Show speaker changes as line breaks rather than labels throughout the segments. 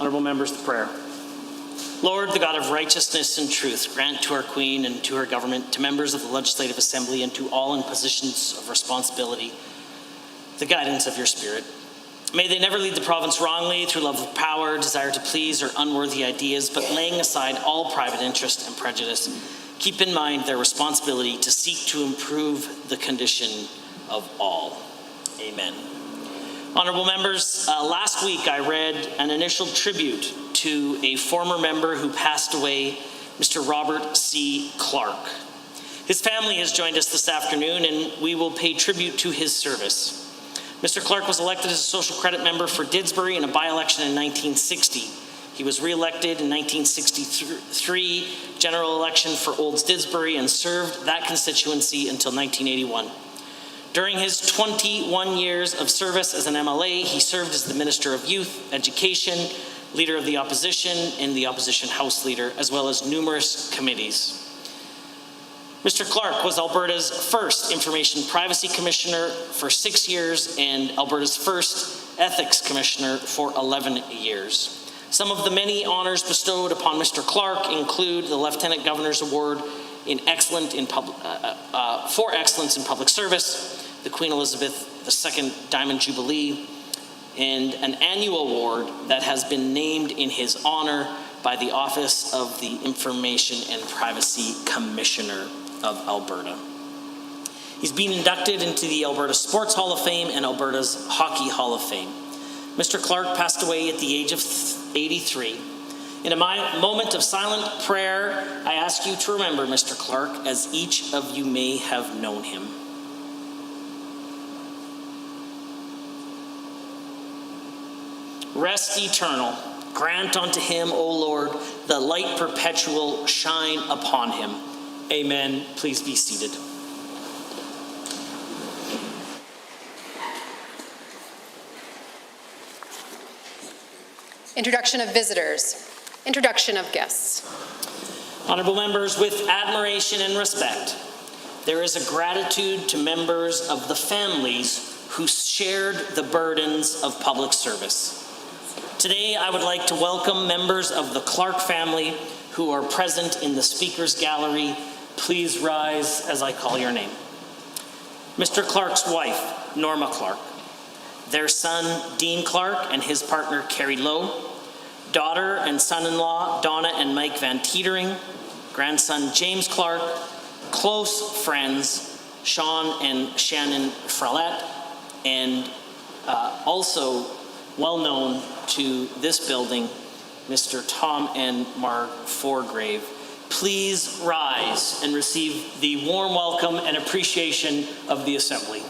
Honourable members, the prayer. Lord, the God of righteousness and truth, grant to our Queen and to her government, to members of the Legislative Assembly and to all in positions of responsibility, the guidance of your Spirit. May they never lead the province wrongly through love of power, desire to please, or unworthy ideas, but laying aside all private interest and prejudice, keep in mind their responsibility to seek to improve the condition of all. Amen. Honourable members, last week I read an initial tribute to a former member who passed away, Mr. Robert C. Clark. His family has joined us this afternoon, and we will pay tribute to his service. Mr. Clark was elected as a social credit member for Didsbury in a by-election in 1960. He was re-elected in 1963 general election for Olds Didsbury and served that constituency until 1981. During his 21 years of service as an MLA, he served as the Minister of Youth, Education, Leader of the Opposition, and the Opposition House Leader, as well as numerous committees. Mr. Clark was Alberta's first Information Privacy Commissioner for 6 years and Alberta's first Ethics Commissioner for 11 years. Some of the many honors bestowed upon Mr. Clark include the Lieutenant Governor's Award for excellence in public service, the Queen Elizabeth II Diamond Jubilee, and an annual award that has been named in his honor by the Office of the Information and Privacy Commissioner of Alberta. He's been inducted into the Alberta Sports Hall of Fame and Alberta's Hockey Hall of Fame. Mr. Clark passed away at the age of 83. In a moment of silent prayer, I ask you to remember Mr. Clark as each of you may have known him. Rest eternal, grant unto him, O Lord, the light perpetual shine upon him. Amen. Please be seated.
Introduction of visitors. Introduction of guests.
Honourable members, with admiration and respect, there is a gratitude to members of the families who shared the burdens of public service. Today, I would like to welcome members of the Clark family who are present in the Speaker's Gallery. Please rise as I call your name. Mr. Clark's wife, Norma Clark. Their son, Dean Clark, and his partner, Carrie Lowe. Daughter and son-in-law, Donna and Mike Van Teetering. Grandson, James Clark. Close friends, Sean and Shannon Fralette. And also well known to this building, Mr. Tom and Marg Forgrave. Please rise and receive the warm welcome and appreciation of the Assembly.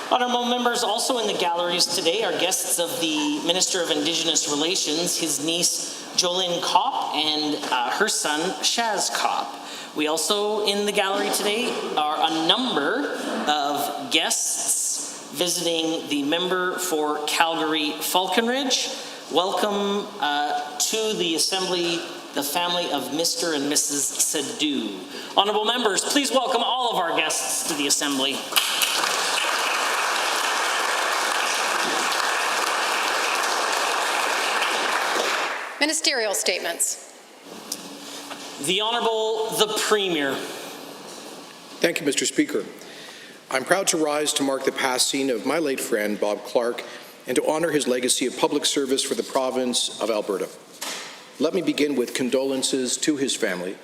Honourable members, also in the galleries today are guests of the Minister of Indigenous Relations, his niece Jolene Kopp and her son Shaz Kopp. We also in the gallery today are a number of guests visiting the member for Calgary Falconridge. Welcome to the Assembly, the family of Mr. and Mrs. Sadu. Honourable members, please welcome all of our guests to the Assembly.
Ministerial statements.
The Honourable the Premier.
Thank you, Mr. Speaker. I'm proud to rise to mark the passing of my late friend, Bob Clark, and to honour his legacy of public service for the province of Alberta. Let me begin with condolences to his family,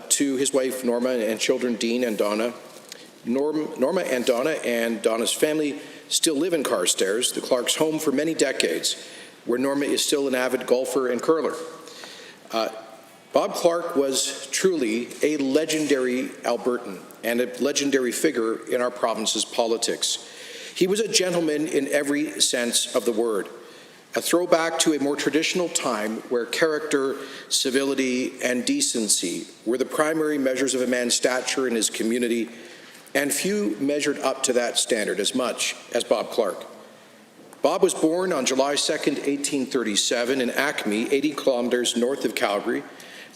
to his wife, Norma, and children, Dean and Donna. Norma and Donna and Donna's family still live in Carstairs, the Clark's home for many decades, where Norma is still an avid golfer and curler. Bob Clark was truly a legendary Albertan and a legendary figure in our province's politics. He was a gentleman in every sense of the word, a throwback to a more traditional time where character, civility, and decency were the primary measures of a man's stature in his community, and few measured up to that standard as much as Bob Clark. Bob was born on July 2nd, 1837 in Acme, 80 kilometers north of Calgary,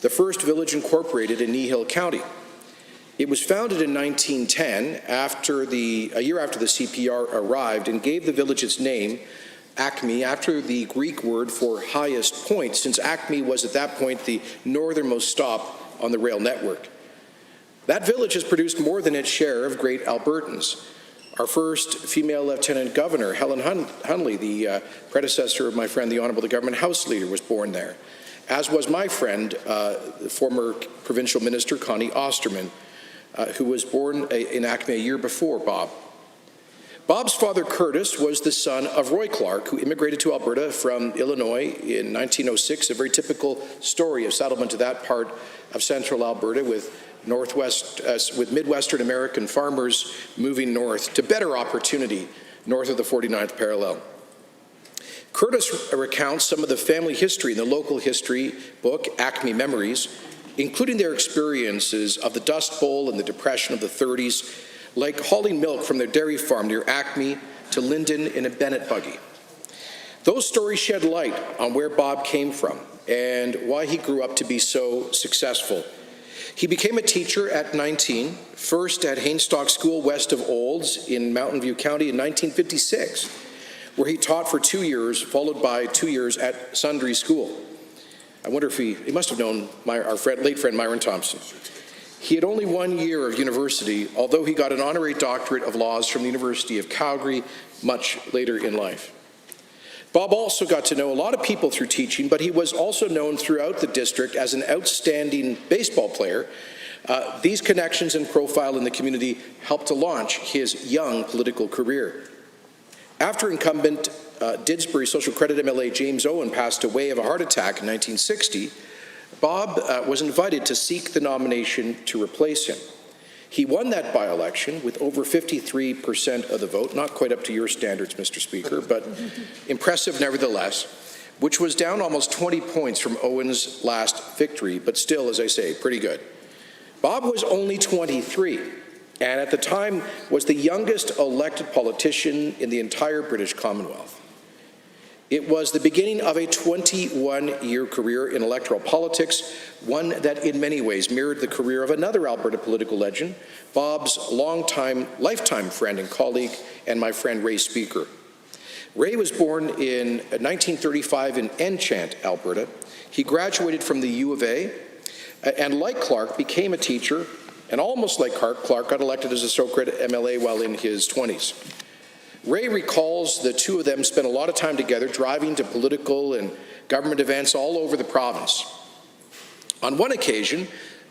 the first village incorporated in Kneehill County. It was founded in 1910, a year after the CPR arrived, and gave the village its name, Acme, after the Greek word for highest point, since Acme was at that point the northernmost stop on the rail network. That village has produced more than its share of great Albertans. Our first female Lieutenant Governor, Helen Hunley, the predecessor of my friend, the Honourable Government House Leader, was born there, as was my friend, former Provincial Minister Connie Osterman, who was born in Acme a year before Bob. Bob's father, Curtis, was the son of Roy Clark, who immigrated to Alberta from Illinois in 1906, a very typical story of settlement to that part of central Alberta with Midwestern American farmers moving north to better opportunity north of the 49th parallel. Curtis recounts some of the family history in the local history book, Acme Memories, including their experiences of the Dust Bowl and the Depression of the 30s, like hauling milk from their dairy farm near Acme to Linden in a Bennett buggy. Those stories shed light on where Bob came from and why he grew up to be so successful. He became a teacher at 19, first at Hainstock School west of Olds in Mountain View County in 1956, where he taught for 2 years, followed by 2 years at Sundry School. I wonder if he must have known our late friend Myron Thompson. He had only 1 year of university, although he got an honorary doctorate of laws from the University of Calgary much later in life. Bob also got to know a lot of people through teaching, but he was also known throughout the district as an outstanding baseball player. These connections and profile in the community helped to launch his young political career. After incumbent Didsbury Social Credit MLA James Owen passed away of a heart attack in 1960, Bob was invited to seek the nomination to replace him. He won that by-election with over 53% of the vote, not quite up to your standards, Mr. Speaker, but impressive nevertheless, which was down almost 20 points from Owen's last victory, but still, as I say, pretty good. Bob was only 23, and at the time was the youngest elected politician in the entire British Commonwealth. It was the beginning of a 21-year career in electoral politics, one that in many ways mirrored the career of another Alberta political legend, Bob's lifetime friend and colleague, and my friend Ray Speaker. Ray was born in 1935 in Enchant, Alberta. He graduated from the U of A, and like Clark, became a teacher, and almost like Clark, got elected as a Socrates MLA while in his 20s. Ray recalls the two of them spent a lot of time together driving to political and government events all over the province. On one occasion,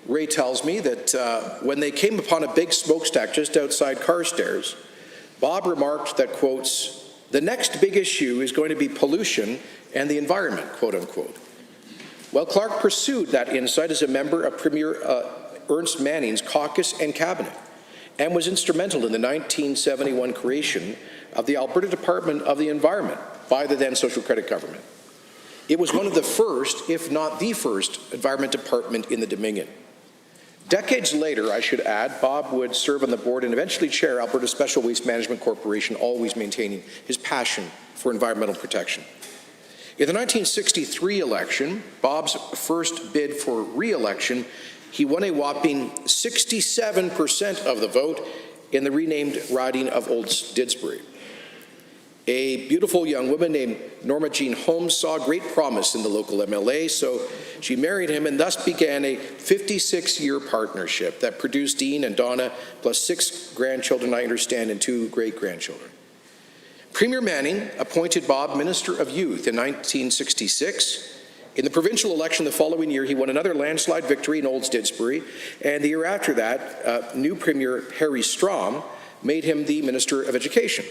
Ray tells me that when they came upon a big smokestack just outside Carstairs, Bob remarked that, quotes, "The next big issue is going to be pollution and the environment," quote unquote. Well, Clark pursued that insight as a member of Premier Ernst Manning's caucus and cabinet, and was instrumental in the 1971 creation of the Alberta Department of the Environment by the then Social Credit government. It was one of the first, if not the first, environment department in the Dominion. Decades later, I should add, Bob would serve on the board and eventually chair Alberta Special Waste Management Corporation, always maintaining his passion for environmental protection. In the 1963 election, Bob's first bid for re-election, he won a whopping 67% of the vote in the renamed riding of Olds Didsbury. A beautiful young woman named Norma Jean Holmes saw great promise in the local MLA, so she married him and thus began a 56-year partnership that produced Dean and Donna, plus 6 grandchildren, I understand, and 2 great-grandchildren. Premier Manning appointed Bob Minister of Youth in 1966. In the provincial election the following year, he won another landslide victory in Olds Didsbury, and the year after that, new Premier Harry Strom made him the Minister of Education.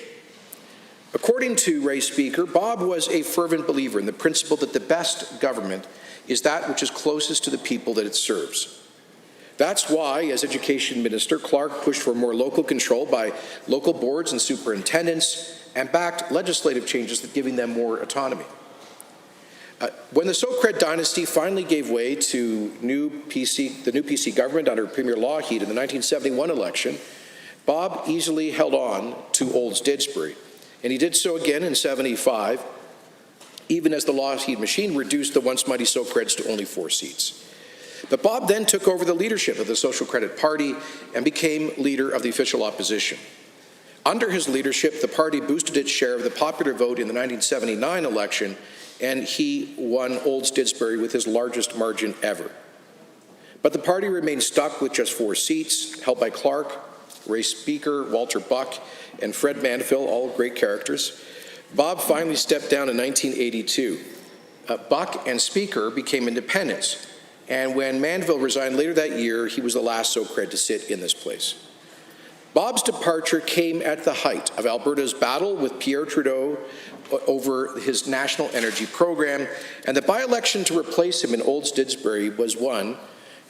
According to Ray Speaker, Bob was a fervent believer in the principle that the best government is that which is closest to the people that it serves. That's why, as Education Minister, Clark pushed for more local control by local boards and superintendents and backed legislative changes that giving them more autonomy. When the Socrates dynasty finally gave way to the new PC government under Premier Lougheed in the 1971 election, Bob easily held on to Olds Didsbury. And he did so again in 75, even as the Lockheed machine reduced the once mighty Socreds to only 4 seats. But Bob then took over the leadership of the Social Credit Party and became leader of the official opposition. Under his leadership, the party boosted its share of the popular vote in the 1979 election, and he won Old Didsbury with his largest margin ever. But the party remained stuck with just 4 seats, held by Clark, Ray Speaker, Walter Buck, and Fred Mandeville, all great characters. Bob finally stepped down in 1982. Buck and Speaker became independents, and when Mandeville resigned later that year, he was the last Socred to sit in this place. Bob's departure came at the height of Alberta's battle with Pierre Trudeau over his national energy program, and the by-election to replace him in Old Didsbury was won,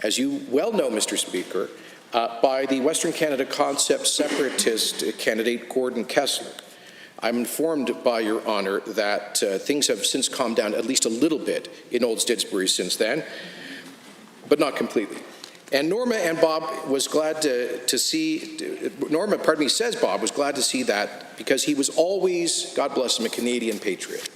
as you well know, Mr. Speaker, by the Western Canada Concept separatist candidate Gordon Kessler. I'm informed by Your Honour that things have since calmed down at least a little bit in Old Didsbury since then, but not completely. And Norma and Bob was glad to see, Norma, pardon me, says Bob was glad to see that because he was always, God bless him, a Canadian patriot.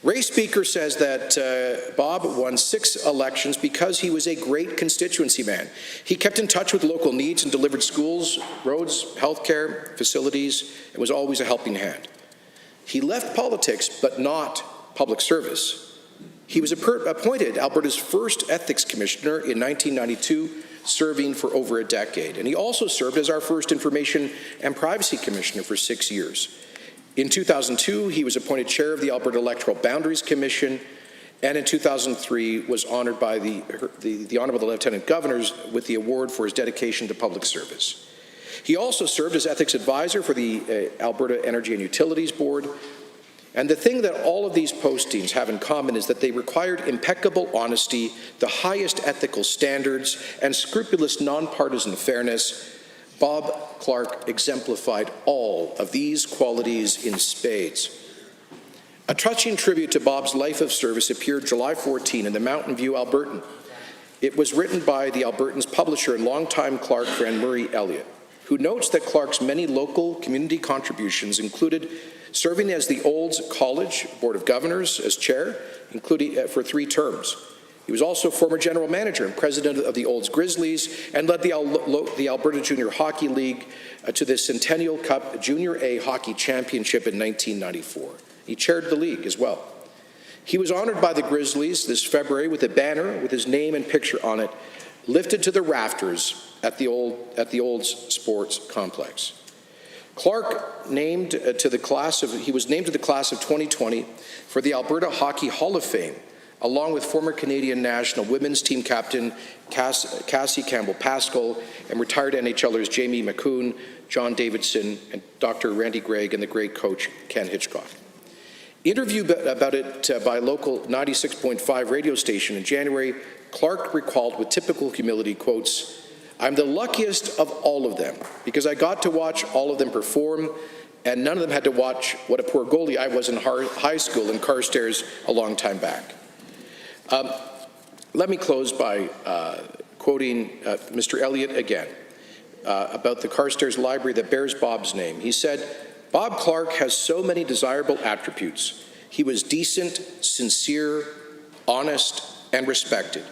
Ray Speaker says that Bob won 6 elections because he was a great constituency man. He kept in touch with local needs and delivered schools, roads, healthcare, facilities, and was always a helping hand. He left politics, but not public service. He was appointed Alberta's first ethics commissioner in 1992, serving for over a decade. And he also served as our first information and privacy commissioner for 6 years. In 2002, he was appointed chair of the Alberta Electoral Boundaries Commission, and in 2003 was honored by the Honourable Lieutenant Governor with the award for his dedication to public service. He also served as ethics advisor for the Alberta Energy and Utilities Board. And the thing that all of these postings have in common is that they required impeccable honesty, the highest ethical standards, and scrupulous nonpartisan fairness. Bob Clark exemplified all of these qualities in spades. A touching tribute to Bob's life of service appeared July 14 in the Mountain View Albertan. It was written by the Albertan's publisher and longtime Clark friend Murray Elliott, who notes that Clark's many local community contributions included serving as the Olds College Board of Governors as chair, including for 3 terms. He was also former general manager and president of the Olds Grizzlies and led the Alberta Junior Hockey League to the Centennial Cup Junior A Hockey Championship in 1994. He chaired the league as well. He was honored by the Grizzlies this February with a banner with his name and picture on it, lifted to the rafters at the Olds Sports Complex. Clark was named to the class of 2020 for the Alberta Hockey Hall of Fame, along with former Canadian national women's team captain Cassie Campbell-Pascal and retired NHLers Jamie McCoon, John Davidson, and Dr. Randy Gregg, and the great coach Ken Hitchcock. Interviewed about it by a local 96.5 radio station in January, Clark recalled with typical humility, quotes, "I'm the luckiest of all of them because I got to watch all of them perform, and none of them had to watch what a poor goalie I was in high school in Carstairs a long time back." Let me close by quoting Mr. Elliott again about the Carstairs Library that bears Bob's name. He said, "Bob Clark has so many desirable attributes. He was decent, sincere, honest, and respected.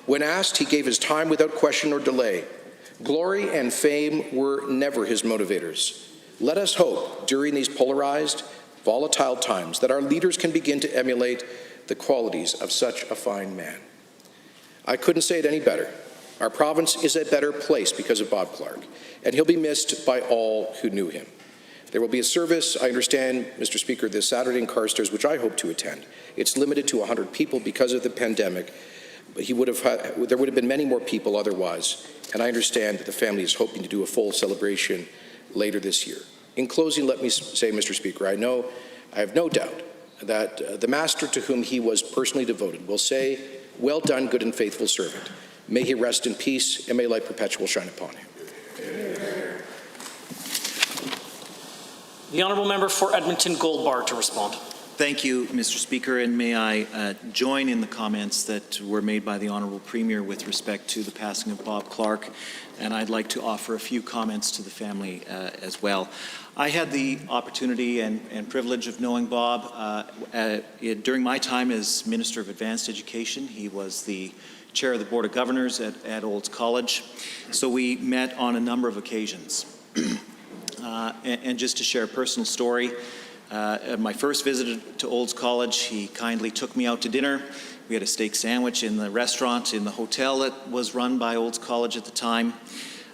When asked, he gave his time without question or delay. Glory and fame were never his motivators. Let us hope, during these polarized, volatile times, that our leaders can begin to emulate the qualities of such a fine man." I couldn't say it any better. Our province is a better place because of Bob Clark, and he'll be missed by all who knew him. There will be a service, I understand, Mr. Speaker, this Saturday in Carstairs, which I hope to attend. It's limited to 100 people because of the pandemic. But there would have been many more people otherwise, and I understand that the family is hoping to do a full celebration later this year. In closing, let me say, Mr. Speaker, I have no doubt that the master to whom he was personally devoted will say, "Well done, good and faithful servant. May he rest in peace, and may light perpetual shine upon him."
The honourable member for Edmonton Gold Bar to respond.
Thank you, Mr. Speaker, and may I join in the comments that were made by the Honourable Premier with respect to the passing of Bob Clark, and I'd like to offer a few comments to the family as well. I had the opportunity and privilege of knowing Bob during my time as Minister of Advanced Education. He was the Chair of the Board of Governors at Olds College, so we met on a number of occasions. And just to share a personal story, at my first visit to Olds College, he kindly took me out to dinner. We had a steak sandwich in the restaurant in the hotel that was run by Olds College at the time.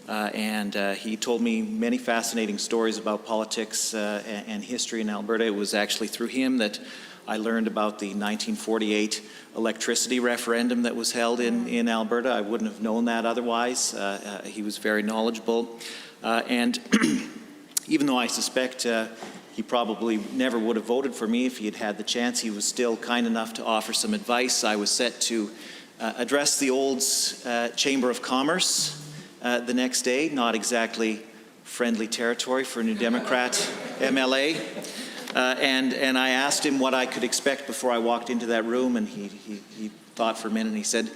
And he told me many fascinating stories about politics and history in Alberta. It was actually through him that I learned about the 1948 electricity referendum that was held in Alberta. I wouldn't have known that otherwise. He was very knowledgeable. And even though I suspect he probably never would have voted for me if he had had the chance, he was still kind enough to offer some advice. I was set to address the Olds Chamber of Commerce the next day, not exactly friendly territory for a New Democrat MLA. And I asked him what I could expect before I walked into that room, and he thought for a minute and he said,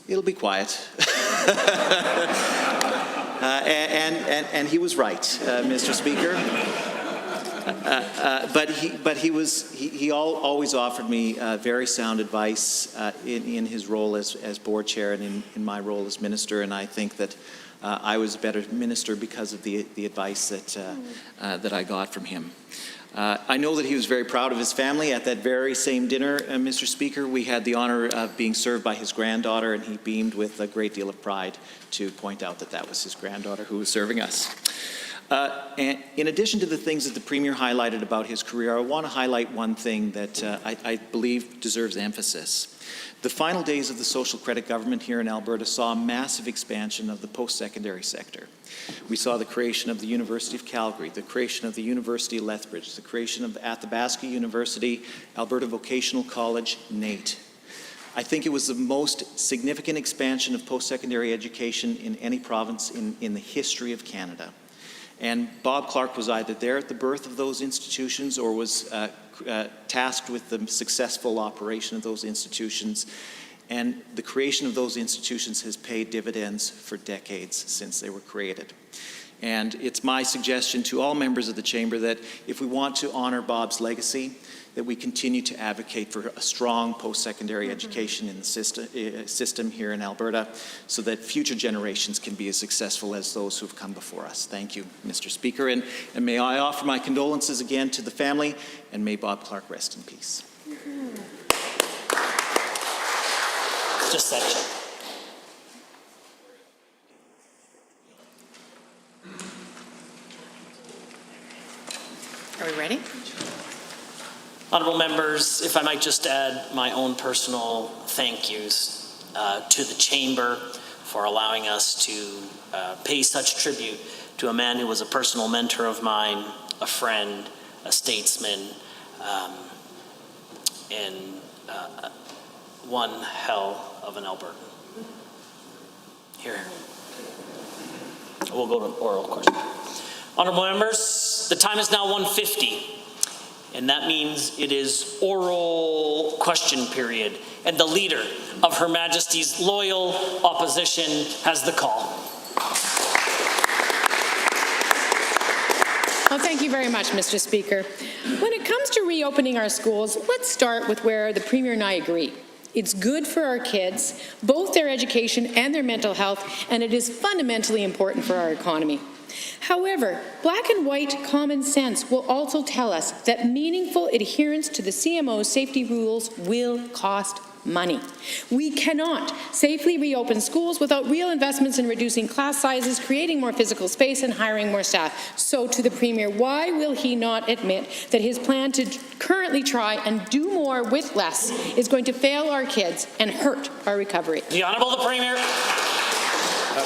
"It'll be quiet." And he was right, Mr. Speaker. But he always offered me very sound advice in his role as board chair and in my role as minister, and I think that I was a better minister because of the advice that I got from him. I know that he was very proud of his family. At that very same dinner, Mr. Speaker, we had the honor of being served by his granddaughter, and he beamed with a great deal of pride to point out that that was his granddaughter who was serving us. And in addition to the things that the Premier highlighted about his career, I want to highlight one thing that I believe deserves emphasis. The final days of the social credit government here in Alberta saw a massive expansion of the post-secondary sector. We saw the creation of the University of Calgary, the creation of the University of Lethbridge, the creation of Athabasca University, Alberta Vocational College, NAIT. I think it was the most significant expansion of post-secondary education in any province in the history of Canada. And Bob Clark was either there at the birth of those institutions or was tasked with the successful operation of those institutions. And the creation of those institutions has paid dividends for decades since they were created. And it's my suggestion to all members of the Chamber that if we want to honor Bob's legacy, that we continue to advocate for a strong post-secondary education in the system here in Alberta so that future generations can be as successful as those who have come before us. Thank you, Mr. Speaker. And may I offer my condolences again to the family, and may Bob Clark rest in peace.
Just that check.
Are we ready?
Honourable members, if I might just add my own personal thank yous to the Chamber for allowing us to pay such tribute to a man who was a personal mentor of mine, a friend, a statesman, and one hell of an Albertan. Here. We'll go to oral question. Honourable members, the time is now 1:50. And that means it is oral question period. And the leader of Her Majesty's loyal opposition has the call.
Well, thank you very much, Mr. Speaker. When it comes to reopening our schools, let's start with where the Premier and I agree. It's good for our kids, both their education and their mental health, and it is fundamentally important for our economy. However, black and white common sense will also tell us that meaningful adherence to the CMO's safety rules will cost money. We cannot safely reopen schools without real investments in reducing class sizes, creating more physical space, and hiring more staff. So to the Premier, why will he not admit that his plan to currently try and do more with less is going to fail our kids and hurt our recovery?
The Honourable the Premier.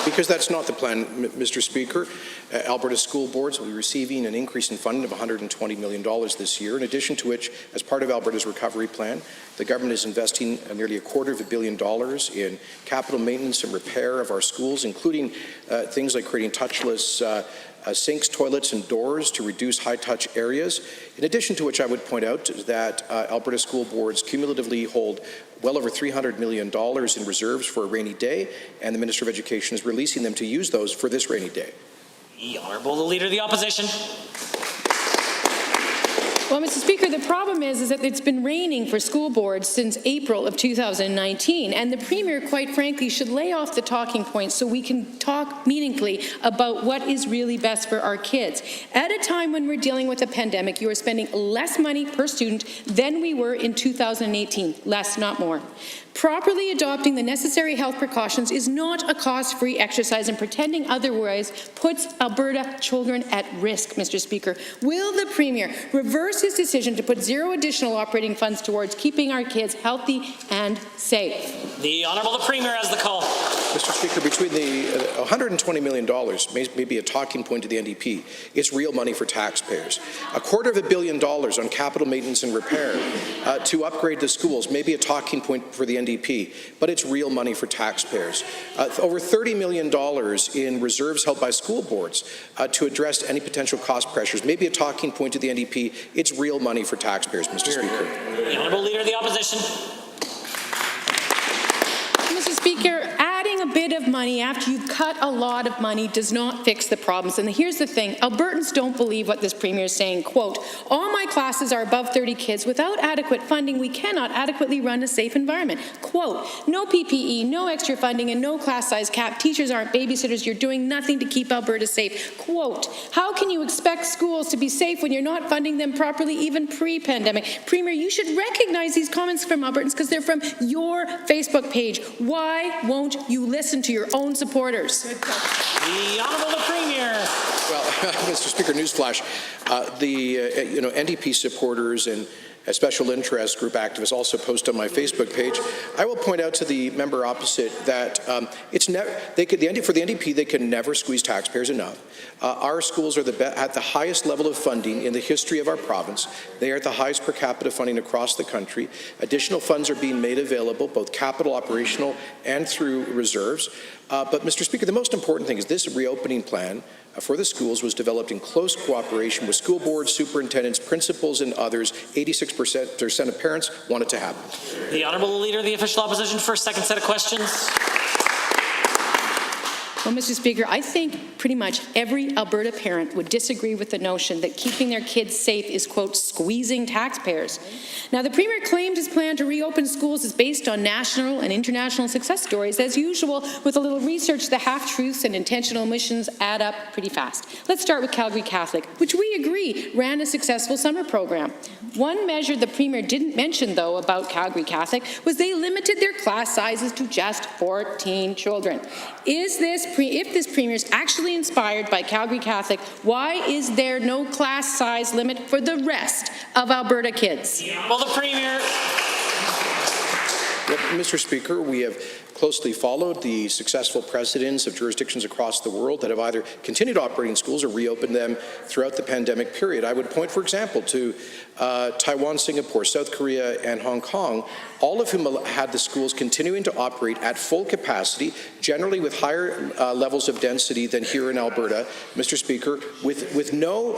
Because that's not the plan, Mr. Speaker. Alberta school boards will be receiving an increase in funding of $120 million this year, in addition to which, as part of Alberta's recovery plan, the government is investing nearly $250 million in capital maintenance and repair of our schools, including things like creating touchless sinks, toilets, and doors to reduce high-touch areas. In addition to which, I would point out that Alberta school boards cumulatively hold well over $300 million in reserves for a rainy day, and the Minister of Education is releasing them to use those for this rainy day.
The Honourable Leader of the Opposition.
Well, Mr. Speaker, the problem is that it's been raining for school boards since April of 2019, and the Premier, quite frankly, should lay off the talking points so we can talk meaningfully about what is really best for our kids. At a time when we're dealing with a pandemic, you are spending less money per student than we were in 2018. Less, not more. Properly adopting the necessary health precautions is not a cost-free exercise, and pretending otherwise puts Alberta children at risk, Mr. Speaker. Will the Premier reverse his decision to put zero additional operating funds towards keeping our kids healthy and safe?
The Honourable Premier has the call.
Mr. Speaker, between the $120 million may be a talking point to the NDP. It's real money for taxpayers. $250 million on capital maintenance and repair to upgrade the schools may be a talking point for the NDP, but it's real money for taxpayers. Over $30 million in reserves held by school boards to address any potential cost pressures may be a talking point to the NDP. It's real money for taxpayers, Mr. Speaker.
The Honourable Leader of the Opposition.
Mr. Speaker, adding a bit of money after you've cut a lot of money does not fix the problems. And here's the thing, Albertans don't believe what this Premier is saying. Quote, all my classes are above 30 kids. Without adequate funding, we cannot adequately run a safe environment. Quote, no PPE, no extra funding, and no class size cap. Teachers aren't babysitters. You're doing nothing to keep Alberta safe. Quote, how can you expect schools to be safe when you're not funding them properly, even pre-pandemic? Premier, you should recognize these comments from Albertans because they're from your Facebook page. Why won't you listen to your own supporters?
The Honourable Premier.
Well, Mr. Speaker, newsflash, NDP supporters and special interest group activists also post on my Facebook page. I will point out to the member opposite that for the NDP, they can never squeeze taxpayers enough. Our schools are at the highest level of funding in the history of our province. They are at the highest per capita funding across the country. Additional funds are being made available, both capital, operational, and through reserves. But, Mr. Speaker, the most important thing is this reopening plan for the schools was developed in close cooperation with school boards, superintendents, principals, and others. 86% of parents want it to happen.
The Honourable Leader of the Official Opposition for a second set of questions.
Well, Mr. Speaker, I think pretty much every Alberta parent would disagree with the notion that keeping their kids safe is, quote, squeezing taxpayers. Now, the Premier claimed his plan to reopen schools is based on national and international success stories. As usual, with a little research, the half-truths and intentional omissions add up pretty fast. Let's start with Calgary Catholic, which we agree ran a successful summer program. One measure the Premier didn't mention, though, about Calgary Catholic was they limited their class sizes to just 14 children. If this Premier is actually inspired by Calgary Catholic, why is there no class size limit for the rest of Alberta kids?
Well, the Premier.
Well, Mr. Speaker, we have closely followed the successful precedents of jurisdictions across the world that have either continued operating schools or reopened them throughout the pandemic period. I would point, for example, to Taiwan, Singapore, South Korea, and Hong Kong, all of whom had the schools continuing to operate at full capacity, generally with higher levels of density than here in Alberta, Mr. Speaker, with no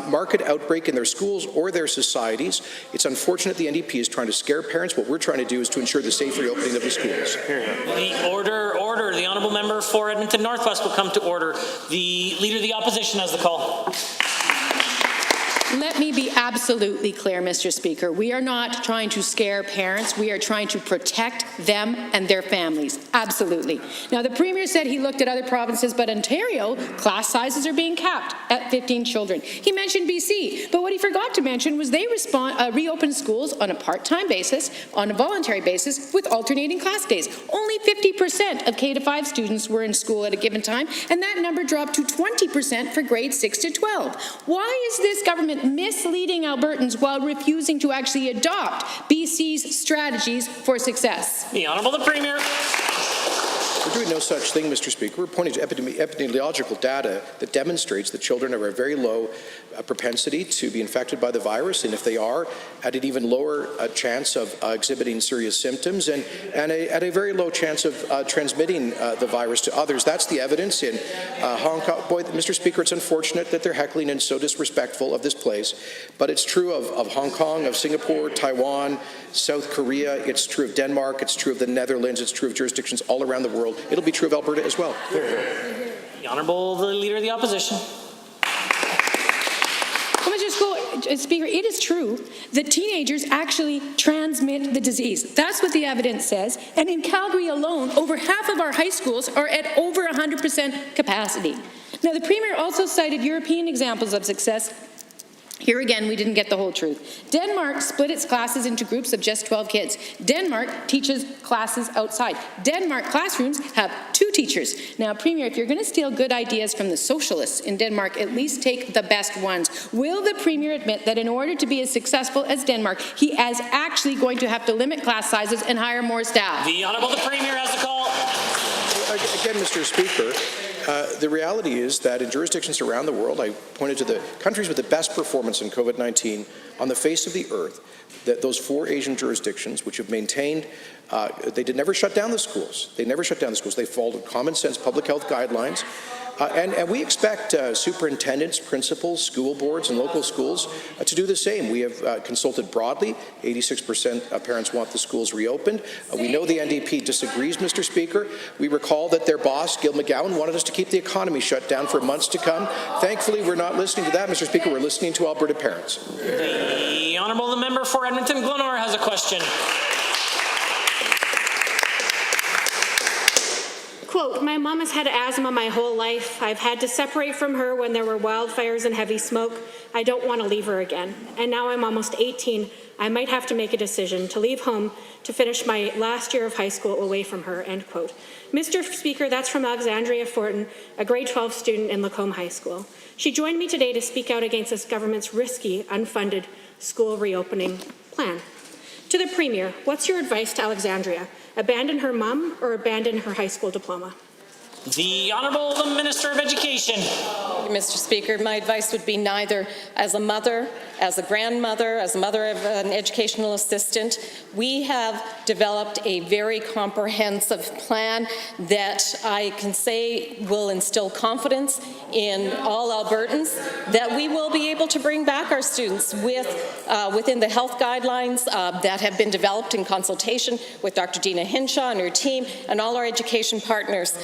market outbreak in their schools or their societies. It's unfortunate the NDP is trying to scare parents. What we're trying to do is to ensure the safe reopening of the schools.
The order. The Honourable Member for Edmonton Northwest will come to order. The Leader of the Opposition has the call.
Let me be absolutely clear, Mr. Speaker. We are not trying to scare parents. We are trying to protect them and their families. Absolutely. Now, the Premier said he looked at other provinces, but Ontario, class sizes are being capped at 15 children. He mentioned BC, but what he forgot to mention was they reopened schools on a part-time basis, on a voluntary basis, with alternating class days. Only 50% of K-5 students were in school at a given time, and that number dropped to 20% for grades 6 to 12. Why is this government misleading Albertans while refusing to actually adopt BC's strategies for success?
The Honourable the Premier.
We're doing no such thing, Mr. Speaker. We're pointing to epidemiological data that demonstrates that children have a very low propensity to be infected by the virus, and if they are, at an even lower chance of exhibiting serious symptoms, and at a very low chance of transmitting the virus to others. That's the evidence in Hong Kong. Boy, Mr. Speaker, it's unfortunate that they're heckling and so disrespectful of this place, but it's true of Hong Kong, of Singapore, Taiwan, South Korea, it's true of Denmark, it's true of the Netherlands, it's true of jurisdictions all around the world. It'll be true of Alberta as well.
The Honourable the Leader of the Opposition.
Well, Mr. Speaker, it is true that teenagers actually transmit the disease. That's what the evidence says. And in Calgary alone, over half of our high schools are at over 100% capacity. Now, the Premier also cited European examples of success. Here again, we didn't get the whole truth. Denmark split its classes into groups of just 12 kids. Denmark teaches classes outside. Denmark classrooms have 2 teachers. Now, Premier, if you're going to steal good ideas from the socialists in Denmark, at least take the best ones. Will the Premier admit that in order to be as successful as Denmark, he is actually going to have to limit class sizes and hire more staff?
The Honourable the Premier has the call.
Again, Mr. Speaker, the reality is that in jurisdictions around the world, I pointed to the countries with the best performance in COVID-19 on the face of the earth, that those 4 Asian jurisdictions which have maintained, they never shut down the schools. They never shut down the schools. They followed common sense public health guidelines. And we expect superintendents, principals, school boards, and local schools to do the same. We have consulted broadly. 86% of parents want the schools reopened. We know the NDP disagrees, Mr. Speaker. We recall that their boss, Gil McGowan, wanted us to keep the economy shut down for months to come. Thankfully, we're not listening to that, Mr. Speaker. We're listening to Alberta parents.
The Honourable the Member for Edmonton-Glenora has a question.
Quote, my mom has had asthma my whole life. I've had to separate from her when there were wildfires and heavy smoke. I don't want to leave her again. And now I'm almost 18. I might have to make a decision to leave home to finish my last year of high school away from her, end quote. Mr. Speaker, that's from Alexandria Fortin, a grade 12 student in Lacombe High School. She joined me today to speak out against this government's risky, unfunded school reopening plan. To the Premier, what's your advice to Alexandria? Abandon her mum or abandon her high school diploma?
The Honourable the Minister of Education.
Mr. Speaker, my advice would be neither. As a mother, as a grandmother, as a mother of an educational assistant, we have developed a very comprehensive plan that I can say will instill confidence in all Albertans that we will be able to bring back our students within the health guidelines that have been developed in consultation with Dr. Dina Hinshaw and her team and all our education partners.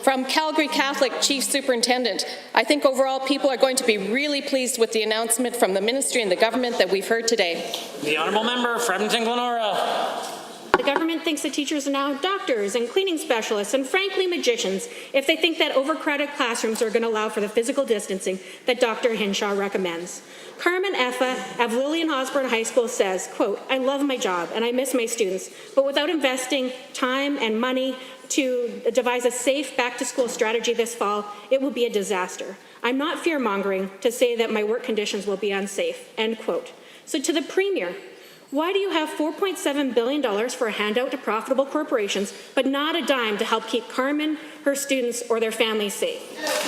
From Calgary Catholic Chief Superintendent, I think overall people are going to be really pleased with the announcement from the Ministry and the government that we've heard today.
The Honourable Member for Edmonton-Glenora.
The government thinks that teachers are now doctors and cleaning specialists and, frankly, magicians if they think that overcrowded classrooms are going to allow for the physical distancing that Dr. Hinshaw recommends. Carmen Effa of Lillian Osborne High School says, quote, I love my job and I miss my students, but without investing time and money to devise a safe back-to-school strategy this fall, it will be a disaster. I'm not fear-mongering to say that my work conditions will be unsafe, end quote. So to the Premier, why do you have $4.7 billion for a handout to profitable corporations, but not a dime to help keep Carmen, her students, or their families safe?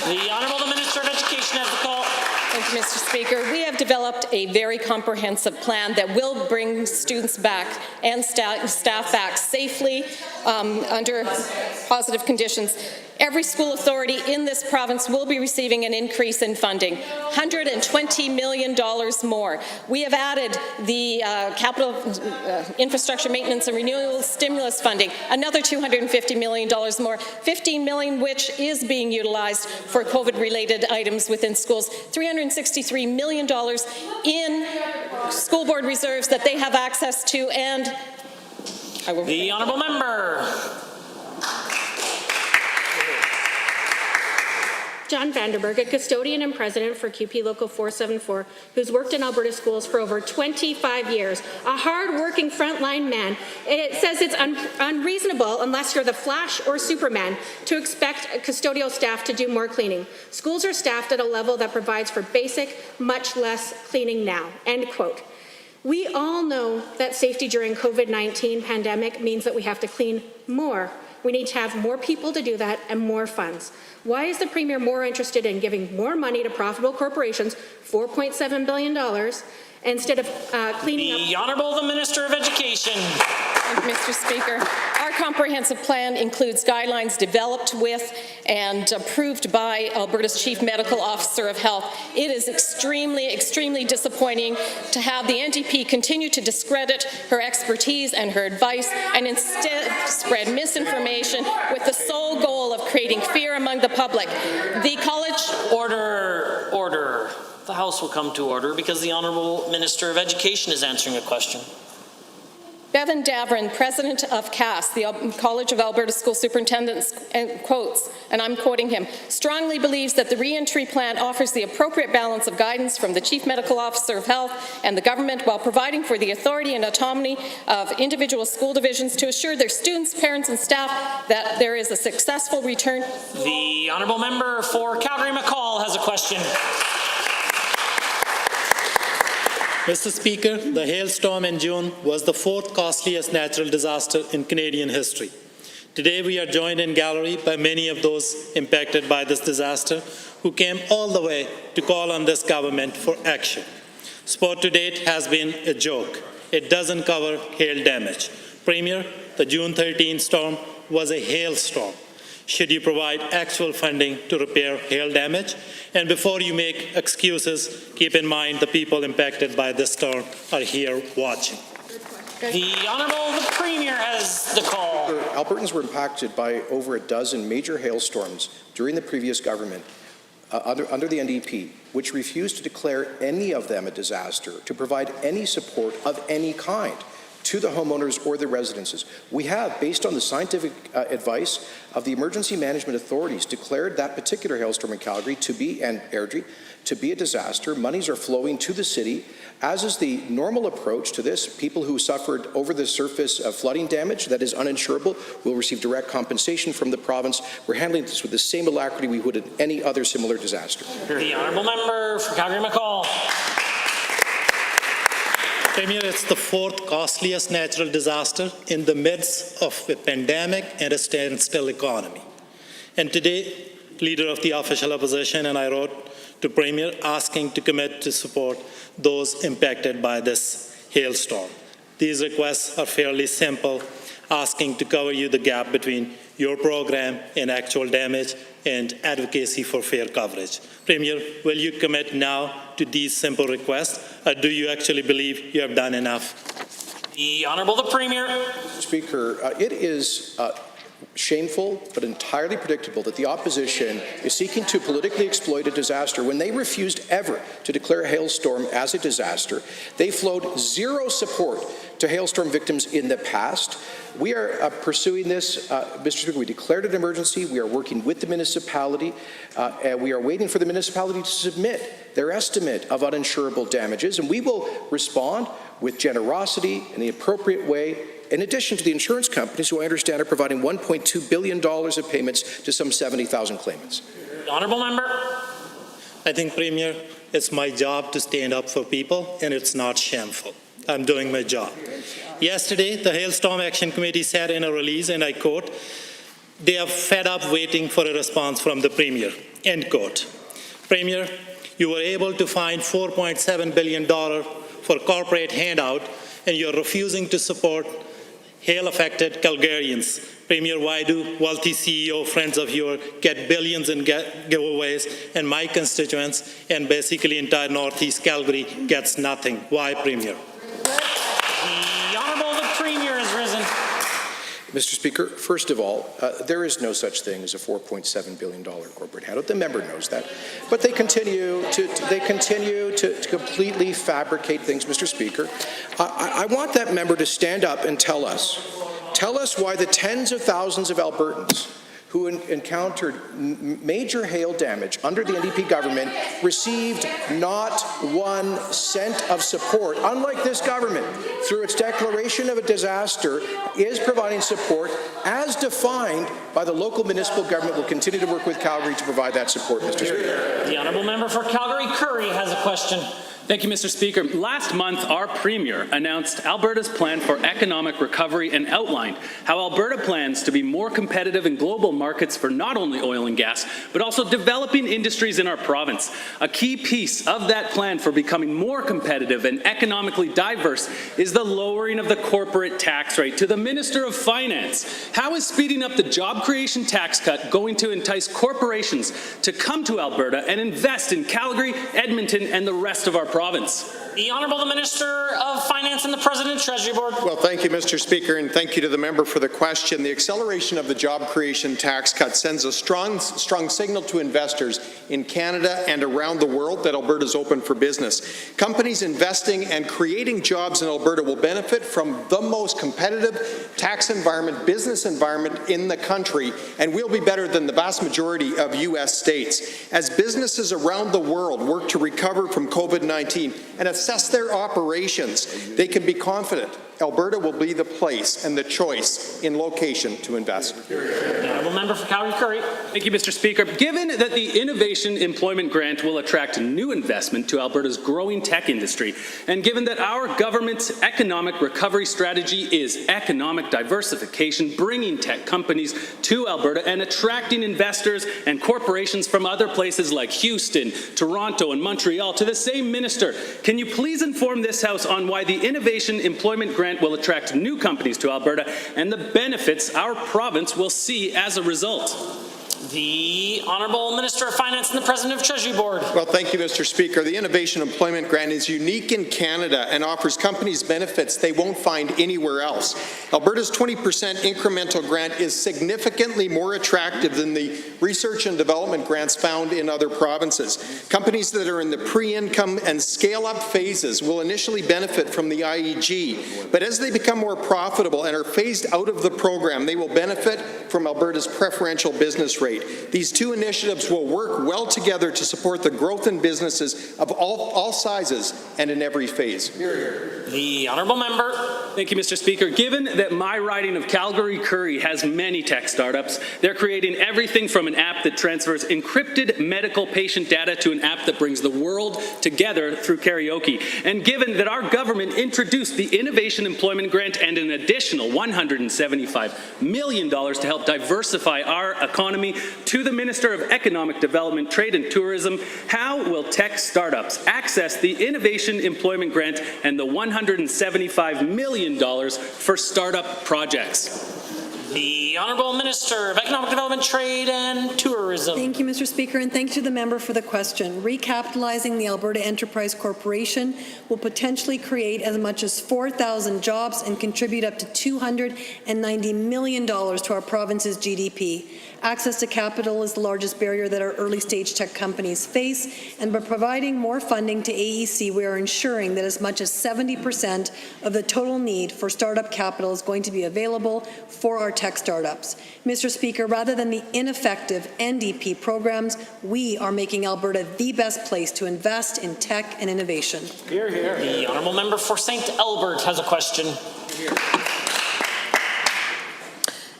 The Honourable the Minister of Education has the call.
Thank you, Mr. Speaker. We have developed a very comprehensive plan that will bring students back and staff back safely under positive conditions. Every school authority in this province will be receiving an increase in funding, $120 million more. We have added the capital infrastructure maintenance and renewal stimulus funding, another $250 million more, $15 million which is being utilized for COVID-related items within schools, $363 million in school board reserves that they have access to, and I will...
The Honourable Member.
John Vanderberg, a custodian and president for QP Local 474, who's worked in Alberta schools for over 25 years, a hard-working frontline man. It says it's unreasonable, unless you're the Flash or Superman, to expect custodial staff to do more cleaning. Schools are staffed at a level that provides for basic, much less cleaning now, end quote. We all know that safety during COVID-19 pandemic means that we have to clean more. We need to have more people to do that and more funds. Why is the Premier more interested in giving more money to profitable corporations, $4.7 billion, instead of cleaning up?
The Honourable the Minister of Education.
Thank you, Mr. Speaker. Our comprehensive plan includes guidelines developed with and approved by Alberta's Chief Medical Officer of Health. It is extremely disappointing to have the NDP continue to discredit her expertise and her advice and instead spread misinformation with the sole goal of creating fear among the public. The college...
Order. The House will come to order because the Honourable Minister of Education is answering a question.
Bevan Davern, president of CAS, the College of Alberta School Superintendents, quotes, and I'm quoting him, strongly believes that the re-entry plan offers the appropriate balance of guidance from the Chief Medical Officer of Health and the government while providing for the authority and autonomy of individual school divisions to assure their students, parents and staff that there is a successful return.
The Honourable Member for Calgary-McCall has a question.
Mr. Speaker, the hailstorm in June was the fourth costliest natural disaster in Canadian history. Today we are joined in gallery by many of those impacted by this disaster who came all the way to call on this government for action. Support to date has been a joke. It doesn't cover hail damage. Premier, the June 13 storm was a hailstorm. Should you provide actual funding to repair hail damage? And before you make excuses, keep in mind the people impacted by this storm are here watching.
The Honourable the Premier has the call.
Albertans were impacted by over a dozen major hailstorms during the previous government under the NDP, which refused to declare any of them a disaster, to provide any support of any kind to the homeowners or the residences. We have, based on the scientific advice of the emergency management authorities, declared that particular hailstorm in Calgary to be, and Airdrie, to be a disaster. Monies are flowing to the city, as is the normal approach to this. People who suffered over the surface flooding damage that is uninsurable will receive direct compensation from the province. We're handling this with the same alacrity we would in any other similar disaster.
The Honourable Member for Calgary-McCall.
Premier, it's the fourth costliest natural disaster in the midst of a pandemic and a standstill economy. And today, Leader of the Official Opposition and I wrote to Premier asking to commit to support those impacted by this hailstorm. These requests are fairly simple, asking to cover you the gap between your program and actual damage and advocacy for fair coverage. Premier, will you commit now to these simple requests, or do you actually believe you have done enough?
The Honourable the Premier.
Speaker, it is shameful but entirely predictable that the opposition is seeking to politically exploit a disaster when they refused ever to declare a hailstorm as a disaster. They flowed zero support to hailstorm victims in the past. We are pursuing this, Mr. Speaker. We declared an emergency. We are working with the municipality. And we are waiting for the municipality to submit their estimate of uninsurable damages, and we will respond with generosity in the appropriate way, in addition to the insurance companies, who I understand are providing $1.2 billion of payments to some 70,000 claimants.
The Honourable Member.
I think, Premier, it's my job to stand up for people, and it's not shameful. I'm doing my job. Yesterday, the Hailstorm Action Committee said in a release, and I quote, "They are fed up waiting for a response from the Premier," end quote. Premier, you were able to find $4.7 billion for corporate handout, and you're refusing to support hail-affected Calgarians. Premier, why do wealthy CEO friends of yours get billions in giveaways, and my constituents and basically entire Northeast Calgary gets nothing? Why, Premier?
The Honourable the Premier has risen.
Mr. Speaker, first of all, there is no such thing as a $4.7 billion corporate handout. The member knows that. But they continue to completely fabricate things, Mr. Speaker. I want that member to stand up and tell us why the tens of thousands of Albertans who encountered major hail damage under the NDP government received not 1 cent of support, unlike this government, through its declaration of a disaster, is providing support as defined by the local municipal government. Will continue to work with Calgary to provide that support, Mr. Speaker.
The Honourable Member for Calgary-Curry has a question.
Thank you, Mr. Speaker. Last month, our Premier announced Alberta's plan for economic recovery and outlined how Alberta plans to be more competitive in global markets for not only oil and gas, but also developing industries in our province. A key piece of that plan for becoming more competitive and economically diverse is the lowering of the corporate tax rate. To the Minister of Finance, how is speeding up the job creation tax cut going to entice corporations to come to Alberta and invest in Calgary, Edmonton, and the rest of our province?
The Honourable the Minister of Finance and the President of Treasury Board.
Well, thank you, Mr. Speaker, and thank you to the member for the question. The acceleration of the job creation tax cut sends a strong signal to investors in Canada and around the world that Alberta is open for business. Companies investing and creating jobs in Alberta will benefit from the most competitive tax environment, business environment in the country, and we'll be better than the vast majority of U.S. states. As businesses around the world work to recover from COVID-19 and assess their operations, they can be confident Alberta will be the place and the choice in location to invest.
The Honourable Member for Calgary-Curry.
Thank you, Mr. Speaker. Given that the Innovation Employment Grant will attract new investment to Alberta's growing tech industry, and given that our government's economic recovery strategy is economic diversification, bringing tech companies to Alberta and attracting investors and corporations from other places like Houston, Toronto, and Montreal to the same minister, can you please inform this House on why the Innovation Employment Grant will attract new companies to Alberta and the benefits our province will see as a result?
The Honourable Minister of Finance and the President of Treasury Board.
Well, thank you, Mr. Speaker. The Innovation Employment Grant is unique in Canada and offers companies benefits they won't find anywhere else. Alberta's 20% incremental grant is significantly more attractive than the research and development grants found in other provinces. Companies that are in the pre-income and scale-up phases will initially benefit from the IEG, but as they become more profitable and are phased out of the program, they will benefit from Alberta's preferential business rate. These two initiatives will work well together to support the growth in businesses of all sizes and in every phase.
The Honourable Member.
Thank you, Mr. Speaker. Given that my riding of Calgary-Curry has many tech startups, they're creating everything from an app that transfers encrypted medical patient data to an app that brings the world together through karaoke. And given that our government introduced the Innovation Employment Grant and an additional $175 million to help diversify our economy, to the Minister of Economic Development, Trade and Tourism, how will tech startups access the Innovation Employment Grant and the $175 million for startup projects?
The Honourable Minister of Economic Development, Trade and Tourism.
Thank you, Mr. Speaker, and thanks to the member for the question. Recapitalizing the Alberta Enterprise Corporation will potentially create as much as 4,000 jobs and contribute up to $290 million to our province's GDP. Access to capital is the largest barrier that our early-stage tech companies face, and by providing more funding to AEC, we are ensuring that as much as 70% of the total need for startup capital is going to be available for our tech startups. Mr. Speaker, rather than the ineffective NDP programs, we are making Alberta the best place to invest in tech and innovation.
Hear, hear. The Honourable Member for St. Albert has a question.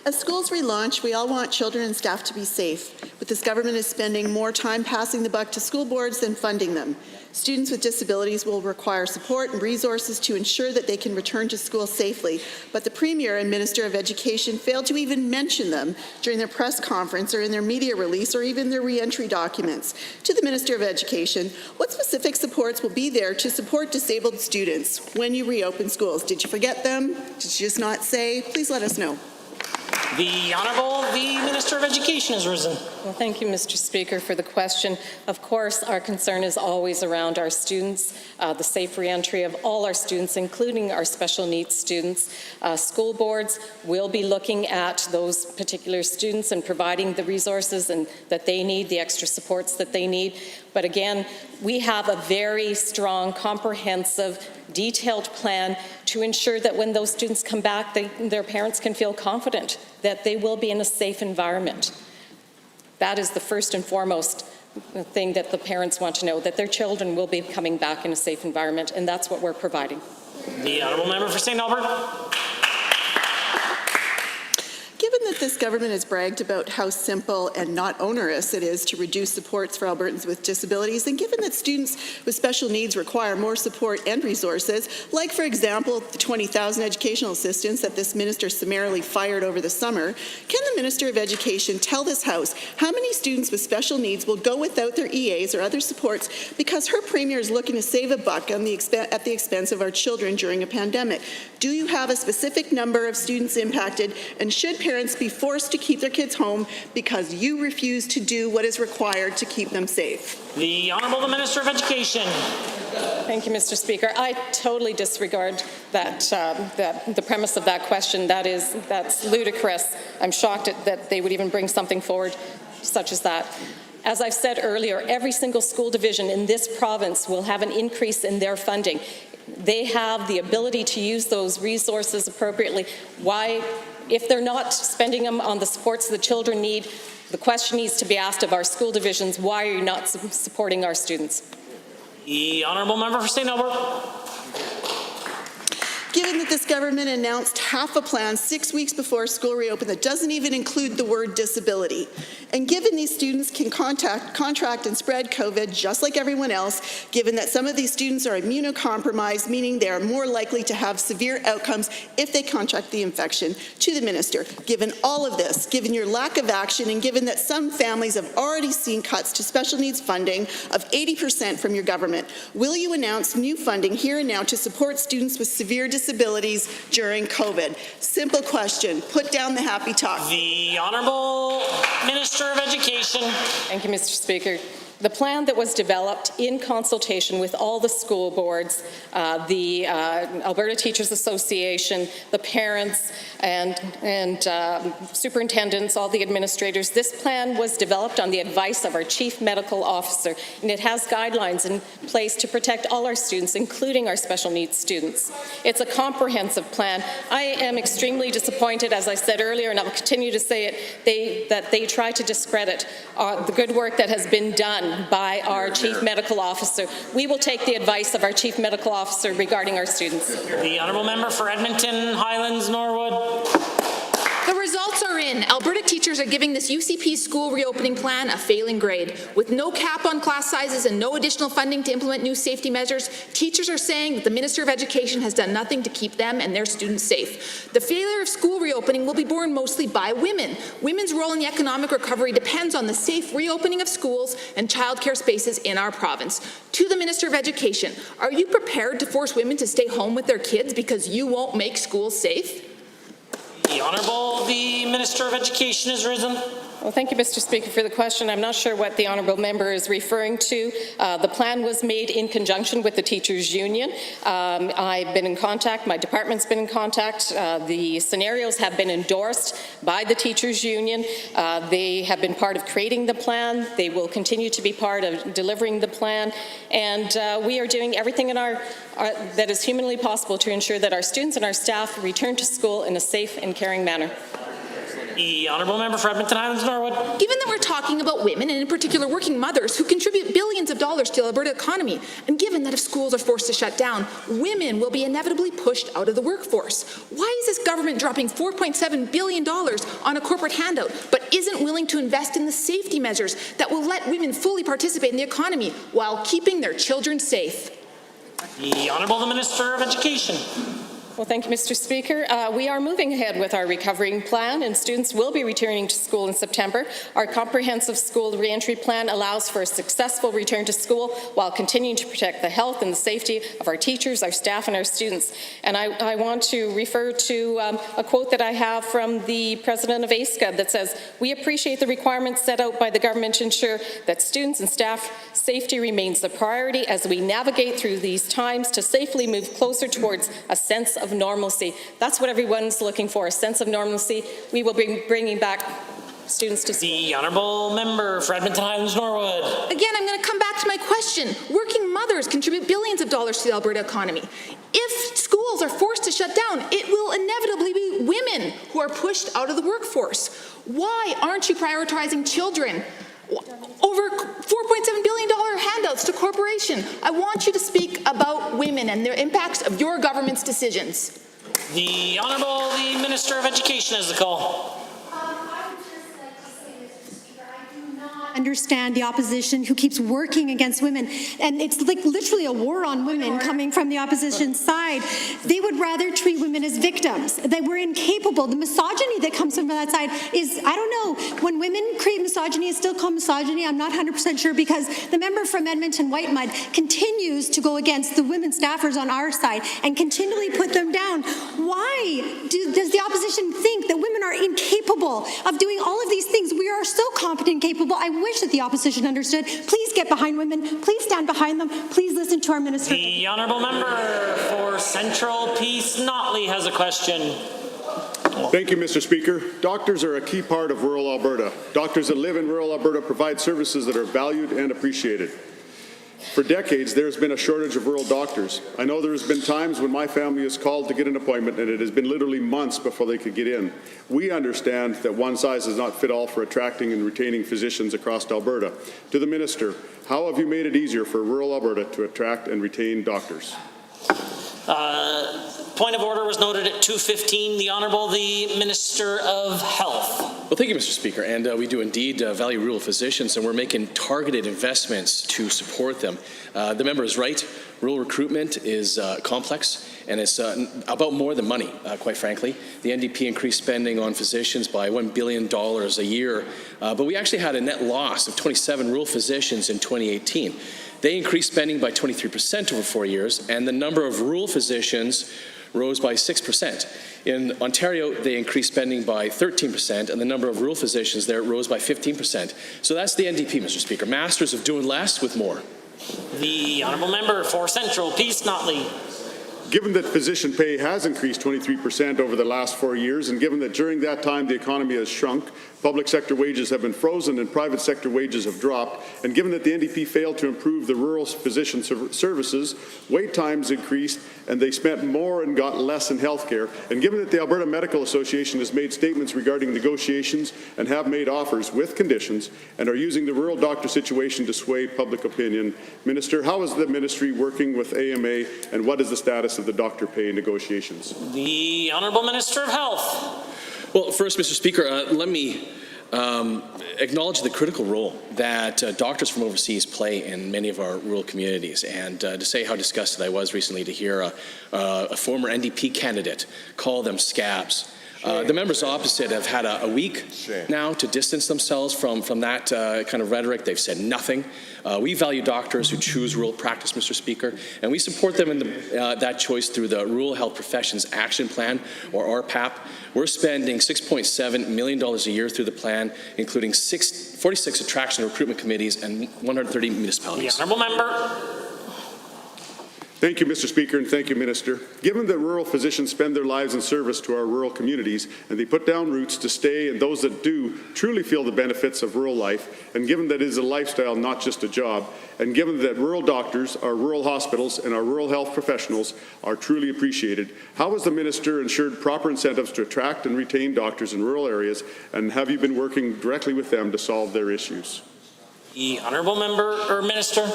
As schools relaunch, we all want children and staff to be safe, but this government is spending more time passing the buck to school boards than funding them. Students with disabilities will require support and resources to ensure that they can return to school safely, but the Premier and Minister of Education failed to even mention them during their press conference or in their media release or even their re-entry documents. To the Minister of Education, what specific supports will be there to support disabled students when you reopen schools? Did you forget them? Did you just not say? Please let us know.
The Honourable the Minister of Education has risen.
Well, thank you, Mr. Speaker, for the question. Of course, our concern is always around our students, the safe re-entry of all our students, including our special needs students. School boards will be looking at those particular students and providing the resources that they need, the extra supports that they need. But again, we have a very strong, comprehensive, detailed plan to ensure that when those students come back, their parents can feel confident that they will be in a safe environment. That is the first and foremost thing that the parents want to know, that their children will be coming back in a safe environment, and that's what we're providing.
The Honourable Member for St. Albert.
Given that that this government has bragged about how simple and not onerous it is to reduce supports for Albertans with disabilities, and given that students with special needs require more support and resources, like, for example, the 20,000 educational assistants that this minister summarily fired over the summer, can the Minister of Education tell this House how many students with special needs will go without their EAs or other supports because her Premier is looking to save a buck at the expense of our children during a pandemic? Do you have a specific number of students impacted, and should parents be forced to keep their kids home because you refuse to do what is required to keep them safe?
The Honourable Minister of Education.
Thank you, Mr. Speaker. I totally disregard the premise of that question. That's ludicrous. I'm shocked that they would even bring something forward such as that. As I've said earlier, every single school division in this province will have an increase in their funding. They have the ability to use those resources appropriately. Why, if they're not spending them on the supports the children need, the question needs to be asked of our school divisions, why are you not supporting our students?
The Honourable Member for St. Albert.
Given that this government announced half a plan 6 weeks before school reopened that doesn't even include the word disability, and given these students can contract and spread COVID just like everyone else, given that some of these students are immunocompromised, meaning they are more likely to have severe outcomes if they contract the infection, to the Minister, given all of this, given your lack of action, and given that some families have already seen cuts to special needs funding of 80% from your government, will you announce new funding here and now to support students with severe disabilities during COVID? Simple question. Put down the happy talk.
The Honourable Minister of Education.
Thank you, Mr. Speaker. The plan that was developed in consultation with all the school boards, the Alberta Teachers Association, the parents, and superintendents, all the administrators, this plan was developed on the advice of our Chief Medical Officer, and it has guidelines in place to protect all our students, including our special needs students. It's a comprehensive plan. I am extremely disappointed, as I said earlier, and I'll continue to say it, that they try to discredit the good work that has been done by our Chief Medical Officer. We will take the advice of our Chief Medical Officer regarding our students.
The Honourable Member for Edmonton, Highlands, Norwood.
The results are in. Alberta teachers are giving this UCP school reopening plan a failing grade. With no cap on class sizes and no additional funding to implement new safety measures, teachers are saying that the Minister of Education has done nothing to keep them and their students safe. The failure of school reopening will be borne mostly by women. Women's role in the economic recovery depends on the safe reopening of schools and childcare spaces in our province. To the Minister of Education, are you prepared to force women to stay home with their kids because you won't make schools safe?
The Honourable, the Minister of Education has risen.
Well, thank you, Mr. Speaker, for the question. I'm not sure what the honourable member is referring to. The plan was made in conjunction with the Teachers Union. I've been in contact, my department's been in contact. The scenarios have been endorsed by the Teachers Union. They have been part of creating the plan. They will continue to be part of delivering the plan. And we are doing everything in that is humanly possible to ensure that our students and our staff return to school in a safe and caring manner.
The Honourable Member for Edmonton Highlands, Norwood.
Given that we're talking about women, and in particular working mothers, who contribute billions of dollars to the Alberta economy, and given that if schools are forced to shut down, women will be inevitably pushed out of the workforce, why is this government dropping $4.7 billion on a corporate handout, but isn't willing to invest in the safety measures that will let women fully participate in the economy while keeping their children safe?
The Honourable Minister of Education.
Well, thank you, Mr. Speaker. We are moving ahead with our recovering plan, and students will be returning to school in September. Our comprehensive school reentry plan allows for a successful return to school while continuing to protect the health and the safety of our teachers, our staff, and our students. And I want to refer to a quote that I have from the president of ASCA that says, "We appreciate the requirements set out by the government to ensure that students and staff safety remains the priority as we navigate through these times to safely move closer towards a sense of normalcy." That's what everyone's looking for, a sense of normalcy. We will be bringing back students to school.
The Honourable Member for Edmonton Highlands, Norwood.
Again, I'm going to come back to my question. Working mothers contribute billions of dollars to the Alberta economy. If schools are forced to shut down, it will inevitably be women who are pushed out of the workforce. Why aren't you prioritizing children over $4.7 billion handouts to corporation? I want you to speak about women and the impacts of your government's decisions.
The Honourable, the Minister of Education has the call.
understand the opposition who keeps working against women. And it's like literally a war on women coming from the opposition side. They would rather treat women as victims. They were incapable. The misogyny that comes from that side is, I don't know, when women create misogyny, it's still called misogyny. I'm not 100% sure, because the member from Edmonton Whitemud continues to go against the women staffers on our side and continually put them down. Why does the opposition think that women are incapable of doing all of these things? We are so competent and capable. I wish that the opposition understood. Please get behind women. Please stand behind them. Please listen to our minister.
The honourable member for Central Peace Notley has a question.
Thank you, Mr. Speaker. Doctors are a key part of rural Alberta. Doctors that live in rural Alberta provide services that are valued and appreciated. For decades, there has been a shortage of rural doctors. I know there has been times when my family is called to get an appointment and it has been literally months before they could get in. We understand that one size does not fit all for attracting and retaining physicians across Alberta. To the Minister, how have you made it easier for rural Alberta to attract and retain doctors?
Point of order was noted at 2:15. The Honourable the Minister of Health.
Well, thank you, Mr. Speaker. And we do indeed value rural physicians, and we're making targeted investments to support them. The member is right. Rural recruitment is complex, and it's about more than money, quite frankly. The NDP increased spending on physicians by $1 billion a year, but we actually had a net loss of 27 rural physicians in 2018. They increased spending by 23% over 4 years, and the number of rural physicians rose by 6%. In Ontario, they increased spending by 13%, and the number of rural physicians there rose by 15%. So that's the NDP, Mr. Speaker. Masters of doing less with more.
The honourable member for Central Peace Notley.
Given that physician pay has increased 23% over the last 4 years, and given that during that time the economy has shrunk, public sector wages have been frozen and private sector wages have dropped, and given that the NDP failed to improve the rural physician services, wait times increased and they spent more and got less in health care, and given that the Alberta Medical Association has made statements regarding negotiations and have made offers with conditions and are using the rural doctor situation to sway public opinion, Minister, how is the ministry working with AMA, and what is the status of the doctor pay negotiations?
The Honourable Minister of Health.
Well, first, Mr. Speaker, let me acknowledge the critical role that doctors from overseas play in many of our rural communities, and to say how disgusted I was recently to hear a former NDP candidate call them scabs. The members opposite have had a week now to distance themselves from that kind of rhetoric. They've said nothing. We value doctors who choose rural practice, Mr. Speaker, and we support them in that choice through the Rural Health Professions Action Plan, or RPAP. We're spending $6.7 million a year through the plan, including 46 attraction and recruitment committees and 130 municipalities.
The honourable member.
Thank you, Mr. Speaker, and thank you, Minister. Given that rural physicians spend their lives in service to our rural communities, and they put down roots to stay, and those that do truly feel the benefits of rural life, and given that it is a lifestyle, not just a job, and given that rural doctors, our rural hospitals, and our rural health professionals are truly appreciated, how has the Minister ensured proper incentives to attract and retain doctors in rural areas, and have you been working directly with them to solve their issues?
The honourable member or Minister.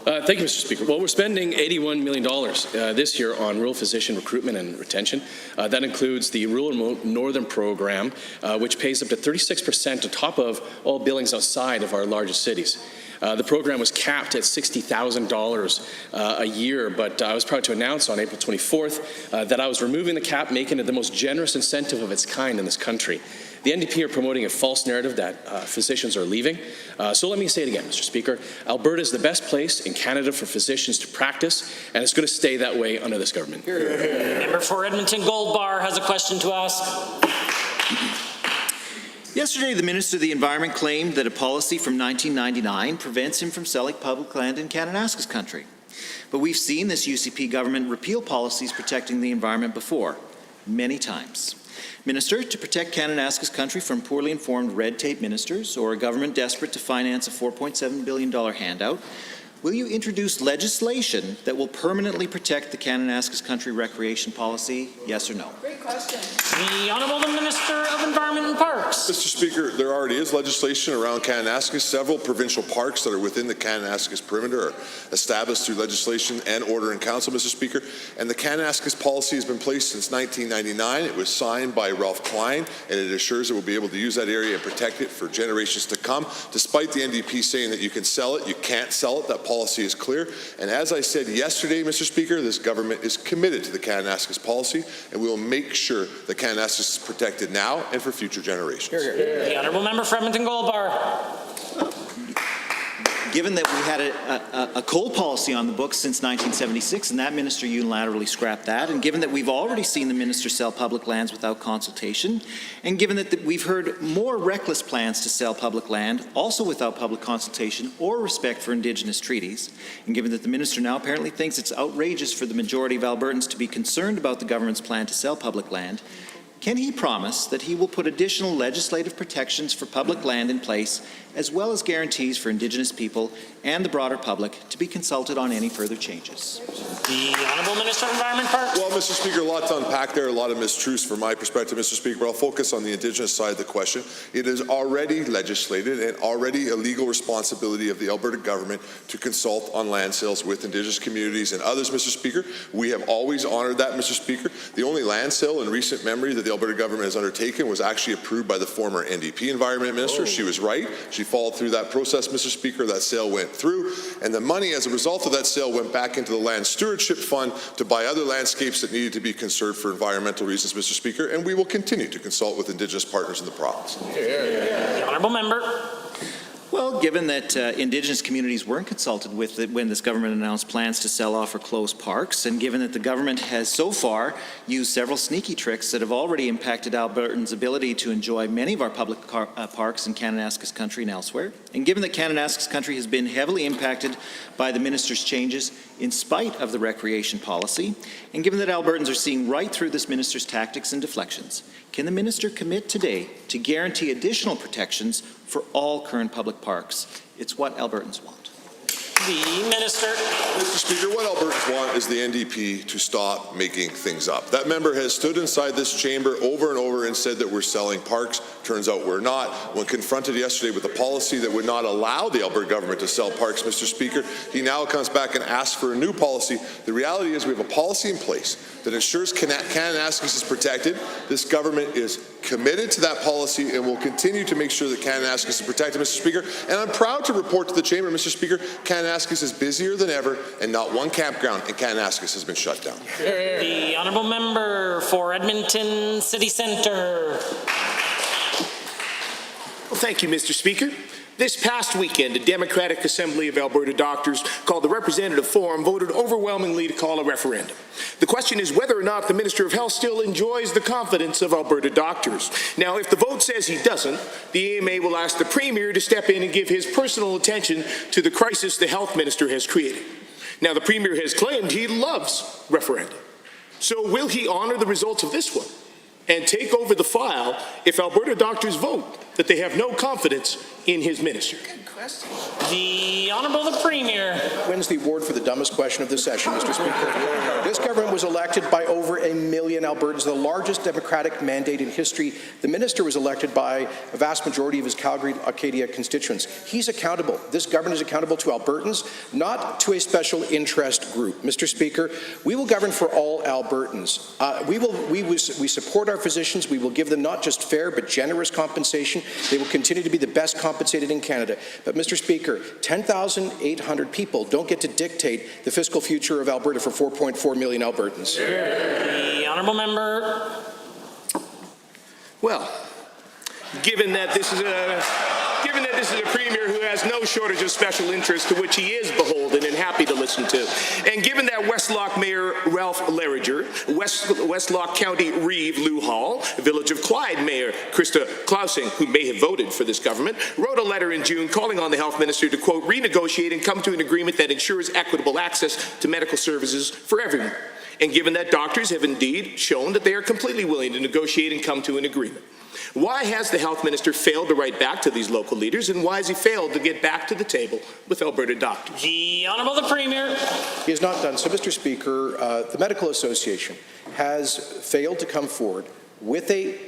Thank you, Mr. Speaker. Well, we're spending $81 million this year on rural physician recruitment and retention. That includes the Rural Northern Program, which pays up to 36% on top of all billings outside of our largest cities. The program was capped at $60,000 a year, but I was proud to announce on April 24th that I was removing the cap, making it the most generous incentive of its kind in this country. The NDP are promoting a false narrative that physicians are leaving. So let me say it again, Mr. Speaker. Alberta is the best place in Canada for physicians to practice, and it's going to stay that way under this government.
Member for Edmonton Gold Bar has a question to ask.
Yesterday, the Minister of the Environment claimed that a policy from 1999 prevents him from selling public land in Kananaskis country. But we've seen this UCP government repeal policies protecting the environment before, many times. Minister, to protect Kananaskis country from poorly informed red tape ministers or a government desperate to finance a $4.7 billion handout, Will you introduce legislation that will permanently protect the Kananaskis Country recreation policy? Yes or no?
Great question.
The Honourable the Minister of Environment and Parks.
Mr. Speaker, there already is legislation around Kananaskis. Several provincial parks that are within the Kananaskis perimeter are established through legislation and order in council, Mr. Speaker. And the Kananaskis policy has been placed since 1999. It was signed by Ralph Klein, and it assures that we'll be able to use that area and protect it for generations to come. Despite the NDP saying that you can sell it, you can't sell it. That policy is clear. And as I said yesterday, Mr. Speaker, this government is committed to the Kananaskis policy, and we will make sure that Kananaskis is protected now and for future generations.
The Honourable Member for Edmonton Gold Bar.
Given that we had a coal policy on the books since 1976, and that minister unilaterally scrapped that, and given that we've already seen the minister sell public lands without consultation, and given that we've heard more reckless plans to sell public land, also without public consultation or respect for Indigenous treaties, and given that the minister now apparently thinks it's outrageous for the majority of Albertans to be concerned about the government's plan to sell public land, can he promise that he will put additional legislative protections for public land in place, as well as guarantees for Indigenous people and the broader public to be consulted on any further changes?
The Honourable Minister of Environment and Parks.
Well, Mr. Speaker, a lot to unpack there, a lot of mistruths from my perspective, Mr. Speaker, but I'll focus on the Indigenous side of the question. It is already legislated and already a legal responsibility of the Alberta government to consult on land sales with Indigenous communities and others, Mr. Speaker. We have always honored that, Mr. Speaker. The only land sale in recent memory that the Alberta government has undertaken was actually approved by the former NDP Environment Minister. She was right. She followed through that process, Mr. Speaker. That sale went through, and the money as a result of that sale went back into the Land Stewardship Fund to buy other landscapes that needed to be conserved for environmental reasons, Mr. Speaker, and we will continue to consult with Indigenous partners in the province.
The Honourable Member.
Well, given that Indigenous communities weren't consulted with when this government announced plans to sell off or close parks, and given that the government has so far used several sneaky tricks that have already impacted Albertans' ability to enjoy many of our public parks in Kananaskis Country and elsewhere, and given that Kananaskis Country has been heavily impacted by the minister's changes in spite of the recreation policy, and given that Albertans are seeing right through this minister's tactics and deflections, can the minister commit today to guarantee additional protections for all current public parks? It's what Albertans want.
The Minister.
Mr. Speaker, what Albertans want is the NDP to stop making things up. That member has stood inside this chamber over and over and said that we're selling parks. Turns out we're not. When confronted yesterday with a policy that would not allow the Alberta government to sell parks, Mr. Speaker, he now comes back and asks for a new policy. The reality is we have a policy in place that ensures Kananaskis is protected. This government is committed to that policy and will continue to make sure that Kananaskis is protected, Mr. Speaker. And I'm proud to report to the chamber, Mr. Speaker, Kananaskis is busier than ever, and not one campground in Kananaskis has been shut down.
The Honourable Member for Edmonton City Centre.
Well, thank you, Mr. Speaker. This past weekend, the Democratic Assembly of Alberta Doctors, called the Representative Forum, voted overwhelmingly to call a referendum. The question is whether or not the Minister of Health still enjoys the confidence of Alberta doctors. Now, if the vote says he doesn't, the AMA will ask the Premier to step in and give his personal attention to the crisis the Health Minister has created. Now, the Premier has claimed he loves referendum. So will he honour the results of this one and take over the file if Alberta doctors vote that they have no confidence in his minister?
The Honourable the Premier.
Wins the award for the dumbest question of the session, Mr. Speaker. This government was elected by over 1 million Albertans, the largest democratic mandate in history. The minister was elected by a vast majority of his Calgary-Acadia constituents. He's accountable. This government is accountable to Albertans, not to a special interest group. Mr. Speaker, we will govern for all Albertans. We support our physicians. We will give them not just fair but generous compensation. They will continue to be the best compensated in Canada. But Mr. Speaker, 10,800 people don't get to dictate the fiscal future of Alberta for 4.4 million Albertans.
The Honourable Member.
Well, given that this is a Premier who has no shortage of special interests to which he is beholden and happy to listen to, and given that Westlock Mayor Ralph Leriger, Westlock County Reeve Lou Hall, Village of Clyde Mayor Krista Klausing, who may have voted for this government, wrote a letter in June calling on the Health Minister to, quote, renegotiate and come to an agreement that ensures equitable access to medical services for everyone. and given that doctors have indeed shown that they are completely willing to negotiate and come to an agreement. Why has the health minister failed to write back to these local leaders, and why has he failed to get back to the table with Alberta doctors?
The Honourable the Premier.
He has not done so, Mr. Speaker. The Medical Association has failed to come forward with a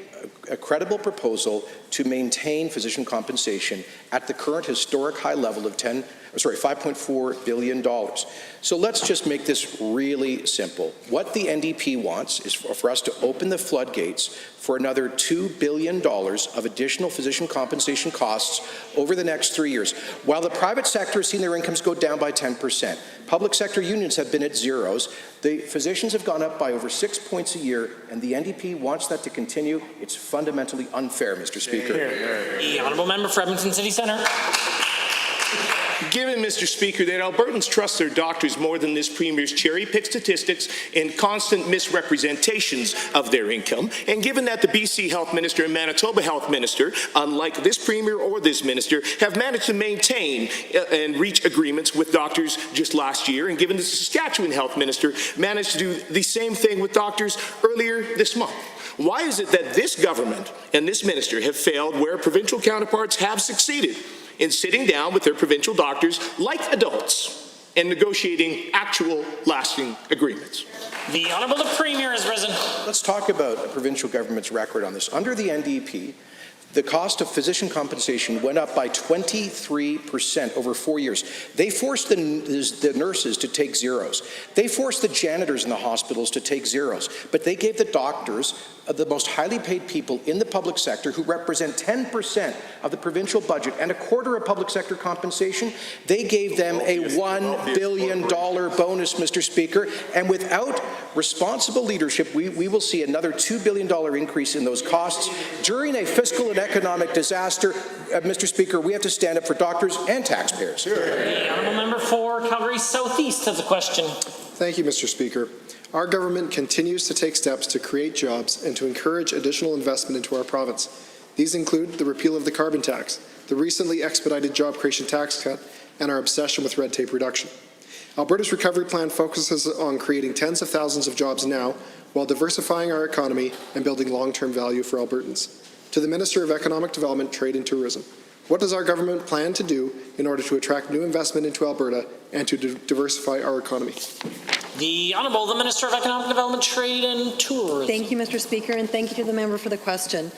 credible proposal to maintain physician compensation at the current historic high level of $5.4 billion. So let's just make this really simple. What the NDP wants is for us to open the floodgates for another $2 billion of additional physician compensation costs over the next 3 years. While the private sector has seen their incomes go down by 10%, public sector unions have been at zeros, the physicians have gone up by over 6 points a year, and the NDP wants that to continue. It's fundamentally unfair, Mr. Speaker.
The Honourable Member for Edmonton City Centre.
Given, Mr. Speaker, that Albertans trust their doctors more than this Premier's cherry-picked statistics and constant misrepresentations of their income, and given that the BC Health Minister and Manitoba Health Minister, unlike this Premier or this Minister, have managed to maintain and reach agreements with doctors just last year, and given the Saskatchewan Health Minister managed to do the same thing with doctors earlier this month, why is it that this government and this minister have failed where provincial counterparts have succeeded in sitting down with their provincial doctors like adults and negotiating actual lasting agreements?
The Honourable the Premier has risen.
Let's talk about the provincial government's record on this. Under the NDP, the cost of physician compensation went up by 23% over 4 years. They forced the nurses to take zeros. They forced the janitors in the hospitals to take zeros. But they gave the doctors, the most highly paid people in the public sector, who represent 10% of the provincial budget and a quarter of public sector compensation, they gave them a $1 billion bonus, Mr. Speaker. And without responsible leadership, we will see another $2 billion increase in those costs during a fiscal and economic disaster. Mr. Speaker, we have to stand up for doctors and taxpayers.
The Honourable Member for Calgary Southeast has a question.
Thank you, Mr. Speaker. Our government continues to take steps to create jobs and to encourage additional investment into our province. These include the repeal of the carbon tax, the recently expedited job creation tax cut, and our obsession with red tape reduction. Alberta's recovery plan focuses on creating tens of thousands of jobs now while diversifying our economy and building long-term value for Albertans. To the Minister of Economic Development, Trade and Tourism, what does our government plan to do in order to attract new investment into Alberta and to diversify our economy?
The Honourable the Minister of Economic Development, Trade and Tourism.
Thank you, Mr. Speaker, and thank you to the member for the question.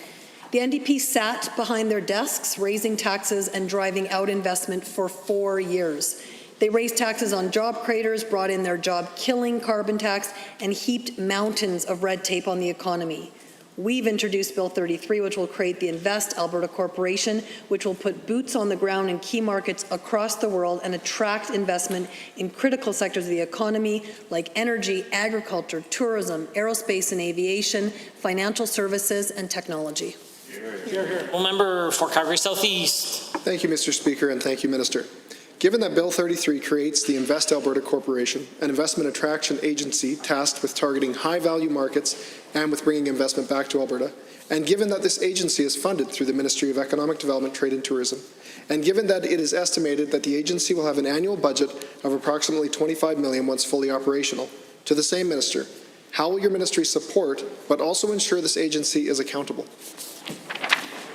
The NDP sat behind their desks, raising taxes and driving out investment for 4 years. They raised taxes on job creators, brought in their job-killing carbon tax, and heaped mountains of red tape on the economy. We've introduced Bill 33, which will create the Invest Alberta Corporation, which will put boots on the ground in key markets across the world and attract investment in critical sectors of the economy like energy, agriculture, tourism, aerospace and aviation, financial services, and technology.
Member for Calgary Southeast.
Thank you, Mr. Speaker, and thank you, Minister. Given that Bill 33 creates the Invest Alberta Corporation, an investment attraction agency tasked with targeting high-value markets and with bringing investment back to Alberta, and given that this agency is funded through the Ministry of Economic Development, Trade and Tourism, and given that it is estimated that the agency will have an annual budget of approximately $25 million once fully operational, to the same Minister, how will your ministry support but also ensure this agency is accountable?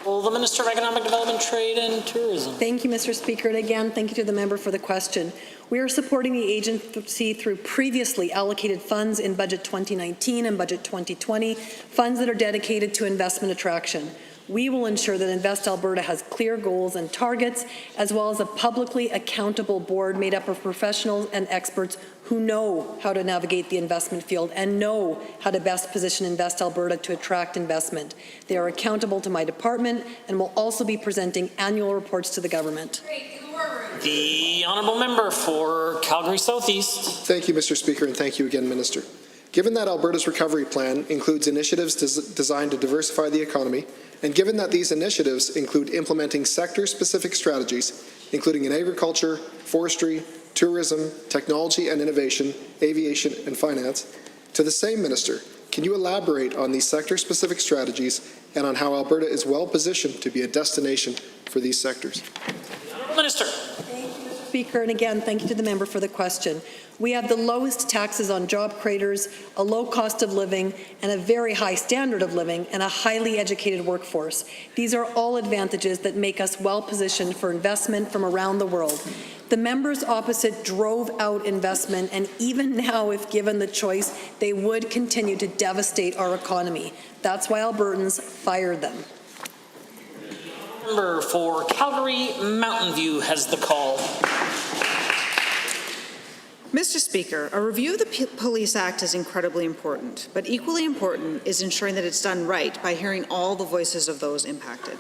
Well, the Minister of Economic Development, Trade and Tourism.
Thank you, Mr. Speaker, and again, thank you to the member for the question. We are supporting the agency through previously allocated funds in Budget 2019 and Budget 2020, funds that are dedicated to investment attraction. We will ensure that Invest Alberta has clear goals and targets, as well as a publicly accountable board made up of professionals and experts who know how to navigate the investment field and know how to best position Invest Alberta to attract investment. They are accountable to my department and will also be presenting annual reports to the government.
The Honourable Member for Calgary Southeast.
Thank you, Mr. Speaker, and thank you again, Minister. Given that Alberta's recovery plan includes initiatives designed to diversify the economy, and given that these initiatives include implementing sector-specific strategies, including in agriculture, forestry, tourism, technology and innovation, aviation and finance, to the same Minister, can you elaborate on these sector-specific strategies and on how Alberta is well-positioned to be a destination for these sectors?
Minister.
Thank you, Mr. Speaker, and again, thank you to the member for the question. We have the lowest taxes on job creators, a low cost of living, and a very high standard of living, and a highly educated workforce. These are all advantages that make us well-positioned for investment from around the world. The members opposite drove out investment, and even now, if given the choice, they would continue to devastate our economy. That's why Albertans fired them.
Member for Calgary Mountain View has the call.
Mr. Speaker, a review of the Police Act is incredibly important, but equally important is ensuring that it's done right by hearing all the voices of those impacted.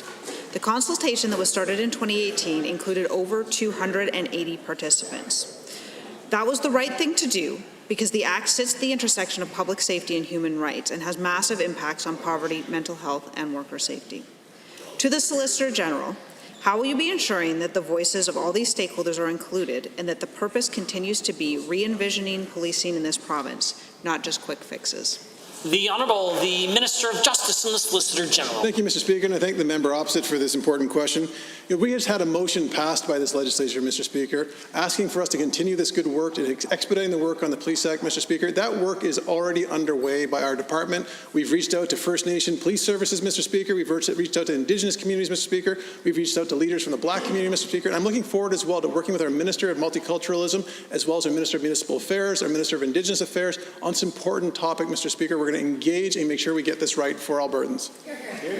The consultation that was started in 2018 included over 280 participants. That was the right thing to do because the Act sits at the intersection of public safety and human rights and has massive impacts on poverty, mental health, and worker safety. To the Solicitor General, how will you be ensuring that the voices of all these stakeholders are included and that the purpose continues to be re-envisioning policing in this province, not just quick fixes?
The Honourable, the Minister of Justice and the Solicitor General.
Thank you, Mr. Speaker, and I thank the member opposite for this important question. We just had a motion passed by this legislature, Mr. Speaker, asking for us to continue this good work, expediting the work on the Police Act, Mr. Speaker. That work is already underway by our department. We've reached out to First Nation police services, Mr. Speaker. We've reached out to Indigenous communities, Mr. Speaker. We've reached out to leaders from the Black community, Mr. Speaker. And I'm looking forward as well to working with our Minister of Multiculturalism, as well as our Minister of Municipal Affairs, our Minister of Indigenous Affairs, on this important topic, Mr. Speaker. We're going to engage and make sure we get this right for Albertans.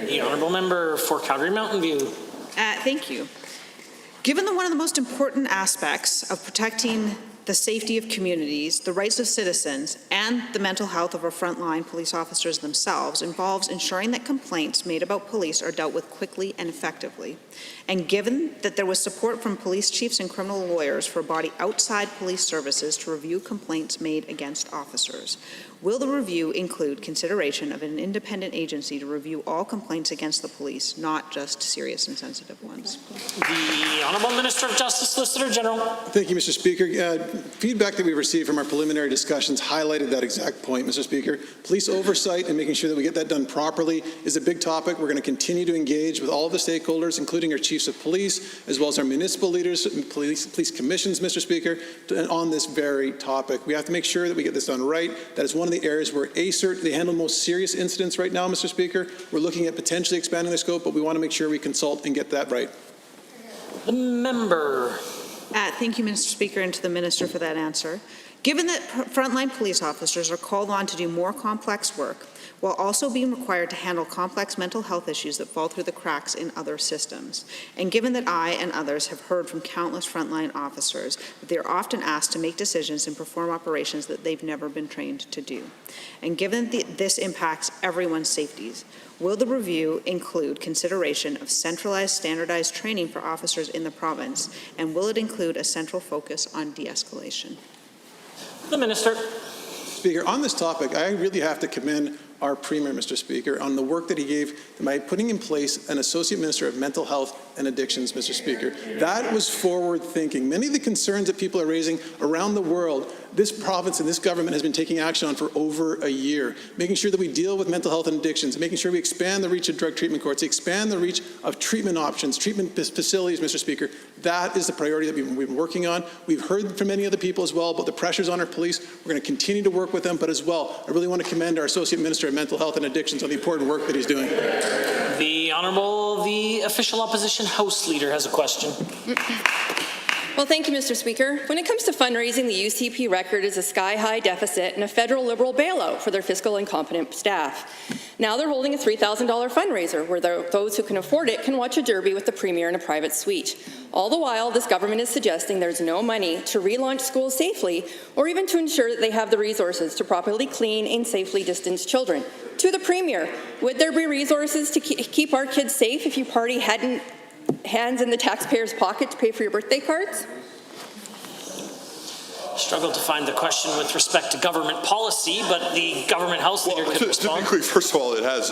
The Honourable Member for Calgary Mountain View.
Thank you. Given that one of the most important aspects of protecting the safety of communities, the rights of citizens, and the mental health of our frontline police officers themselves involves ensuring that complaints made about police are dealt with quickly and effectively. And given that there was support from police chiefs and criminal lawyers for a body outside police services to review complaints made against officers, will the review include consideration of an independent agency to review all complaints against the police, not just serious and sensitive ones?
The Honourable Minister of Justice, Solicitor General.
Thank you, Mr. Speaker. Feedback that we received from our preliminary discussions highlighted that exact point, Mr. Speaker. Police oversight and making sure that we get that done properly is a big topic. We're going to continue to engage with all of the stakeholders, including our chiefs of police, as well as our municipal leaders and police commissions, Mr. Speaker, on this very topic. We have to make sure that we get this done right. That is one of the areas where ACERT, they handle the most serious incidents right now, Mr. Speaker. We're looking at potentially expanding the scope, but we want to make sure we consult and get that right.
The member.
Thank you, Mr. Speaker, and to the Minister for that answer. Given that frontline police officers are called on to do more complex work, while also being required to handle complex mental health issues that fall through the cracks in other systems, and given that I and others have heard from countless frontline officers that they are often asked to make decisions and perform operations that they've never been trained to do, and given this impacts everyone's safeties, will the review include consideration of centralized, standardized training for officers in the province, and will it include a central focus on de-escalation?
The Minister.
Speaker, on this topic, I really have to commend our Premier, Mr. Speaker, on the work that he gave by putting in place an Associate Minister of Mental Health and Addictions, Mr. Speaker. That was forward thinking. Many of the concerns that people are raising around the world, this province and this government has been taking action on for over a year, making sure that we deal with mental health and addictions, making sure we expand the reach of drug treatment courts, expand the reach of treatment options, treatment facilities, Mr. Speaker. That is the priority that we've been working on. We've heard from many other people as well about the pressures on our police. We're going to continue to work with them, but as well, I really want to commend our Associate Minister of Mental Health and Addictions on the important work that he's doing.
The Honourable, the Official Opposition House Leader has a question.
Well, thank you, Mr. Speaker. When it comes to fundraising, the UCP record is a sky-high deficit and a federal Liberal bailout for their fiscal incompetent staff. Now they're holding a $3,000 fundraiser where those who can afford it can watch a derby with the Premier in a private suite. All the while, this government is suggesting there's no money to relaunch schools safely or even to ensure that they have the resources to properly clean and safely distance children. To the Premier, would there be resources to keep our kids safe if you party hadn't hands in the taxpayers' pocket to pay for your birthday cards?
Struggled to find the question with respect to government policy, but the government House Leader could respond.
Typically, first of all, it has.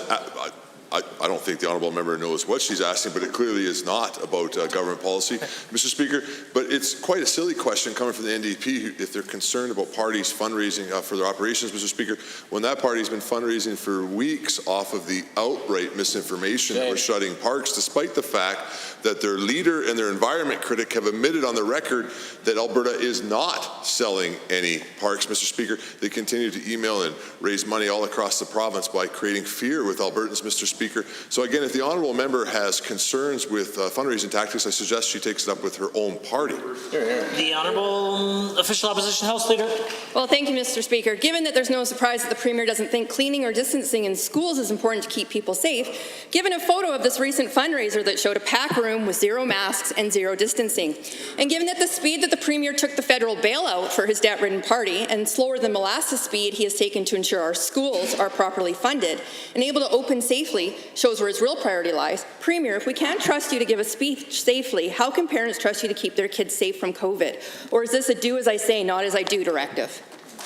I don't think the honourable member knows what she's asking, but it clearly is not about government policy, Mr. Speaker. But it's quite a silly question coming from the NDP if they're concerned about parties fundraising for their operations, Mr. Speaker, when that party's been fundraising for weeks off of the outright misinformation that we're shutting parks, despite the fact that their leader and their environment critic have admitted on the record that Alberta is not selling any parks, Mr. Speaker. They continue to email and raise money all across the province by creating fear with Albertans, Mr. Speaker. So again, if the honourable member has concerns with fundraising tactics, I suggest she takes it up with her own party.
The Honourable Official Opposition House Leader.
Well, thank you, Mr. Speaker. Given that there's no surprise that the Premier doesn't think cleaning or distancing in schools is important to keep people safe, given a photo of this recent fundraiser that showed a packed room with 0 masks and 0 distancing, and given that the speed that the Premier took the federal bailout for his debt-ridden party and slower than molasses speed he has taken to ensure our schools are properly funded and able to open safely shows where his real priority lies. Premier, if we can't trust you to give a speech safely, how can parents trust you to keep their kids safe from COVID? Or is this a do as I say, not as I do directive?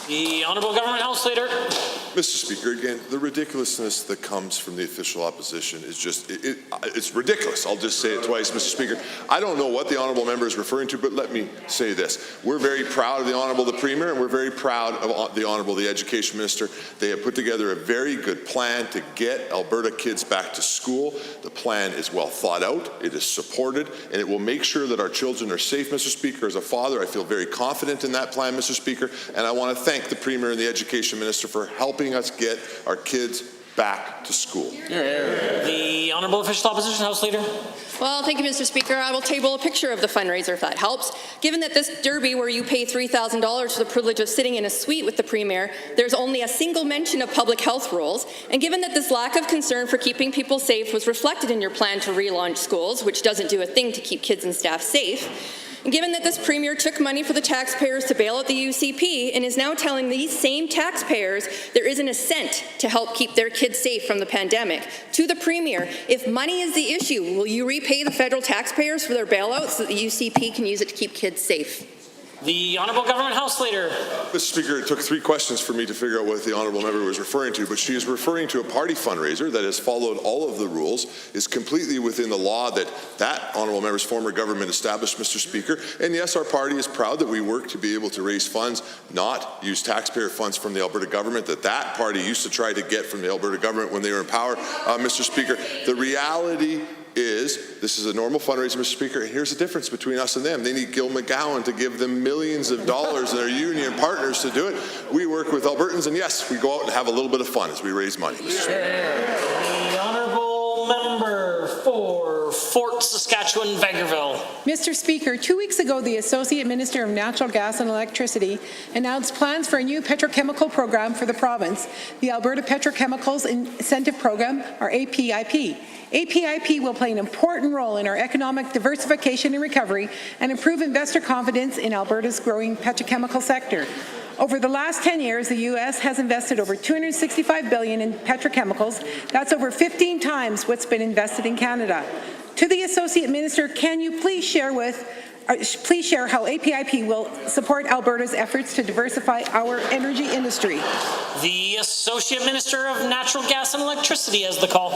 The Honourable Government House Leader.
Mr. Speaker, again, the ridiculousness that comes from the official opposition is just, it's ridiculous. I'll just say it twice, Mr. Speaker. I don't know what the honourable member is referring to, but let me say this. We're very proud of the Honourable the Premier, and we're very proud of the Honourable the Education Minister. They have put together a very good plan to get Alberta kids back to school. The plan is well thought out, it is supported, and it will make sure that our children are safe, Mr. Speaker. As a father, I feel very confident in that plan, Mr. Speaker, and I want to thank the Premier and the Education Minister for helping us get our kids back to school.
The Honourable Official Opposition House Leader.
Well, thank you, Mr. Speaker. I will table a picture of the fundraiser if that helps. Given that this derby where you pay $3,000 for the privilege of sitting in a suite with the Premier, there's only a single mention of public health rules, and given that this lack of concern for keeping people safe was reflected in your plan to relaunch schools, which doesn't do a thing to keep kids and staff safe, and given that this Premier took money for the taxpayers to bail out the UCP and is now telling these same taxpayers there isn't a cent to help keep their kids safe from the pandemic, to the Premier, if money is the issue, will you repay the federal taxpayers for their bailouts so that the UCP can use it to keep kids safe?
The Honourable Government House Leader.
Mr. Speaker, it took 3 questions for me to figure out what the honourable member was referring to, but she is referring to a party fundraiser that has followed all of the rules, is completely within the law that honourable member's former government established, Mr. Speaker. And yes, our party is proud that we work to be able to raise funds, not use taxpayer funds from the Alberta government that party used to try to get from the Alberta government when they were in power, Mr. Speaker. The reality is this is a normal fundraiser, Mr. Speaker, and here's the difference between us and them. They need Gil McGowan to give them millions of dollars and their union partners to do it. We work with Albertans, and yes, we go out and have a little bit of fun as we raise money, Mr. Speaker.
The Honourable Member for Fort Saskatchewan-Vegreville.
Mr. Speaker, 2 weeks ago, the Associate Minister of Natural Gas and Electricity announced plans for a new petrochemical program for the province, the Alberta Petrochemicals Incentive Program, or APIP. APIP will play an important role in our economic diversification and recovery and improve investor confidence in Alberta's growing petrochemical sector. Over the last 10 years, the U.S. has invested over $265 billion in petrochemicals. That's over 15 times what's been invested in Canada. To the Associate Minister, can you please share how APIP will support Alberta's efforts to diversify our energy industry?
The Associate Minister of Natural Gas and Electricity has the call.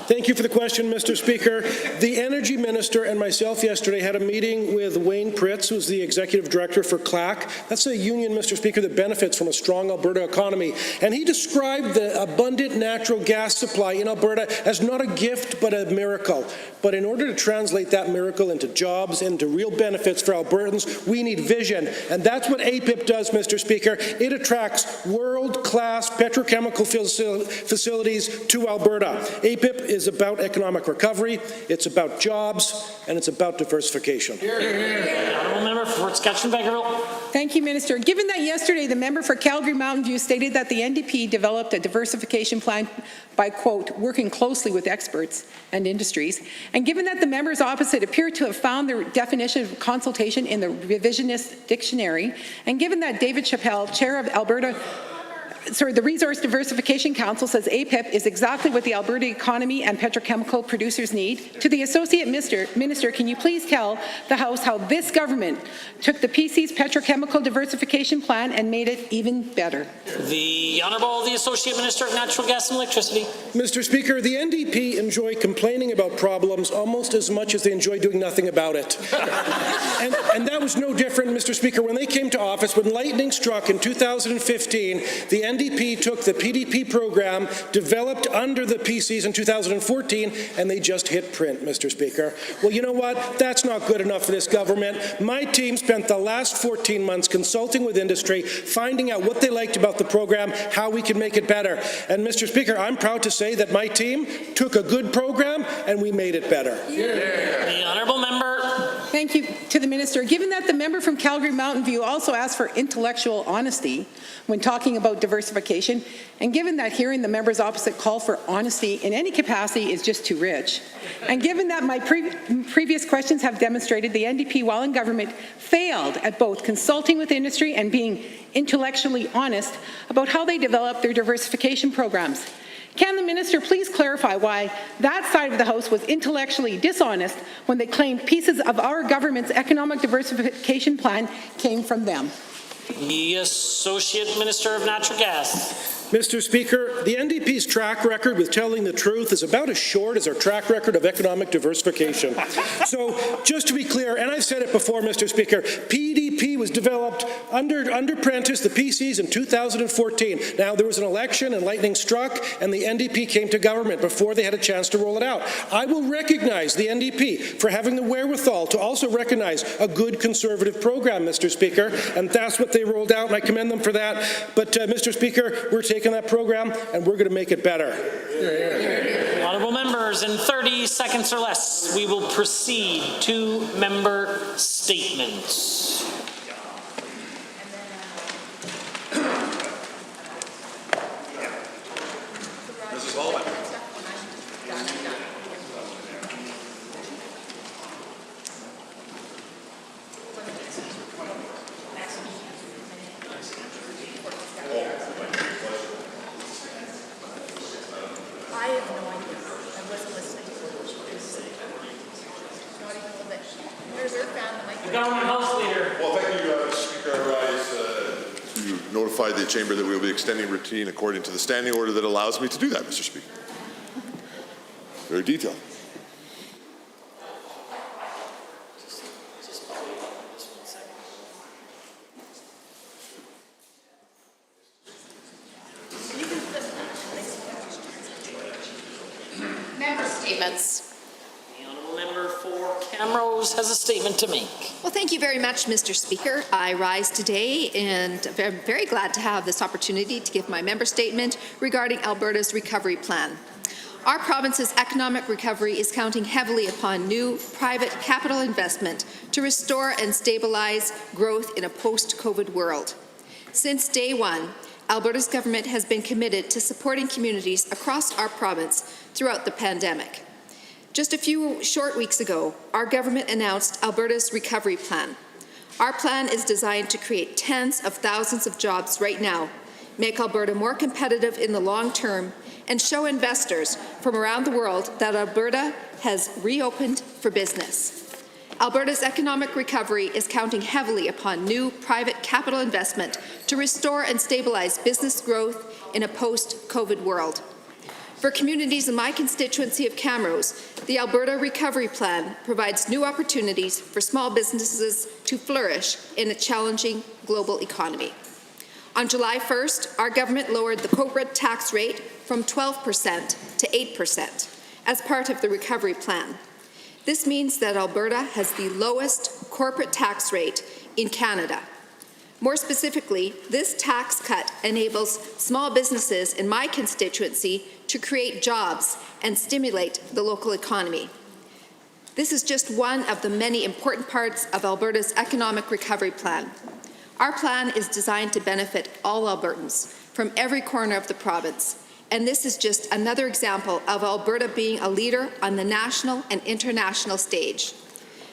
Thank you for the question, Mr. Speaker. The Energy Minister and myself yesterday had a meeting with Wayne Pritz, who's the Executive Director for CLAC. That's a union, Mr. Speaker, that benefits from a strong Alberta economy. And he described the abundant natural gas supply in Alberta as not a gift, but a miracle. But in order to translate that miracle into jobs and to real benefits for Albertans, we need vision. And that's what APIP does, Mr. Speaker. It attracts world-class petrochemical facilities to Alberta. APIP is about economic recovery, it's about jobs, and it's about diversification.
Honourable Member for Fort Saskatchewan-Vegreville.
Thank you, Minister. Given that yesterday the member for Calgary Mountain View stated that the NDP developed a diversification plan by, quote, working closely with experts and industries, and given that the members opposite appear to have found their definition of consultation in the revisionist dictionary, and given that David Chappelle, chair of Alberta
the Resource Diversification Council says APIP is exactly what the Alberta economy and petrochemical producers need. To the Associate Minister, can you please tell the House how this government took the PC's petrochemical diversification plan and made it even better?
The Honourable the Associate Minister of Natural Gas and Electricity.
Mr. Speaker, the NDP enjoy complaining about problems almost as much as they enjoy doing nothing about it. and that was no different, Mr. Speaker, when they came to office. When lightning struck in 2015, the NDP took the PDP program developed under the PCs in 2014, and they just hit print, Mr. Speaker. Well, you know what? That's not good enough for this government. My team spent the last 14 months consulting with industry, finding out what they liked about the program, how we can make it better. And Mr. Speaker, I'm proud to say that my team took a good program and we made it better.
The Honourable Member.
Thank you to the Minister. Given that the member from Calgary Mountain View also asked for intellectual honesty when talking about diversification, and given that hearing the members opposite call for honesty in any capacity is just too rich, and given that my previous questions have demonstrated the NDP, while in government, failed at both consulting with industry and being intellectually honest about how they develop their diversification programs, can the Minister please clarify why that side of the House was intellectually dishonest when they claimed pieces of our government's economic diversification plan came from them?
The Associate Minister of Natural Gas.
Mr. Speaker, the NDP's track record with telling the truth is about as short as our track record of economic diversification. So, just to be clear, and I've said it before, Mr. Speaker, PDP was developed under Prentice, the PCs, in 2014. Now, there was an election and lightning struck, and the NDP came to government before they had a chance to roll it out. I will recognize the NDP for having the wherewithal to also recognize a good conservative program, Mr. Speaker, and that's what they rolled out, and I commend them for that. But, Mr. Speaker, we're taking that program, and we're going to make it better.
Honourable members, in 30 seconds or less, we will proceed to member statements.
Mrs. Hall.
I have no idea. I wasn't listening. Not even a little bit. There's our fan that might.
The Government House Leader.
Well, thank you, Mr. Speaker. I rise to notify the Chamber that we will be extending routine according to the standing order that allows me to do that, Mr. Speaker. Very detailed.
Member statements.
The Honourable Member for Camrose has a statement to make.
Well, thank you very much, Mr. Speaker. I rise today and I'm very glad to have this opportunity to give my member statement regarding Alberta's recovery plan. Our province's economic recovery is counting heavily upon new private capital investment to restore and stabilize growth in a post-COVID world. Since day one, Alberta's government has been committed to supporting communities across our province throughout the pandemic. Just a few short weeks ago, our government announced Alberta's recovery plan. Our plan is designed to create tens of thousands of jobs right now, make Alberta more competitive in the long term, and show investors from around the world that Alberta has reopened for business. Alberta's economic recovery is counting heavily upon new private capital investment to restore and stabilize business growth in a post-COVID world. For communities in my constituency of Camrose, the Alberta Recovery Plan provides new opportunities for small businesses to flourish in a challenging global economy. On July 1st, our government lowered the corporate tax rate from 12% to 8% as part of the recovery plan. This means that Alberta has the lowest corporate tax rate in Canada. More specifically, this tax cut enables small businesses in my constituency to create jobs and stimulate the local economy. This is just one of the many important parts of Alberta's economic recovery plan. Our plan is designed to benefit all Albertans from every corner of the province, and this is just another example of Alberta being a leader on the national and international stage.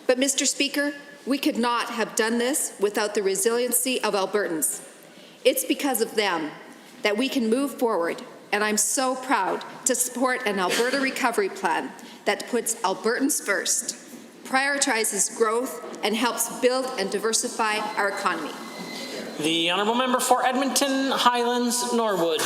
But, Mr. Speaker, we could not have done this without the resiliency of Albertans. It's because of them,
that we can move forward, and I'm so proud to support an Alberta recovery plan that puts Albertans first, prioritizes growth, and helps build and diversify our economy.
The honourable member for Edmonton Highlands Norwood.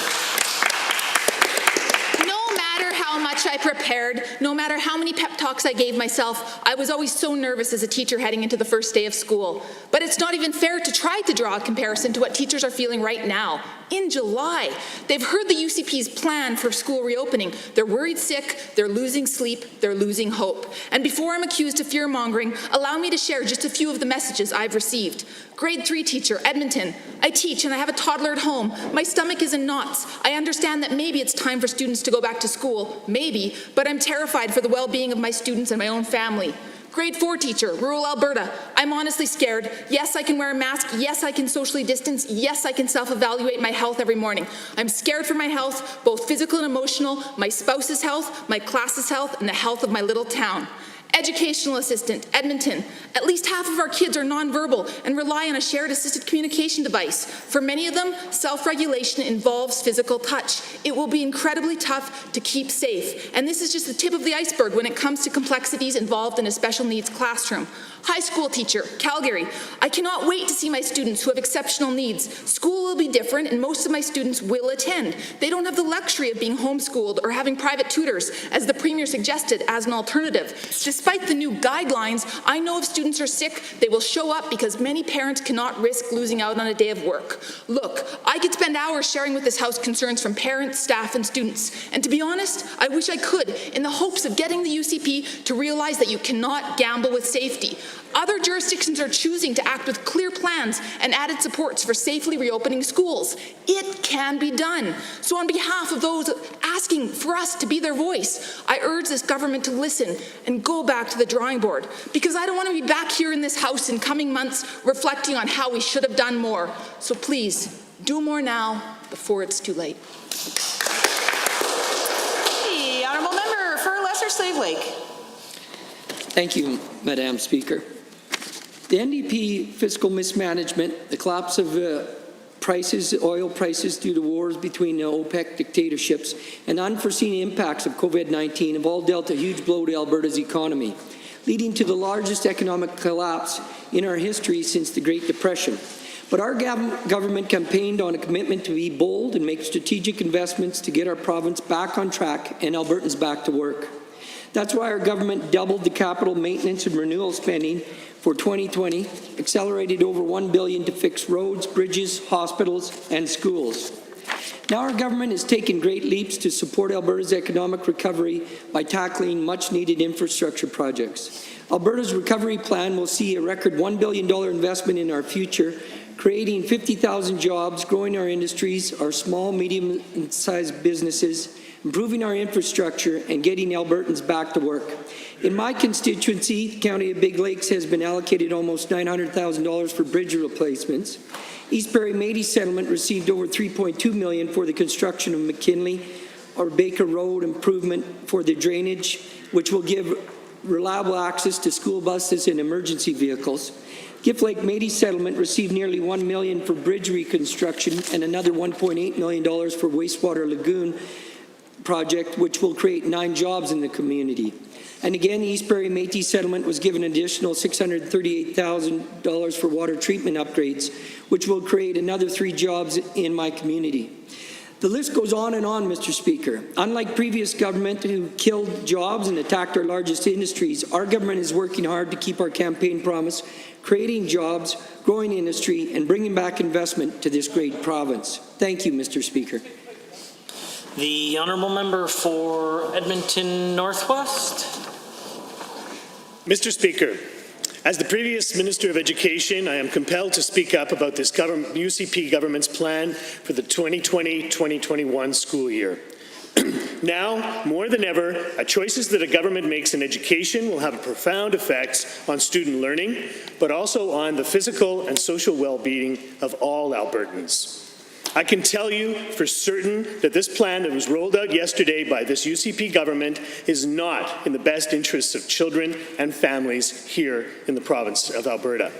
No matter how much I prepared, no matter how many pep talks I gave myself, I was always so nervous as a teacher heading into the first day of school. But it's not even fair to try to draw a comparison to what teachers are feeling right now. In July, they've heard the UCP's plan for school reopening. They're worried sick, they're losing sleep, they're losing hope. And before I'm accused of fear-mongering, allow me to share just a few of the messages I've received. Grade 3 teacher, Edmonton. I teach and I have a toddler at home. My stomach is in knots. I understand that maybe it's time for students to go back to school, maybe, but I'm terrified for the well-being of my students and my own family. Grade 4 teacher, rural Alberta. I'm honestly scared. Yes, I can wear a mask. Yes, I can socially distance. Yes, I can self-evaluate my health every morning. I'm scared for my health, both physical and emotional, my spouse's health, my class's health, and the health of my little town. Educational assistant, Edmonton. At least half of our kids are nonverbal and rely on a shared assisted communication device. For many of them, self-regulation involves physical touch. It will be incredibly tough to keep safe. And this is just the tip of the iceberg when it comes to complexities involved in a special needs classroom. High school teacher, Calgary. I cannot wait to see my students who have exceptional needs. School will be different and most of my students will attend. They don't have the luxury of being homeschooled or having private tutors, as the Premier suggested as an alternative. Despite the new guidelines, I know if students are sick, they will show up because many parents cannot risk losing out on a day of work. Look, I could spend hours sharing with this House concerns from parents, staff, and students. And to be honest, I wish I could, in the hopes of getting the UCP to realize that you cannot gamble with safety. Other jurisdictions are choosing to act with clear plans and added supports for safely reopening schools. It can be done. So on behalf of those asking for us to be their voice, I urge this government to listen and go back to the drawing board, because I don't want to be back here in this House in coming months reflecting on how we should have done more. So please, do more now before it's too late.
The honourable member for Lesser-Slave Lake.
Thank you, Madam Speaker. The NDP fiscal mismanagement, the collapse of oil prices due to wars between the OPEC dictatorships, and unforeseen impacts of COVID-19 have all dealt a huge blow to Alberta's economy, leading to the largest economic collapse in our history since the Great Depression. But our government campaigned on a commitment to be bold and make strategic investments to get our province back on track and Albertans back to work. That's why our government doubled the capital maintenance and renewal spending for 2020, accelerated over $1 billion to fix roads, bridges, hospitals, and schools. Now our government has taken great leaps to support Alberta's economic recovery by tackling much-needed infrastructure projects. Alberta's recovery plan will see a record $1 billion investment in our future, creating 50,000 jobs, growing our industries, our small, medium-sized businesses, improving our infrastructure, and getting Albertans back to work. In my constituency, the County of Big Lakes has been allocated almost $900,000 for bridge replacements. Eastbury Métis Settlement received over $3.2 million for the construction of McKinley or Baker Road improvement for the drainage, which will give reliable access to school buses and emergency vehicles. Gift Lake Métis Settlement received nearly $1 million for bridge reconstruction and another $1.8 million for wastewater lagoon project, which will create 9 jobs in the community. And again, Eastbury Métis Settlement was given an additional $638,000 for water treatment upgrades, which will create another 3 jobs in my community. The list goes on, Mr. Speaker. Unlike previous government who killed jobs and attacked our largest industries, our government is working hard to keep our campaign promise, creating jobs, growing industry, and bringing back investment to this great province. Thank you, Mr. Speaker.
The honourable member for Edmonton Northwest.
Mr. Speaker, as the previous Minister of Education, I am compelled to speak up about this UCP government's plan for the 2020-2021 school year. Now, more than ever, choices that a government makes in education will have profound effects on student learning, but also on the physical and social well-being of all Albertans. I can tell you for certain that this plan that was rolled out yesterday by this UCP government is not in the best interests of children and families here in the province of Alberta.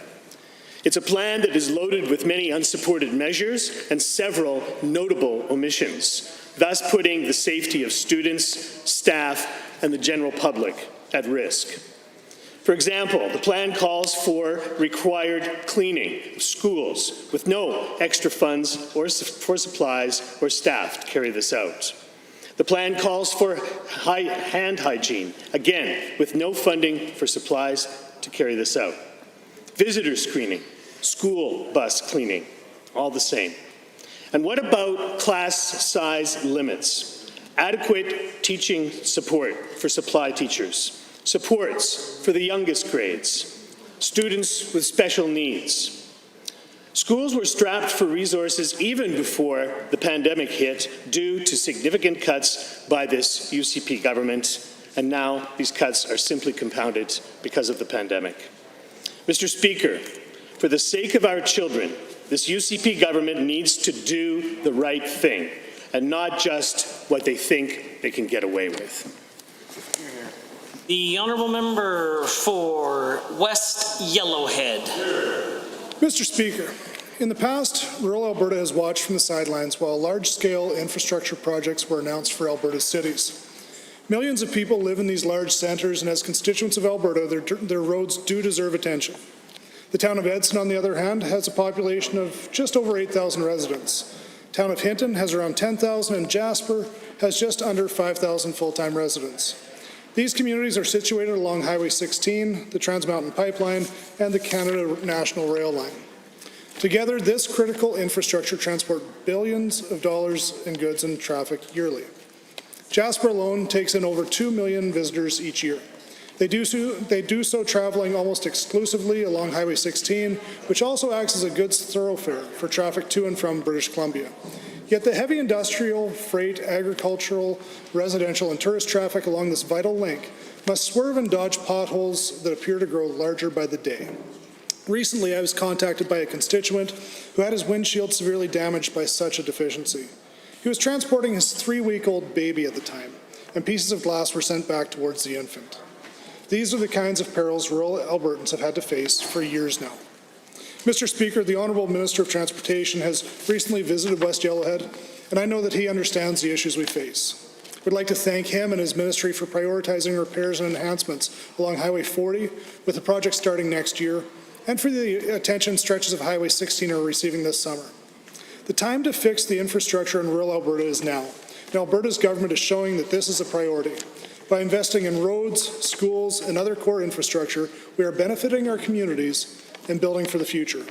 It's a plan that is loaded with many unsupported measures and several notable omissions, thus putting the safety of students, staff, and the general public at risk. For example, the plan calls for required cleaning of schools with no extra funds for supplies or staff to carry this out. The plan calls for hand hygiene, again, with no funding for supplies to carry this out. Visitor screening, school bus cleaning, all the same. And what about class size limits? Adequate teaching support for supply teachers, supports for the youngest grades, students with special needs. Schools were strapped for resources even before the pandemic hit due to significant cuts by this UCP government, and now these cuts are simply compounded because of the pandemic. Mr. Speaker, for the sake of our children, this UCP government needs to do the right thing and not just what they think they can get away with.
The honourable member for West Yellowhead.
Mr. Speaker, in the past, rural Alberta has watched from the sidelines while large-scale infrastructure projects were announced for Alberta's cities. Millions of people live in these large centres, and as constituents of Alberta, their roads do deserve attention. The town of Edson, on the other hand, has a population of just over 8,000 residents. The town of Hinton has around 10,000, and Jasper has just under 5,000 full-time residents. These communities are situated along Highway 16, the Trans Mountain Pipeline, and the Canada National Rail Line. Together, this critical infrastructure transports billions of dollars in goods and traffic yearly. Jasper alone takes in over 2 million visitors each year. They do so traveling almost exclusively along Highway 16, which also acts as a goods thoroughfare for traffic to and from British Columbia. Yet the heavy industrial, freight, agricultural, residential, and tourist traffic along this vital link must swerve and dodge potholes that appear to grow larger by the day. Recently, I was contacted by a constituent who had his windshield severely damaged by such a deficiency. He was transporting his 3-week-old baby at the time, and pieces of glass were sent back towards the infant. These are the kinds of perils rural Albertans have had to face for years now. Mr. Speaker, the Honourable Minister of Transportation has recently visited West Yellowhead, and I know that he understands the issues we face. I would like to thank him and his ministry for prioritizing repairs and enhancements along Highway 40, with the project starting next year, and for the attention stretches of Highway 16 are receiving this summer. The time to fix the infrastructure in rural Alberta is now, and Alberta's government is showing that this is a priority. By investing in roads, schools, and other core infrastructure, we are benefiting our communities and building for the future.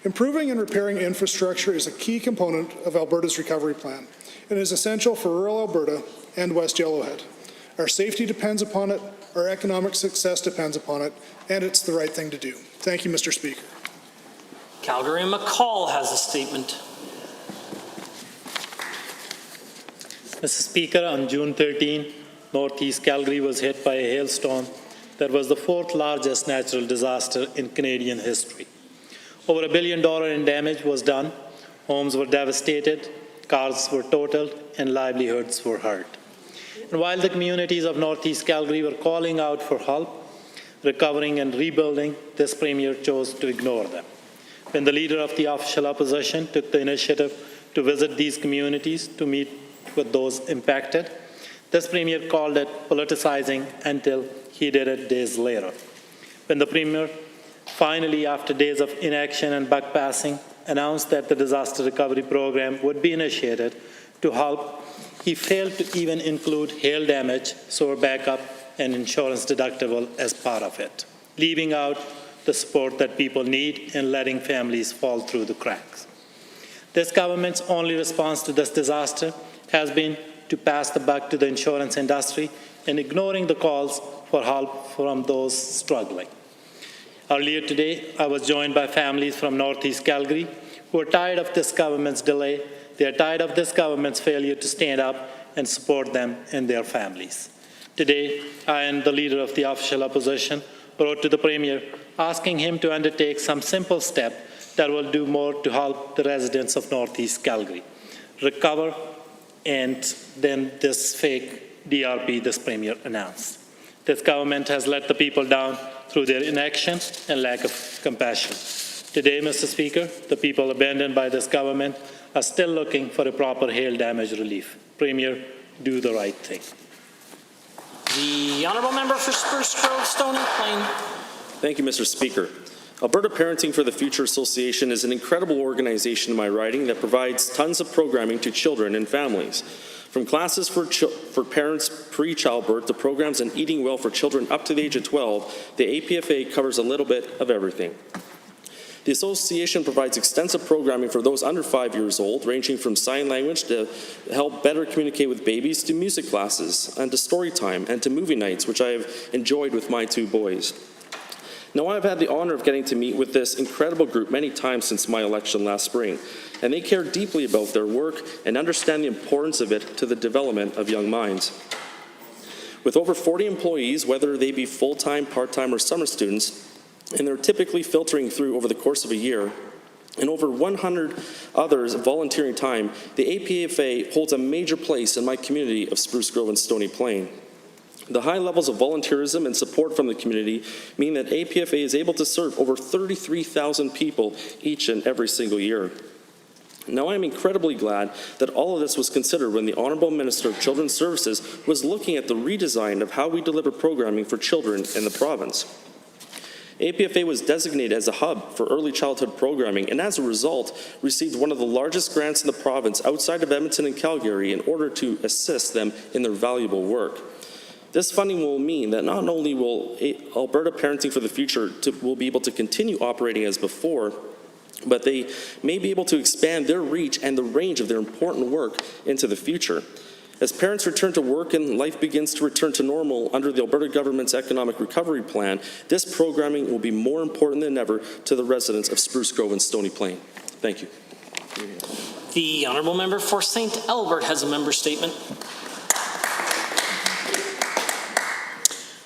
Improving and repairing infrastructure is a key component of Alberta's recovery plan and is essential for rural Alberta and West Yellowhead. Our safety depends upon it, our economic success depends upon it, and it's the right thing to do. Thank you, Mr. Speaker.
Calgary McCall has a statement.
Mr. Speaker, on June 13, Northeast Calgary was hit by a hailstorm that was the 4th largest natural disaster in Canadian history. Over $1 billion in damage was done, homes were devastated, cars were totaled, and livelihoods were hurt. And while the communities of Northeast Calgary were calling out for help, recovering and rebuilding, this Premier chose to ignore them. When the Leader of the official opposition took the initiative to visit these communities to meet with those impacted, this Premier called it politicizing until he did it days later. When the Premier finally, after days of inaction and buck passing, announced that the disaster recovery program would be initiated to help, he failed to even include hail damage, sewer backup, and insurance deductible as part of it, leaving out the support that people need and letting families fall through the cracks. This government's only response to this disaster has been to pass the buck to the insurance industry and ignoring the calls for help from those struggling. Earlier today, I was joined by families from Northeast Calgary who are tired of this government's delay. They are tired of this government's failure to stand up and support them and their families. Today, I and the Leader of the official opposition wrote to the Premier asking him to undertake some simple step that will do more to help the residents of Northeast Calgary recover and then this fake DRP this Premier announced. This government has let the people down through their inaction and lack of compassion. Today, Mr. Speaker, the people abandoned by this government are still looking for a proper hail damage relief. Premier, do the right thing.
The honourable member for Spruce Grove, Stony Plain.
Thank you, Mr. Speaker. Alberta Parenting for the Future Association is an incredible organization in my riding that provides tons of programming to children and families. From classes for parents pre-childbirth to programs on eating well for children up to the age of 12, the APFA covers a little bit of everything. The association provides extensive programming for those under 5 years old, ranging from sign language to help better communicate with babies, to music classes, and to story time, and to movie nights, which I have enjoyed with my 2 boys. Now, I've had the honor of getting to meet with this incredible group many times since my election last spring, and they care deeply about their work and understand the importance of it to the development of young minds. With over 40 employees, whether they be full-time, part-time, or summer students, and they're typically filtering through over the course of a year, and over 100 others volunteering time, the APFA holds a major place in my community of Spruce Grove and Stony Plain. The high levels of volunteerism and support from the community mean that APFA is able to serve over 33,000 people each and every single year. Now, I am incredibly glad that all of this was considered when the Honourable Minister of Children's Services was looking at the redesign of how we deliver programming for children in the province. APFA was designated as a hub for early childhood programming, and as a result, received one of the largest grants in the province outside of Edmonton and Calgary in order to assist them in their valuable work. This funding will mean that not only will Alberta Parenting for the Future will be able to continue operating as before, but they may be able to expand their reach and the range of their important work into the future. As parents return to work and life begins to return to normal under the Alberta government's economic recovery plan, this programming will be more important than ever to the residents of Spruce Grove and Stony Plain. Thank you.
The honourable member for St. Albert has a member statement.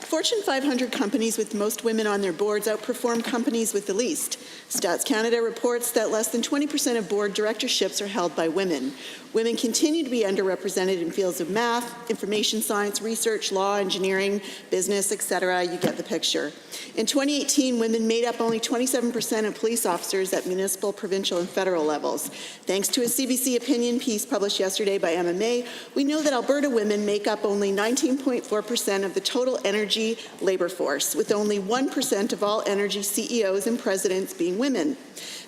Fortune 500 companies with most women on their boards outperform companies with the least. Stats Canada reports that less than 20% of board directorships are held by women. Women continue to be underrepresented in fields of math, information science, research, law, engineering, business, etc. You get the picture. In 2018, women made up only 27% of police officers at municipal, provincial, and federal levels. Thanks to a CBC opinion piece published yesterday by MMA, we know that Alberta women make up only 19.4% of the total energy labor force, with only 1% of all energy CEOs and presidents being women.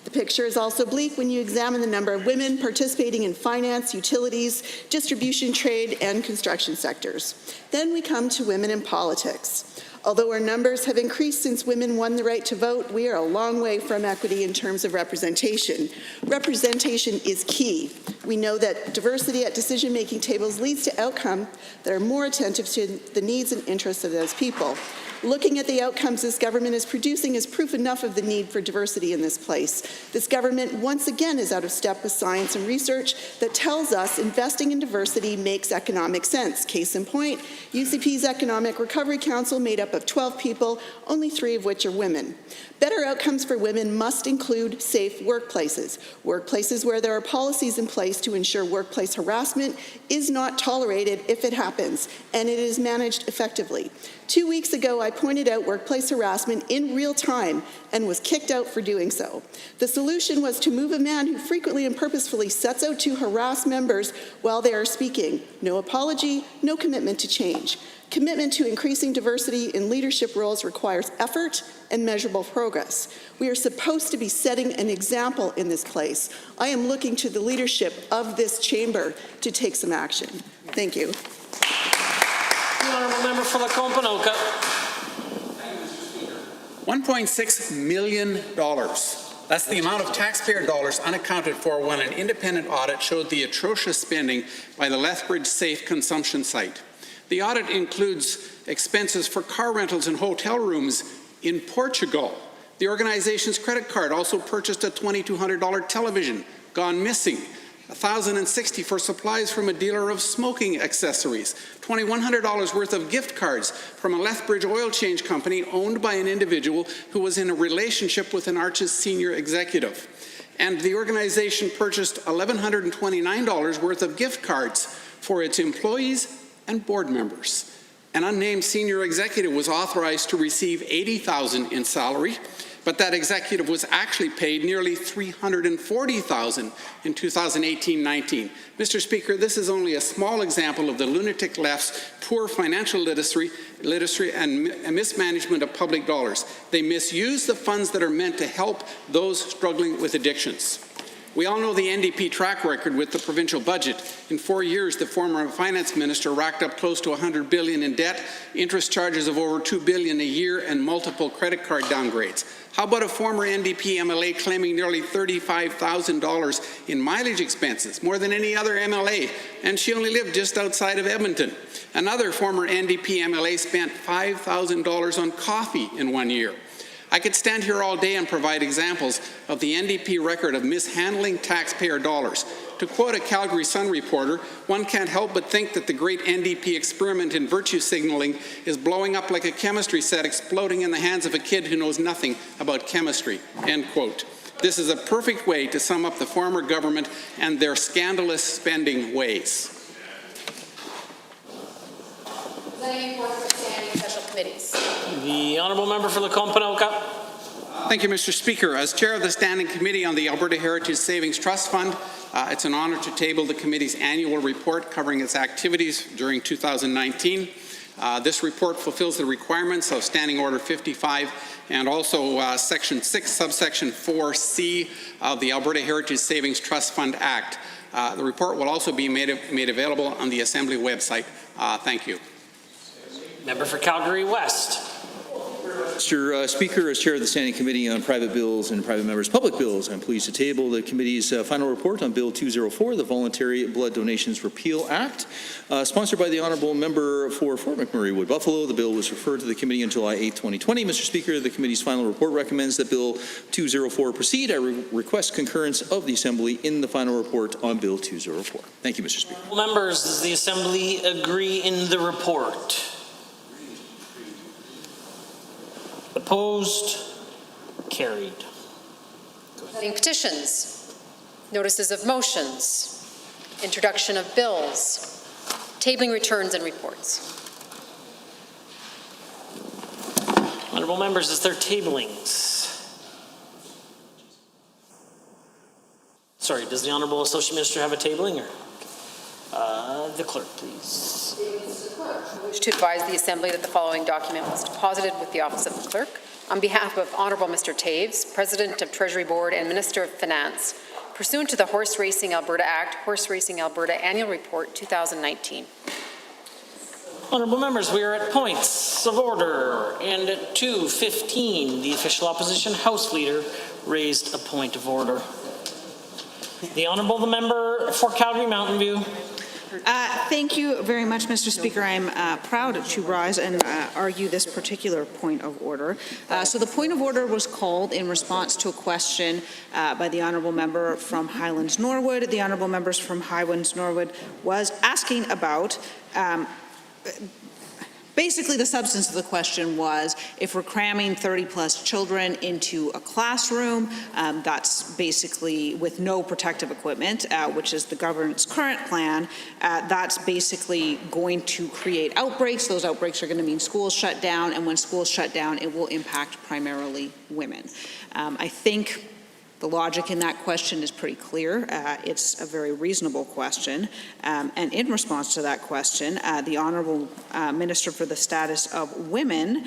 The picture is also bleak when you examine the number of women participating in finance, utilities, distribution, trade, and construction sectors. Then we come to women in politics. Although our numbers have increased since women won the right to vote, we are a long way from equity in terms of representation. Representation is key. We know that diversity at decision-making tables leads to outcomes that are more attentive to the needs and interests of those people. Looking at the outcomes this government is producing is proof enough of the need for diversity in this place. This government once again is out of step with science and research that tells us investing in diversity makes economic sense. Case in point, UCP's Economic Recovery Council made up of 12 people, only 3 of which are women. Better outcomes for women must include safe workplaces. Workplaces where there are policies in place to ensure workplace harassment is not tolerated if it happens, and it is managed effectively. 2 weeks ago, I pointed out workplace harassment in real time and was kicked out for doing so. The solution was to move a man who frequently and purposefully sets out to harass members while they are speaking. No apology, no commitment to change. Commitment to increasing diversity in leadership roles requires effort and measurable progress. We are supposed to be setting an example in this place. I am looking to the leadership of this chamber to take some action. Thank you.
The honourable member for Lacombe-Panoka.
$1.6 million. That's the amount of taxpayer dollars unaccounted for when an independent audit showed the atrocious spending by the Lethbridge Safe Consumption Site. The audit includes expenses for car rentals and hotel rooms in Portugal. The organization's credit card also purchased a $2,200 television, gone missing, $1,060 for supplies from a dealer of smoking accessories, $2,100 worth of gift cards from a Lethbridge oil change company owned by an individual who was in a relationship with an Arch's senior executive. And the organization purchased $1,129 worth of gift cards for its employees and board members. An unnamed senior executive was authorized to receive $80,000 in salary, but that executive was actually paid nearly $340,000 in 2018-19. Mr. Speaker, this is only a small example of the lunatic left's poor financial literacy and mismanagement of public dollars. They misuse the funds that are meant to help those struggling with addictions. We all know the NDP track record with the provincial budget. In 4 years, the former finance minister racked up close to $100 billion in debt, interest charges of over $2 billion a year, and multiple credit card downgrades. How about a former NDP MLA claiming nearly $35,000 in mileage expenses, more than any other MLA, and she only lived just outside of Edmonton? Another former NDP MLA spent $5,000 on coffee in 1 year. I could stand here all day and provide examples of the NDP record of mishandling taxpayer dollars. To quote a Calgary Sun reporter, one can't help but think that the great NDP experiment in virtue signaling is blowing up like a chemistry set exploding in the hands of a kid who knows nothing about chemistry, end quote. This is a perfect way to sum up the former government and their scandalous spending ways.
The honourable member for Lacombe-Panoka.
Thank you, Mr. Speaker. As chair of the Standing Committee on the Alberta Heritage Savings Trust Fund, it's an honour to table the committee's annual report covering its activities during 2019. This report fulfills the requirements of Standing Order 55 and also Section 6, subsection 4C of the Alberta Heritage Savings Trust Fund Act. The report will also be made available on the Assembly website. Thank you.
Member for Calgary West.
Mr. Speaker, as Chair of the Standing Committee on Private Bills and Private Members' Public Bills, I'm pleased to table the committee's final report on Bill 204, the Voluntary Blood Donations Repeal Act. Sponsored by the Honourable Member for Fort McMurray Wood Buffalo, the bill was referred to the committee on July 8, 2020. Mr. Speaker, the committee's final report recommends that Bill 204 proceed. I request concurrence of the Assembly in the final report on Bill 204. Thank you, Mr. Speaker.
Members, does the Assembly agree in the report? Opposed? Carried.
Petitions, notices of motions, introduction of bills, tabling returns and reports.
Honourable members, is there tablings? Sorry, does the Honourable Associate Minister have a tabling? Or the clerk, please.
I wish to advise the Assembly that the following document was deposited with the Office of the Clerk. On behalf of Honourable Mr. Taves, President of Treasury Board and Minister of Finance, pursuant to the Horse Racing Alberta Act, Horse Racing Alberta Annual Report 2019.
Honourable members, we are at points of order, and at 2:15, the official opposition House Leader raised a point of order. The Honourable member for Calgary Mountain View.
Thank you very much, Mr. Speaker. I'm proud to rise and argue this particular point of order. So the point of order was called in response to a question by the Honourable Member from Highlands Norwood. The Honourable Members from Highlands Norwood was asking about basically, the substance of the question was, if we're cramming 30-plus children into a classroom, that's basically with no protective equipment, which is the government's current plan, that's basically going to create outbreaks. Those outbreaks are going to mean schools shut down, and when schools shut down, it will impact primarily women. I think the logic in that question is pretty clear. It's a very reasonable question. And in response to that question, the Honourable Minister for the Status of Women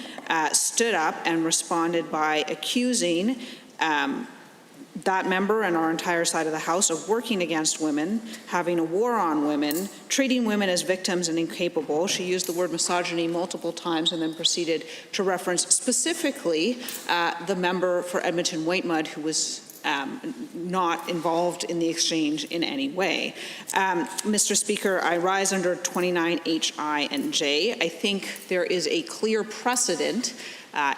stood up and responded by accusing that member and our entire side of the House of working against women, having a war on women, treating women as victims and incapable. She used the word misogyny multiple times and then proceeded to reference specifically the member for Edmonton Whitemud, who was not involved in the exchange in any way. Mr. Speaker, I rise under 29H, I, and J. I think there is a clear precedent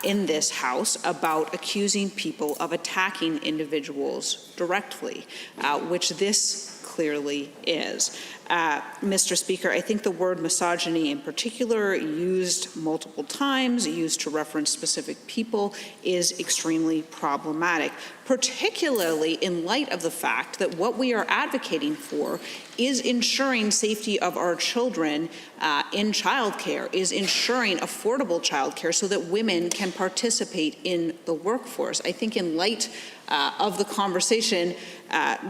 in this House about accusing people of attacking individuals directly, which this clearly is. Mr. Speaker, I think the word misogyny in particular, used multiple times, used to reference specific people, is extremely problematic, particularly in light of the fact that what we are advocating for is ensuring safety of our children in childcare, is ensuring affordable childcare so that women can participate in the workforce. I think in light of the conversation,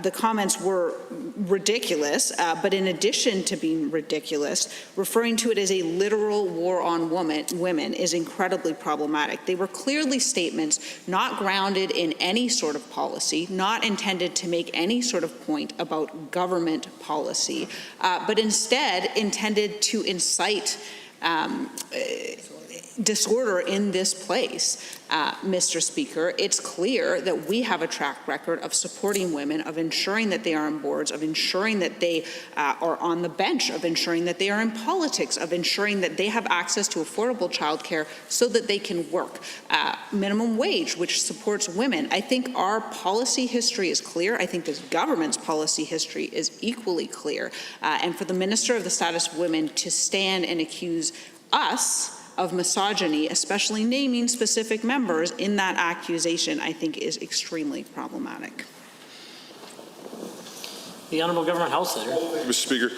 the comments were ridiculous, but in addition to being ridiculous, referring to it as a literal war on women is incredibly problematic. They were clearly statements not grounded in any sort of policy, not intended to make any sort of point about government policy, but instead intended to incite disorder in this place. Mr. Speaker, it's clear that we have a track record of supporting women, of ensuring that they are on boards, of ensuring that they are on the bench, of ensuring that they are in politics, of ensuring that they have access to affordable childcare so that they can work. Minimum wage, which supports women. I think our policy history is clear. I think this government's policy history is equally clear. And for the Minister of the Status of Women to stand and accuse us of misogyny, especially naming specific members in that accusation, I think is extremely problematic.
The Honourable Government House Leader.
Mr. Speaker,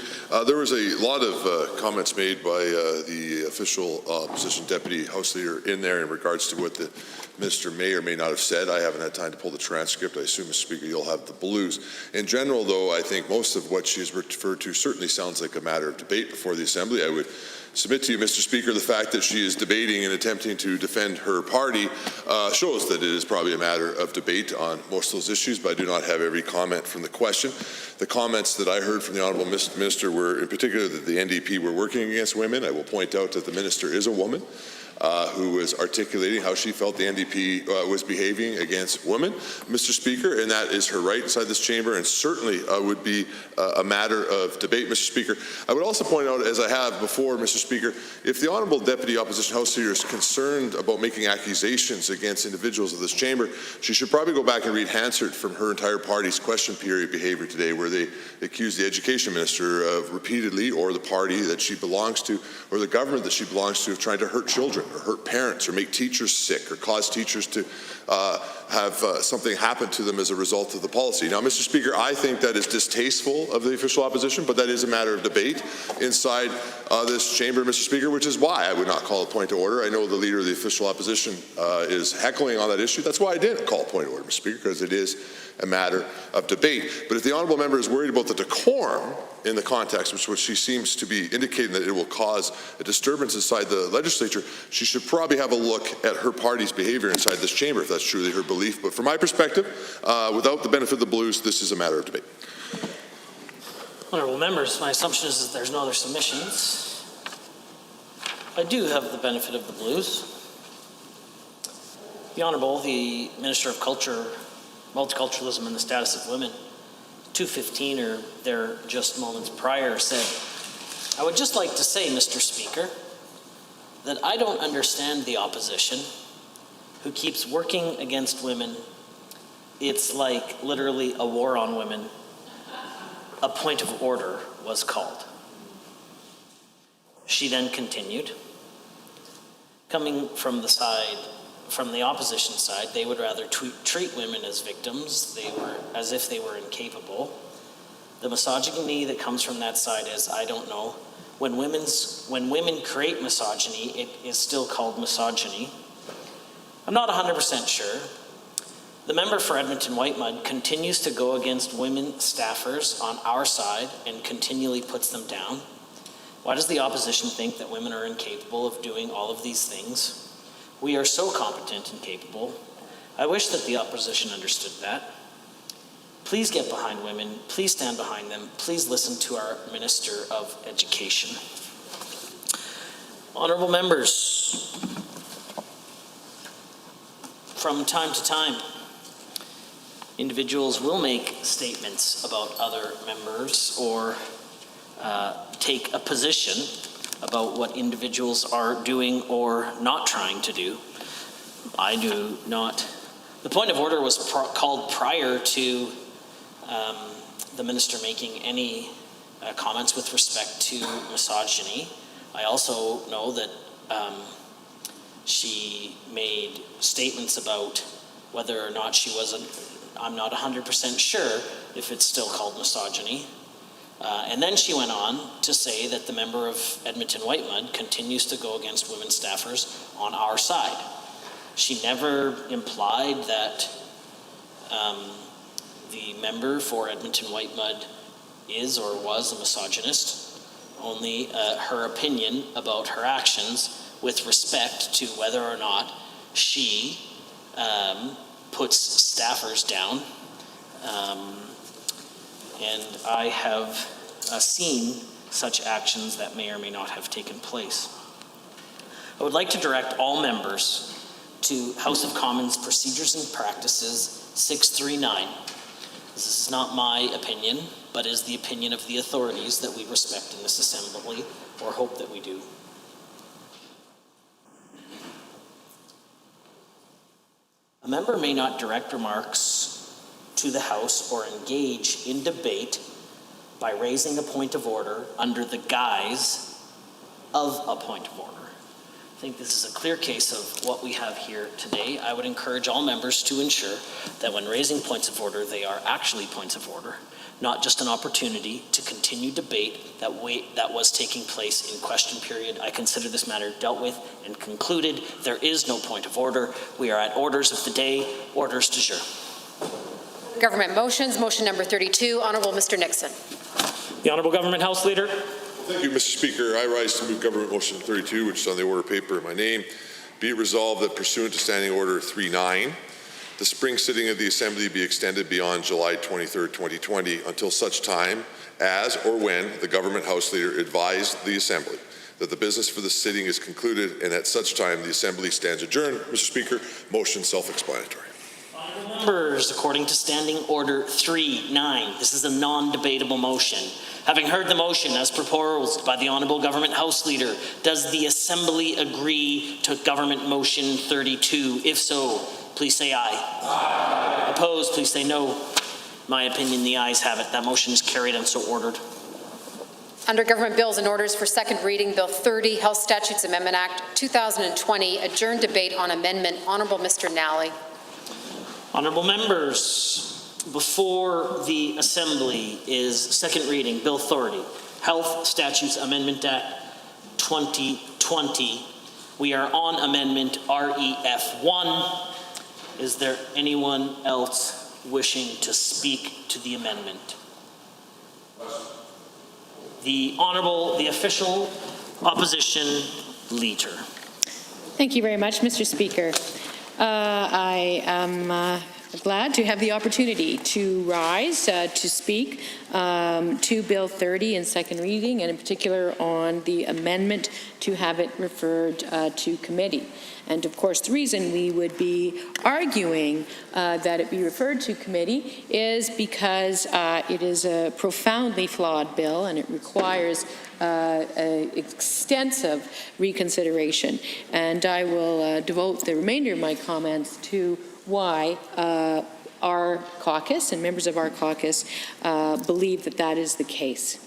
there was a lot of comments made by the official opposition deputy House Leader in there in regards to what the Minister may or may not have said. I haven't had time to pull the transcript. I assume, Mr. Speaker, you'll have the blues. In general, though, I think most of what she has referred to certainly sounds like a matter of debate before the Assembly. I would submit to you, Mr. Speaker, the fact that she is debating and attempting to defend her party shows that it is probably a matter of debate on most of those issues, but I do not have every comment from the question. The comments that I heard from the Honourable Minister were, in particular, that the NDP were working against women. I will point out that the Minister is a woman who was articulating how she felt the NDP was behaving against women, Mr. Speaker, and that is her right inside this chamber, and certainly would be a matter of debate, Mr. Speaker. I would also point out, as I have before, Mr. Speaker, if the Honourable Deputy Opposition House Leader is concerned about making accusations against individuals of this chamber, she should probably go back and read Hansard from her entire party's question period behaviour today, where they accused the Education Minister of repeatedly, or the party that she belongs to, or the government that she belongs to, of trying to hurt children, or hurt parents, or make teachers sick, or cause teachers to have something happen to them as a result of the policy. Now, Mr. Speaker, I think that is distasteful of the official opposition, but that is a matter of debate inside this chamber, Mr. Speaker, which is why I would not call a point of order. I know the Leader of the official opposition is heckling on that issue. That's why I didn't call a point of order, Mr. Speaker, because it is a matter of debate. But if the Honourable Member is worried about the decorum in the context which she seems to be indicating that it will cause a disturbance inside the legislature, she should probably have a look at her party's behaviour inside this chamber, if that's truly her belief. But from my perspective, without the benefit of the blues, this is a matter of debate.
Honourable members, my assumption is that there's no other submissions. I do have the benefit of the blues. The Honourable, the Minister of Culture, Multiculturalism and the Status of Women, 2:15 or there just moments prior, said, "I would just like to say, Mr. Speaker, that I don't understand the opposition who keeps working against women. It's like literally a war on women. A point of order was called." She then continued, coming from the opposition side, they would rather treat women as victims, as if they were incapable. The misogyny that comes from that side is, I don't know. When women create misogyny, it is still called misogyny. I'm not 100% sure. The member for Edmonton Whitemud continues to go against women staffers on our side and continually puts them down. Why does the opposition think that women are incapable of doing all of these things? We are so competent and capable. I wish that the opposition understood that. Please get behind women. Please stand behind them. Please listen to our Minister of Education. Honourable members, from time to time, individuals will make statements about other members or take a position about what individuals are doing or not trying to do. I do not. The point of order was called prior to the minister making any comments with respect to misogyny. I also know that she made statements about whether or not she wasn't, I'm not 100% sure if it's still called misogyny. And then she went on to say that the member of Edmonton Whitemud continues to go against women staffers on our side. She never implied that the member for Edmonton Whitemud is or was a misogynist, only her opinion about her actions with respect to whether or not she puts staffers down. And I have seen such actions that may or may not have taken place. I would like to direct all members to House of Commons Procedures and Practices 639. This is not my opinion, but is the opinion of the authorities that we respect in this assembly, or hope that we do. A member may not direct remarks to the House or engage in debate by raising a point of order under the guise of a point of order. I think this is a clear case of what we have here today. I would encourage all members to ensure that when raising points of order, they are actually points of order, not just an opportunity to continue debate that was taking place in question period. I consider this matter dealt with and concluded. There is no point of order. We are at orders of the day, orders du jour.
Government motions. Motion number 32, Honourable Mr. Nixon.
The Honourable Government House Leader.
Thank you, Mr. Speaker. I rise to move Government Motion 32, which is on the order paper in my name. Be it resolved that pursuant to Standing Order 39, the spring sitting of the Assembly be extended beyond July 23, 2020 until such time as or when the Government House Leader advised the Assembly that the business for the sitting is concluded, and at such time the Assembly stands adjourned. Mr. Speaker, motion self-explanatory.
Members, according to Standing Order 3-9, this is a non-debatable motion. Having heard the motion as proposed by the Honourable Government House Leader, does the Assembly agree to Government Motion 32? If so, please say aye. Aye. Opposed, please say no. My opinion, the ayes have it. That motion is carried and so ordered.
Under Government Bills and Orders for second reading, Bill 30, Health Statutes Amendment Act 2020, adjourned debate on amendment. Honourable Mr. Nally.
Honourable members, before the Assembly is second reading, Bill 30, Health Statutes Amendment Act 2020. We are on Amendment REF1. Is there anyone else wishing to speak to the amendment? The official opposition leader.
Thank you very much, Mr. Speaker. I am glad to have the opportunity to rise to speak to Bill 30 in second reading, and in particular on the amendment to have it referred to committee. And of course, the reason we would be arguing that it be referred to committee is because it is a profoundly flawed bill, and it requires extensive reconsideration. And I will devote the remainder of my comments to why our caucus and members of our caucus believe that that is the case.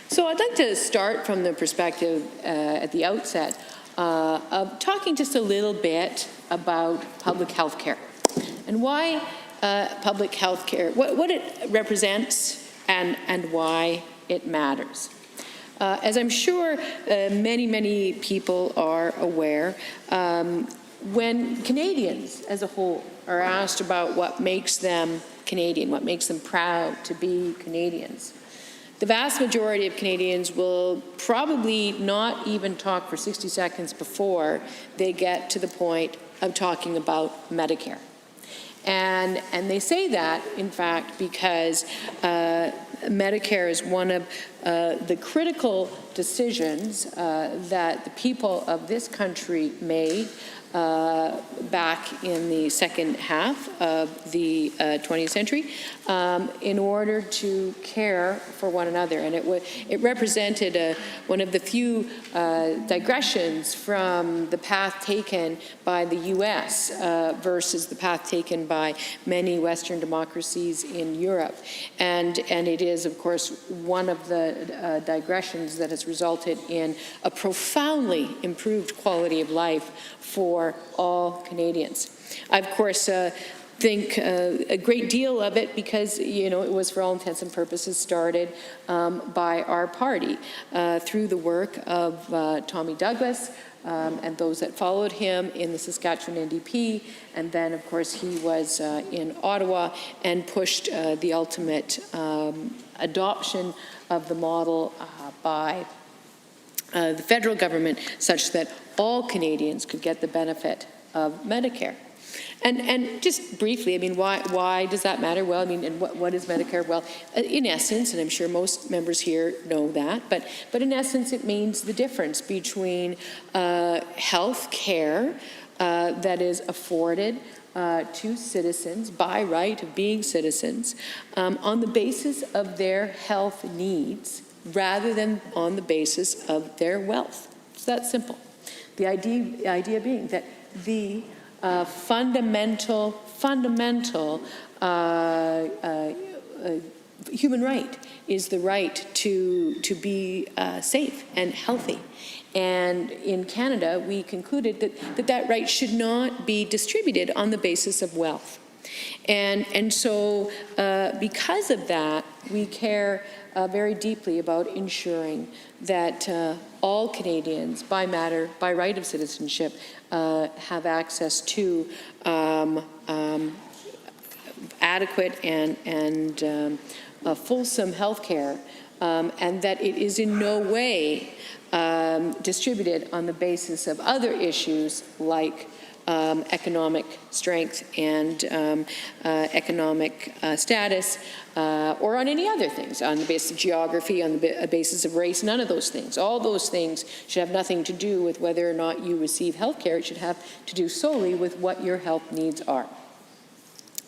So I'd like to start from the perspective at the outset of talking just a little bit about public health care and why public health care, what it represents and why it matters. As I'm sure many people are aware, when Canadians as a whole are asked about what makes them Canadian, what makes them proud to be Canadians, the vast majority of Canadians will probably not even talk for 60 seconds before they get to the point of talking about Medicare. And they say that, in fact, because Medicare is one of the critical decisions that the people of this country made back in the second half of the 20th century in order to care for one another. And it represented one of the few digressions from the path taken by the U.S. Versus the path taken by many Western democracies in Europe. And it is, of course, one of the digressions that has resulted in a profoundly improved quality of life for all Canadians. I, of course, think a great deal of it because, it was for all intents and purposes started by our party through the work of Tommy Douglas and those that followed him in the Saskatchewan NDP. And then, of course, he was in Ottawa and pushed the ultimate adoption of the model by the federal government such that all Canadians could get the benefit of Medicare. And just briefly, why does that matter? Well, and what is Medicare? Well, in essence, and I'm sure most members here know that, but in essence, it means the difference between health care that is afforded to citizens by right of being citizens on the basis of their health needs rather than on the basis of their wealth. It's that simple. The idea being that the fundamental human right is the right to be safe and healthy. And in Canada, we concluded that right should not be distributed on the basis of wealth. And so because of that, we care very deeply about ensuring that all Canadians, by right of citizenship, have access to adequate and fulsome health care, and that it is in no way distributed on the basis of other issues like economic strength and economic status, or on any other things, on the basis of geography, on the basis of race, none of those things. All those things should have nothing to do with whether or not you receive health care. It should have to do solely with what your health needs are.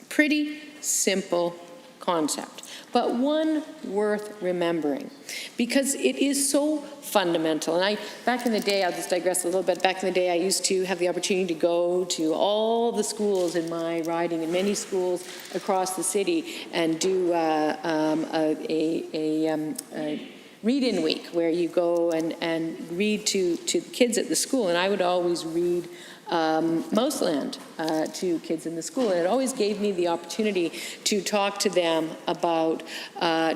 Pretty simple concept, but one worth remembering because it is so fundamental. And back in the day, I'll just digress a little bit, back in the day I used to have the opportunity to go to all the schools in my riding and many schools across the city and do a read-in week where you go and read to kids at the school. And I would always read Mouseland to kids in the school, and it always gave me the opportunity to talk to them about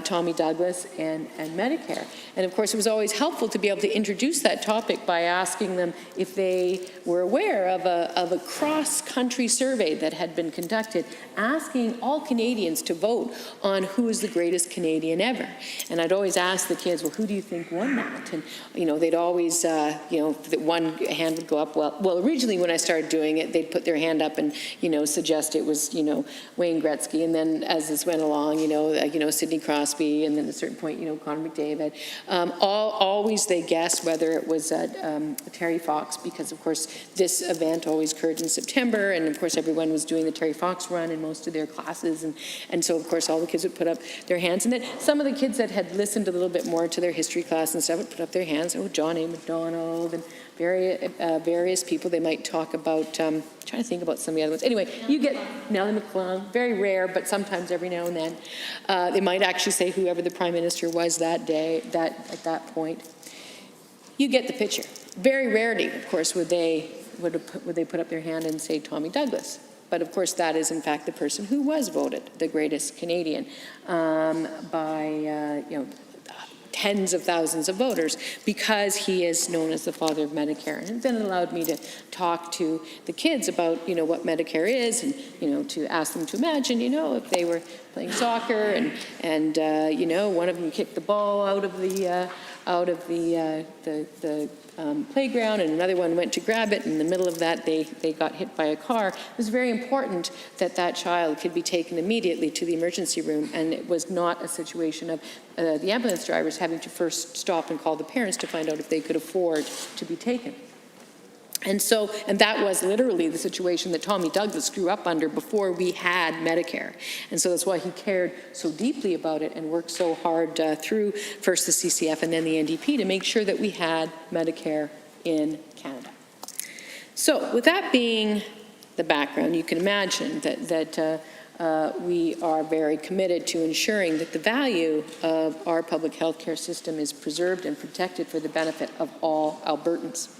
Tommy Douglas and Medicare. And of course, it was always helpful to be able to introduce that topic by asking them if they were aware of a cross-country survey that had been conducted, asking all Canadians to vote on who is the greatest Canadian ever. And I'd always ask the kids, well, who do you think won that? And they'd always, one hand would go up. Well, originally when I started doing it, they'd put their hand up and suggest it was Wayne Gretzky, and then as this went along, Sidney Crosby, and then at a certain point, Connor McDavid. Always they guessed whether it was Terry Fox, because of course this event always occurred in September, and of course everyone was doing the Terry Fox run in most of their classes, and so of course all the kids would put up their hands, and then some of the kids that had listened a little bit more to their history class and stuff would put up their hands. John A. MacDonald and various people. They might talk about, trying to think about some of the other ones. Anyway, you get Nellie McClung, very rare, but sometimes every now and then. They might actually say whoever the Prime Minister was that day, at that point. You get the picture. Very rarely, of course, would they put up their hand and say Tommy Douglas. But of course, that is in fact the person who was voted the greatest Canadian by tens of thousands of voters, because he is known as the father of Medicare. And then it allowed me to talk to the kids about, what Medicare is, and, to ask them to imagine, if they were playing soccer and one of them kicked the ball out of the playground, and another one went to grab it, and in the middle of that they got hit by a car. It was very important that that child could be taken immediately to the emergency room, and it was not a situation of the ambulance drivers having to first stop and call the parents to find out if they could afford to be taken. And that was literally the situation that Tommy Douglas grew up under before we had Medicare. And so that's why he cared so deeply about it and worked so hard through first the CCF and then the NDP to make sure that we had Medicare in Canada. So with that being the background, you can imagine that we are very committed to ensuring that the value of our public health care system is preserved and protected for the benefit of all Albertans.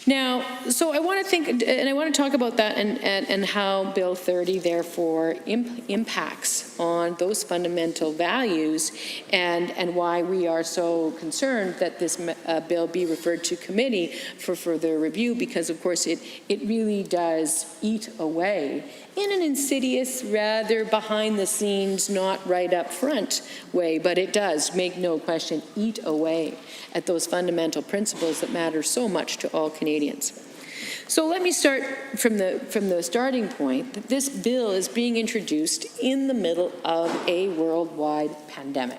Now, so I want to think, and I want to talk about that and how Bill 30 therefore impacts on those fundamental values and why we are so concerned that this bill be referred to committee for further review, because of course it really does eat away in an insidious, rather behind the scenes, not right up front way, but it does, make no question, eat away at those fundamental principles that matter so much to all Canadians. So let me start from the starting point that this bill is being introduced in the middle of a worldwide pandemic.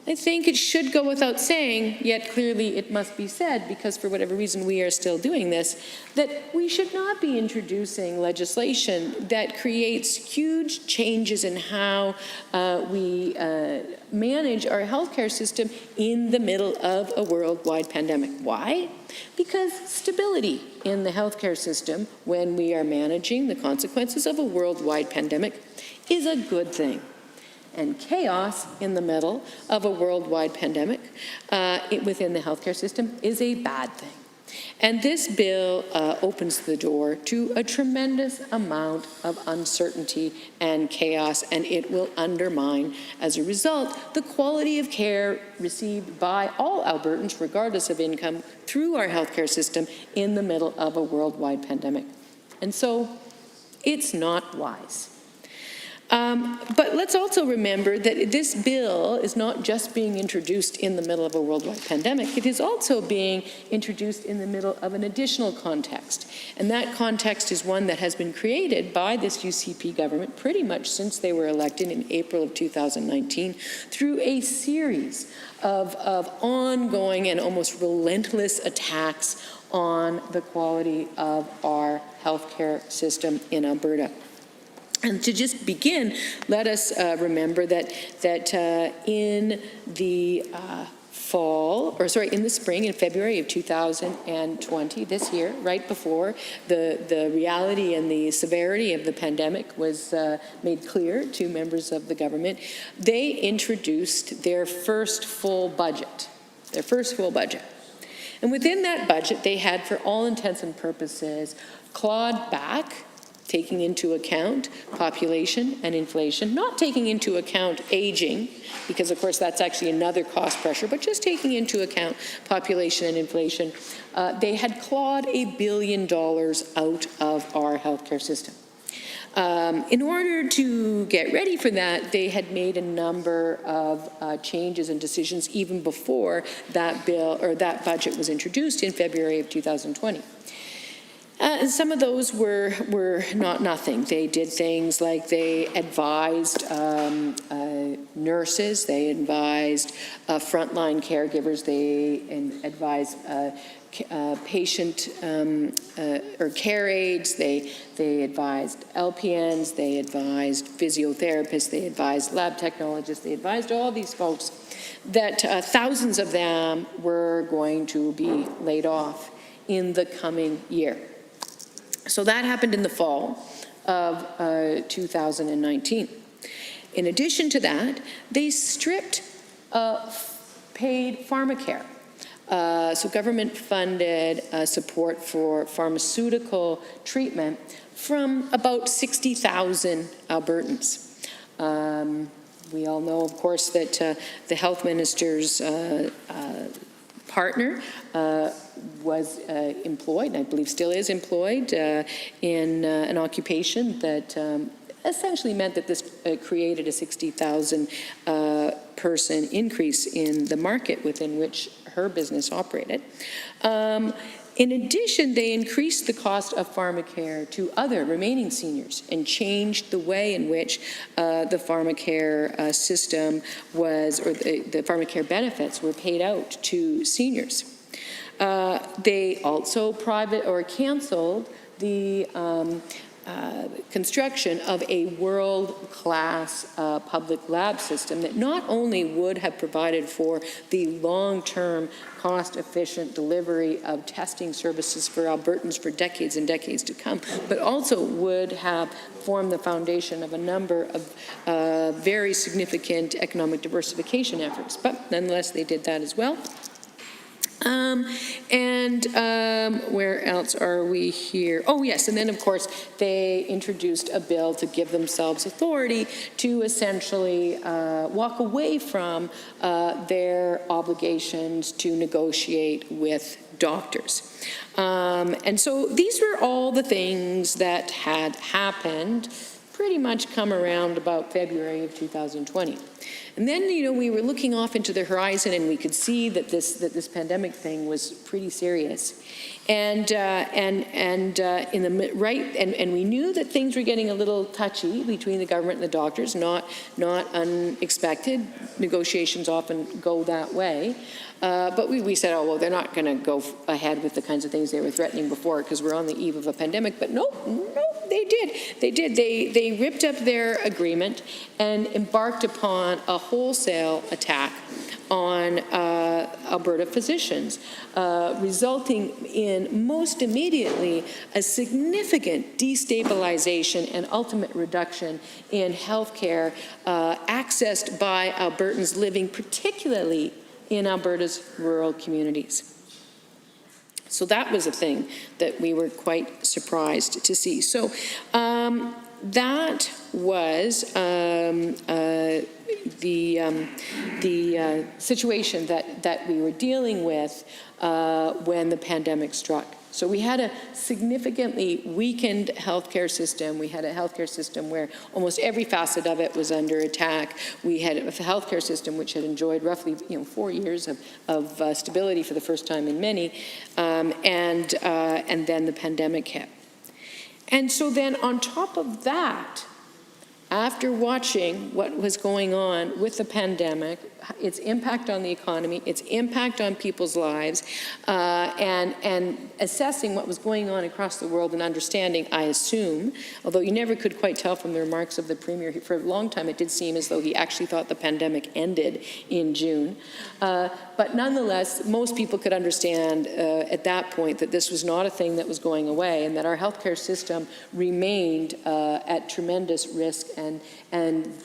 I think it should go without saying, yet clearly it must be said, because for whatever reason we are still doing this, that we should not be introducing legislation that creates huge changes in how we manage our healthcare system in the middle of a worldwide pandemic. Why? Because stability in the healthcare system when we are managing the consequences of a worldwide pandemic is a good thing. And chaos in the middle of a worldwide pandemic within the healthcare system is a bad thing. And this bill opens the door to a tremendous amount of uncertainty and chaos, and it will undermine, as a result, the quality of care received by all Albertans, regardless of income, through our healthcare system in the middle of a worldwide pandemic. And so it's not wise. But let's also remember that this bill is not just being introduced in the middle of a worldwide pandemic, it is also being introduced in the middle of an additional context. And that context is one that has been created by this UCP government pretty much since they were elected in April of 2019 through a series of ongoing and almost relentless attacks on the quality of our healthcare system in Alberta. And to just begin, let us remember that in the in the spring, in February of 2020, this year, right before the reality and the severity of the pandemic was made clear to members of the government, they introduced their first full budget. And within that budget, they had, for all intents and purposes, clawed back, taking into account population and inflation, not taking into account aging, because of course that's actually another cost pressure, but just taking into account population and inflation, they had clawed $1 billion out of our healthcare system. In order to get ready for that, they had made a number of changes and decisions even before that bill or that budget was introduced in February of 2020. Some of those were not nothing. They did things like they advised nurses, they advised frontline caregivers, they advised patient or care aides, they advised LPNs, they advised physiotherapists, they advised lab technologists, they advised all these folks that thousands of them were going to be laid off in the coming year. So that happened in the fall of 2019. In addition to that, they stripped paid pharmacare. So government-funded support for pharmaceutical treatment from about 60,000 Albertans. We all know, of course, that the health minister's partner was employed, and I believe still is employed, in an occupation that essentially meant that this created a 60,000 person increase in the market within which her business operated. In addition, they increased the cost of pharmacare to other remaining seniors and changed the way in which the pharmacare system was, or the pharmacare benefits were paid out to seniors. They also canceled the construction of a world-class public lab system that not only would have provided for the long-term, cost-efficient delivery of testing services for Albertans for decades and decades to come, but also would have formed the foundation of a number of very significant economic diversification efforts. But nonetheless, they did that as well. Where else are we here? Oh, yes, and then, of course, they introduced a bill to give themselves authority to essentially walk away from their obligations to negotiate with doctors. And so these were all the things that had happened, pretty much come around about February of 2020. And then, we were looking off into the horizon, and we could see that this pandemic thing was pretty serious. And we knew that things were getting a little touchy between the government and the doctors, not unexpected. Negotiations often go that way. But we said, oh, well, they're not going to go ahead with the kinds of things they were threatening before because we're on the eve of a pandemic. But no, they did. They ripped up their agreement and embarked upon a wholesale attack on Alberta physicians, resulting in most immediately a significant destabilization and ultimate reduction in health care accessed by Albertans living particularly in Alberta's rural communities. So that was a thing that we were quite surprised to see. So that was the situation that we were dealing with when the pandemic struck. So we had a significantly weakened healthcare system. We had a healthcare system where almost every facet of it was under attack. We had a healthcare system which had enjoyed roughly 4 years of stability for the first time in many, and then the pandemic hit. And so then on top of that, after watching what was going on with the pandemic, its impact on the economy, its impact on people's lives, and assessing what was going on across the world and understanding, I assume, although you never could quite tell from the remarks of the Premier, for a long time it did seem as though he actually thought the pandemic ended in June. But nonetheless, most people could understand at that point that this was not a thing that was going away and that our healthcare system remained at tremendous risk, and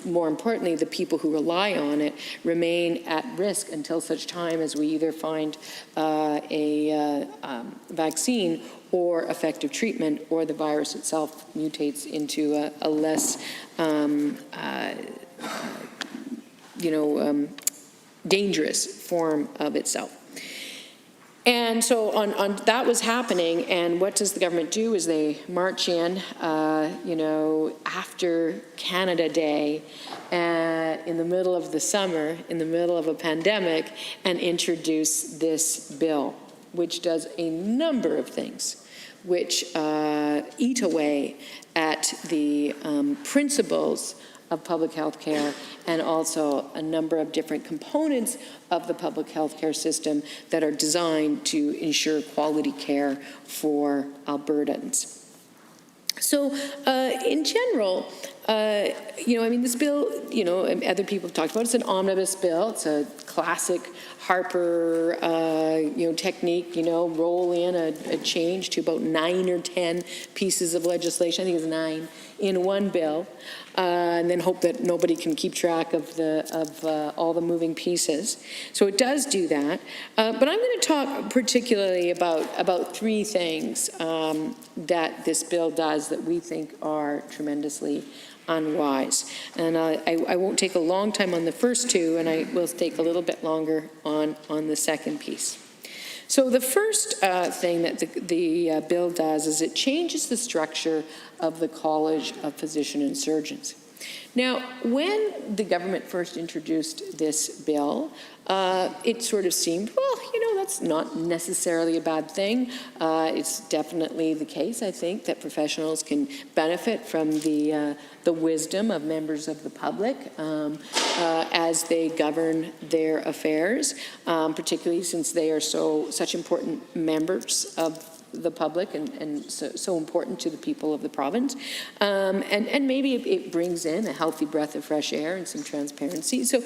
more importantly, the people who rely on it remain at risk until such time as we either find a vaccine or effective treatment, or the virus itself mutates into a less dangerous form of itself. And so on that was happening, and what does the government do is they march in, after Canada Day, in the middle of the summer, in the middle of a pandemic, and introduce this bill, which does a number of things, which eat away at the principles of public health care, and also a number of different components of the public health care system that are designed to ensure quality care for Albertans. So in general, this bill, other people have talked about it, it's an omnibus bill. It's a classic Harper, technique, roll in a change to about 9 or 10 pieces of legislation. I think it's 9 in one bill, and then hope that nobody can keep track of all the moving pieces. So it does do that. But I'm going to talk particularly about 3 things that this bill does that we think are tremendously unwise. And I won't take a long time on the first 2, and I will take a little bit longer on the second piece. So the first thing that the bill does is it changes the structure of the College of Physicians and Surgeons. Now, when the government first introduced this bill, it sort of seemed, well, that's not necessarily a bad thing. It's definitely the case, I think, that professionals can benefit from the wisdom of members of the public as they govern their affairs, particularly since they are such important members of the public and so important to the people of the province. And maybe it brings in a healthy breath of fresh air and some transparency. So,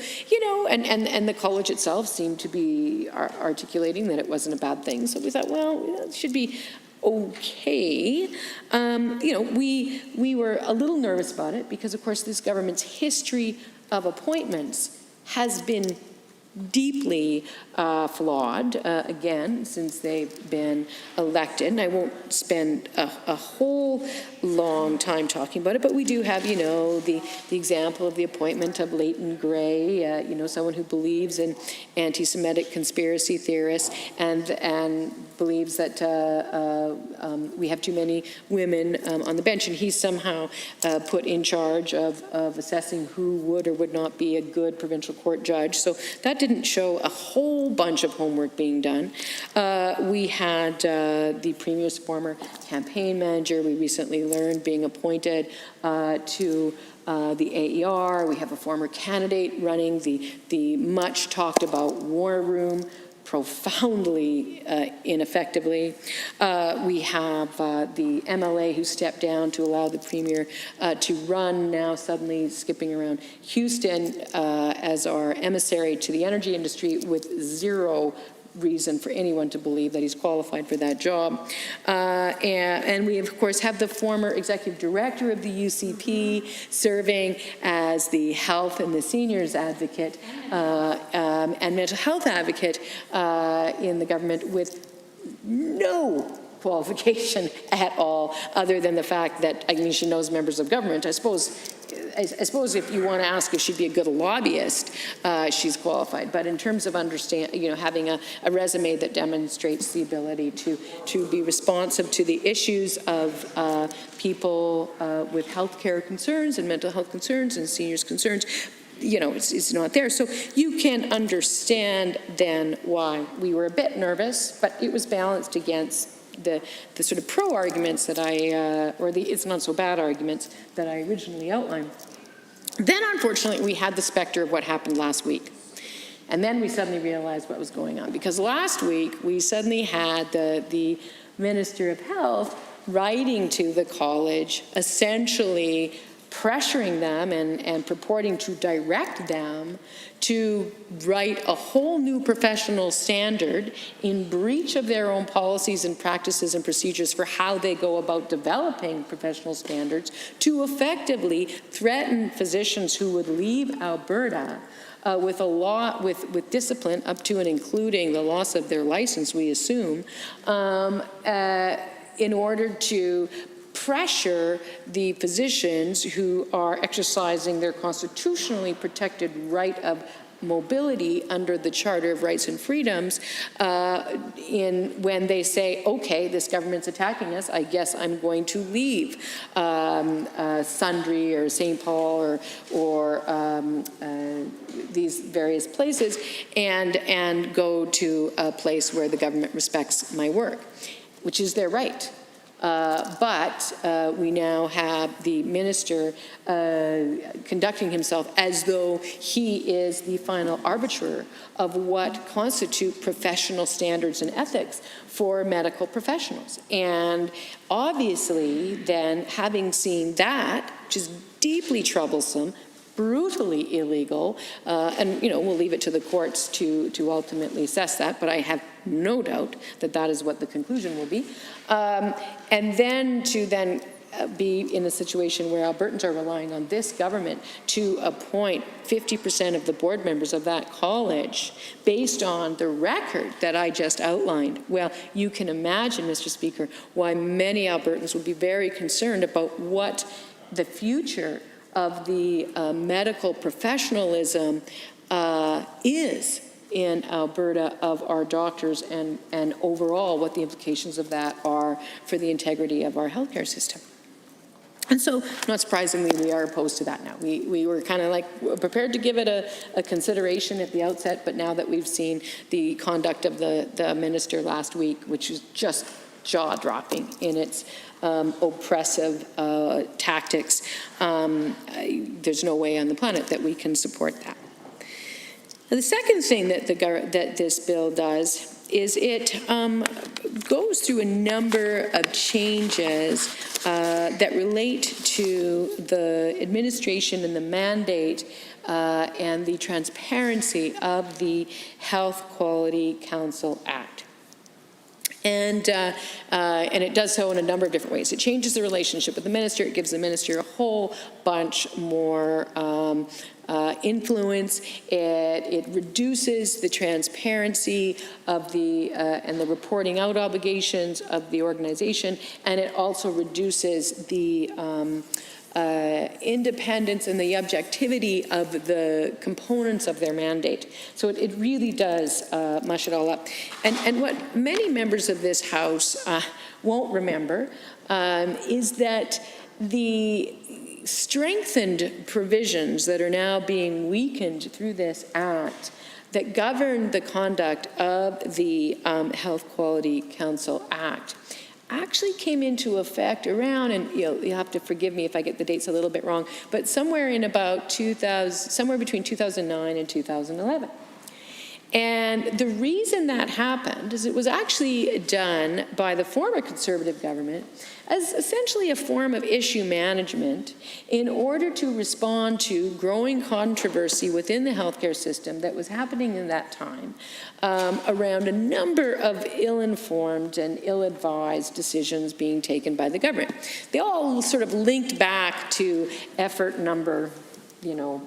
and the college itself seemed to be articulating that it wasn't a bad thing. So we thought, well, it should be okay. We were a little nervous about it because, of course, this government's history of appointments has been deeply flawed, again, since they've been elected. And I won't spend a whole long time talking about it, but we do have, the example of the appointment of Leighton Gray, someone who believes in anti-Semitic conspiracy theorists and believes that we have too many women on the bench, and he's somehow put in charge of assessing who would or would not be a good provincial court judge. So that didn't show a whole bunch of homework being done. We had the Premier's former campaign manager, we recently learned, being appointed to the AER. We have a former candidate running the much talked about war room, profoundly ineffectively. We have the MLA who stepped down to allow the Premier to run, now suddenly skipping around Houston as our emissary to the energy industry with zero reason for anyone to believe that he's qualified for that job. And we, of course, have the former executive director of the UCP serving as the health and the seniors advocate and mental health advocate in the government with no qualification at all, other than the fact that she knows members of government. I suppose if you want to ask if she'd be a good lobbyist, she's qualified. But in terms of having a resume that demonstrates the ability to be responsive to the issues of people with healthcare concerns and mental health concerns and seniors concerns, it's not there. So you can understand then why we were a bit nervous, but it was balanced against the sort of pro arguments that or the it's not so bad arguments that I originally outlined. Then, unfortunately, we had the specter of what happened last week. And then we suddenly realized what was going on. Because last week, we suddenly had the Minister of Health writing to the college, essentially pressuring them and purporting to direct them to write a whole new professional standard in breach of their own policies and practices and procedures for how they go about developing professional standards, to effectively threaten physicians who would leave Alberta with discipline up to and including the loss of their license, we assume, in order to pressure the physicians who are exercising their constitutionally protected right of mobility under the Charter of Rights and Freedoms when they say, okay, this government's attacking us, I guess I'm going to leave Sundre or St. Paul or these various places and go to a place where the government respects my work, which is their right. But we now have the minister conducting himself as though he is the final arbiter of what constitute professional standards and ethics for medical professionals. And obviously, then, having seen that, which is deeply troublesome, brutally illegal, and we'll leave it to the courts to ultimately assess that, but I have no doubt that that is what the conclusion will be. And then to be in a situation where Albertans are relying on this government to appoint 50% of the board members of that college based on the record that I just outlined. Well, you can imagine, Mr. Speaker, why many Albertans would be very concerned about what the future of the medical professionalism is in Alberta of our doctors and overall what the implications of that are for the integrity of our healthcare system. And so, not surprisingly, we are opposed to that now. We were kind of like prepared to give it a consideration at the outset, but now that we've seen the conduct of the minister last week, which is just jaw-dropping in its oppressive tactics, there's no way on the planet that we can support that. Now, the second thing that that this bill does is it goes through a number of changes that relate to the administration and the mandate and the transparency of the Health Quality Council Act. And it does so in a number of different ways. It changes the relationship with the minister. It gives the minister a whole bunch more influence. It reduces the transparency of the and the reporting out obligations of the organization, and it also reduces the independence and the objectivity of the components of their mandate. So it really does mush it all up. And what many members of this House won't remember is that the strengthened provisions that are now being weakened through this act that govern the conduct of the Health Quality Council Act actually came into effect around, and you'll have to forgive me if I get the dates a little bit wrong, but somewhere in about somewhere between 2009 and 2011. And the reason that happened is it was actually done by the former Conservative government as essentially a form of issue management in order to respond to growing controversy within the healthcare system that was happening in that time around a number of ill-informed and ill-advised decisions being taken by the government. They all sort of linked back to effort number,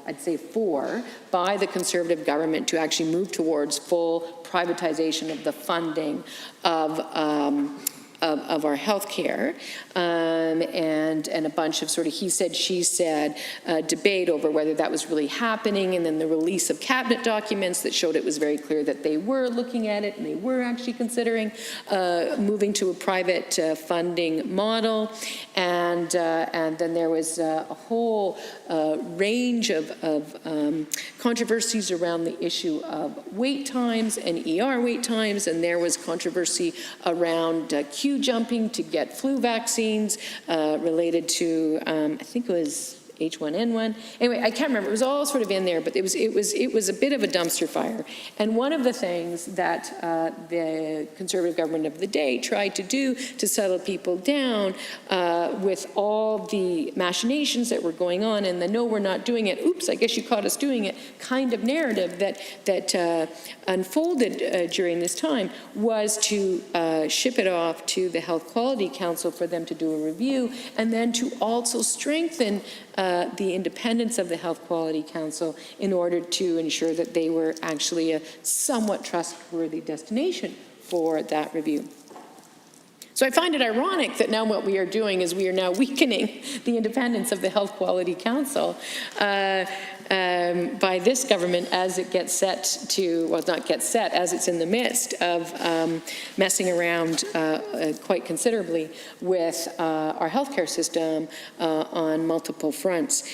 I'd say 4, by the Conservative government to actually move towards full privatization of the funding of our health care, and a bunch of sort of he said, she said debate over whether that was really happening, and then the release of cabinet documents that showed it was very clear that they were looking at it and they were actually considering moving to a private funding model, and then there was a whole range of controversies around the issue of wait times and ER wait times, and there was controversy around queue jumping to get flu vaccines related to, I think it was H1N1. Anyway, I can't remember. It was all sort of in there, but it was a bit of a dumpster fire. And one of the things that the Conservative government of the day tried to do to settle people down with all the machinations that were going on and the no, we're not doing it, oops, I guess you caught us doing it kind of narrative that unfolded during this time was to ship it off to the Health Quality Council for them to do a review, and then to also strengthen the independence of the Health Quality Council in order to ensure that they were actually a somewhat trustworthy destination for that review. So I find it ironic that now what we are doing is we are now weakening the independence of the Health Quality Council by this government as it gets set to, well, not get set, as it's in the midst of messing around quite considerably with our healthcare system on multiple fronts.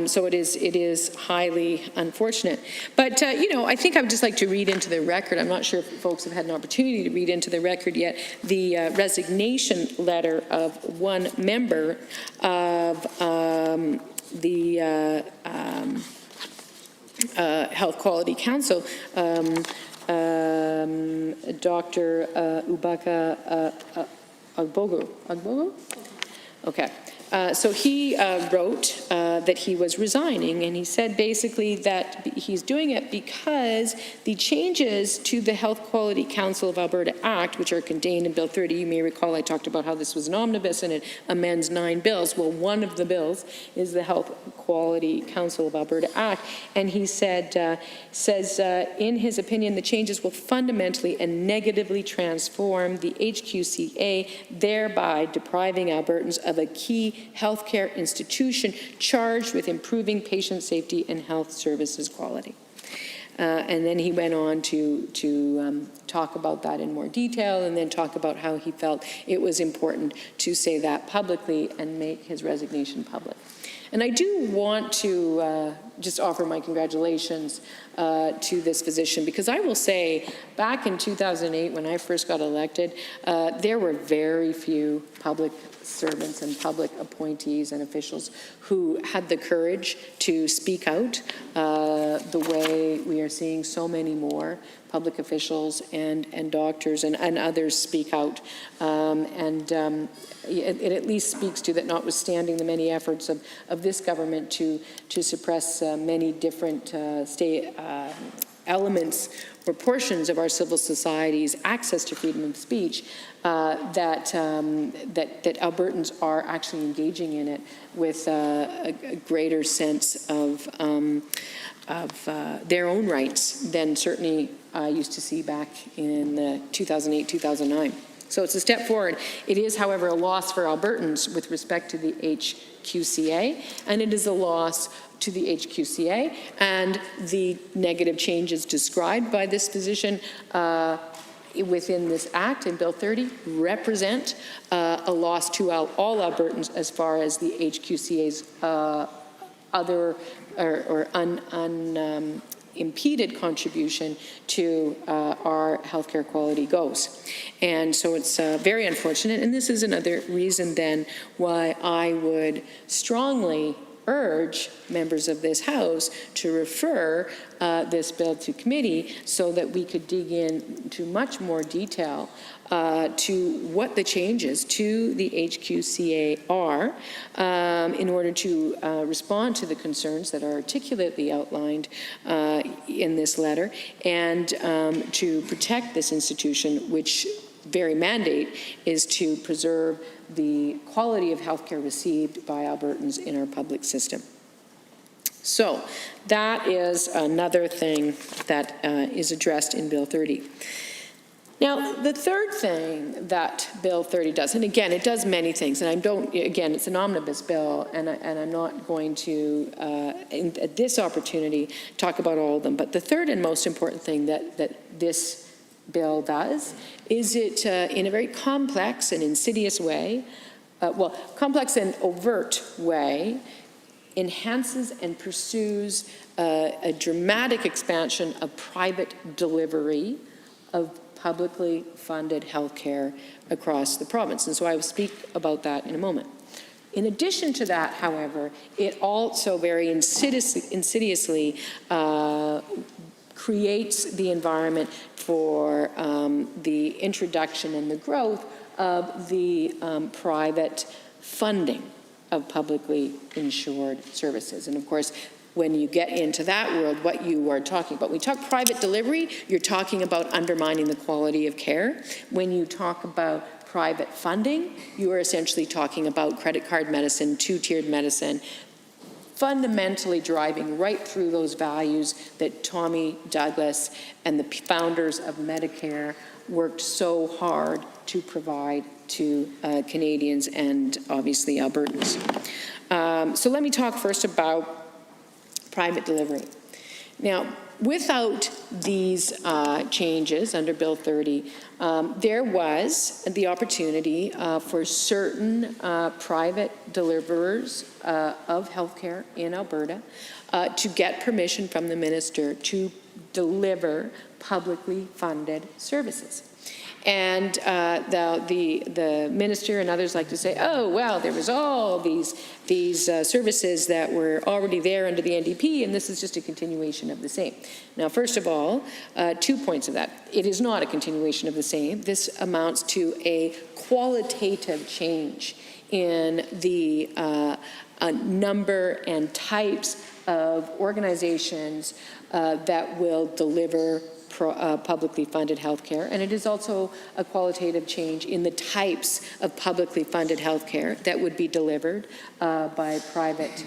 So it is highly unfortunate. But, I think I would just like to read into the record. I'm not sure if folks have had an opportunity to read into the record yet, the resignation letter of one member of the Health Quality Council, Dr. Ubaka Agbogo? Okay. So he wrote that he was resigning, and he said basically that he's doing it because the changes to the Health Quality Council of Alberta Act, which are contained in Bill 30, you may recall I talked about how this was an omnibus and it amends 9 bills. Well, one of the bills is the Health Quality Council of Alberta Act, and he said, in his opinion, the changes will fundamentally and negatively transform the HQCA, thereby depriving Albertans of a key healthcare institution charged with improving patient safety and health services quality. And then he went on to talk about that in more detail, and then talk about how he felt it was important to say that publicly and make his resignation public. And I do want to just offer my congratulations to this physician, because I will say, back in 2008, when I first got elected, there were very few public servants and public appointees and officials who had the courage to speak out the way we are seeing so many more public officials and doctors and others speak out. It at least speaks to that, notwithstanding the many efforts of this government to suppress many different state elements or portions of our civil society's access to freedom of speech, that Albertans are actually engaging in it with a greater sense of their own rights than certainly I used to see back in 2008, 2009. So it's a step forward. It is, however, a loss for Albertans with respect to the HQCA, and it is a loss to the HQCA, and the negative changes described by this physician within this Act in Bill 30 represent a loss to all Albertans as far as the HQCA's other or unimpeded contribution to our healthcare quality goes. And so it's very unfortunate, and this is another reason then why I would strongly urge members of this House to refer this bill to committee so that we could dig into much more detail to what the changes to the HQCA are in order to respond to the concerns that are articulately outlined in this letter, and to protect this institution, which very mandate is to preserve the quality of healthcare received by Albertans in our public system. So that is another thing that is addressed in Bill 30. Now, the third thing that Bill 30 does, and again, it does many things, and again, it's an omnibus bill, and I'm not going to, at this opportunity, talk about all of them, but the third and most important thing that this bill does is it, in a very complex and insidious way, complex and overt way, enhances and pursues a dramatic expansion of private delivery of publicly funded health care across the province. And so I will speak about that in a moment. In addition to that, however, it also very insidiously creates the environment for the introduction and the growth of the private funding of publicly insured services. And of course, when you get into that world, what you are talking about, when you talk private delivery, you're talking about undermining the quality of care. When you talk about private funding, you are essentially talking about credit card medicine, two-tiered medicine, fundamentally driving right through those values that Tommy Douglas and the founders of Medicare worked so hard to provide to Canadians and obviously Albertans. So let me talk first about private delivery. Now, without these changes under Bill 30, there was the opportunity for certain private deliverers of healthcare in Alberta to get permission from the minister to deliver publicly funded services. And the minister and others like to say, oh, well, there was all these services that were already there under the NDP, and this is just a continuation of the same. Now, first of all, 2 points of that. It is not a continuation of the same. This amounts to a qualitative change in the number and types of organizations that will deliver publicly funded health care, and it is also a qualitative change in the types of publicly funded health care that would be delivered by private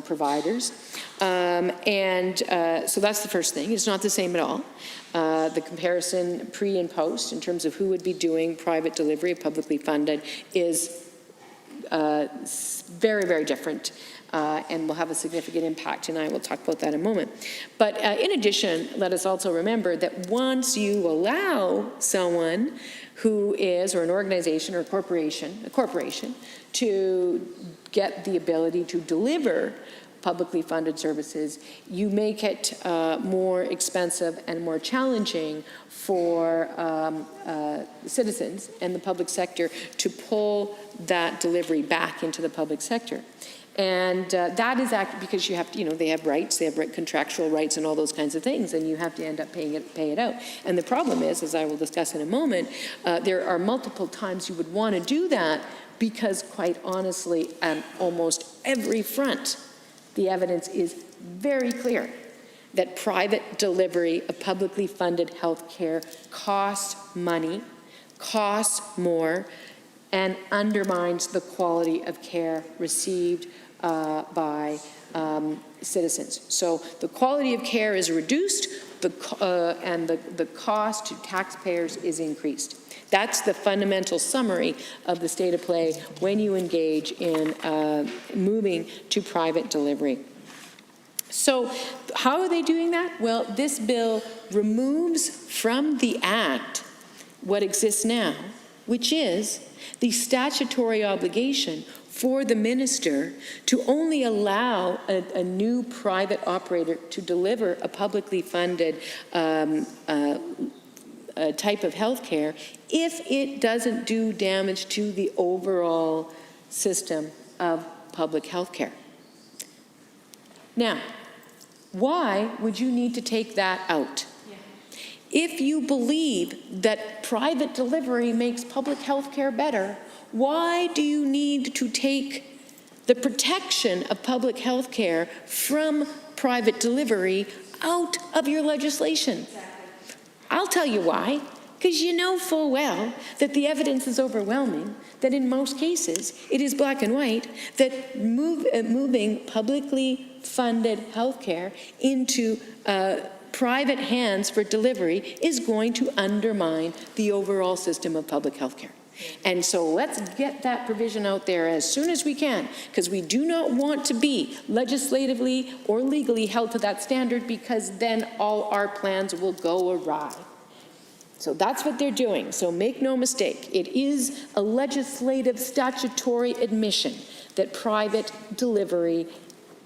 providers. So that's the first thing. It's not the same at all. The comparison pre and post in terms of who would be doing private delivery of publicly funded is very, very different. and will have a significant impact, and I will talk about that in a moment. But in addition, let us also remember that once you allow someone who is, or an organization or a corporation, to get the ability to deliver publicly funded services, you make it more expensive and more challenging for citizens and the public sector to pull that delivery back into the public sector. And that is because you have to, they have rights, they have contractual rights and all those kinds of things, and you have to end up pay it out. And the problem is, as I will discuss in a moment, there are multiple times you would want to do that because, quite honestly, on almost every front, the evidence is very clear that private delivery of publicly funded health care costs money, costs more, and undermines the quality of care received by citizens. So the quality of care is reduced, and the cost to taxpayers is increased. That's the fundamental summary of the state of play when you engage in moving to private delivery. So how are they doing that? Well, this bill removes from the Act what exists now, which is the statutory obligation for the minister to only allow a new private operator to deliver a publicly funded type of health care if it doesn't do damage to the overall system of public health care. Now, why would you need to take that out? If you believe that private delivery makes public health care better, why do you need to take the protection of public health care from private delivery out of your legislation? I'll tell you why. Because you know full well that the evidence is overwhelming, that in most cases it is black and white, that moving publicly funded health care into private hands for delivery is going to undermine the overall system of public health care. And so let's get that provision out there as soon as we can, because we do not want to be legislatively or legally held to that standard, because then all our plans will go awry. So that's what they're doing. So make no mistake, it is a legislative statutory admission that private delivery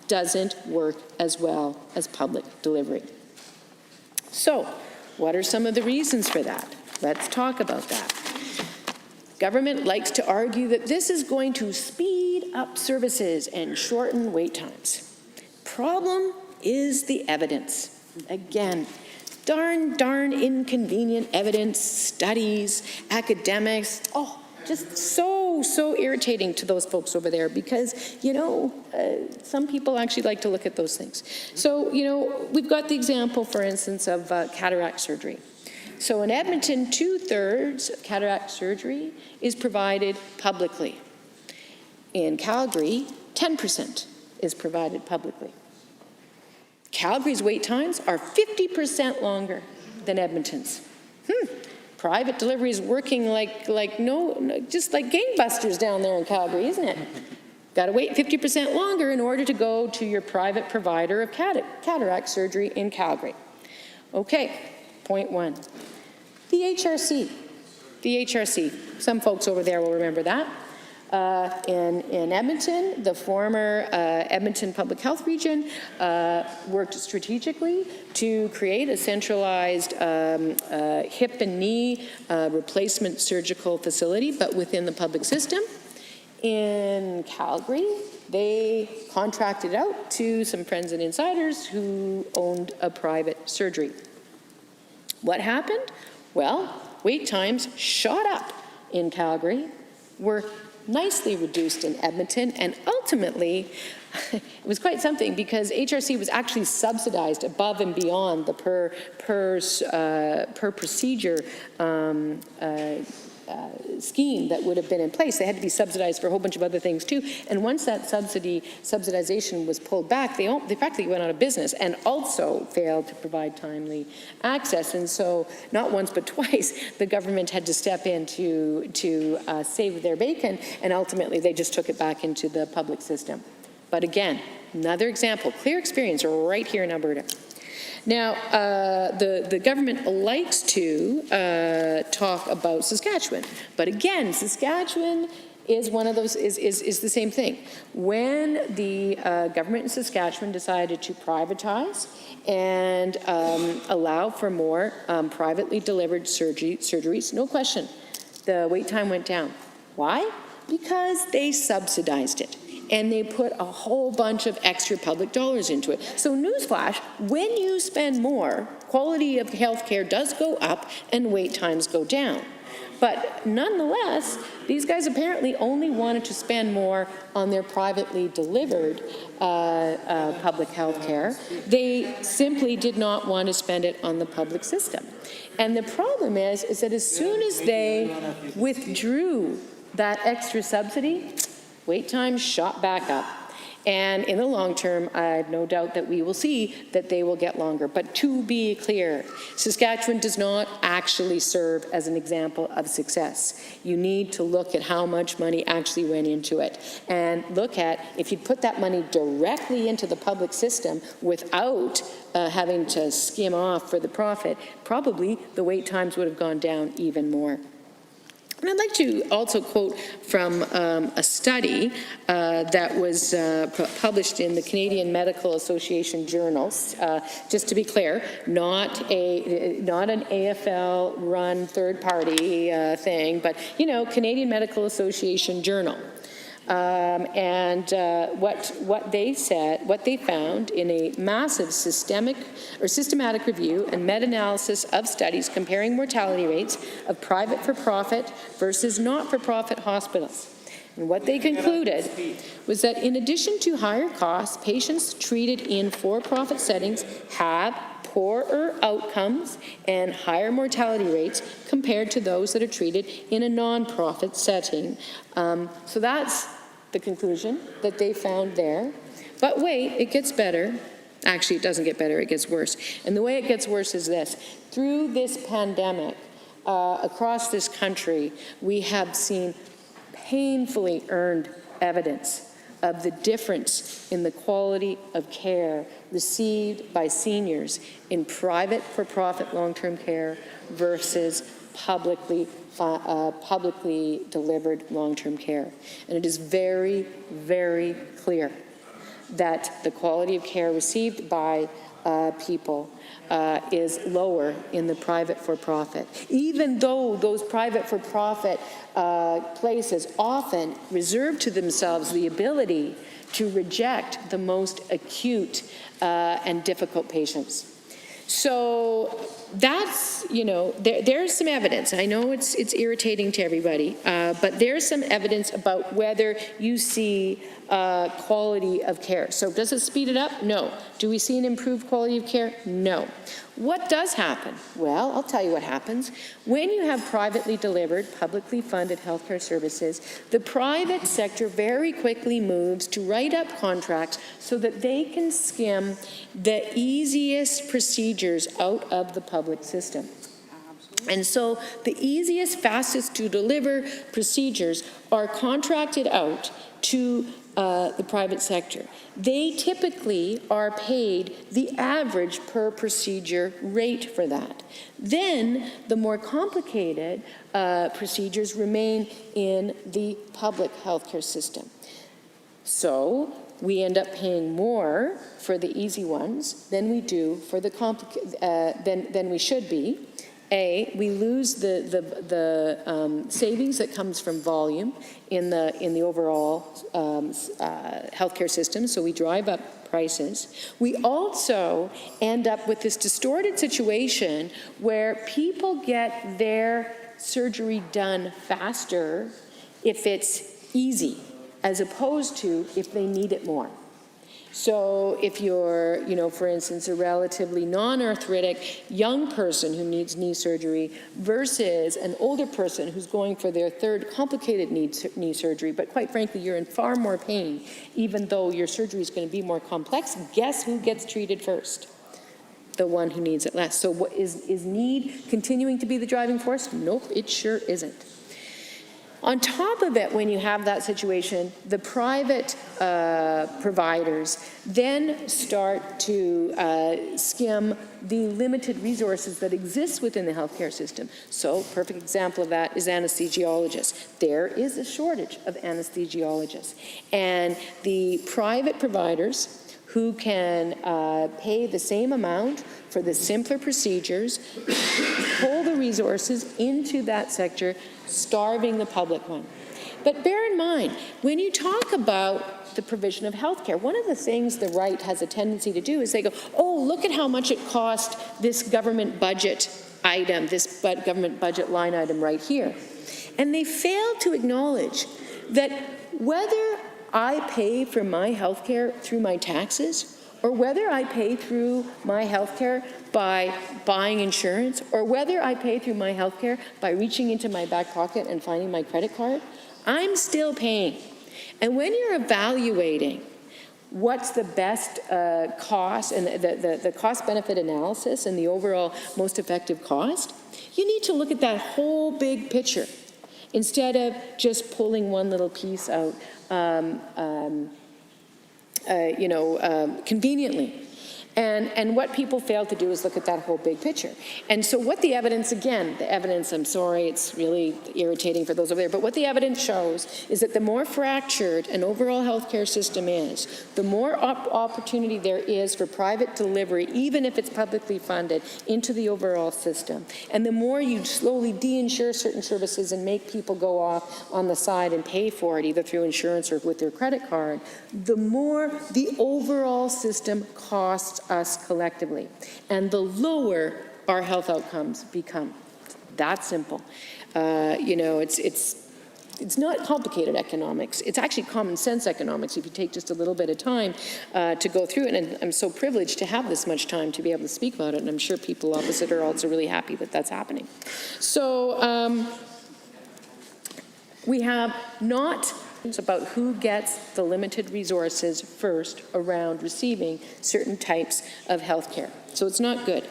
doesn't work as well as public delivery. So what are some of the reasons for that? Let's talk about that. Government likes to argue that this is going to speed up services and shorten wait times. Problem is the evidence. Again, darn inconvenient evidence, studies, academics. Oh, just so irritating to those folks over there, because, some people actually like to look at those things. So, we've got the example, for instance, of cataract surgery. So in Edmonton, 2/3 of cataract surgery is provided publicly. In Calgary, 10% is provided publicly. Calgary's wait times are 50% longer than Edmonton's. Private delivery is working just like gangbusters down there in Calgary, isn't it? Got to wait 50% longer in order to go to your private provider of cataract surgery in Calgary. Okay, point one. The HRC. Some folks over there will remember that. In Edmonton, the former Edmonton Public Health Region worked strategically to create a centralized hip and knee replacement surgical facility, but within the public system. In Calgary, they contracted out to some friends and insiders who owned a private surgery. What happened? Well, wait times shot up in Calgary, were nicely reduced in Edmonton, and ultimately, it was quite something, because HRC was actually subsidized above and beyond the per procedure scheme that would have been in place. They had to be subsidized for a whole bunch of other things too. And once that subsidization was pulled back, they practically went out of business and also failed to provide timely access. And so not once but twice, the government had to step in to save their bacon, and ultimately they just took it back into the public system. But again, another example, clear experience right here in Alberta. Now, the government likes to talk about Saskatchewan, but again, Saskatchewan is one of those, is the same thing. When the government in Saskatchewan decided to privatize and allow for more privately delivered surgeries, no question, the wait time went down. Why? Because they subsidized it. And they put a whole bunch of extra public dollars into it. So newsflash, when you spend more, quality of healthcare does go up and wait times go down. But nonetheless, these guys apparently only wanted to spend more on their privately delivered public health care. They simply did not want to spend it on the public system. And the problem is that as soon as they withdrew that extra subsidy, wait times shot back up. And in the long term, I have no doubt that we will see that they will get longer. But to be clear, Saskatchewan does not actually serve as an example of success. You need to look at how much money actually went into it. And look at, if you put that money directly into the public system without having to skim off for the profit, probably the wait times would have gone down even more. And I'd like to also quote from a study that was published in the Canadian Medical Association journals. Just to be clear, not an AFL-run third-party thing, but Canadian Medical Association journal. What they found in a massive systematic review and meta-analysis of studies comparing mortality rates of private for-profit versus not-for-profit hospitals. And what they concluded was that in addition to higher costs, patients treated in for-profit settings have poorer outcomes and higher mortality rates compared to those that are treated in a non-profit setting. So that's the conclusion that they found there. But wait, it gets better. Actually, it doesn't get better, it gets worse. And the way it gets worse is this. Through this pandemic, across this country, we have seen painfully earned evidence of the difference in the quality of care received by seniors in private for-profit long-term care versus publicly delivered long-term care. And it is very, very clear that the quality of care received by people is lower in the private for-profit, even though those private for-profit places often reserve to themselves the ability to reject the most acute and difficult patients. So that's, there's some evidence. I know it's irritating to everybody, but there's some evidence about whether you see quality of care. So does it speed it up? No. Do we see an improved quality of care? No. What does happen? Well, I'll tell you what happens. When you have privately delivered, publicly funded healthcare services, the private sector very quickly moves to write up contracts so that they can skim the easiest procedures out of the public system. And so the easiest, fastest to deliver procedures are contracted out to the private sector. They typically are paid the average per procedure rate for that. Then the more complicated procedures remain in the public healthcare system. So we end up paying more for the easy ones than we do for the than we should be. We lose the savings that comes from volume in the overall healthcare system, so we drive up prices. We also end up with this distorted situation where people get their surgery done faster if it's easy, as opposed to if they need it more. So if you're, for instance, a relatively non-arthritic young person who needs knee surgery versus an older person who's going for their third complicated knee surgery, but quite frankly, you're in far more pain, even though your surgery is going to be more complex, guess who gets treated first? The one who needs it less. So what is need continuing to be the driving force? Nope, it sure isn't. On top of it, when you have that situation, the private providers then start to skim the limited resources that exist within the healthcare system. So, perfect example of that is anesthesiologists. There is a shortage of anesthesiologists. And the private providers who can pay the same amount for the simpler procedures, pull the resources into that sector, starving the public one. But bear in mind, when you talk about the provision of health care, one of the things the right has a tendency to do is they go, oh, look at how much it cost this government budget item, this government budget line item right here. And they fail to acknowledge that whether I pay for my health care through my taxes, or whether I pay through my health care by buying insurance, or whether I pay through my health care by reaching into my back pocket and finding my credit card, I'm still paying. And when you're evaluating what's the best cost and the cost-benefit analysis and the overall most effective cost, you need to look at that whole big picture instead of just pulling one little piece out conveniently. And what people fail to do is look at that whole big picture. And so what the evidence, again, I'm sorry, it's really irritating for those over there, but what the evidence shows is that the more fractured an overall healthcare system is, the more opportunity there is for private delivery, even if it's publicly funded, into the overall system. And the more you slowly de-insure certain services and make people go off on the side and pay for it, either through insurance or with their credit card, the more the overall system costs us collectively, and the lower our health outcomes become. That simple. It's not complicated economics. It's actually common sense economics if you take just a little bit of time to go through it. And I'm so privileged to have this much time to be able to speak about it, and I'm sure people opposite are also really happy that that's happening. So we have not about who gets the limited resources first around receiving certain types of health care. So it's not good.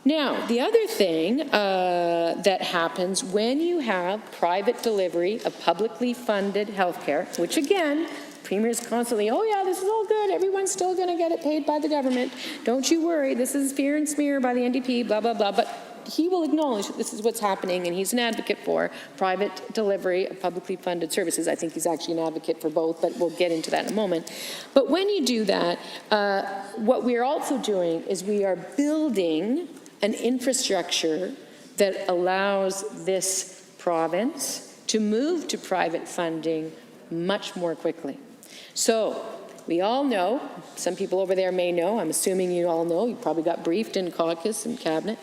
Now, the other thing that happens when you have private delivery of publicly funded health care, which again, Premier's constantly, oh yeah, this is all good, everyone's still going to get it paid by the government, don't you worry, this is fear and smear by the NDP, blah, blah, blah, but he will acknowledge that this is what's happening, and he's an advocate for private delivery of publicly funded services. I think he's actually an advocate for both, but we'll get into that in a moment. But when you do that, what we're also doing is we are building an infrastructure that allows this province to move to private funding much more quickly. So we all know, some people over there may know, I'm assuming you all know, you probably got briefed in caucus and cabinet,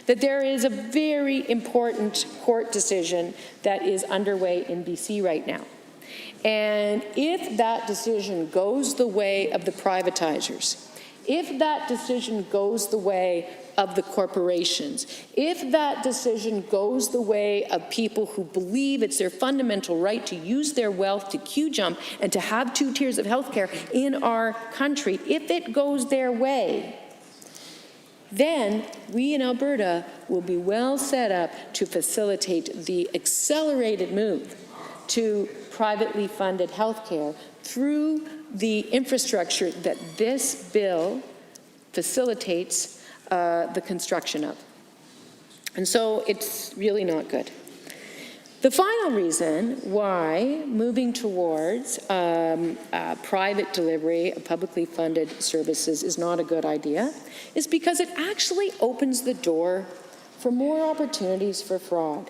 that there is a very important court decision that is underway in BC right now. And if that decision goes the way of the privatizers, if that decision goes the way of the corporations, if that decision goes the way of people who believe it's their fundamental right to use their wealth to queue jump and to have 2 tiers of health care in our country, if it goes their way, then we in Alberta will be well set up to facilitate the accelerated move to privately funded health care through the infrastructure that this bill facilitates the construction of. And so it's really not good. The final reason why moving towards private delivery of publicly funded services is not a good idea is because it actually opens the door for more opportunities for fraud.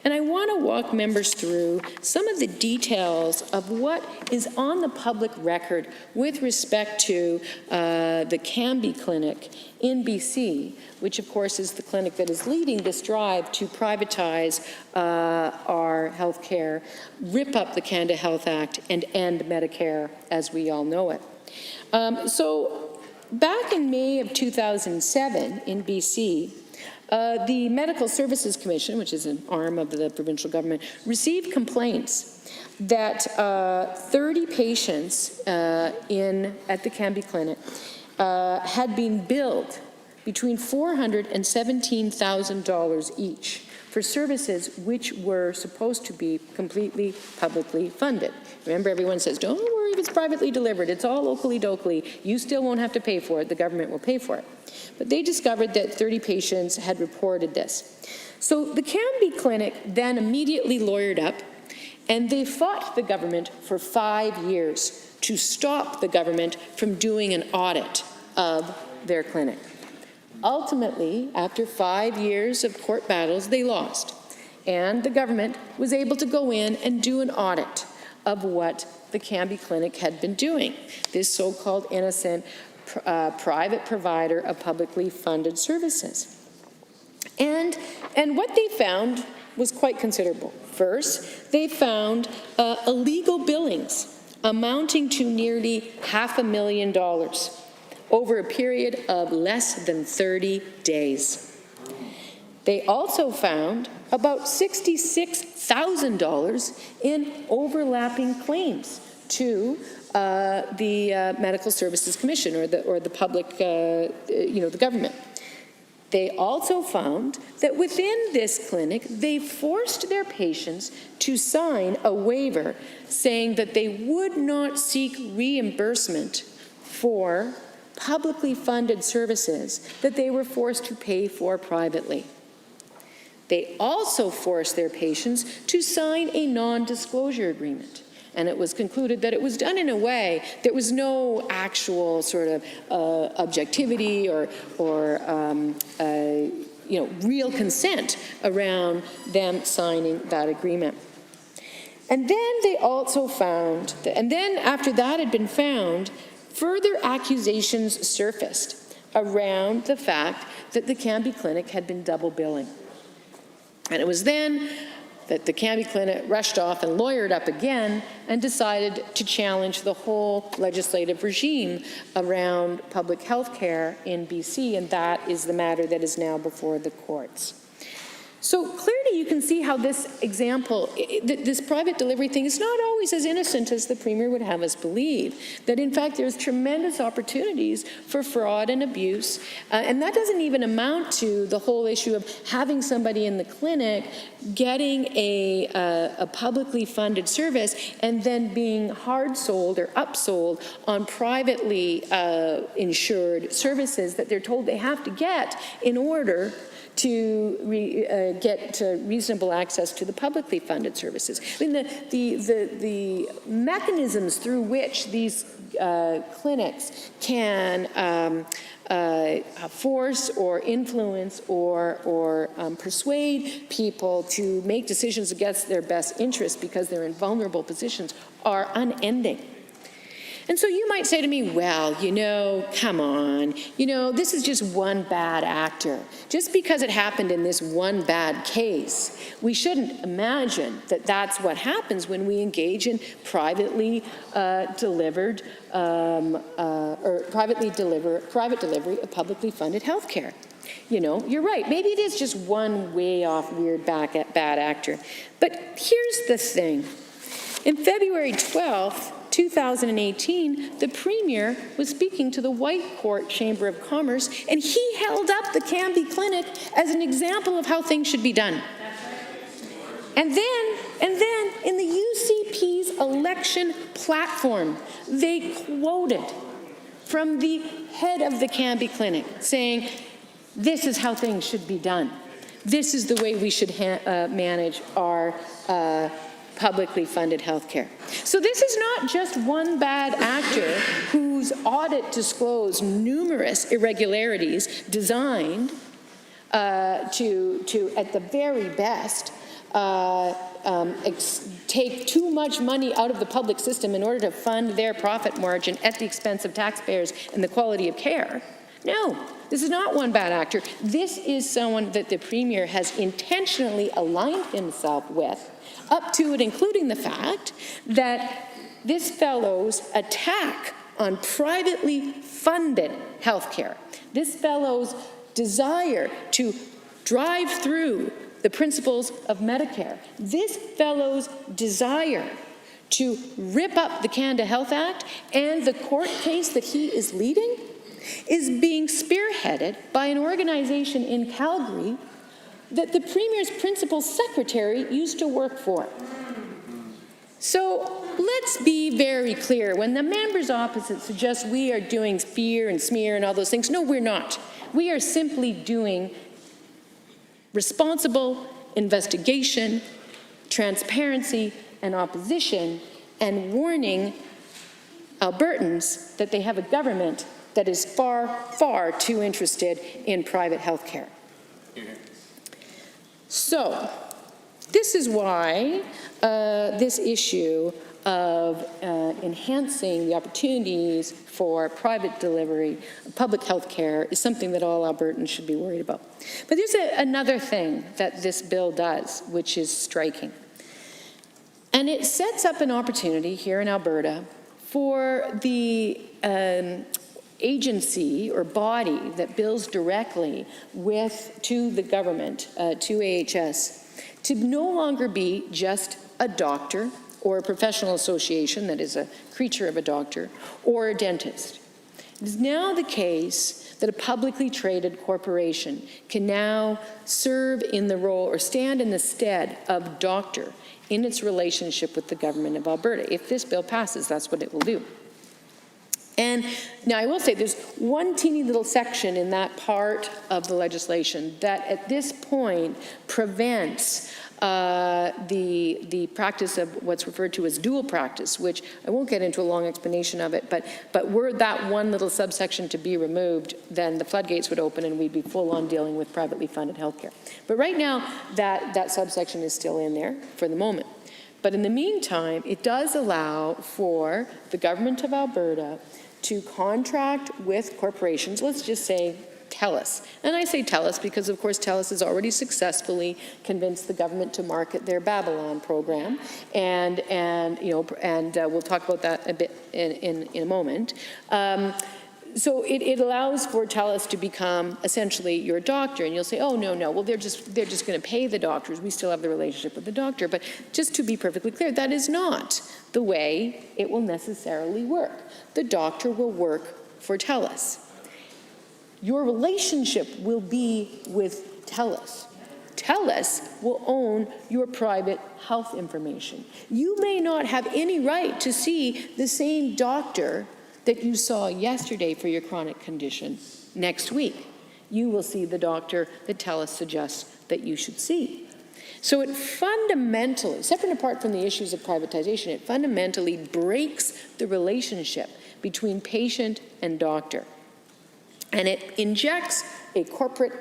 And I want to walk members through some of the details of what is on the public record with respect to the Cambie Clinic in BC, which of course is the clinic that is leading this drive to privatize our health care, rip up the Canada Health Act, and end Medicare as we all know it. So back in May of 2007 in BC, the Medical Services Commission, which is an arm of the provincial government, received complaints that 30 patients at the Cambie Clinic had been billed between $400,000 and $17,000 each for services which were supposed to be completely publicly funded. Remember, everyone says, don't worry if it's privately delivered, it's all locally dokely, you still won't have to pay for it, the government will pay for it. But they discovered that 30 patients had reported this. So the Canby Clinic then immediately lawyered up, and they fought the government for 5 years to stop the government from doing an audit of their clinic. Ultimately, after 5 years of court battles, they lost, and the government was able to go in and do an audit of what the Canby Clinic had been doing, this so-called innocent private provider of publicly funded services. And what they found was quite considerable. First, they found illegal billings amounting to nearly $500,000 over a period of less than 30 days. They also found about $66,000 in overlapping claims to the Medical Services Commission or the public, the government. They also found that within this clinic, they forced their patients to sign a waiver saying that they would not seek reimbursement for publicly funded services that they were forced to pay for privately. They also forced their patients to sign a non-disclosure agreement. And it was concluded that it was done in a way there was no actual sort of objectivity or real consent around them signing that agreement. And then they also found, and then after that had been found, further accusations surfaced around the fact that the Canby Clinic had been double billing. And it was then that the Canby Clinic rushed off and lawyered up again and decided to challenge the whole legislative regime around public health care in BC, and that is the matter that is now before the courts. So clearly you can see how this example, this private delivery thing, is not always as innocent as the Premier would have us believe. That in fact there's tremendous opportunities for fraud and abuse, and that doesn't even amount to the whole issue of having somebody in the clinic getting a publicly funded service and then being hard sold or upsold on privately insured services that they're told they have to get in order to get reasonable access to the publicly funded services. I mean, the mechanisms through which these clinics can force or influence or persuade people to make decisions against their best interests because they're in vulnerable positions are unending. And so you might say to me, well, come on, this is just one bad actor. Just because it happened in this one bad case, we shouldn't imagine that that's what happens when we engage in privately delivered private delivery of publicly funded health care. You're right. Maybe it is just one way off weird bad actor. But here's the thing. In February 12th, 2018, the Premier was speaking to the Whitecourt Chamber of Commerce, and he held up the Canby Clinic as an example of how things should be done. And then in the UCP's election platform, they quoted from the head of the Canby Clinic saying, this is how things should be done. This is the way we should manage our publicly funded health care. So this is not just one bad actor whose audit disclosed numerous irregularities designed to at the very best, take too much money out of the public system in order to fund their profit margin at the expense of taxpayers and the quality of care. No, this is not one bad actor. This is someone that the Premier has intentionally aligned himself with, up to and including the fact that this fellow's attack on privately funded health care, this fellow's desire to drive through the principles of Medicare, this fellow's desire to rip up the Canada Health Act and the court case that he is leading is being spearheaded by an organization in Calgary that the Premier's principal secretary used to work for. So let's be very clear. When the members opposite suggest we are doing fear and smear and all those things, no, we're not. We are simply doing responsible investigation, transparency, and opposition, and warning Albertans that they have a government that is far, far too interested in private health care. So, this is why this issue of enhancing the opportunities for private delivery of public health care is something that all Albertans should be worried about. But there's another thing that this bill does, which is striking. And it sets up an opportunity here in Alberta for the agency or body that bills directly to the government, to AHS, to no longer be just a doctor or a professional association that is a creature of a doctor or a dentist. It is now the case that a publicly traded corporation can now serve in the role or stand in the stead of doctor in its relationship with the government of Alberta. If this bill passes, that's what it will do. And now I will say there's one teeny little section in that part of the legislation that at this point prevents the practice of what's referred to as dual practice, which I won't get into a long explanation of it, but were that one little subsection to be removed, then the floodgates would open and we'd be full on dealing with privately funded healthcare. But right now, that subsection is still in there for the moment. But in the meantime, it does allow for the government of Alberta to contract with corporations, let's just say TELUS. And I say TELUS because, of course, TELUS has already successfully convinced the government to market their Babylon program, and we'll talk about that a bit in a moment. So it allows for TELUS to become essentially your doctor, and you'll say, oh, no, well, they're just going to pay the doctors. We still have the relationship with the doctor. But just to be perfectly clear, that is not the way it will necessarily work. The doctor will work for TELUS. Your relationship will be with TELUS. TELUS will own your private health information. You may not have any right to see the same doctor that you saw yesterday for your chronic condition next week. You will see the doctor that TELUS suggests that you should see. So it fundamentally, separate and apart from the issues of privatization, it fundamentally breaks the relationship between patient and doctor. And it injects a corporate,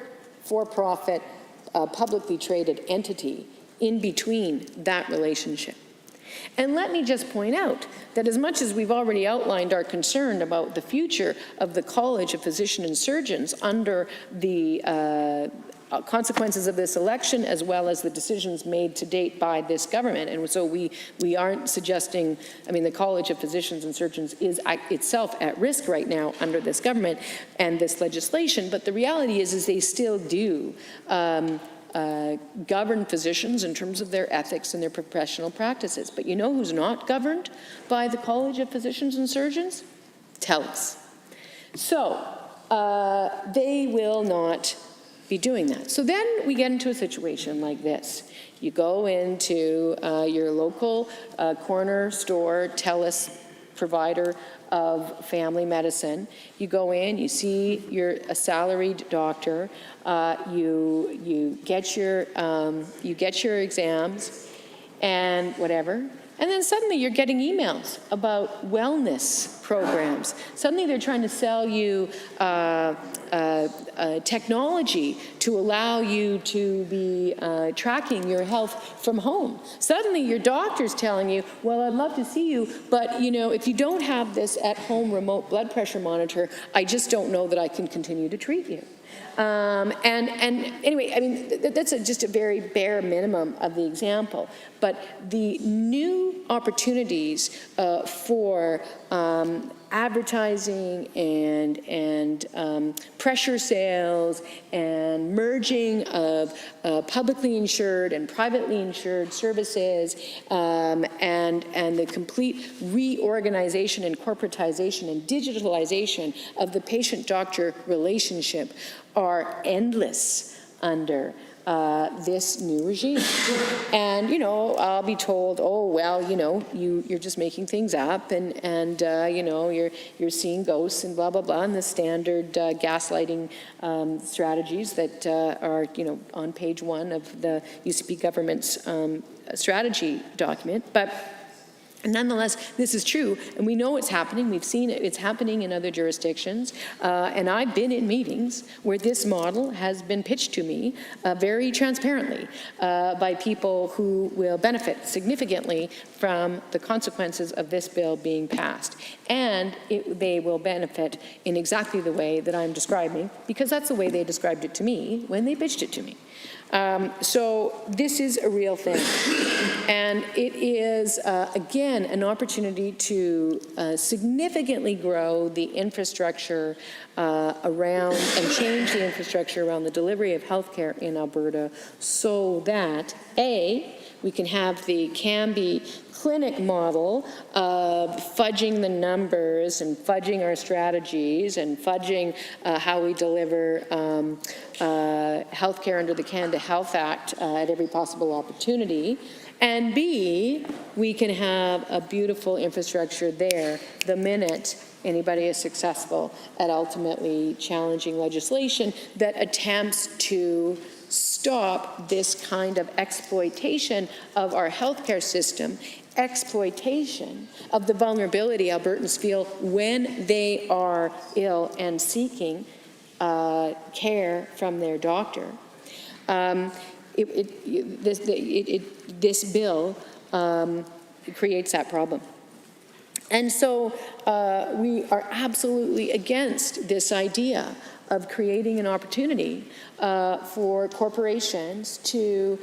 for-profit, publicly traded entity in between that relationship. And let me just point out that as much as we've already outlined our concern about the future of the College of Physicians and Surgeons under the consequences of this election, as well as the decisions made to date by this government. And so we aren't suggesting, the College of Physicians and Surgeons is itself at risk right now under this government and this legislation, but the reality is they still do govern physicians in terms of their ethics and their professional practices. But you know who's not governed by the College of Physicians and Surgeons? TELUS. So they will not be doing that. So then we get into a situation like this. You go into your local corner store, TELUS provider of family medicine. You go in, you see a salaried doctor, you get your exams and whatever. And then suddenly you're getting emails about wellness programs. Suddenly they're trying to sell you technology to allow you to be tracking your health from home. Suddenly your doctor's telling you, well, I'd love to see you, but if you don't have this at-home remote blood pressure monitor, I just don't know that I can continue to treat you. And anyway, that's just a very bare minimum of the example. But the new opportunities for advertising and pressure sales and merging of publicly insured and privately insured services and the complete reorganization and corporatization and digitalization of the patient-doctor relationship are endless under this new regime. And, you know, I'll be told, oh, well, you know, you're just making things up and you know, you're seeing ghosts and blah, blah, blah, and the standard gaslighting strategies that are, you know, on page 1 of the UCP government's strategy document. But nonetheless, this is true, and we know it's happening. We've seen it. It's happening in other jurisdictions, and I've been in meetings where this model has been pitched to me very transparently by people who will benefit significantly from the consequences of this bill being passed. And they will benefit in exactly the way that I'm describing, because that's the way they described it to me when they pitched it to me. So this is a real thing, and it is, again, an opportunity to significantly grow the infrastructure around and change the infrastructure around the delivery of healthcare in Alberta so that, A, we can have the Canby clinic model of fudging the numbers and fudging our strategies and fudging how we deliver healthcare under the Canada Health Act at every possible opportunity. And B, we can have a beautiful infrastructure there the minute anybody is successful at ultimately challenging legislation that attempts to stop this kind of exploitation of our healthcare system, exploitation of the vulnerability Albertans feel when they are ill and seeking care from their doctor. This bill creates that problem. And so we are absolutely against this idea of creating an opportunity for corporations to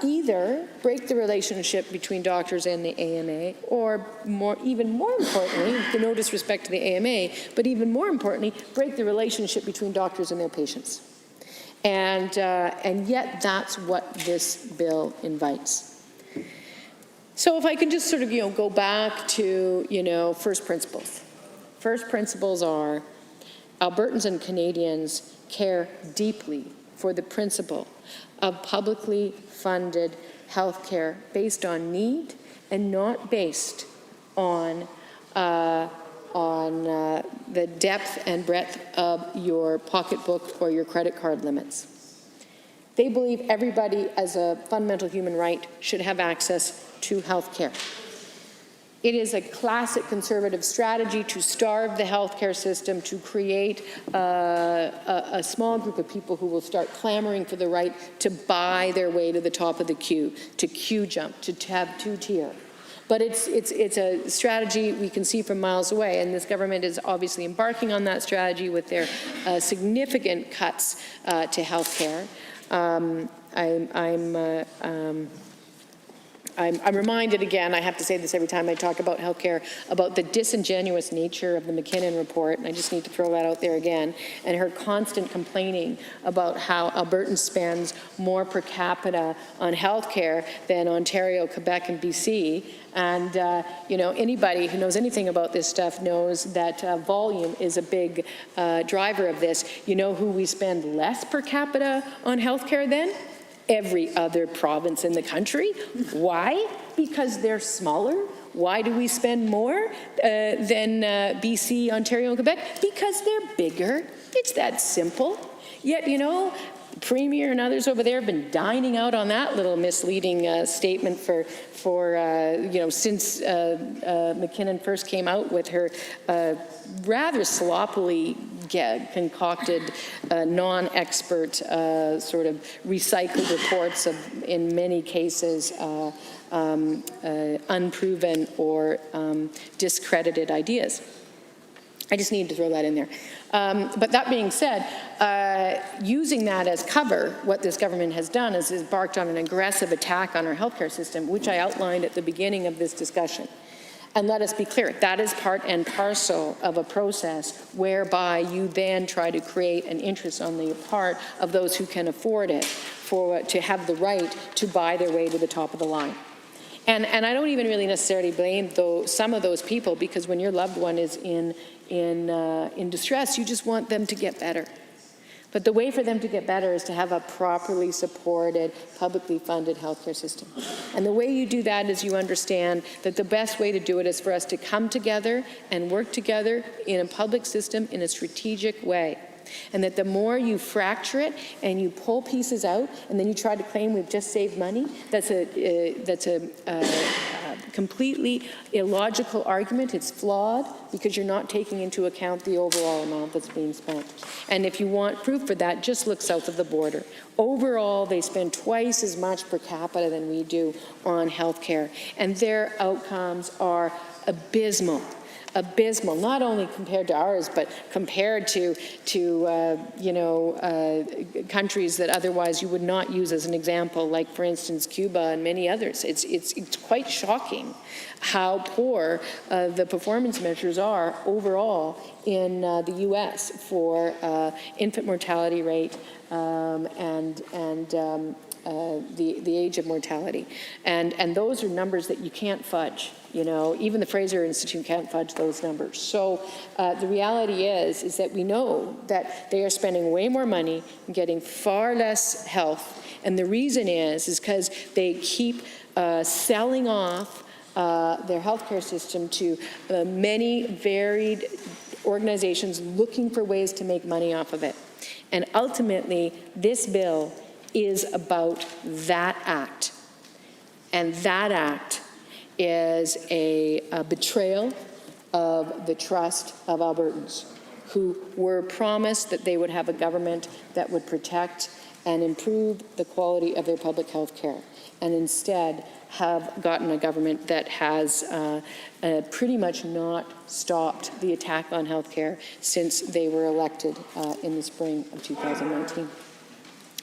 either break the relationship between doctors and the AMA, or even more importantly, no disrespect to the AMA, but even more importantly, break the relationship between doctors and their patients. And yet that's what this bill invites. So if I can just sort of, go back to, first principles. First principles are Albertans and Canadians care deeply for the principle of publicly funded health care based on need and not based on the depth and breadth of your pocketbook or your credit card limits. They believe everybody, as a fundamental human right, should have access to health care. It is a classic conservative strategy to starve the healthcare system, to create a small group of people who will start clamoring for the right to buy their way to the top of the queue, to queue jump, to have two-tier. But it's a strategy we can see from miles away, and this government is obviously embarking on that strategy with their significant cuts to health care. I'm reminded again, I have to say this every time I talk about healthcare, about the disingenuous nature of the McKinnon report, and I just need to throw that out there again, and her constant complaining about how Alberta spends more per capita on healthcare than Ontario, Quebec, and BC. And, anybody who knows anything about this stuff knows that volume is a big driver of this. You know who we spend less per capita on healthcare than? Every other province in the country. Why? Because they're smaller. Why do we spend more than BC, Ontario, and Quebec? Because they're bigger. It's that simple. Yet, Premier and others over there have been dining out on that little misleading statement for since McKinnon first came out with her rather sloppily concocted non-expert sort of recycled reports of, in many cases, unproven or discredited ideas. I just need to throw that in there. But that being said, using that as cover, what this government has done is embarked on an aggressive attack on our healthcare system, which I outlined at the beginning of this discussion. And let us be clear, that is part and parcel of a process whereby you then try to create an interest on the part of those who can afford it to have the right to buy their way to the top of the line. And I don't even really necessarily blame some of those people, because when your loved one is in distress, you just want them to get better. But the way for them to get better is to have a properly supported, publicly funded healthcare system. And the way you do that is you understand that the best way to do it is for us to come together and work together in a public system in a strategic way. And that the more you fracture it and you pull pieces out and then you try to claim we've just saved money, that's a completely illogical argument. It's flawed because you're not taking into account the overall amount that's being spent. And if you want proof for that, just look south of the border. Overall, they spend twice as much per capita than we do on healthcare, and their outcomes are abysmal. Abysmal, not only compared to ours, but compared to countries that otherwise you would not use as an example, like, for instance, Cuba and many others. It's quite shocking how poor the performance measures are overall in the U.S. for infant mortality rate and the age of mortality. And those are numbers that you can't fudge. You know, even the Fraser Institute can't fudge those numbers. So the reality is that we know that they are spending way more money and getting far less health. And the reason is because they keep selling off their healthcare system to many varied organizations looking for ways to make money off of it. And ultimately, this bill is about that act. And that act is a betrayal of the trust of Albertans who were promised that they would have a government that would protect and improve the quality of their public health care, and instead have gotten a government that has pretty much not stopped the attack on health care since they were elected in the spring of 2019.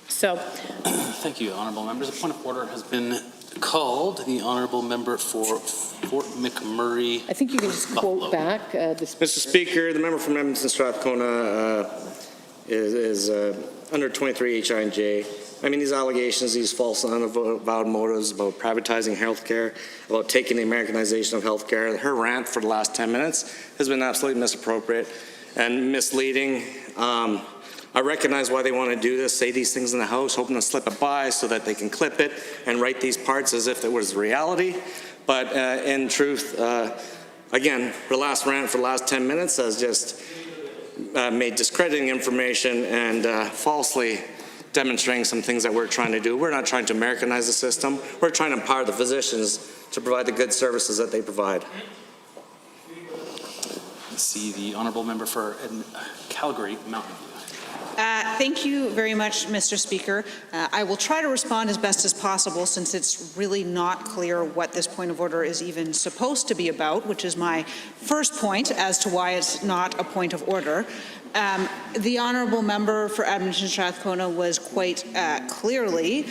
So,
thank you, honourable members. A point of order has been called. The honourable member for Fort McMurray.
I think you can just quote back the speaker.
Mr. Speaker, the member from Edmonton Strathcona is under 23 H.I.J. I mean, these allegations, these false unavowed motives about privatizing healthcare, about taking the Americanization of healthcare. Her rant for the last 10 minutes has been absolutely misappropriate and misleading. I recognize why they want to do this, say these things in the House, hoping to slip it by so that they can clip it and write these parts as if it was reality. But in truth, again, her last rant for the last 10 minutes has just made discrediting information and falsely demonstrating some things that we're trying to do. We're not trying to Americanize the system. We're trying to empower the physicians to provide the good services that they provide.
See the honourable member for Calgary Mountain View.
Thank you very much, Mr. Speaker. I will try to respond as best as possible since it's really not clear what this point of order is even supposed to be about, which is my first point as to why it's not a point of order. The honourable member for Edmonton Strathcona was quite clearly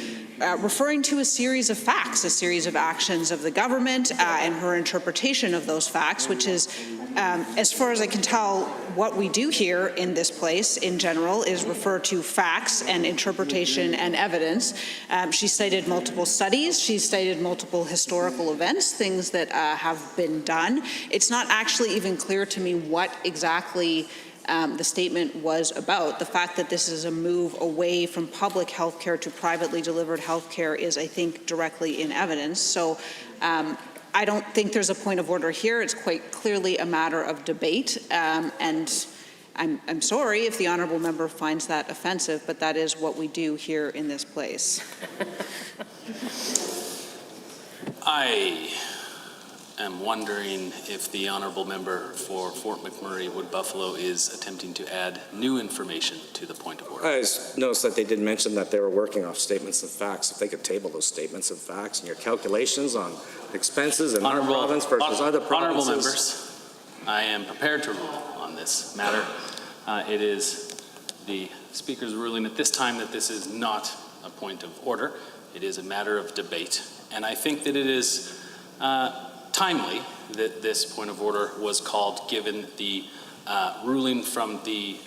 referring to a series of facts, a series of actions of the government and her interpretation of those facts, which is, as far as I can tell, what we do here in this place in general is refer to facts and interpretation and evidence. She cited multiple studies. She cited multiple historical events, things that have been done. It's not actually even clear to me what exactly the statement was about. The fact that this is a move away from public health care to privately delivered health care is, I think, directly in evidence. So I don't think there's a point of order here. It's quite clearly a matter of debate. And I'm sorry if the honourable member finds that offensive, but that is what we do here in this place.
I am wondering if the honourable member for Fort McMurray Wood Buffalo is attempting to add new information to the point of order.
I just noticed that they did mention that they were working off statements of facts. If they could table those statements of facts and your calculations on expenses in our province versus other provinces.
Honourable members, I am prepared to rule on this matter. It is the Speaker's ruling at this time that this is not a point of order. It is a matter of debate. And I think that it is timely that this point of order was called, given the ruling from the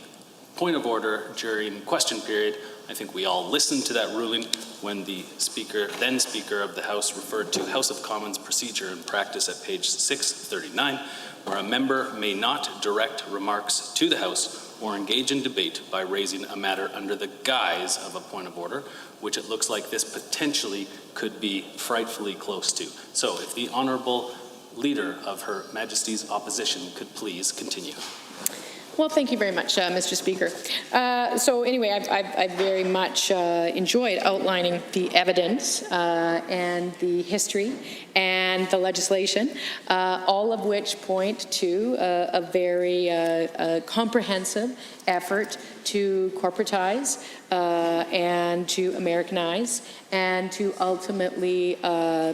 point of order during question period. I think we all listened to that ruling when the Speaker, then Speaker of the House, referred to House of Commons procedure and practice at page 639, where a member may not direct remarks to the House or engage in debate by raising a matter under the guise of a point of order, which it looks like this potentially could be frightfully close to. So if the Honourable Leader of Her Majesty's Opposition could please continue.
Well, thank you very much, Mr. Speaker. So anyway, I've very much enjoyed outlining the evidence and the history and the legislation, all of which point to a very comprehensive effort to corporatize and to Americanize and to ultimately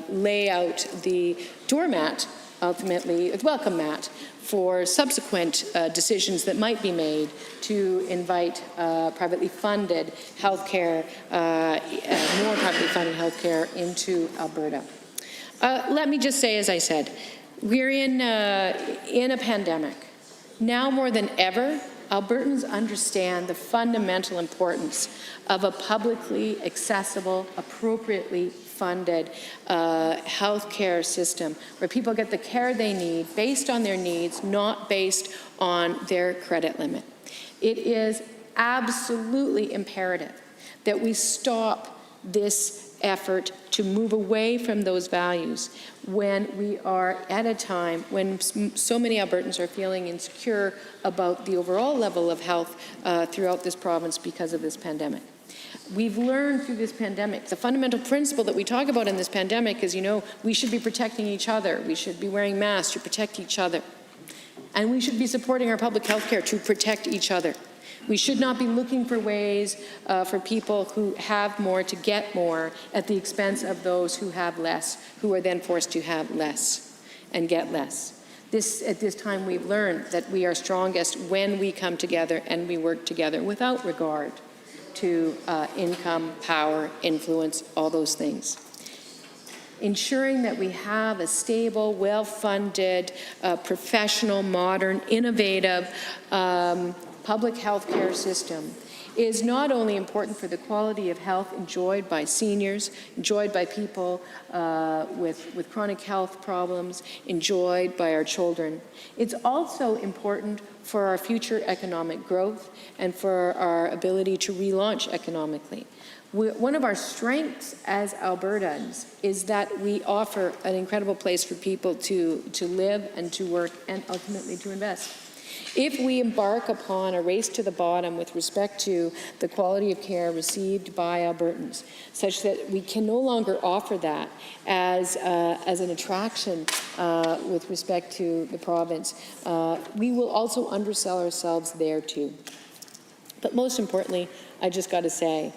lay out the doormat, ultimately the welcome mat, for subsequent decisions that might be made to invite privately funded healthcare, more privately funded healthcare into Alberta. Let me just say, as I said, we're in a pandemic. Now more than ever, Albertans understand the fundamental importance of a publicly accessible, appropriately funded healthcare system where people get the care they need based on their needs, not based on their credit limit. It is absolutely imperative that we stop this effort to move away from those values when we are at a time when so many Albertans are feeling insecure about the overall level of health throughout this province because of this pandemic. We've learned through this pandemic, the fundamental principle that we talk about in this pandemic is, we should be protecting each other. We should be wearing masks to protect each other. And we should be supporting our public health care to protect each other. We should not be looking for ways for people who have more to get more at the expense of those who have less, who are then forced to have less and get less. At this time, we've learned that we are strongest when we come together and we work together without regard to income, power, influence, all those things. Ensuring that we have a stable, well-funded, professional, modern, innovative public health care system is not only important for the quality of health enjoyed by seniors, enjoyed by people with chronic health problems, enjoyed by our children. It's also important for our future economic growth and for our ability to relaunch economically. One of our strengths as Albertans is that we offer an incredible place for people to live and to work and ultimately to invest. If we embark upon a race to the bottom with respect to the quality of care received by Albertans, such that we can no longer offer that as an attraction with respect to the province, we will also undersell ourselves there too. But most importantly, I just got to say,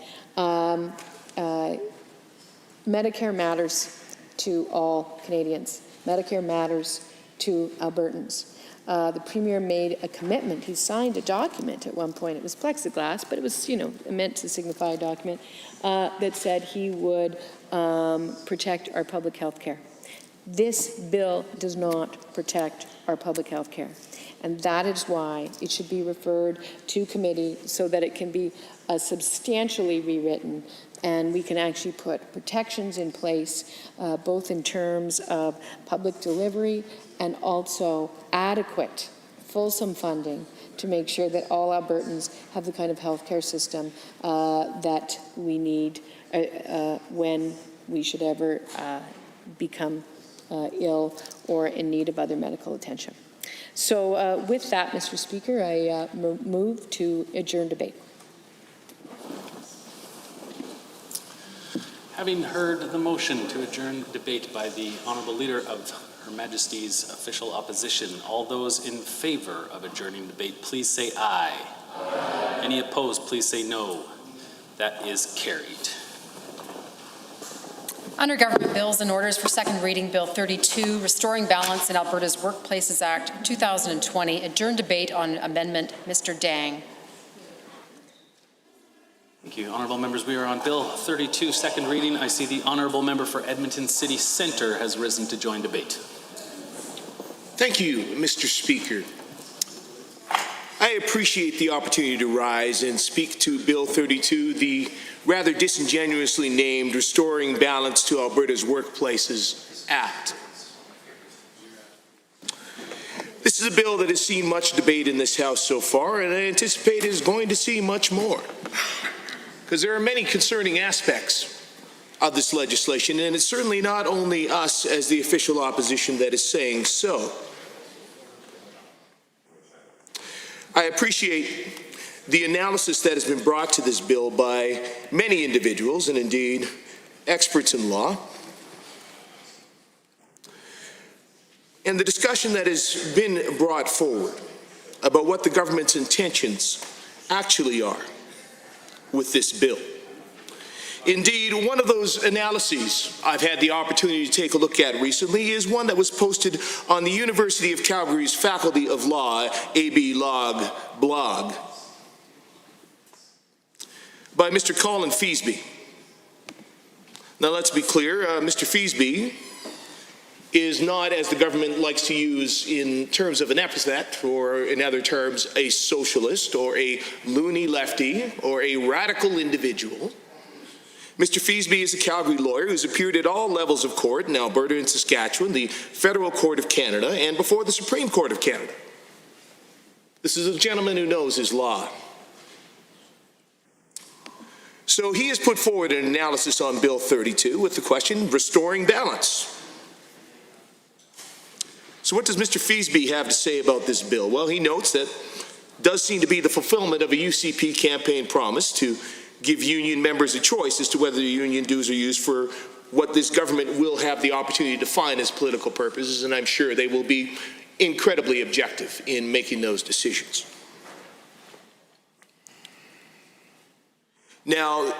Medicare matters to all Canadians. Medicare matters to Albertans. The Premier made a commitment. He signed a document at one point. It was plexiglass, but it was, meant to signify a document that said he would protect our public health care. This bill does not protect our public health care. And that is why it should be referred to committee so that it can be substantially rewritten and we can actually put protections in place, both in terms of public delivery and also adequate, fulsome funding to make sure that all Albertans have the kind of healthcare system that we need when we should ever become ill or in need of other medical attention. So with that, Mr. Speaker, I move to adjourn debate.
Having heard the motion to adjourn debate by the Honourable Leader of Her Majesty's Official Opposition, all those in favour of adjourning debate, please say aye. Aye. Any opposed, please say no. That is carried.
Under Government Bills and Orders for second reading, Bill 32, Restoring Balance in Alberta's Workplaces Act 2020, adjourn debate on amendment. Mr. Dang.
Thank you. Honourable members, we are on Bill 32, second reading. I see the Honourable Member for Edmonton City Centre has risen to join debate.
Thank you, Mr. Speaker. I appreciate the opportunity to rise and speak to Bill 32, the rather disingenuously named Restoring Balance to Alberta's Workplaces Act. This This is a bill that has seen much debate in this House so far, and I anticipate is going to see much more, because there are many concerning aspects of this legislation, and it's certainly not only us as the official opposition that is saying so. I appreciate the analysis that has been brought to this bill by many individuals, and indeed experts in law, and the discussion that has been brought forward about what the government's intentions actually are with this bill. Indeed, one of those analyses I've had the opportunity to take a look at recently is one that was posted on the University of Calgary's Faculty of Law AB Log blog by Mr. Colin Feasby. Now let's be clear, Mr. Feasby is not, as the government likes to use in terms of an epithet, or in other terms, a socialist or a loony lefty or a radical individual. Mr. Feasby is a Calgary lawyer who's appeared at all levels of court in Alberta and Saskatchewan, the Federal Court of Canada, and before the Supreme Court of Canada. This is a gentleman who knows his law. So he has put forward an analysis on Bill 32 with the question, restoring balance. So what does Mr. Feasby have to say about this bill? Well, he notes that it does seem to be the fulfillment of a UCP campaign promise to give union members a choice as to whether the union dues are used for what this government will have the opportunity to define as political purposes, and I'm sure they will be incredibly objective in making those decisions. Now,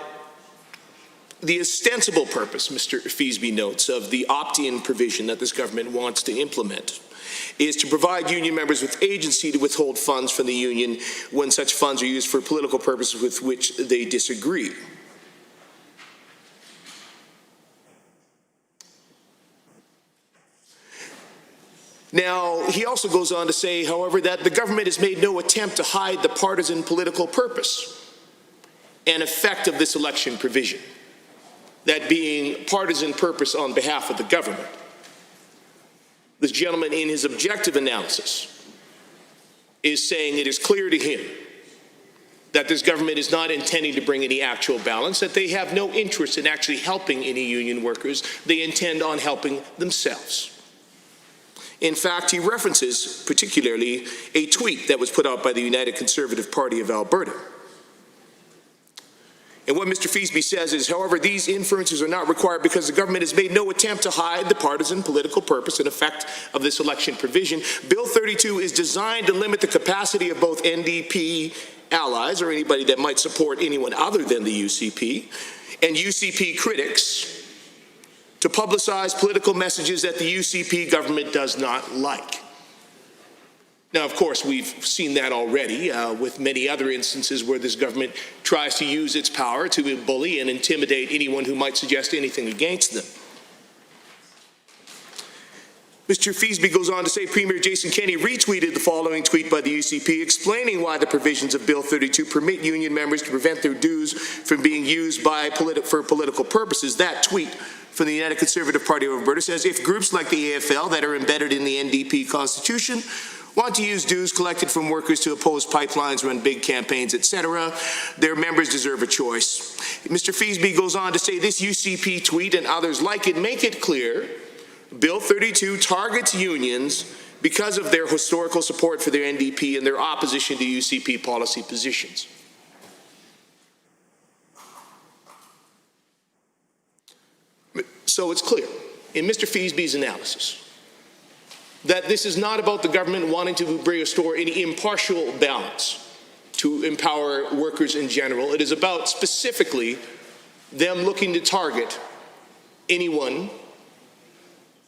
the ostensible purpose, Mr. Feasby notes, of the opt-in provision that this government wants to implement is to provide union members with agency to withhold funds from the union when such funds are used for political purposes with which they disagree. Now, he also goes on to say, however, that the government has made no attempt to hide the partisan political purpose and effect of this election provision, that being partisan purpose on behalf of the government. This gentleman, in his objective analysis, is saying it is clear to him that this government is not intending to bring any actual balance, that they have no interest in actually helping any union workers. They intend on helping themselves. In fact, he references particularly a tweet that was put out by the United Conservative Party of Alberta. And what Mr. Feasby says is, however, these inferences are not required because the government has made no attempt to hide the partisan political purpose and effect of this election provision. Bill 32 is designed to limit the capacity of both NDP allies, or anybody that might support anyone other than the UCP, and UCP critics to publicize political messages that the UCP government does not like. Now, of course, we've seen that already with many other instances where this government tries to use its power to bully and intimidate anyone who might suggest anything against them. Mr. Feasby goes on to say Premier Jason Kenney retweeted the following tweet by the UCP explaining why the provisions of Bill 32 permit union members to prevent their dues from being used for political purposes. That tweet from the United Conservative Party of Alberta says, if groups like the AFL that are embedded in the NDP Constitution want to use dues collected from workers to oppose pipelines, run big campaigns, etc., their members deserve a choice. Mr. Feasby goes on to say this UCP tweet and others like it make it clear Bill 32 targets unions because of their historical support for their NDP and their opposition to UCP policy positions. So it's clear in Mr. Feasby's analysis that this is not about the government wanting to restore any impartial balance to empower workers in general. It is about specifically them looking to target anyone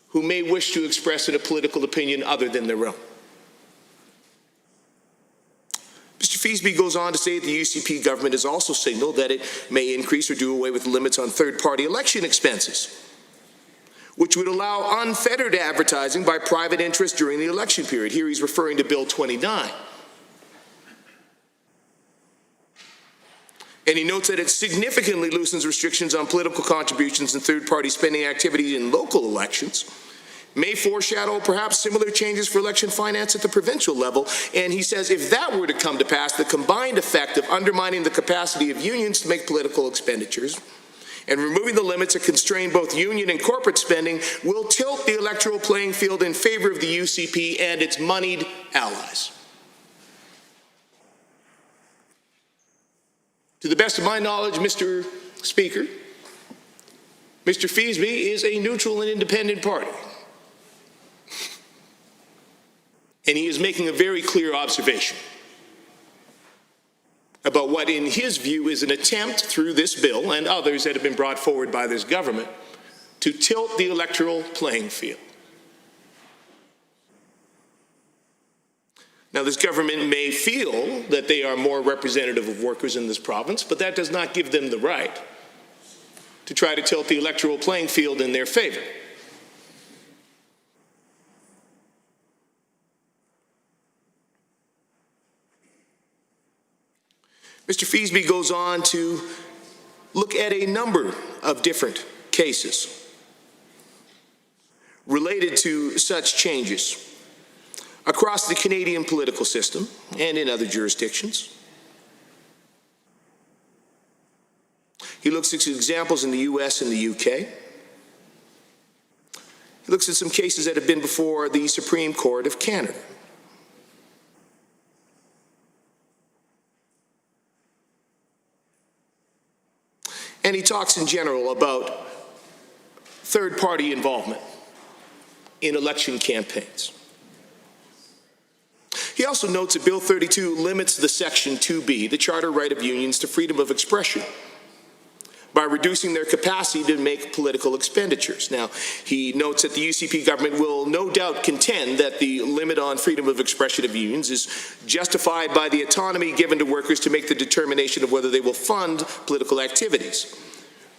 who may wish to express a political opinion other than their own. Mr. Feasby goes on to say that the UCP government has also signaled that it may increase or do away with limits on third-party election expenses, which would allow unfettered advertising by private interests during the election period. Here he's referring to Bill 29. And he notes that it significantly loosens restrictions on political contributions and third-party spending activities in local elections. may foreshadow perhaps similar changes for election finance at the provincial level. And he says if that were to come to pass, the combined effect of undermining the capacity of unions to make political expenditures and removing the limits that constrain both union and corporate spending will tilt the electoral playing field in favor of the UCP and its moneyed allies. To the best of my knowledge, Mr. Speaker, Mr. Feasby is a neutral and independent party. And he is making a very clear observation about what, in his view, is an attempt through this bill and others that have been brought forward by this government to tilt the electoral playing field. Now, this government may feel that they are more representative of workers in this province, but that does not give them the right to try to tilt the electoral playing field in their favor. Mr. Feasby goes on to look at a number of different cases related to such changes across the Canadian political system and in other jurisdictions. He looks at examples in the US and the UK. He looks at some cases that have been before the Supreme Court of Canada. And he talks in general about third-party involvement in election campaigns. He also notes that Bill 32 limits the Section 2B, the charter right of unions, to freedom of expression by reducing their capacity to make political expenditures. Now, he notes that the UCP government will no doubt contend that the limit on freedom of expression of unions is justified by the autonomy given to workers to make the determination of whether they will fund political activities.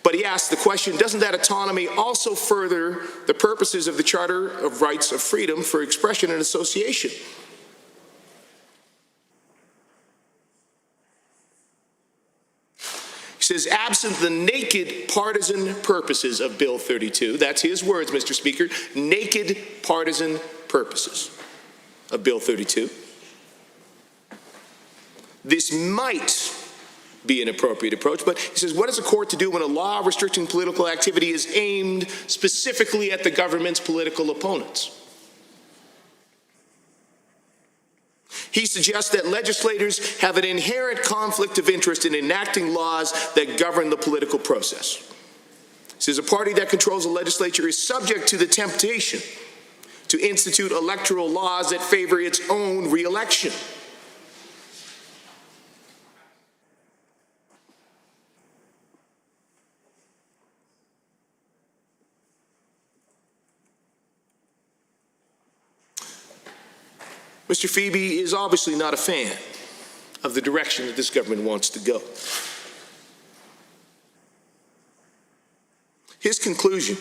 But he asks the question, doesn't that autonomy also further the purposes of the Charter of Rights of Freedom for Expression and Association? He says, absent the naked partisan purposes of Bill 32, that's his words, Mr. Speaker, naked partisan purposes of Bill 32, this might be an appropriate approach, but he says, what is a court to do when a law restricting political activity is aimed specifically at the government's political opponents? He suggests that legislators have an inherent conflict of interest in enacting laws that govern the political process. He says a party that controls the legislature is subject to the temptation to institute electoral laws that favor its own re-election. Mr. Feasby is obviously not a fan of the direction that this government wants to go. His conclusion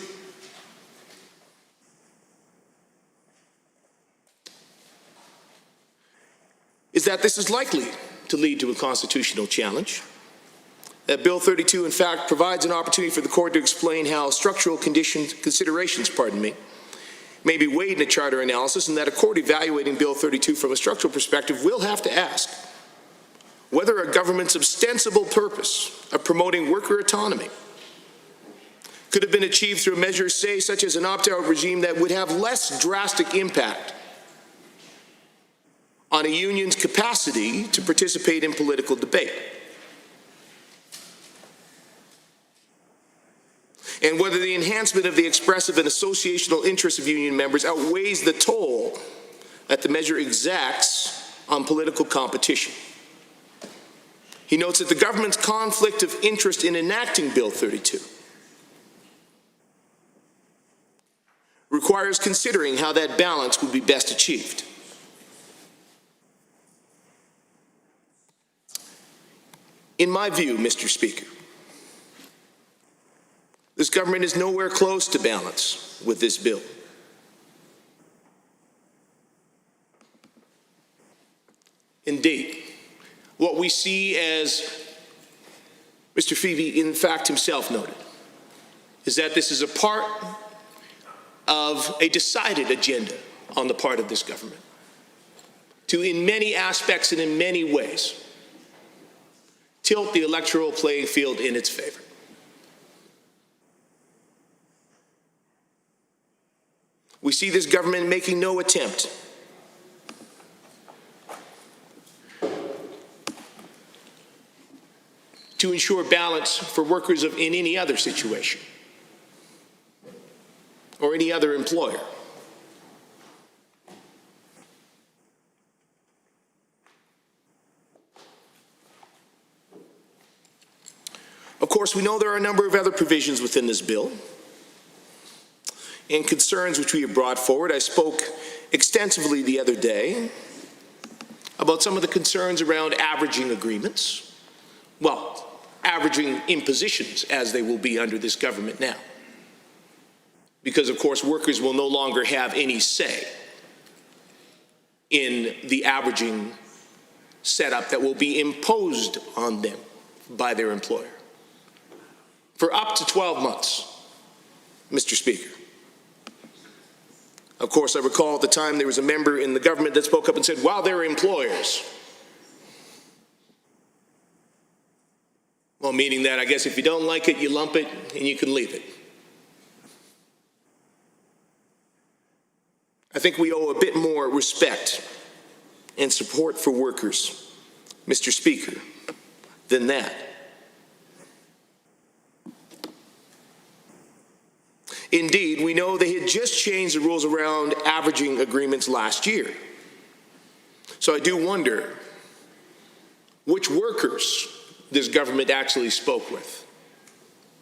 is that this is likely to lead to a constitutional challenge, that Bill 32, in fact, provides an opportunity for the court to explain how structural considerations, may be weighed in a charter analysis, and that a court evaluating Bill 32 from a structural perspective will have to ask whether a government's ostensible purpose of promoting worker autonomy could have been achieved through measures, say, such as an opt-out regime that would have less drastic impact on a union's capacity to participate in political debate. And whether the enhancement of the expressive and associational interests of union members outweighs the toll that the measure exacts on political competition. He notes that the government's conflict of interest in enacting Bill 32 requires considering how that balance would be best achieved. In my view, Mr. Speaker, this government is nowhere close to balance with this bill. Indeed, what we see, as Mr. Feasby in fact himself noted, is that this is a part of a decided agenda on the part of this government to, in many aspects and in many ways, tilt the electoral playing field in its favor. We see this government making no attempt to ensure balance for workers in any other situation or any other employer. Of course, we know there are a number of other provisions within this bill and concerns which we have brought forward. I spoke extensively the other day about some of the concerns around averaging agreements. Well, averaging impositions, as they will be under this government now. Because, of course, workers will no longer have any say in the averaging setup that will be imposed on them by their employer for up to 12 months, Mr. Speaker. Of course, I recall at the time there was a member in the government that spoke up and said, well, they're employers. Well, meaning that I guess if you don't like it, you lump it and you can leave it. I think we owe a bit more respect and support for workers, Mr. Speaker, than that. Indeed, we know they had just changed the rules around averaging agreements last year. So I do wonder which workers this government actually spoke with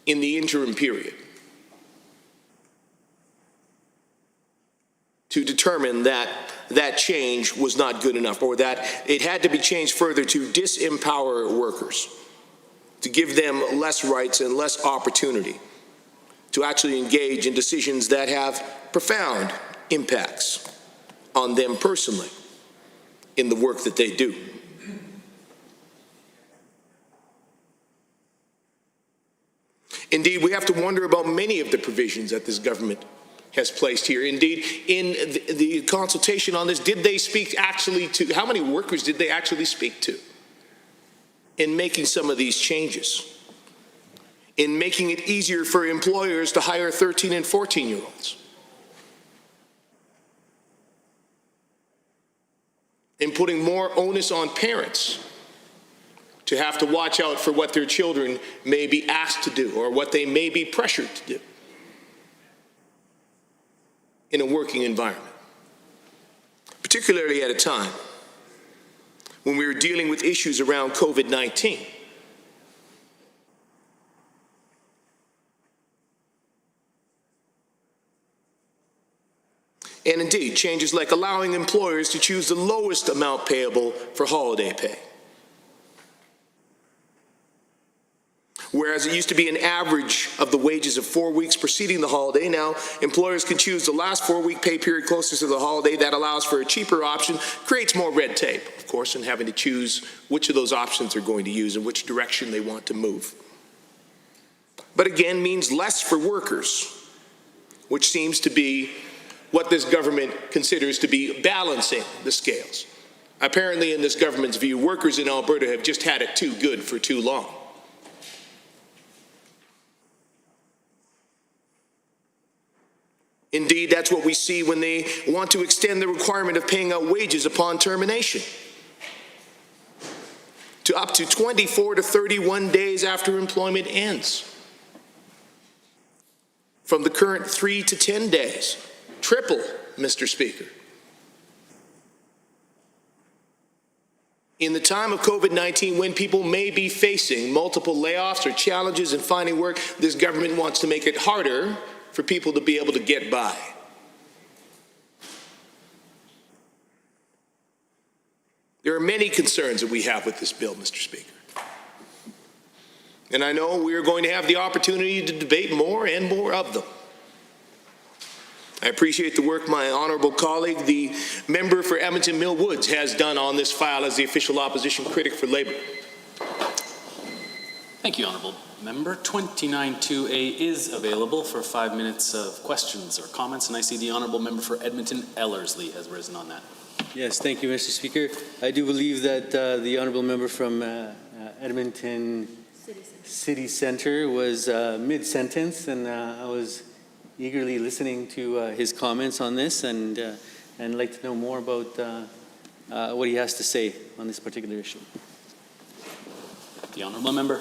in the interim period to determine that that change was not good enough, or that it had to be changed further to disempower workers, to give them less rights and less opportunity to actually engage in decisions that have profound impacts on them personally in the work that they do. Indeed, we have to wonder about many of the provisions that this government has placed here. Indeed, in the consultation on this, did they speak actually to, how many workers did they actually speak to in making some of these changes? In making it easier for employers to hire 13 and 14-year-olds? In putting more onus on parents to have to watch out for what their children may be asked to do or what they may be pressured to do in a working environment, particularly at a time when we were dealing with issues around COVID-19. And indeed, changes like allowing employers to choose the lowest amount payable for holiday pay. Whereas it used to be an average of the wages of 4 weeks preceding the holiday, now employers can choose the last 4-week pay period closest to the holiday. That allows for a cheaper option, creates more red tape, of course, in having to choose which of those options they're going to use and which direction they want to move. But again, means less for workers, which seems to be what this government considers to be balancing the scales. Apparently, in this government's view, workers in Alberta have just had it too good for too long. Indeed, that's what we see when they want to extend the requirement of paying out wages upon termination to up to 24 to 31 days after employment ends, from the current 3 to 10 days. Triple, Mr. Speaker. In the time of COVID-19, when people may be facing multiple layoffs or challenges in finding work, this government wants to make it harder for people to be able to get by. There are many concerns that we have with this bill, Mr. Speaker. And I know we are going to have the opportunity to debate more and more of them. I appreciate the work my honorable colleague, the member for Edmonton Mill Woods, has done on this file as the official opposition critic for Labour.
Thank you, Honorable Member 29-2A is available for 5 minutes of questions or comments, and I see the Honourable Member for Edmonton Ellerslie has risen on that.
Yes, thank you, Mr. Speaker. I do believe that the Honourable Member from Edmonton City Centre was mid-sentence, and I was eagerly listening to his comments on this, and like to know more about what he has to say on this particular issue.
The Honourable Member.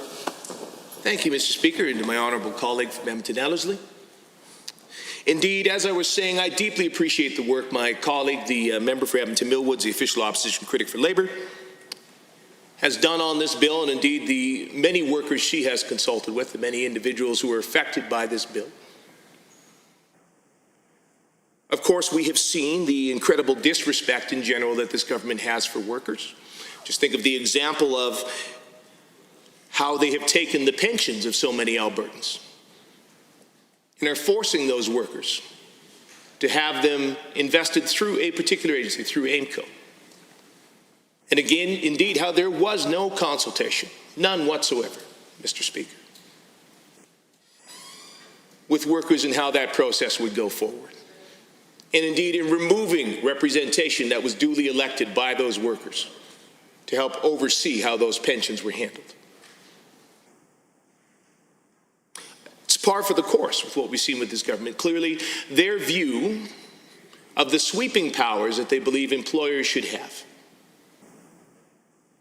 Thank you, Mr. Speaker, and to my honourable colleague from Edmonton Ellerslie. Indeed, as I was saying, I deeply appreciate the work my colleague, the member for Edmonton Millwoods, the official opposition critic for Labour, has done on this bill, and indeed the many workers she has consulted with, the many individuals who are affected by this bill. Of course, we have seen the incredible disrespect in general that this government has for workers. Just think of the example of how they have taken the pensions of so many Albertans and are forcing those workers to have them invested through a particular agency, through AIMCO. And again, indeed, how there was no consultation, none whatsoever, Mr. Speaker, with workers and how that process would go forward. And indeed, in removing representation that was duly elected by those workers to help oversee how those pensions were handled. It's par for the course with what we've seen with this government. Clearly, their view of the sweeping powers that they believe employers should have.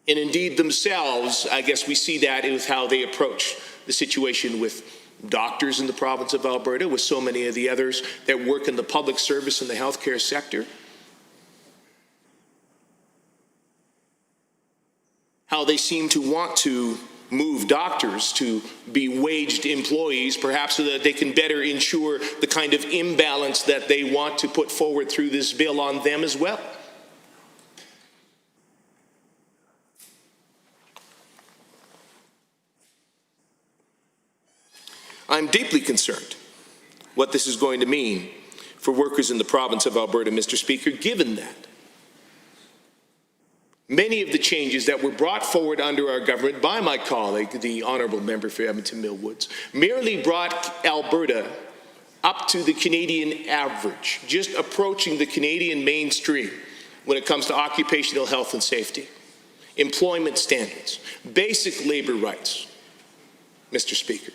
And indeed themselves, I guess we see that with how they approach the situation with doctors in the province of Alberta, with so many of the others that work in the public service and the healthcare sector. How they seem to want to move doctors to be waged employees, perhaps so that they can better ensure the kind of imbalance that they want to put forward through this bill on them as well. I'm deeply concerned what this is going to mean for workers in the province of Alberta, Mr. Speaker, given that many of the changes that were brought forward under our government by my colleague, the honourable member for Edmonton Millwoods, merely brought Alberta up to the Canadian average, just approaching the Canadian mainstream when it comes to occupational health and safety, employment standards, basic labour rights, Mr. Speaker.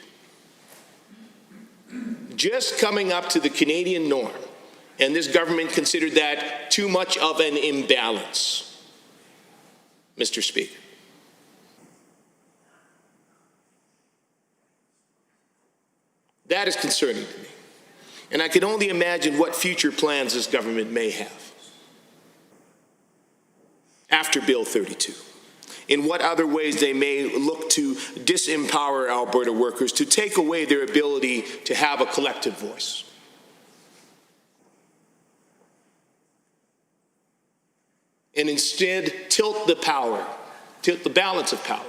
Just coming up to the Canadian norm, and this government considered that too much of an imbalance, Mr. Speaker. That is concerning to me. And I can only imagine what future plans this government may have after Bill 32. In what other ways they may look to disempower Alberta workers, to take away their ability to have a collective voice. And instead tilt the balance of power,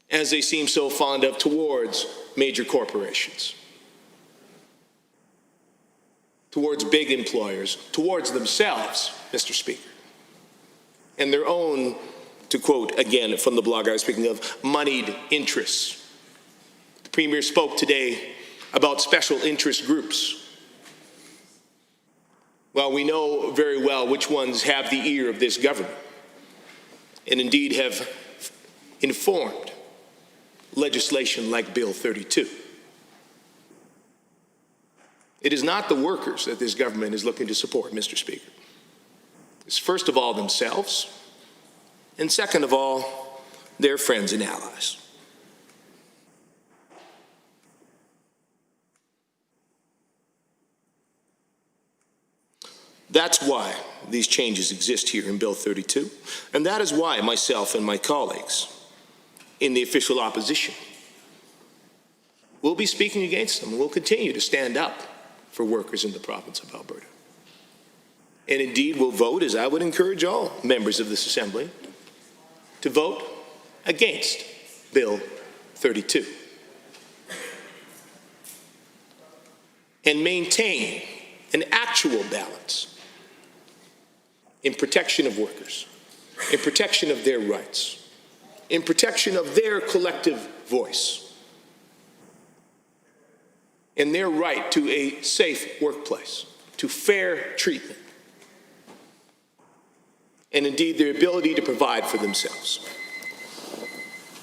as they seem so fond of, towards major corporations, towards big employers, towards themselves, Mr. Speaker, and their own, to quote again from the blog I was speaking of, moneyed interests. The Premier spoke today about special interest groups. Well, we know very well which ones have the ear of this government and indeed have informed legislation like Bill 32. It is not the workers that this government is looking to support, Mr. Speaker. It's first of all themselves, and second of all, their friends and allies. That's why these changes exist here in Bill 32, and that is why myself and my colleagues in the official opposition will be speaking against them. We'll continue to stand up for workers in the province of Alberta. And indeed will vote, as I would encourage all members of this Assembly, to vote against Bill 32 and maintain an actual balance in protection of workers, in protection of their rights, in protection of their collective voice and their right to a safe workplace, to fair treatment, and indeed their ability to provide for themselves.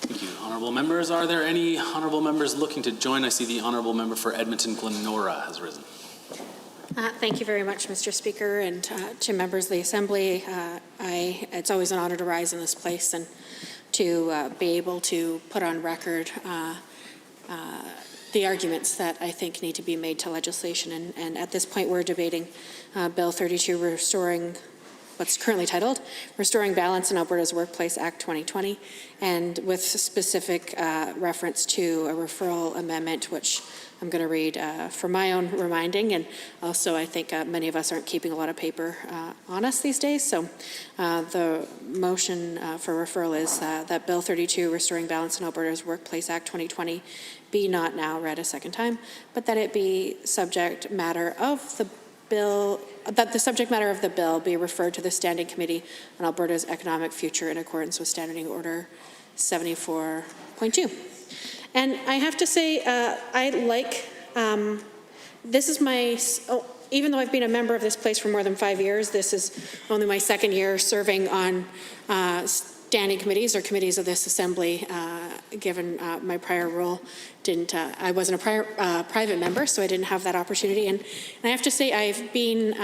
Thank you, honourable members. Are there any honourable members looking to join? I see the honourable member for Edmonton-Glenora has risen.
Thank you very much, Mr. Speaker, and to members of the Assembly. It's always an honour to rise in this place and to be able to put on record the arguments that I think need to be made to legislation. And at this point, we're debating Bill 32, restoring what's currently titled Restoring Balance in Alberta's Workplace Act 2020, and with specific reference to a referral amendment, which I'm going to read for my own reminding, and also I think many of us aren't keeping a lot of paper on us these days. So the motion for referral is that Bill 32, Restoring Balance in Alberta's Workplace Act 2020, be not now read a second time, but that it be subject matter of the bill, that the subject matter of the bill be referred to the Standing Committee on Alberta's Economic Future in accordance with Standing Order 74.2. And I have to say, I like, this is my, even though I've been a member of this place for more than 5 years, this is only my second year serving on standing committees or committees of this Assembly, given my prior role. I wasn't a private member, so I didn't have that opportunity. And I have to say, I've been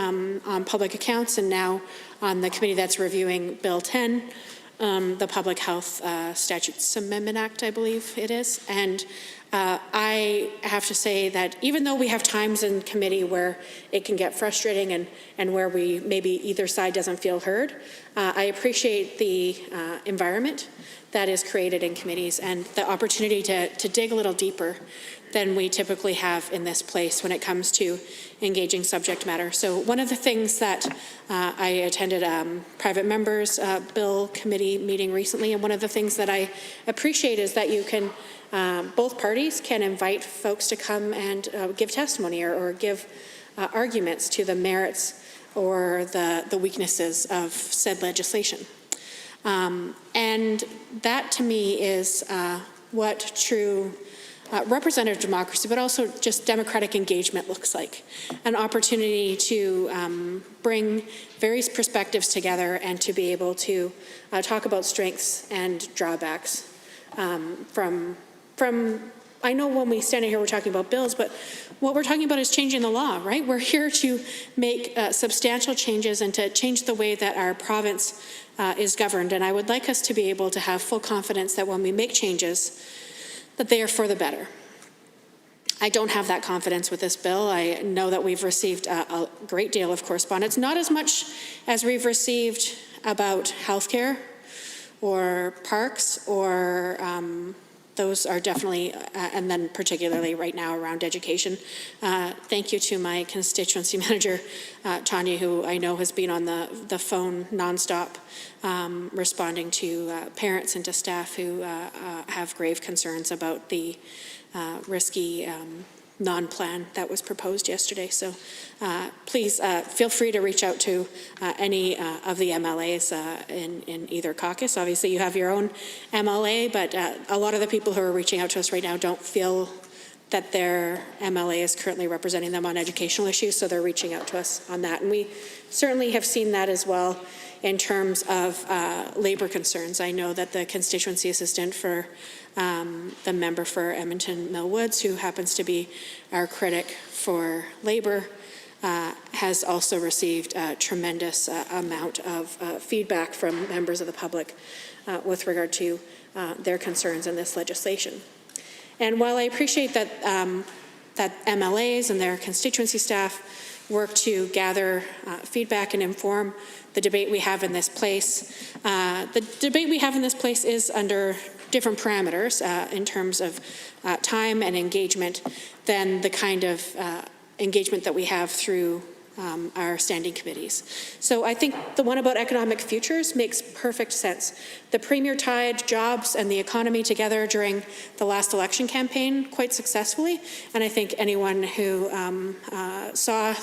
on public accounts and now on the committee that's reviewing Bill 10, the Public Health Statutes Amendment Act, I believe it is. And I have to say that even though we have times in committee where it can get frustrating and where we maybe either side doesn't feel heard, I appreciate the environment that is created in committees and the opportunity to dig a little deeper than we typically have in this place when it comes to engaging subject matter. So one of the things that I attended private members bill committee meeting recently, and one of the things that I appreciate is that you can, both parties can invite folks to come and give testimony or give arguments to the merits or the weaknesses of said legislation. And that to me is what true representative democracy, but also just democratic engagement looks like. An opportunity to bring various perspectives together and to be able to talk about strengths and drawbacks from I know when we stand here we're talking about bills, but what we're talking about is changing the law, right? We're here to make substantial changes and to change the way that our province is governed. And I would like us to be able to have full confidence that when we make changes, that they are for the better. I don't have that confidence with this bill. I know that we've received a great deal of correspondence, not as much as we've received about healthcare or parks or those are definitely, and then particularly right now around education. Thank you to my constituency manager, Tanya, who I know has been on the phone nonstop, responding to parents and to staff who have grave concerns about the risky non-plan that was proposed yesterday. So please feel free to reach out to any of the MLAs in either caucus. Obviously you have your own MLA, but a lot of the people who are reaching out to us right now don't feel that their MLA is currently representing them on educational issues, so they're reaching out to us on that. And we certainly have seen that as well in terms of labor concerns. I know that the constituency assistant for the member for Edmonton Millwoods, who happens to be our critic for labor, has also received a tremendous amount of feedback from members of the public with regard to their concerns in this legislation. And while I appreciate that that MLAs and their constituency staff work to gather feedback and inform the debate we have in this place, the debate we have in this place is under different parameters in terms of time and engagement than the kind of engagement that we have through our standing committees. So I think the one about economic futures makes perfect sense. The Premier tied jobs and the economy together during the last election campaign quite successfully, and I think anyone who saw,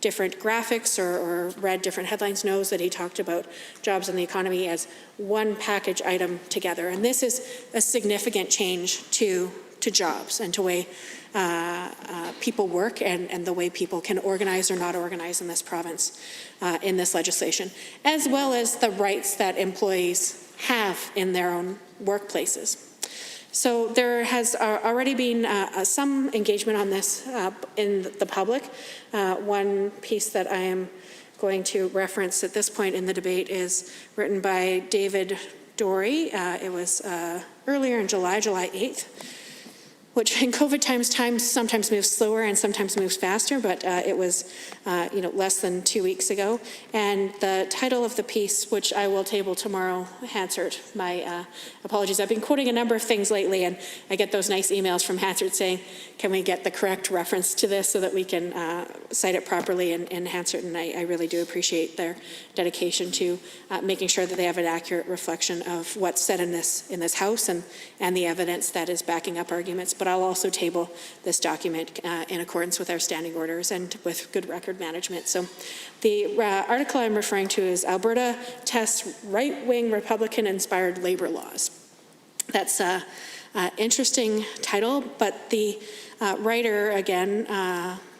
different graphics or read different headlines knows that he talked about jobs and the economy as one package item together. And this is a significant change to jobs and to way people work and the way people can organize or not organize in this province, in this legislation, as well as the rights that employees have in their own workplaces. So there has already been some engagement on this in the public. One piece that I am going to reference at this point in the debate is written by David Dory. It was earlier in July 8th. Which in COVID times sometimes moves slower and sometimes moves faster, but it was less than 2 weeks ago. And the title of the piece, which I will table tomorrow, Hansard, my apologies. I've been quoting a number of things lately, and I get those nice emails from Hansard saying, can we get the correct reference to this so that we can cite it properly in Hansard? And I really do appreciate their dedication to making sure that they have an accurate reflection of what's said in this House and the evidence that is backing up arguments. But I'll also table this document in accordance with our standing orders and with good record management. So the article I'm referring to is Alberta Tests Right-Wing Republican-Inspired Labor Laws. That's an interesting title, but the writer, again,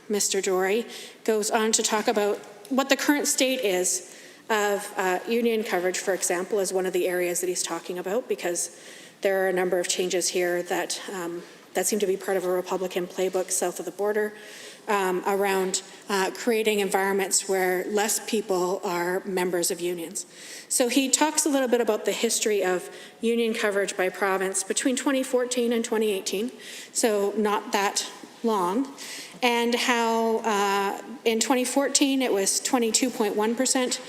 Mr. Dory, goes on to talk about what the current state is of union coverage, for example, is one of the areas that he's talking about, because there are a number of changes here that seem to be part of a Republican playbook south of the border around creating environments where less people are members of unions. So he talks a little bit about the history of union coverage by province between 2014 and 2018, so not that long, and how in 2014 it was 22.1%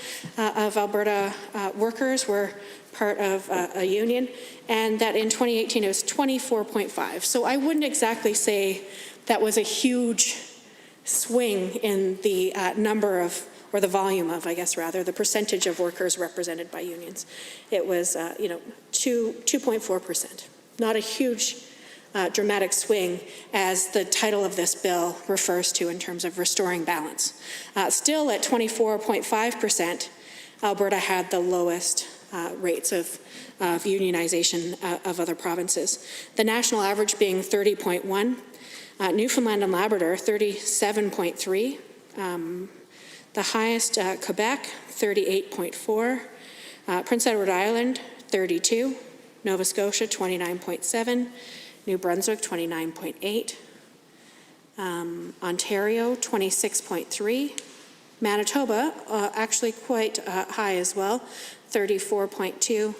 of Alberta workers were part of a union, and that in 2018 it was 24.5. So I wouldn't exactly say that was a huge swing in the number of, or the volume of, I guess rather, the percentage of workers represented by unions. It was, 2.4%. Not a huge dramatic swing as the title of this bill refers to in terms of restoring balance. Still at 24.5%, Alberta had the lowest rates of unionization of other provinces. The national average being 30.1, Newfoundland and Labrador 37.3, the highest Quebec 38.4, Prince Edward Island 32, Nova Scotia 29.7, New Brunswick 29.8, Ontario 26.3, Manitoba actually quite high as well, 34.2.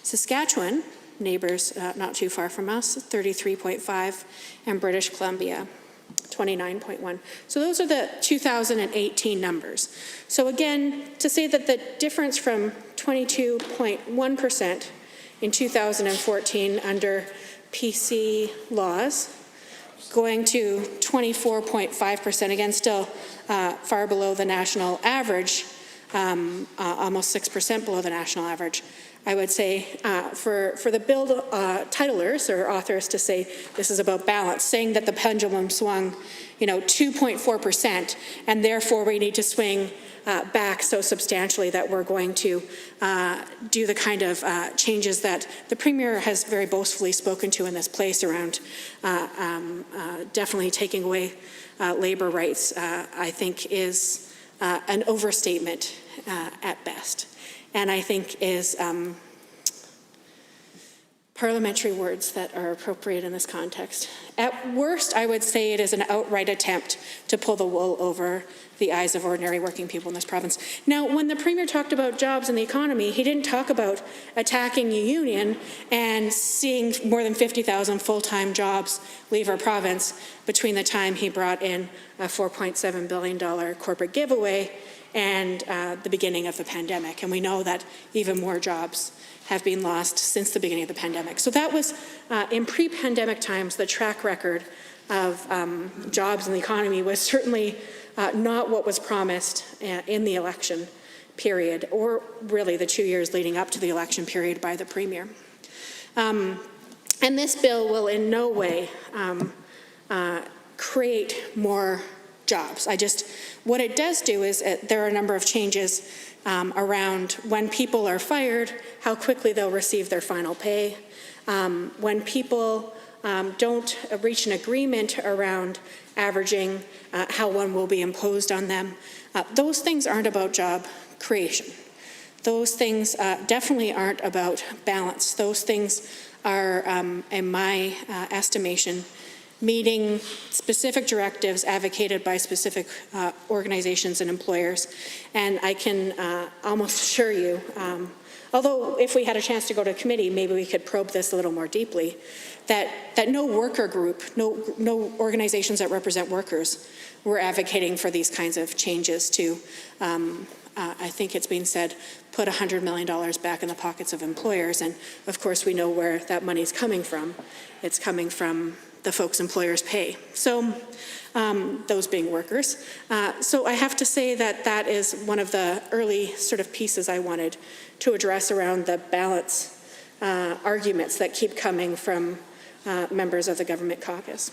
Saskatchewan, neighbors not too far from us, 33.5, and British Columbia, 29.1. So those are the 2018 numbers. So again, to say that the difference from 22.1% in 2014 under PC laws going to 24.5%, again still far below the national average, almost 6% below the national average. I would say for the bill titlers or authors to say this is about balance, saying that the pendulum swung 2.4% and therefore we need to swing back so substantially that we're going to do the kind of changes that the Premier has very boastfully spoken to in this place around definitely taking away labor rights, I think is an overstatement at best. And I think is parliamentary words that are appropriate in this context. At worst, I would say it is an outright attempt to pull the wool over the eyes of ordinary working people in this province. Now, when the Premier talked about jobs and the economy, he didn't talk about attacking a union and seeing more than 50,000 full-time jobs leave our province between the time he brought in a $4.7 billion corporate giveaway and the beginning of the pandemic. And we know that even more jobs have been lost since the beginning of the pandemic. So that was, in pre-pandemic times, the track record of jobs in the economy was certainly not what was promised in the election period, or really the 2 years leading up to the election period by the Premier. And this bill will in no way create more jobs. What it does do is there are a number of changes around when people are fired, how quickly they'll receive their final pay. When people don't reach an agreement around averaging, how one will be imposed on them. Those things aren't about job creation. Those things definitely aren't about balance. Those things are, in my estimation, meeting specific directives advocated by specific organizations and employers. And I can almost assure you, although if we had a chance to go to committee, maybe we could probe this a little more deeply, that no worker group, no organizations that represent workers were advocating for these kinds of changes to, I think it's been said, put $100 million back in the pockets of employers. And of course, we know where that money's coming from. It's coming from the folks employers pay. So those being workers. So I have to say that that is one of the early sort of pieces I wanted to address around the balance arguments that keep coming from members of the government caucus.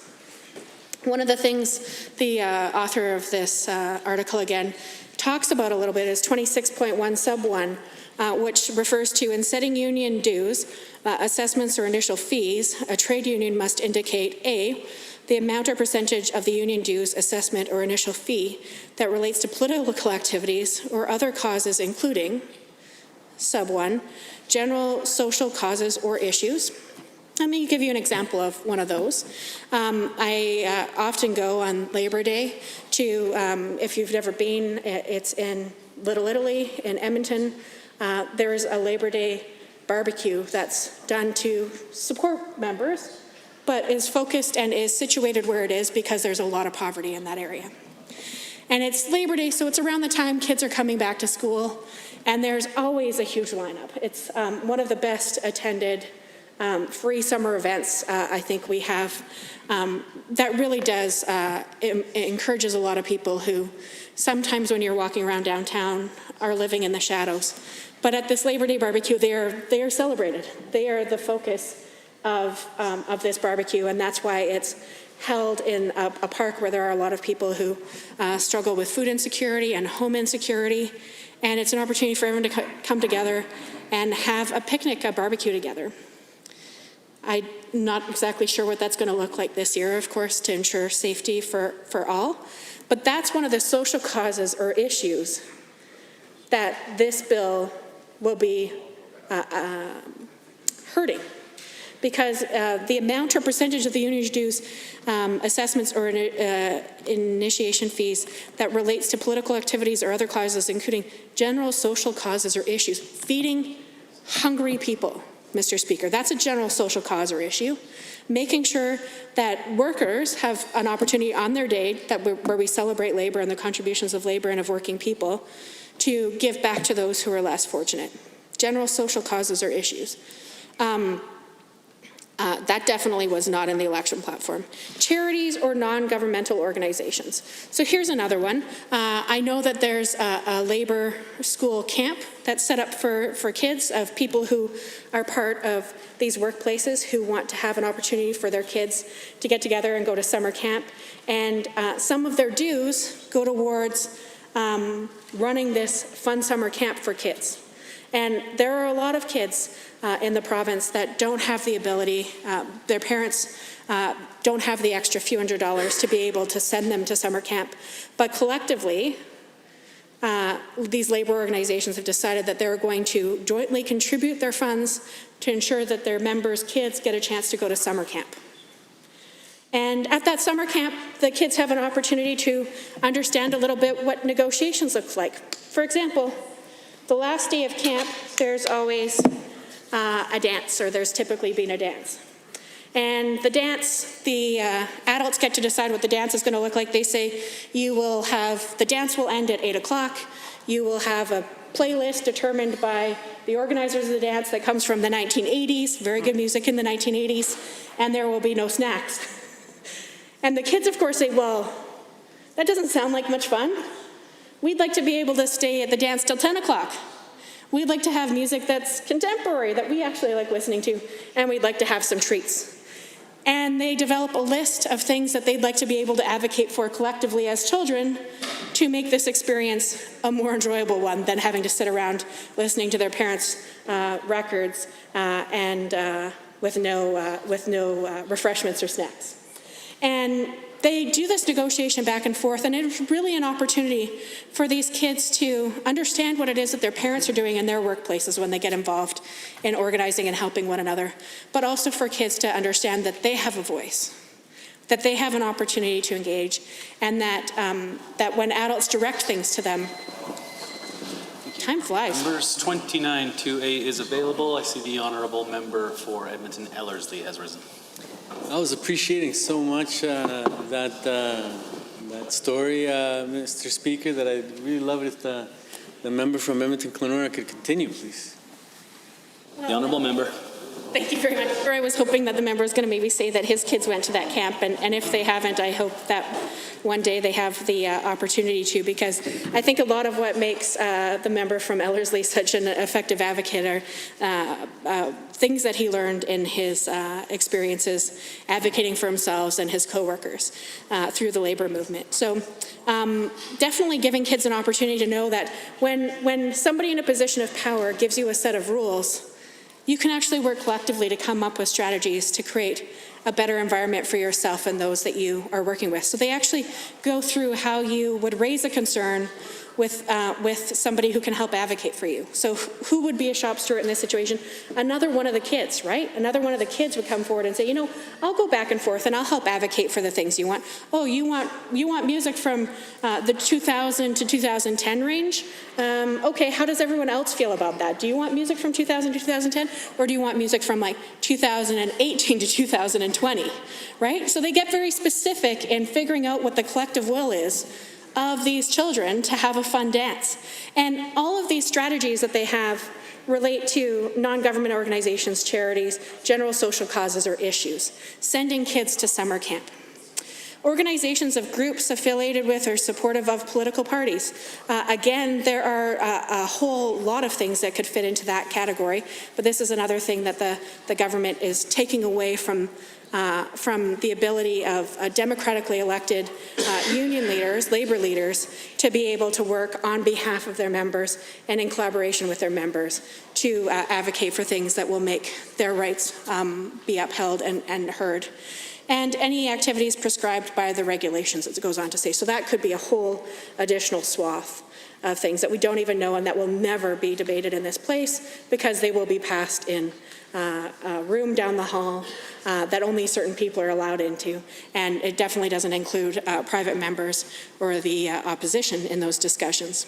One of the things the author of this article again talks about a little bit is 26.1 sub 1, which refers to in setting union dues, assessments or initial fees, a trade union must indicate A, the amount or percentage of the union dues, assessment or initial fee that relates to political activities or other causes including, sub 1, general social causes or issues. Let me give you an example of one of those. I often go on Labor Day to, if you've never been, it's in Little Italy in Edmonton. There's a Labor Day barbecue that's done to support members, but is focused and is situated where it is because there's a lot of poverty in that area. And it's Labor Day, so it's around the time kids are coming back to school, and there's always a huge lineup. It's one of the best attended free summer events I think we have that really does encourages a lot of people who sometimes when you're walking around downtown are living in the shadows. But at this Labor Day barbecue, they are celebrated. They are the focus of this barbecue, and that's why it's held in a park where there are a lot of people who struggle with food insecurity and home insecurity, and it's an opportunity for everyone to come together and have a picnic, a barbecue together. I'm not exactly sure what that's going to look like this year, of course, to ensure safety for all. But that's one of the social causes or issues that this bill will be hurting. Because the amount or percentage of the union dues, assessments or initiation fees that relates to political activities or other causes, including general social causes or issues, feeding hungry people, Mr. Speaker. That's a general social cause or issue. Making sure that workers have an opportunity on their day where we celebrate labor and the contributions of labor and of working people to give back to those who are less fortunate. General social causes or issues. That definitely was not in the election platform. Charities or non-governmental organizations. So here's another one. I know that there's a labor school camp that's set up for kids of people who are part of these workplaces who want to have an opportunity for their kids to get together and go to summer camp. And some of their dues go towards running this fun summer camp for kids. And there are a lot of kids in the province that don't have the ability, their parents don't have the extra few $100s to be able to send them to summer camp. But collectively, these labor organizations have decided that they're going to jointly contribute their funds to ensure that their members' kids get a chance to go to summer camp. And at that summer camp, the kids have an opportunity to understand a little bit what negotiations look like. For example, the last day of camp, there's always a dance, or there's typically been a dance. And the dance, the adults get to decide what the dance is going to look like. They say the dance will end at 8 o'clock. You will have a playlist determined by the organizers of the dance that comes from the 1980s, very good music in the 1980s, and there will be no snacks. And the kids, of course, say, well, that doesn't sound like much fun. We'd like to be able to stay at the dance till 10 o'clock. We'd like to have music that's contemporary, that we actually like listening to, and we'd like to have some treats. and they develop a list of things that they'd like to be able to advocate for collectively as children to make this experience a more enjoyable one than having to sit around listening to their parents' records and with no refreshments or snacks. And they do this negotiation back and forth, and it's really an opportunity for these kids to understand what it is that their parents are doing in their workplaces when they get involved in organizing and helping one another, but also for kids to understand that they have a voice, that they have an opportunity to engage, and that when adults direct things to them, time flies.
Members 29-2A is available. I see the honourable member for Edmonton Ellerslie has risen.
I was appreciating so much that story, Mr. Speaker, that I really love it if the member from Edmonton Glenora could continue, please.
The honourable member.
Thank you very much. I was hoping that the member is going to maybe say that his kids went to that camp, and if they haven't, I hope that one day they have the opportunity to, because I think a lot of what makes the member from Ellerslie such an effective advocate are things that he learned in his experiences advocating for himself and his coworkers through the labor movement. So definitely giving kids an opportunity to know that when somebody in a position of power gives you a set of rules, you can actually work collectively to come up with strategies to create a better environment for yourself and those that you are working with. So they actually go through how you would raise a concern with somebody who can help advocate for you. So who would be a shop steward in this situation? Another one of the kids, right? Another one of the kids would come forward and say, you know, I'll go back and forth and I'll help advocate for the things you want. Oh, you want music from the 2000 to 2010 range? Okay, how does everyone else feel about that? Do you want music from 2000 to 2010? Or do you want music from like 2018 to 2020, right? So they get very specific in figuring out what the collective will is of these children to have a fun dance. And all of these strategies that they have relate to non-government organizations, charities, general social causes or issues, sending kids to summer camp. Organizations of groups affiliated with or supportive of political parties. Again, there are a whole lot of things that could fit into that category, but this is another thing that the government is taking away from the ability of democratically elected union leaders, labor leaders, to be able to work on behalf of their members and in collaboration with their members to advocate for things that will make their rights be upheld and heard. And any activities prescribed by the regulations, it goes on to say. So that could be a whole additional swath of things that we don't even know and that will never be debated in this place because they will be passed in a room down the hall that only certain people are allowed into. And it definitely doesn't include private members or the opposition in those discussions.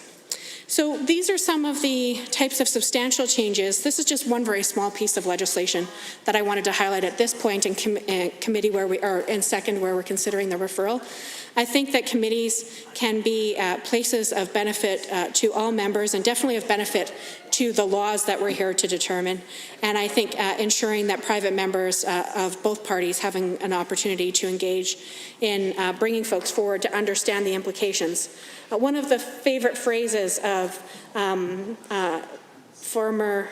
So these are some of the types of substantial changes. This is just one very small piece of legislation that I wanted to highlight at this point in committee where we are in second where we're considering the referral. I think that committees can be places of benefit to all members and definitely of benefit to the laws that we're here to determine. And I think ensuring that private members of both parties having an opportunity to engage in bringing folks forward to understand the implications. One of the favorite phrases of former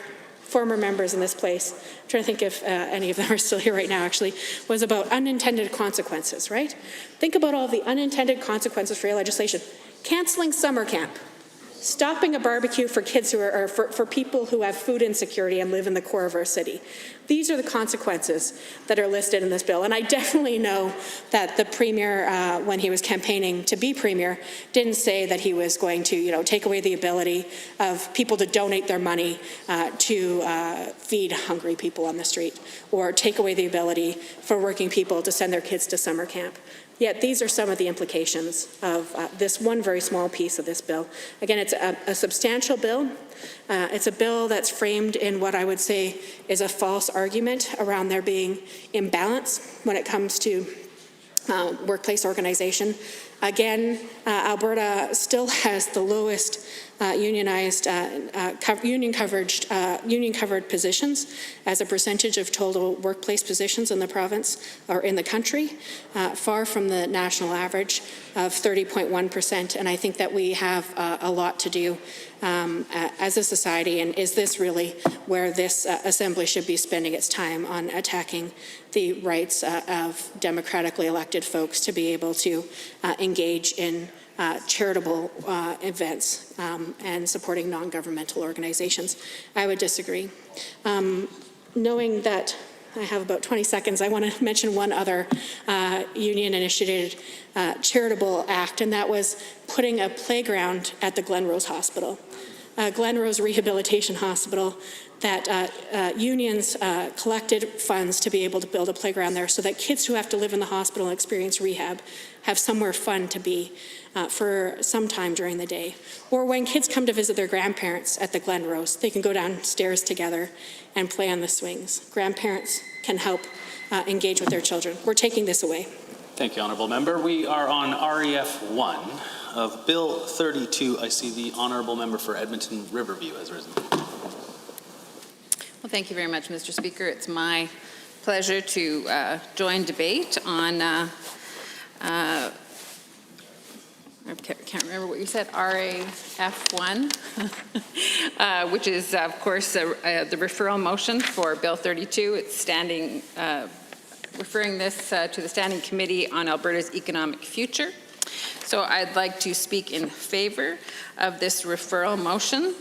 members in this place, I'm trying to think if any of them are still here right now actually, was about unintended consequences, right? Think about all the unintended consequences for your legislation. Canceling summer camp. Stopping a barbecue for kids who are, or for people who have food insecurity and live in the core of our city. These are the consequences that are listed in this bill. And I definitely know that the Premier, when he was campaigning to be Premier, didn't say that he was going to, take away the ability of people to donate their money to feed hungry people on the street, or take away the ability for working people to send their kids to summer camp. Yet these are some of the implications of this one very small piece of this bill. Again, it's a substantial bill. It's a bill that's framed in what I would say is a false argument around there being imbalance when it comes to workplace organization. Again, Alberta still has the lowest unionized, union-covered positions as a percentage of total workplace positions in the province or in the country, far from the national average of 30.1%. And I think that we have a lot to do as a society. And is this really where this assembly should be spending its time on attacking the rights of democratically elected folks to be able to engage in charitable events and supporting non-governmental organizations. I would disagree. Knowing that I have about 20 seconds, I want to mention one other union-initiated charitable act, and that was putting a playground at the Glenrose Hospital. Glenrose Rehabilitation Hospital, that unions collected funds to be able to build a playground there so that kids who have to live in the hospital and experience rehab have somewhere fun to be for some time during the day. Or when kids come to visit their grandparents at the Glenrose, they can go downstairs together and play on the swings. Grandparents can help engage with their children. We're taking this away.
Thank you, Honourable Member. We are on REF 1 of Bill 32. I see the Honourable Member for Edmonton Riverview has risen.
Well, thank you very much, Mr. Speaker. It's my pleasure to join debate on, I can't remember what you said, RAF1, which is, of course, the referral motion for Bill 32. It's standing, referring this to the Standing Committee on Alberta's Economic Future. So I'd like to speak in favor of this referral motion.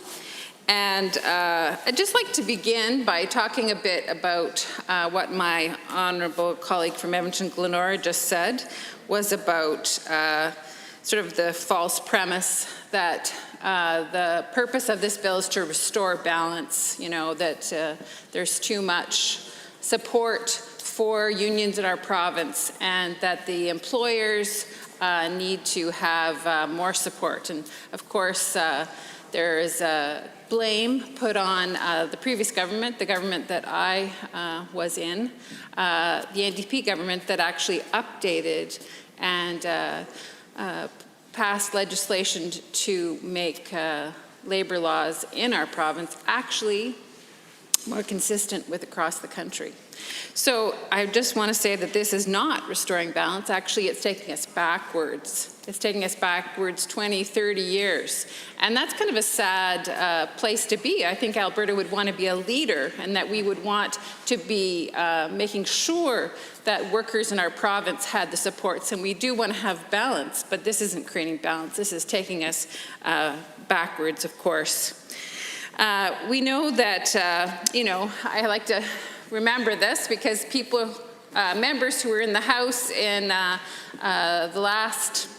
And I'd just like to begin by talking a bit about what my honourable colleague from Edmonton-Glenora just said, was about sort of the false premise that the purpose of this bill is to restore balance, you know, that there's too much support for unions in our province and that the employers need to have more support. And of course, there is blame put on the previous government, the government that I was in, the NDP government that actually updated and passed legislation to make labor laws in our province actually more consistent with across the country. So I just want to say that this is not restoring balance. Actually, it's taking us backwards. It's taking us backwards 20, 30 years. And that's kind of a sad place to be. I think Alberta would want to be a leader and that we would want to be making sure that workers in our province had the supports. And we do want to have balance, but this isn't creating balance. This is taking us backwards, of course. We know that, you know, I like to remember this because people, members who were in the House in the last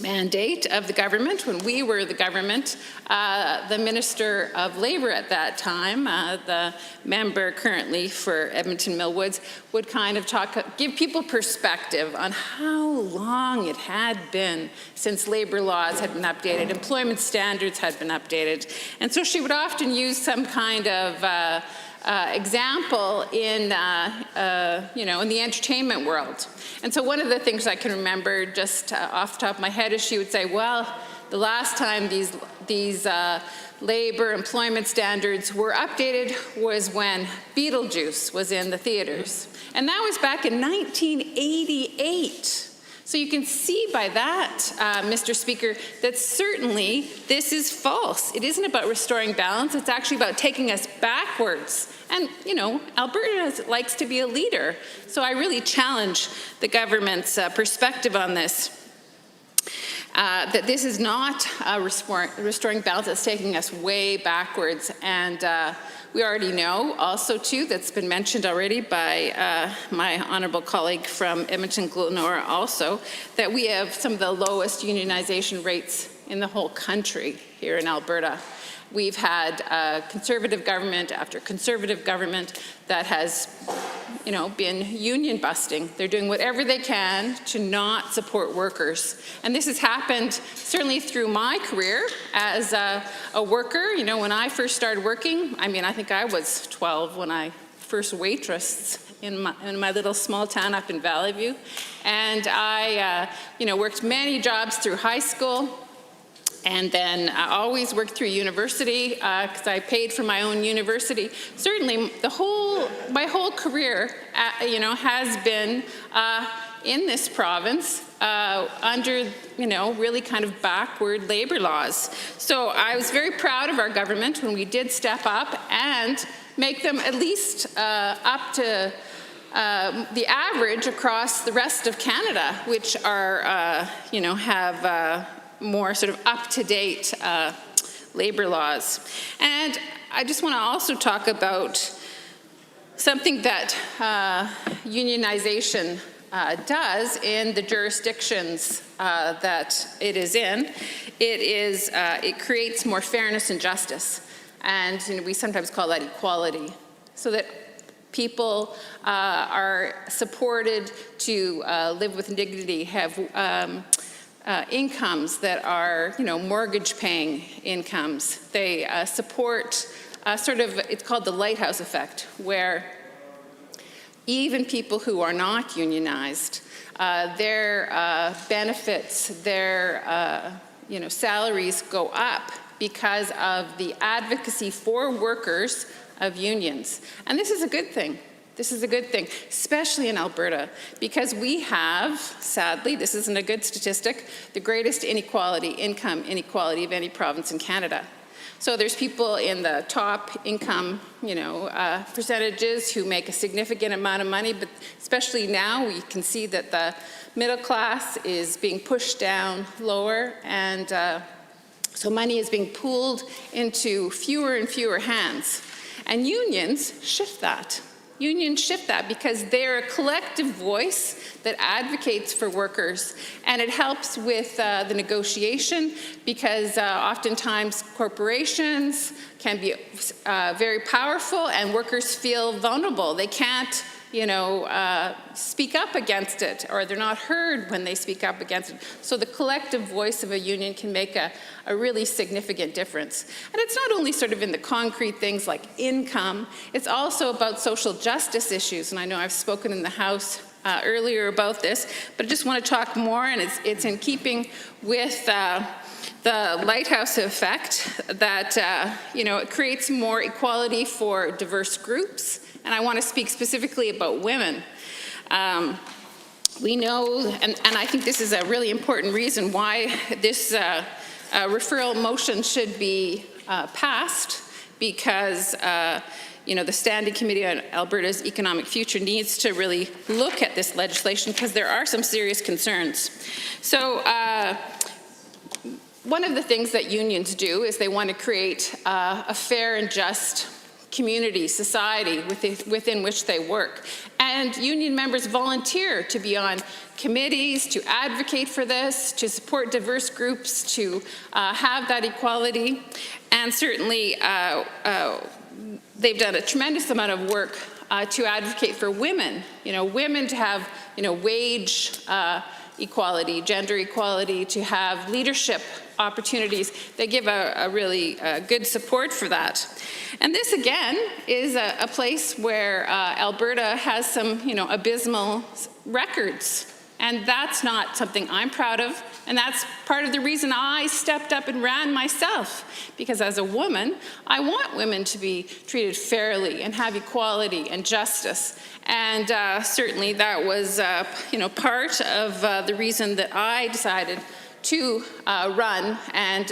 mandate of the government, when we were the government, the Minister of Labour at that time, the member currently for Edmonton Millwoods, would kind of give people perspective on how long it had been since labour laws had been updated, employment standards had been updated. And so she would often use some kind of example in, you know, in the entertainment world. And so one of the things I can remember just off the top of my head is she would say, well, the last time these labor employment standards were updated was when Beetlejuice was in the theaters. And that was back in 1988. So you can see by that, Mr. Speaker, that certainly this is false. It isn't about restoring balance. It's actually about taking us backwards. And, you know, Alberta likes to be a leader. So I really challenge the government's perspective on this. That this is not restoring balance. It's taking us way backwards. And we already know also, too, that's been mentioned already by my honourable colleague from Edmonton-Glenora also, that we have some of the lowest unionization rates in the whole country here in Alberta. We've had Conservative government after Conservative government that has, you know, been union busting. They're doing whatever they can to not support workers. And this has happened certainly through my career as a worker. You know, when I first started working, I mean, I think I was 12 when I first waitressed in my little small town up in Valley View. And I, you know, worked many jobs through high school. And then I always worked through university because I paid for my own university. Certainly, my whole career, you know, has been in this province under, you know, really kind of backward labor laws. So I was very proud of our government when we did step up and make them at least up to the average across the rest of Canada, which are, have more sort of up-to-date labor laws. And I just want to also talk about something that unionization does in the jurisdictions that it is in. It creates more fairness and justice. And we sometimes call that equality, so that people are supported to live with dignity, have incomes that are, mortgage-paying incomes. They support it's called the lighthouse effect, where even people who are not unionized, their benefits, their salaries go up because of the advocacy for workers of unions. And this is a good thing. This is a good thing, especially in Alberta, because we have, sadly, this isn't a good statistic, the greatest income inequality of any province in Canada. So there's people in the top income, percentages who make a significant amount of money, but especially now we can see that the middle class is being pushed down lower, and so money is being pooled into fewer and fewer hands. And unions shift that. Unions shift that because they're a collective voice that advocates for workers, and it helps with the negotiation, because oftentimes corporations can be very powerful and workers feel vulnerable. They can't speak up against it, or they're not heard when they speak up against it. So the collective voice of a union can make a really significant difference. And it's not only sort of in the concrete things like income, it's also about social justice issues. And I know I've spoken in the House earlier about this, but I just want to talk more, and it's in keeping with the lighthouse effect that, it creates more equality for diverse groups. And I want to speak specifically about women. We know, and I think this is a really important reason why this referral motion should be passed, because the Standing Committee on Alberta's Economic Future needs to really look at this legislation, because there are some serious concerns. So one of the things that unions do is they want to create a fair and just community, society within which they work. And union members volunteer to be on committees, to advocate for this, to support diverse groups, to have that equality. And certainly they've done a tremendous amount of work to advocate for women, women to have, wage equality, gender equality, to have leadership opportunities. They give a really good support for that. And this, again, is a place where Alberta has some, abysmal records. And that's not something I'm proud of. And that's part of the reason I stepped up and ran myself. Because as a woman, I want women to be treated fairly and have equality and justice. And certainly that was, part of the reason that I decided to run, and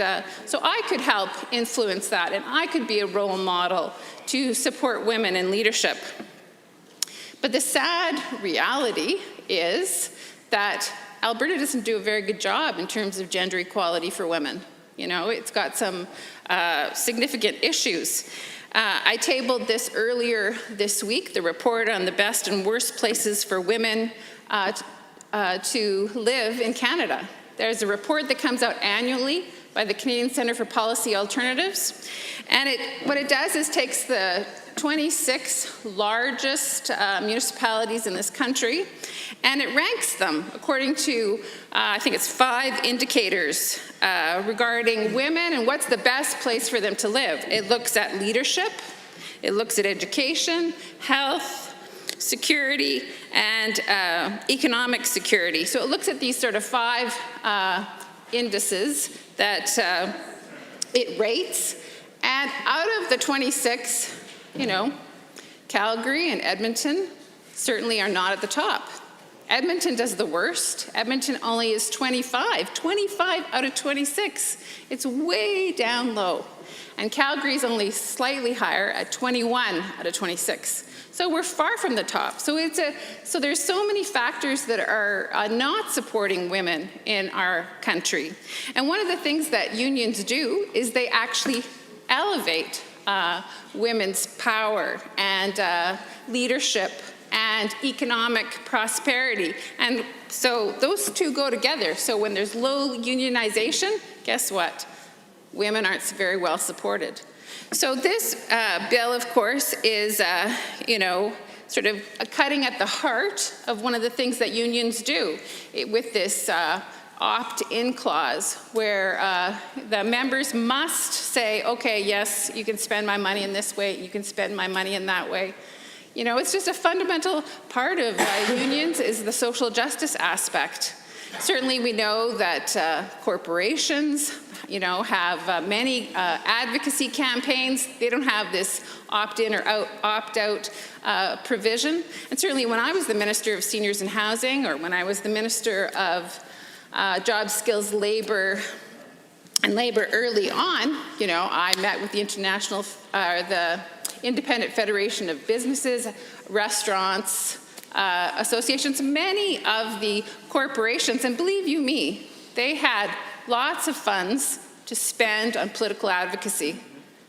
so I could help influence that, and I could be a role model to support women in leadership. But the sad reality is that Alberta doesn't do a very good job in terms of gender equality for women. It's got some significant issues. I tabled this earlier this week, the report on the best and worst places for women to live in Canada. There's a report that comes out annually by the Canadian Centre for Policy Alternatives. And what it does is takes the 26 largest municipalities in this country, and it ranks them according to, I think it's 5 indicators regarding women and what's the best place for them to live. It looks at leadership, it looks at education, health, security, and economic security. So it looks at these sort of 5 indices that it rates, and out of the 26, Calgary and Edmonton certainly are not at the top. Edmonton does the worst. Edmonton only is 25 out of 26. It's way down low. And Calgary is only slightly higher at 21 out of 26. So we're far from the top. So there's so many factors that are not supporting women in our country. And one of the things that unions do is they actually elevate women's power and leadership and economic prosperity. And so those two go together. So when there's low unionization, guess what? Women aren't very well supported. So this bill, of course, is, sort of cutting at the heart of one of the things that unions do with this opt-in clause, where the members must say, okay, yes, you can spend my money in this way, you can spend my money in that way. You know, it's just a fundamental part of unions is the social justice aspect. Certainly we know that corporations, have many advocacy campaigns. They don't have this opt-in or opt-out provision. And certainly when I was the Minister of Seniors and Housing, or when I was the Minister of Job, Skills, Labor, and Labor early on, I met with the the Independent Federation of Businesses, restaurants, associations, many of the corporations, and believe you me, they had lots of funds to spend on political advocacy.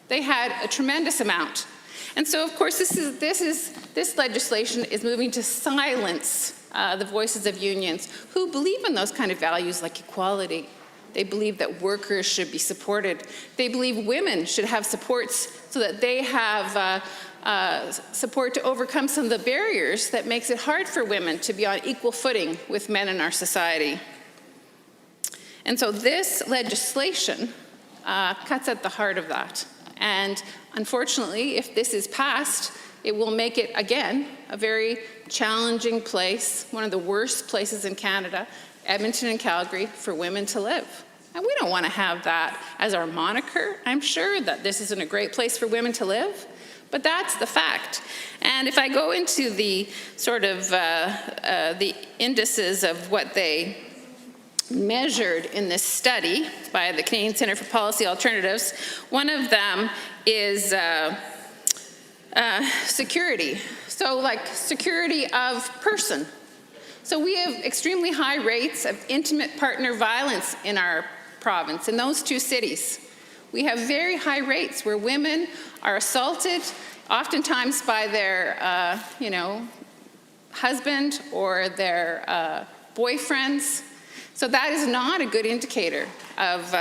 They had a tremendous amount. And so, of course, this legislation is moving to silence the voices of unions who believe in those kind of values like equality. They believe that workers should be supported. They believe women should have supports so that they have support to overcome some of the barriers that makes it hard for women to be on equal footing with men in our society. And so this legislation cuts at the heart of that. And unfortunately, if this is passed, it will make it, again, a very challenging place, one of the worst places in Canada, Edmonton and Calgary, for women to live. And we don't want to have that as our moniker. I'm sure that this isn't a great place for women to live, but that's the fact. And if I go into the sort of the indices of what they measured in this study by the Canadian Centre for Policy Alternatives, one of them is security. So like security of person. So we have extremely high rates of intimate partner violence in our province, in those two cities. We have very high rates where women are assaulted, oftentimes by their, husband or their boyfriends. So that is not a good indicator of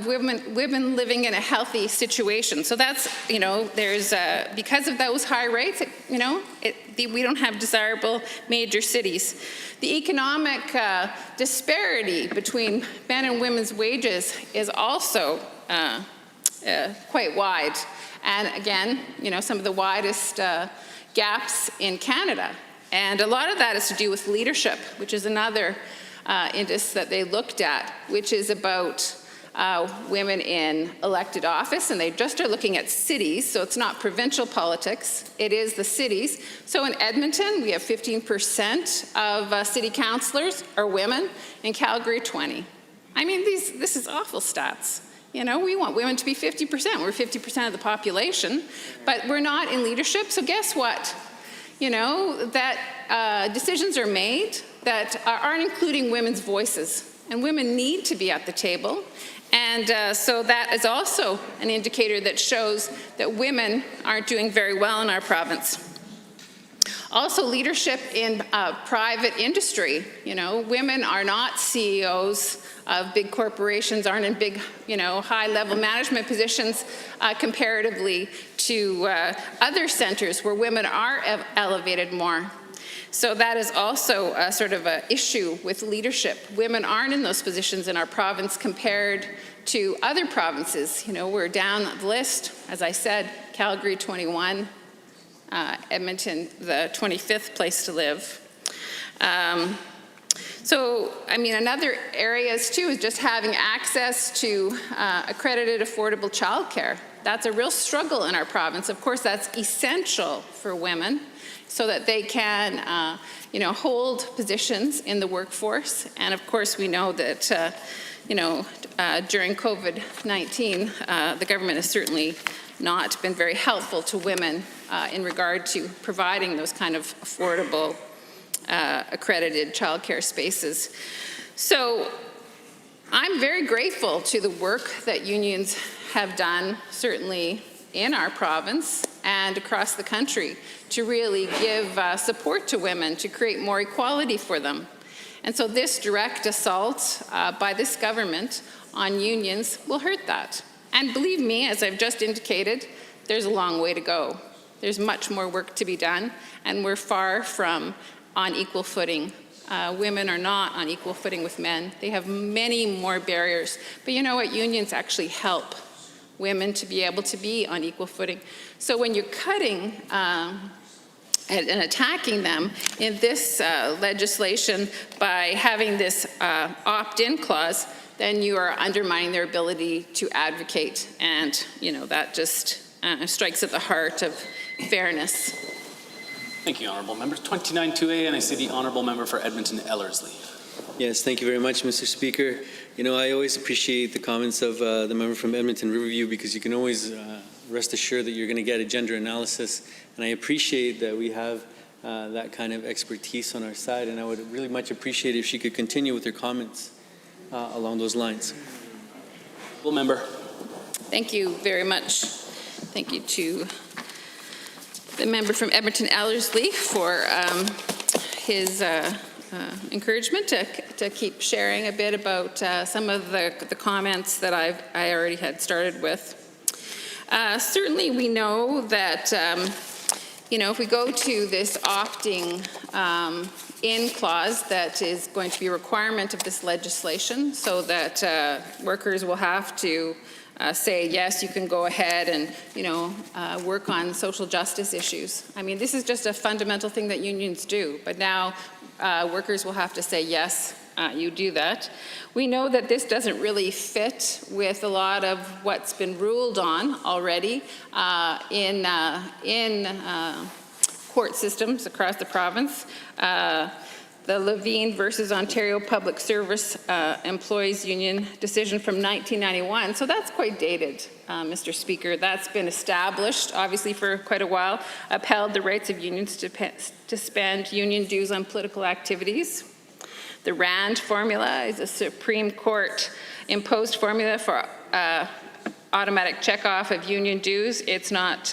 women living in a healthy situation. So that's, there's, because of those high rates, we don't have desirable major cities. The economic disparity between men and women's wages is also quite wide. And again, some of the widest gaps in Canada. And a lot of that is to do with leadership, which is another index that they looked at, which is about women in elected office, and they just are looking at cities, so it's not provincial politics, it is the cities. So in Edmonton, we have 15% of city councillors are women, in Calgary, 20. I mean, this is awful stats. We want women to be 50%. We're 50% of the population, but we're not in leadership, so guess what? That decisions are made that aren't including women's voices, and women need to be at the table. And so that is also an indicator that shows that women aren't doing very well in our province. Also, leadership in private industry. Women are not CEOs of big corporations, aren't in big, high-level management positions comparatively to other centers where women are elevated more. So that is also a sort of an issue with leadership. Women aren't in those positions in our province compared to other provinces. We're down the list, as I said, Calgary 21, Edmonton the 25th place to live. Another areas too is just having access to accredited affordable childcare. That's a real struggle in our province. Of course, that's essential for women so that they can, hold positions in the workforce. And of course, we know that, during COVID-19, the government has certainly not been very helpful to women in regard to providing those kind of affordable, accredited childcare spaces. So I'm very grateful to the work that unions have done, certainly in our province and across the country, to really give support to women, to create more equality for them. And so this direct assault by this government on unions will hurt that. And believe me, as I've just indicated, there's a long way to go. There's much more work to be done, and we're far from on equal footing. Women are not on equal footing with men. They have many more barriers. But you know what? Unions actually help women to be able to be on equal footing. So when you're cutting and attacking them in this legislation by having this opt-in clause, then you are undermining their ability to advocate. And, that just strikes at the heart of fairness.
Thank you, Honourable Members. 29-2A, and I see the Honourable Member for Edmonton-Ellerslie.
Yes, thank you very much, Mr. Speaker. I always appreciate the comments of the member from Edmonton Riverview, because you can always rest assured that you're going to get a gender analysis. And I appreciate that we have that kind of expertise on our side, and I would really much appreciate if she could continue with her comments along those lines.
Full member.
Thank you very much. Thank you to the member from Edmonton-Ellerslie for his encouragement to keep sharing a bit about some of the comments that I already had started with. Certainly we know that, if we go to this opting in clause that is going to be a requirement of this legislation, so that workers will have to say, yes, you can go ahead and, work on social justice issues. I mean, this is just a fundamental thing that unions do, but now workers will have to say, yes, you do that. We know that this doesn't really fit with a lot of what's been ruled on already in court systems across the province. The Levine versus Ontario Public Service Employees Union decision from 1991. So that's quite dated, Mr. Speaker. That's been established, obviously, for quite a while, upheld the rights of unions to spend union dues on political activities. The RAND formula is a Supreme Court imposed formula for automatic checkoff of union dues. It's not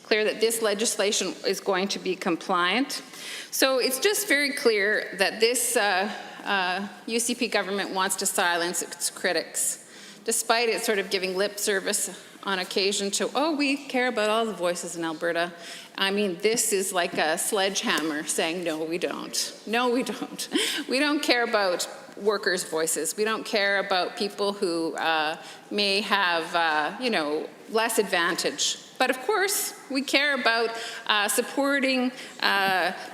clear that this legislation is going to be compliant. So it's just very clear that this UCP government wants to silence its critics, despite it sort of giving lip service on occasion to, oh, we care about all the voices in Alberta. I mean, this is like a sledgehammer saying, no, we don't. No, we don't. We don't care about workers' voices. We don't care about people who may have, less advantage. But of course, we care about supporting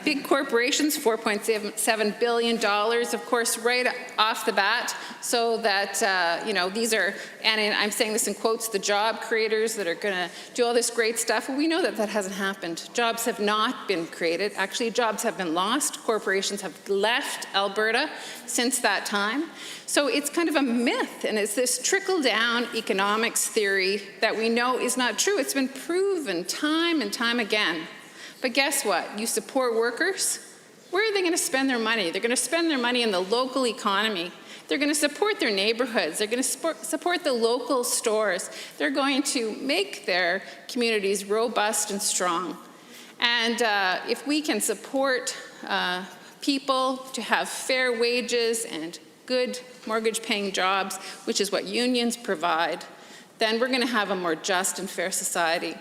big corporations, $4.7 billion, of course, right off the bat, so that, these are, and I'm saying this in quotes, the job creators that are going to do all this great stuff. Well, we know that that hasn't happened. Jobs have not been created. Actually, jobs have been lost. Corporations have left Alberta since that time. So it's kind of a myth, and it's this trickle-down economics theory that we know is not true. It's been proven time and time again. But guess what? You support workers, where are they going to spend their money? They're going to spend their money in the local economy. They're going to support their neighborhoods. They're going to support the local stores. They're going to make their communities robust and strong. And if we can support people to have fair wages and good mortgage-paying jobs, which is what unions provide, then we're going to have a more just and fair society.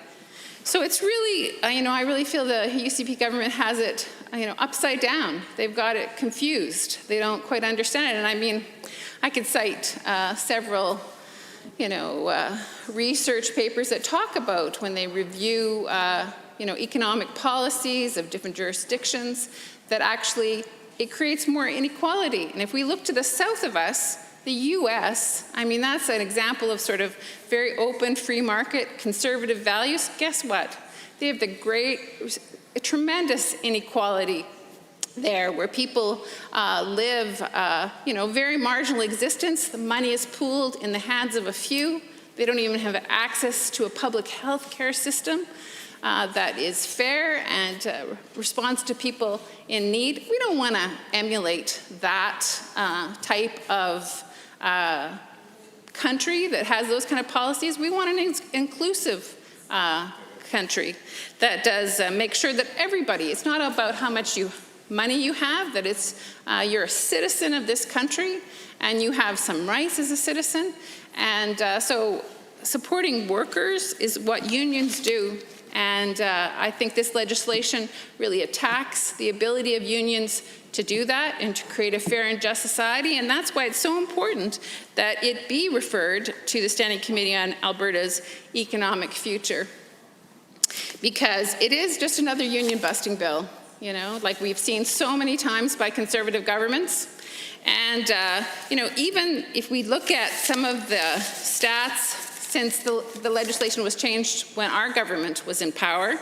So it's really, I really feel the UCP government has it, upside down. They've got it confused. They don't quite understand it. And I mean, I could cite several, research papers that talk about when they review, economic policies of different jurisdictions, that actually it creates more inequality. And if we look to the south of us, The US, I mean, that's an example of sort of very open, free market, conservative values. Guess what? They have a tremendous inequality there, where people live, very marginal existence. The money is pooled in the hands of a few. They don't even have access to a public health care system that is fair and responds to people in need. We don't want to emulate that type of country that has those kind of policies. We want an inclusive country that does make sure that everybody, it's not about how much money you have, that it's you're a citizen of this country and you have some rights as a citizen. And so supporting workers is what unions do. And I think this legislation really attacks the ability of unions to do that and to create a fair and just society. And that's why it's so important that it be referred to the Standing Committee on Alberta's Economic Future. Because it is just another union-busting bill, like we've seen so many times by Conservative governments. And, even if we look at some of the stats since the legislation was changed when our government was in power,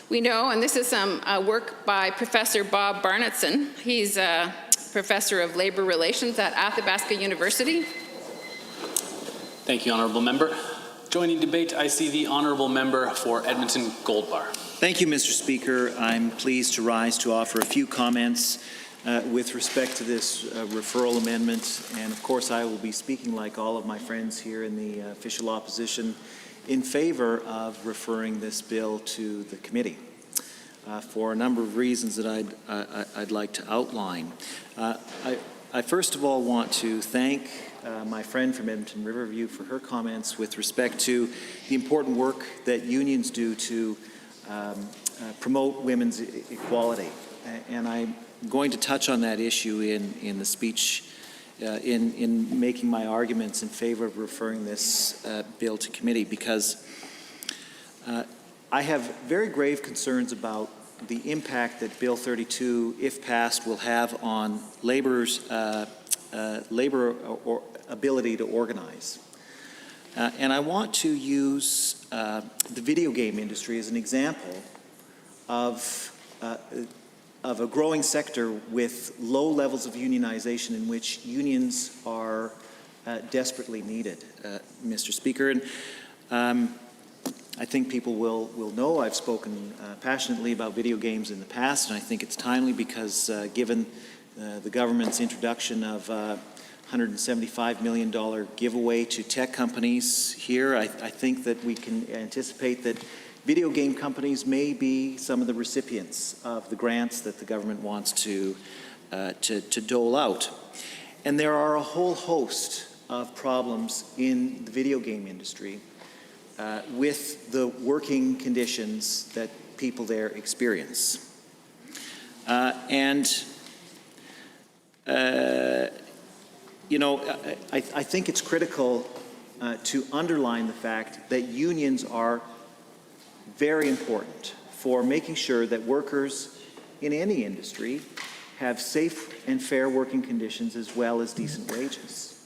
we know, and this is some work by Professor Bob Barnettson. He's a professor of labor relations at Athabasca University.
Thank you, Honourable Member. Joining debate, I see the Honourable Member for Edmonton Goldbar.
Thank you, Mr. Speaker. I'm pleased to rise to offer a few comments with respect to this referral amendment. And of course, I will be speaking, like all of my friends here in the official opposition, in favor of referring this bill to the committee for a number of reasons that I'd like to outline. I first of all want to thank my friend from Edmonton Riverview for her comments with respect to the important work that unions do to promote women's equality. And I'm going to touch on that issue in the speech in making my arguments in favor of referring this bill to committee, because I have very grave concerns about the impact that Bill 32, if passed, will have on labor's labor ability to organize. And I want to use the video game industry as an example of a growing sector with low levels of unionization in which unions are desperately needed, Mr. Speaker. And I think people will know I've spoken passionately about video games in the past, and I think it's timely because given the government's introduction of $175 million giveaway to tech companies here, I think that we can anticipate that video game companies may be some of the recipients of the grants that the government wants to dole out. And there are a whole host of problems in the video game industry with the working conditions that people there experience. I think it's critical to underline the fact that unions are very important for making sure that workers in any industry have safe and fair working conditions as well as decent wages.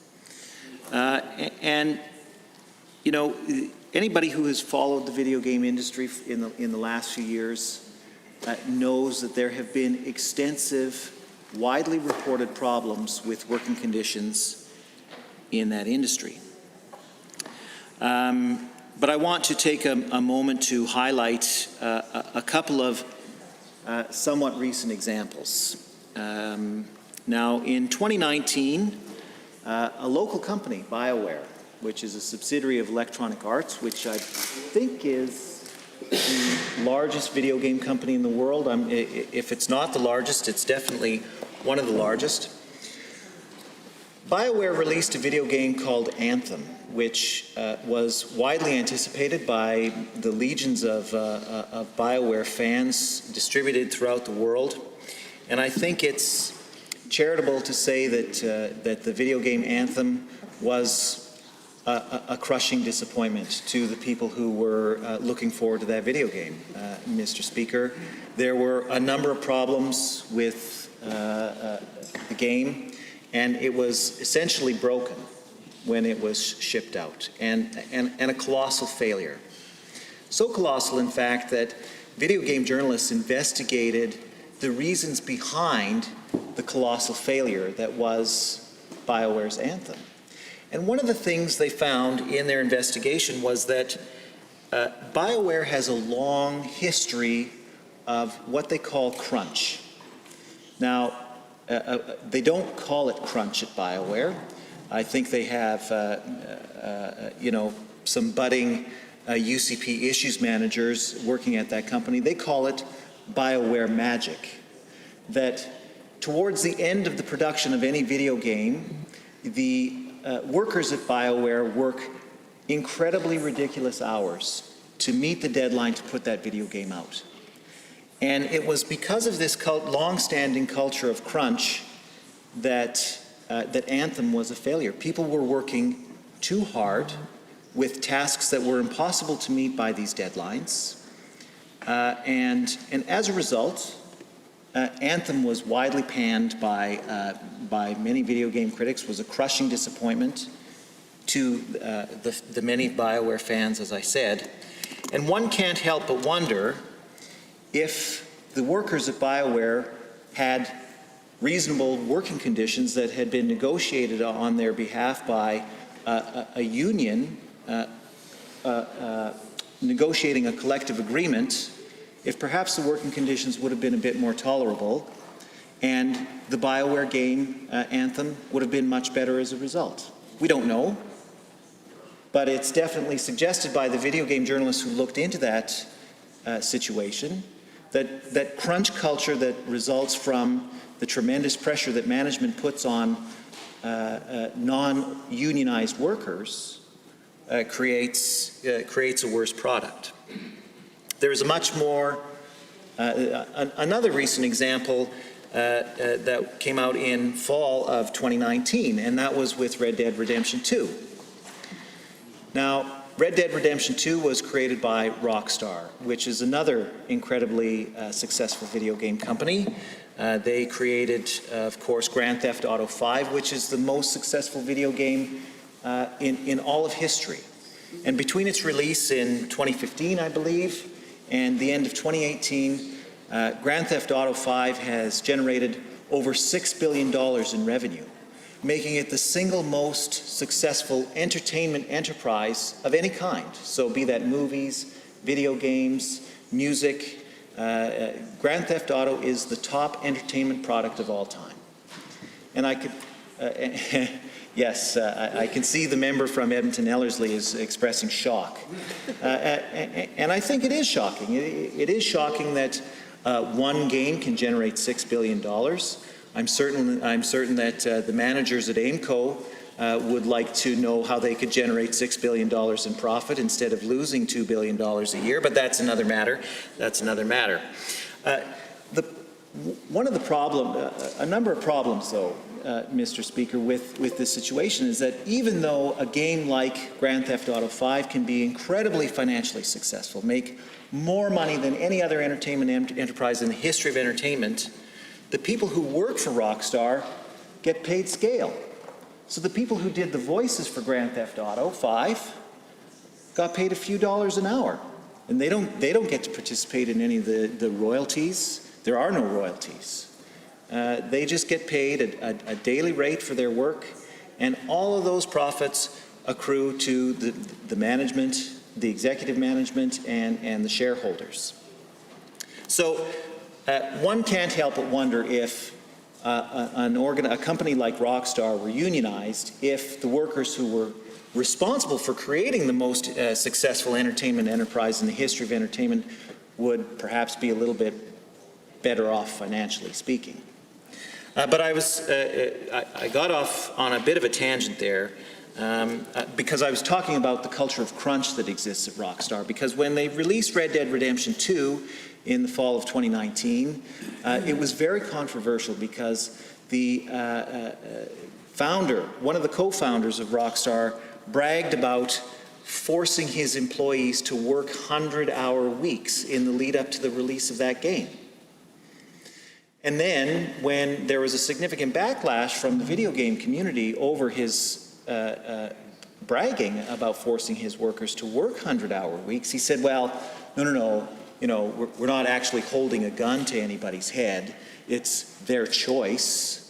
Anybody who has followed the video game industry in the last few years knows that there have been extensive, widely reported problems with working conditions in that industry. But I want to take a moment to highlight a couple of somewhat recent examples. Now, in 2019, a local company, BioWare, which is a subsidiary of Electronic Arts, which I think is the largest video game company in the world. If it's not the largest, it's definitely one of the largest. BioWare released a video game called Anthem, which was widely anticipated by the legions of BioWare fans distributed throughout the world. And I think it's charitable to say that the video game Anthem was a crushing disappointment to the people who were looking forward to that video game, Mr. Speaker. There were a number of problems with the game, and it was essentially broken when it was shipped out, and a colossal failure. So colossal, in fact, that video game journalists investigated the reasons behind the colossal failure that was BioWare's Anthem. And one of the things they found in their investigation was that BioWare has a long history of what they call crunch. Now, they don't call it crunch at BioWare. I think they have, some budding UCP issues managers working at that company. They call it BioWare magic. That towards the end of the production of any video game, the workers at BioWare work incredibly ridiculous hours to meet the deadline to put that video game out. And it was because of this long-standing culture of crunch that Anthem was a failure. People were working too hard with tasks that were impossible to meet by these deadlines. And as a result, Anthem was widely panned by many video game critics, was a crushing disappointment to the many BioWare fans, as I said. And one can't help but wonder if the workers at BioWare had reasonable working conditions that had been negotiated on their behalf by a union negotiating a collective agreement, if perhaps the working conditions would have been a bit more tolerable, and the BioWare game Anthem would have been much better as a result. We don't know, but it's definitely suggested by the video game journalists who looked into that situation that crunch culture that results from the tremendous pressure that management puts on non-unionized workers creates a worse product. There is a much more, another recent example that came out in fall of 2019, and that was with Red Dead Redemption 2. Now, Red Dead Redemption 2 was created by Rockstar, which is another incredibly successful video game company. They created, of course, Grand Theft Auto 5, which is the most successful video game in all of history. And between its release in 2015, I believe, and the end of 2018, Grand Theft Auto 5 has generated over $6 billion in revenue, making it the single most successful entertainment enterprise of any kind. So be that movies, video games, music, Grand Theft Auto is the top entertainment product of all time. And I could, yes, I can see the member from Edmonton Ellerslie is expressing shock. And I think it is shocking. It is shocking that one game can generate $6 billion. I'm certain that the managers at Aimco would like to know how they could generate $6 billion in profit instead of losing $2 billion a year, but that's another matter. That's another matter. One of the problems, a number of problems though, Mr. Speaker, with this situation is that even though a game like Grand Theft Auto 5 can be incredibly financially successful, make more money than any other entertainment enterprise in the history of entertainment, the people who work for Rockstar get paid scale. So the people who did the voices for Grand Theft Auto 5 got paid a few dollars an hour, and they don't get to participate in any of the royalties. There are no royalties. They just get paid a daily rate for their work, and all of those profits accrue to the management, the executive management, and the shareholders. So one can't help but wonder if a company like Rockstar were unionized, if the workers who were responsible for creating the most successful entertainment enterprise in the history of entertainment would perhaps be a little bit better off financially speaking. But I got off on a bit of a tangent there because I was talking about the culture of crunch that exists at Rockstar, because when they released Red Dead Redemption 2 in the fall of 2019, it was very controversial because the founder, one of the co-founders of Rockstar, bragged about forcing his employees to work 100-hour weeks in the lead up to the release of that game. And then when there was a significant backlash from the video game community over his bragging about forcing his workers to work 100-hour weeks, he said, well, no, we're not actually holding a gun to anybody's head. It's their choice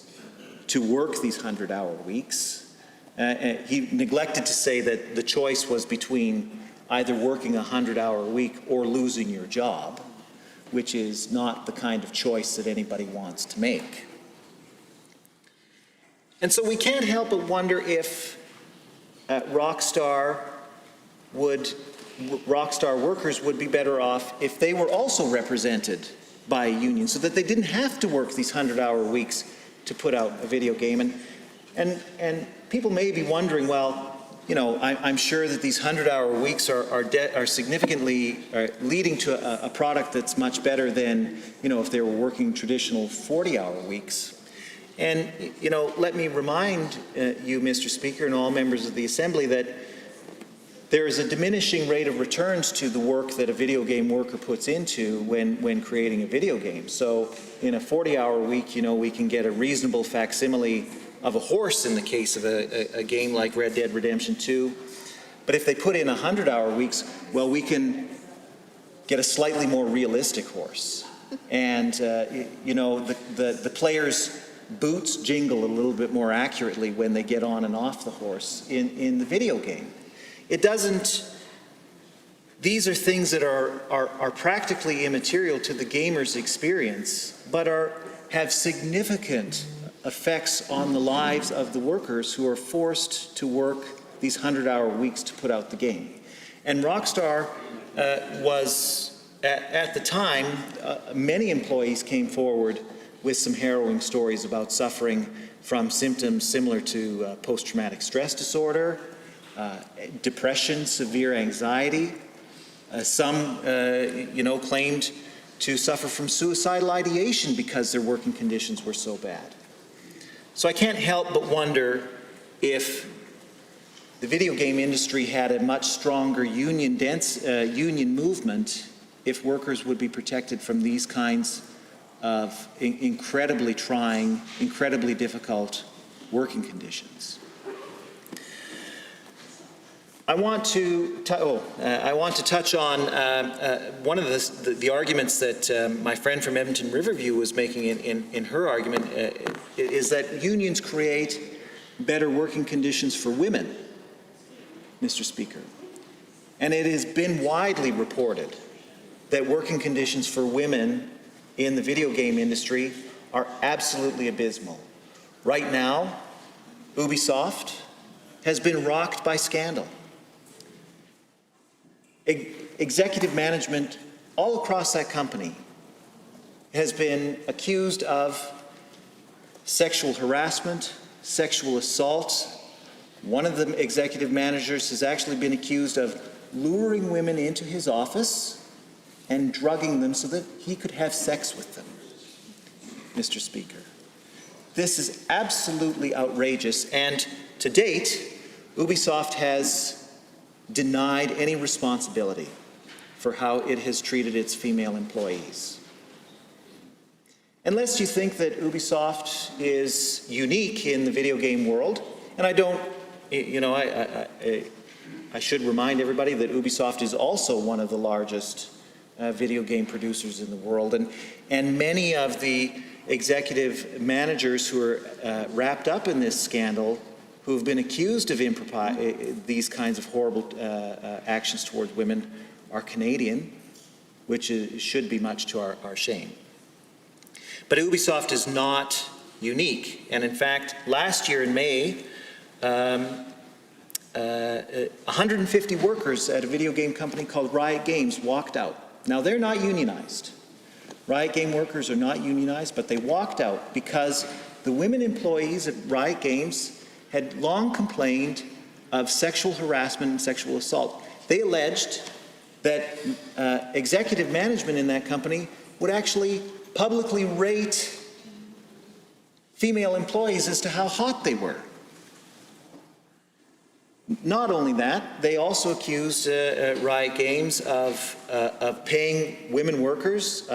to work these 100-hour weeks. He neglected to say that the choice was between either working a 100-hour week or losing your job, which is not the kind of choice that anybody wants to make. And so we can't help but wonder if Rockstar workers would be better off if they were also represented by a union, so that they didn't have to work these 100-hour weeks to put out a video game. And people may be wondering, well, I'm sure that these 100-hour weeks are significantly leading to a product that's much better than, if they were working traditional 40-hour weeks. And, let me remind you, Mr. Speaker, and all members of the Assembly, that there is a diminishing rate of returns to the work that a video game worker puts into when creating a video game. So in a 40-hour week, we can get a reasonable facsimile of a horse in the case of a game like Red Dead Redemption 2. But if they put in 100-hour weeks, well, we can get a slightly more realistic horse. And, the players' boots jingle a little bit more accurately when they get on and off the horse in the video game. These are things that are practically immaterial to the gamer's experience, but have significant effects on the lives of the workers who are forced to work these 100-hour weeks to put out the game. And Rockstar was, at the time, many employees came forward with some harrowing stories about suffering from symptoms similar to post-traumatic stress disorder, depression, severe anxiety. Some, claimed to suffer from suicidal ideation because their working conditions were so bad. So I can't help but wonder if the video game industry had a much stronger union movement, if workers would be protected from these kinds of incredibly trying, incredibly difficult working conditions. I want to touch on one of the arguments that my friend from Edmonton Riverview was making in her argument, is that unions create better working conditions for women, Mr. Speaker. And it has been widely reported that working conditions for women in the video game industry are absolutely abysmal. Right now, Ubisoft has been rocked by scandal. Executive management all across that company has been accused of sexual harassment, sexual assault. One of the executive managers has actually been accused of luring women into his office and drugging them so that he could have sex with them, Mr. Speaker. This is absolutely outrageous, and to date, Ubisoft has denied any responsibility for how it has treated its female employees. Unless you think that Ubisoft is unique in the video game world, and I don't, I should remind everybody that Ubisoft is also one of the largest video game producers in the world, and many of the executive managers who are wrapped up in this scandal, who have been accused of these kinds of horrible actions towards women, are Canadian, which should be much to our shame. But Ubisoft is not unique. And in fact, last year in May, 150 workers at a video game company called Riot Games walked out. Now, they're not unionized. Riot Game workers are not unionized, but they walked out because the women employees at Riot Games had long complained of sexual harassment and sexual assault. They alleged that executive management in that company would actually publicly rate female employees as to how hot they were. Not only that, they also accused Riot Games of paying women workers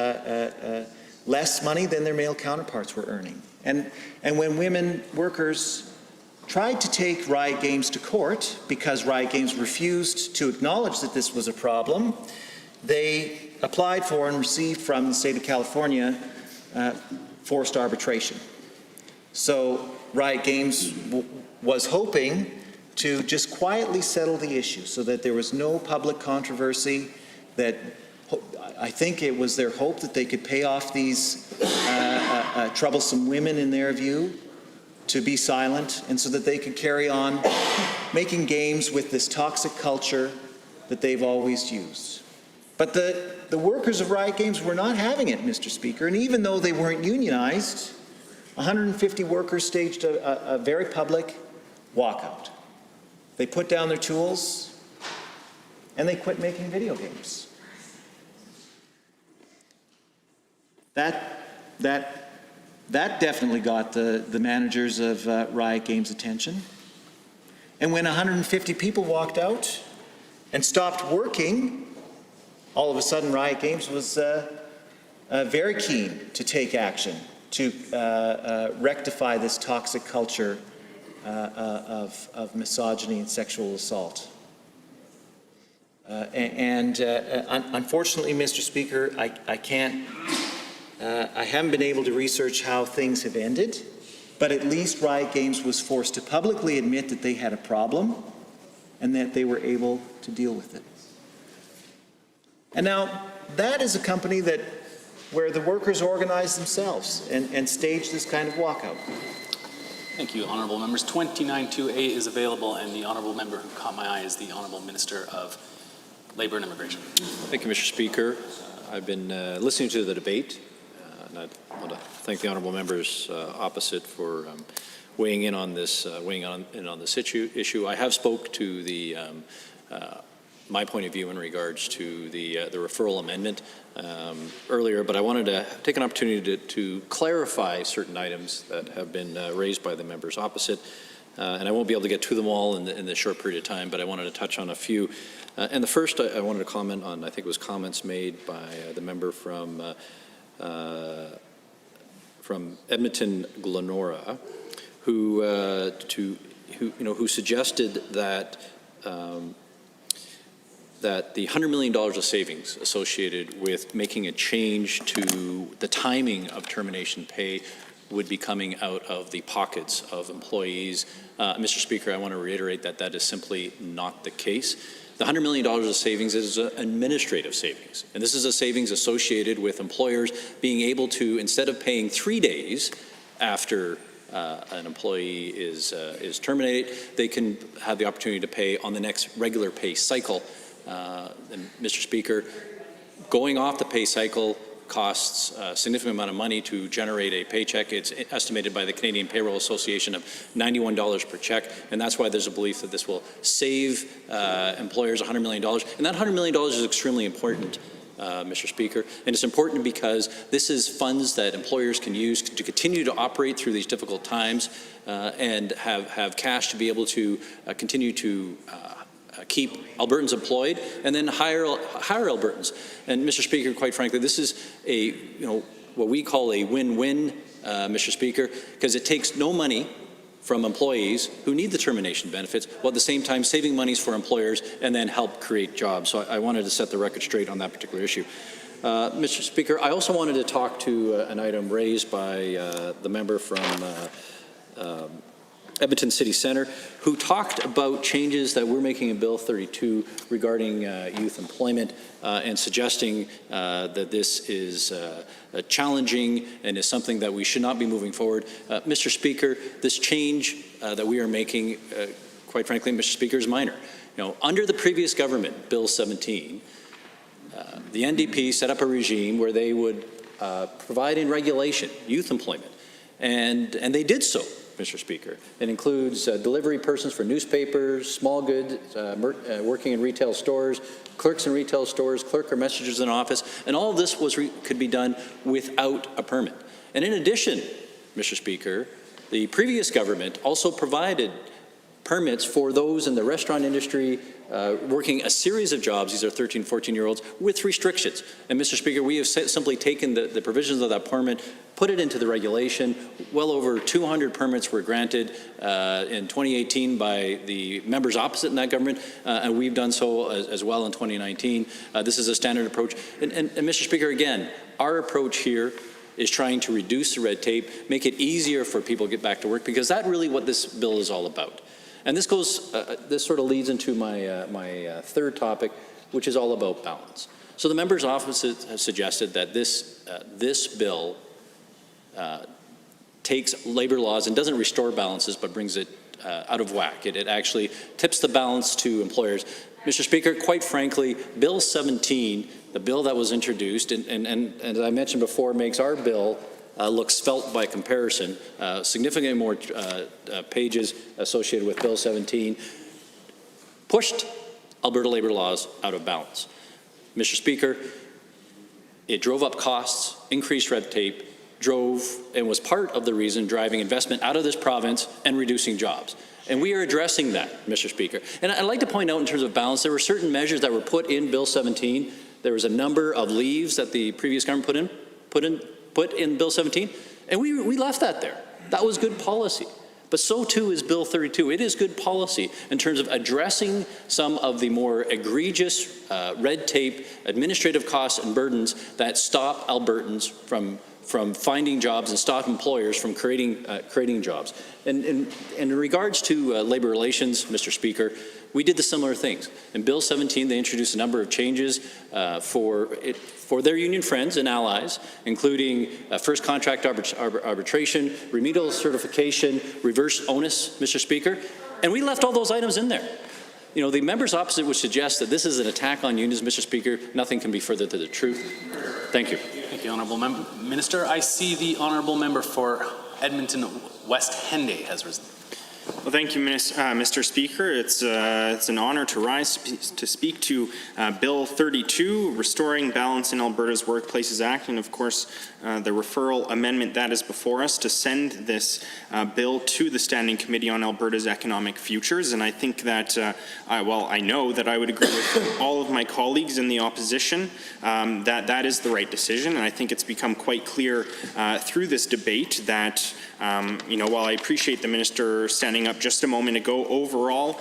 less money than their male counterparts were earning. And when women workers tried to take Riot Games to court because Riot Games refused to acknowledge that this was a problem, they applied for and received from the state of California forced arbitration. So Riot Games was hoping to just quietly settle the issue so that there was no public controversy, that I think it was their hope that they could pay off these troublesome women, in their view, to be silent, and so that they could carry on making games with this toxic culture that they've always used. But the workers of Riot Games were not having it, Mr. Speaker, and even though they weren't unionized, 150 workers staged a very public walkout. They put down their tools and they quit making video games. That definitely got the managers of Riot Games' attention. And when 150 people walked out and stopped working, all of a sudden Riot Games was very keen to take action to rectify this toxic culture of misogyny and sexual assault. Unfortunately, Mr. Speaker, I haven't been able to research how things have ended, but at least Riot Games was forced to publicly admit that they had a problem and that they were able to deal with it. And now, that is a company where the workers organized themselves and staged this kind of walkout.
Thank you, honourable members. 29.2a is available, and the honourable member who caught my eye is the Honourable Minister of Labour and Immigration.
Thank you, Mr. Speaker. I've been listening to the debate, and I want to thank the honourable members opposite for weighing in on this issue. I have spoke to the my point of view in regards to the referral amendment earlier, but I wanted to take an opportunity to clarify certain items that have been raised by the members opposite. And I won't be able to get to them all in this short period of time, but I wanted to touch on a few. And the first I wanted to comment on, I think it was comments made by the member from Edmonton, Glenora, who suggested that that the $100 million of savings associated with making a change to the timing of termination pay would be coming out of the pockets of employees. Mr. Speaker, I want to reiterate that that is simply not the case. The $100 million of savings is an administrative savings, and this is a savings associated with employers being able to, instead of paying 3 days after an employee is terminated, they can have the opportunity to pay on the next regular pay cycle. And Mr. Speaker, going off the pay cycle costs a significant amount of money to generate a paycheck. It's estimated by the Canadian Payroll Association of $91 per check, and that's why there's a belief that this will save employers $100 million. And that $100 million is extremely important, Mr. Speaker, and it's important because this is funds that employers can use to continue to operate through these difficult times and have cash to be able to continue to keep Albertans employed and then hire Albertans. And Mr. Speaker, quite frankly, this is what we call a win-win, Mr. Speaker, because it takes no money from employees who need the termination benefits, while at the same time saving monies for employers and then help create jobs. So I wanted to set the record straight on that particular issue. Mr. Speaker, I also wanted to talk to an item raised by the member from Edmonton City Centre, who talked about changes that we're making in Bill 32 regarding youth employment and suggesting that this is challenging and is something that we should not be moving forward. Mr. Speaker, this change that we are making, quite frankly, Mr. Speaker, is minor. Under the previous government, Bill 17, the NDP set up a regime where they would provide in regulation youth employment, and they did so, Mr. Speaker. It includes delivery persons for newspapers, small goods, working in retail stores, clerks in retail stores, clerk or messengers in office, and all of this could be done without a permit. And in addition, Mr. Speaker, the previous government also provided permits for those in the restaurant industry working a series of jobs, these are 13, 14-year-olds, with restrictions. And Mr. Speaker, we have simply taken the provisions of that permit, put it into the regulation. Well over 200 permits were granted in 2018 by the members opposite in that government, and we've done so as well in 2019. This is a standard approach. And Mr. Speaker, again, our approach here is trying to reduce the red tape, make it easier for people to get back to work, because that's really what this bill is all about. And this goes, this sort of leads into my third topic, which is all about balance. So the member's office has suggested that this bill takes labor laws and doesn't restore balances, but brings it out of whack. It actually tips the balance to employers. Mr. Speaker, quite frankly, Bill 17, the bill that was introduced, and as I mentioned before, makes our bill look svelte by comparison, significantly more pages associated with Bill 17, pushed Alberta labor laws out of balance. Mr. Speaker, it drove up costs, increased red tape, drove and was part of the reason driving investment out of this province and reducing jobs. And we are addressing that, Mr. Speaker. And I'd like to point out in terms of balance, there were certain measures that were put in Bill 17. There was a number of leaves that the previous government put in Bill 17, and we left that there. That was good policy. But so too is Bill 32. It is good policy in terms of addressing some of the more egregious red tape, administrative costs and burdens that stop Albertans from finding jobs and stop employers from creating jobs. And in regards to labor relations, Mr. Speaker, we did the similar things. In Bill 17, they introduced a number of changes for their union friends and allies, including first contract arbitration, remedial certification, reverse onus, Mr. Speaker, and we left all those items in there. You know, the members opposite would suggest that this is an attack on unions, Mr. Speaker. Nothing can be further to the truth. Thank you.
Thank you, Honourable Minister. I see the Honourable Member for Edmonton West Henday has risen.
Well, thank you, Mr. Speaker. It's an honor to rise to speak to Bill 32, Restoring Balance in Alberta's Workplaces Act, and of course the referral amendment that is before us to send this bill to the Standing Committee on Alberta's Economic Futures. And I think that, I know that I would agree with all of my colleagues in the opposition that that is the right decision. And I think it's become quite clear through this debate that while I appreciate the minister standing up just a moment ago, overall,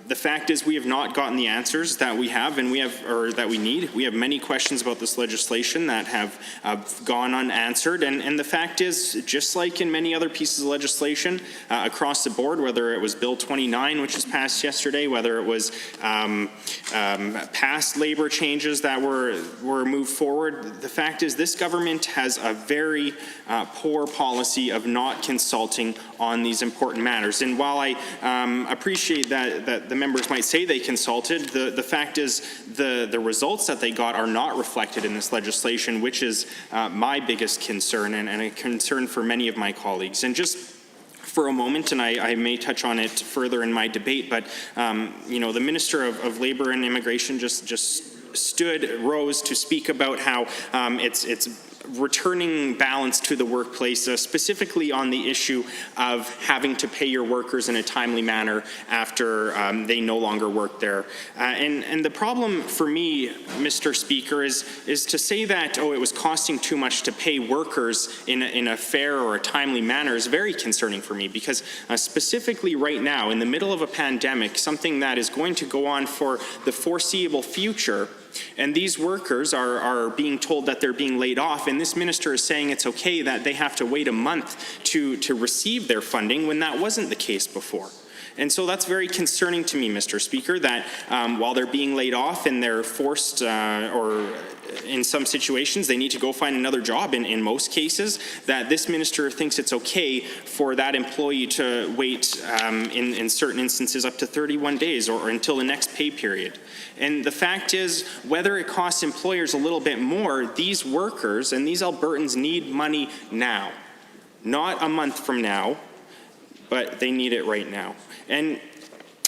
the fact is we have not gotten the answers that we have that we need. We have many questions about this legislation that have gone unanswered. And the fact is, just like in many other pieces of legislation across the board, whether it was Bill 29, which was passed yesterday, whether it was past labor changes that were moved forward, the fact is this government has a very poor policy of not consulting on these important matters. And while I appreciate that the members might say they consulted, the fact is the results that they got are not reflected in this legislation, which is my biggest concern and a concern for many of my colleagues. And just for a moment, and I may touch on it further in my debate, but the Minister of Labour and Immigration just rose to speak about how it's returning balance to the workplace, specifically on the issue of having to pay your workers in a timely manner after they no longer work there. And the problem for me, Mr. Speaker, is to say that, it was costing too much to pay workers in a fair or a timely manner is very concerning for me, because specifically right now, in the middle of a pandemic, something that is going to go on for the foreseeable future, and these workers are being told that they're being laid off, and this minister is saying it's okay that they have to wait a month to receive their funding when that wasn't the case before. And so that's very concerning to me, Mr. Speaker, that while they're being laid off and they're forced, or in some situations they need to go find another job, in most cases, that this minister thinks it's okay for that employee to wait in certain instances up to 31 days or until the next pay period. And the fact is, whether it costs employers a little bit more, these workers and these Albertans need money now, not a month from now, but they need it right now. And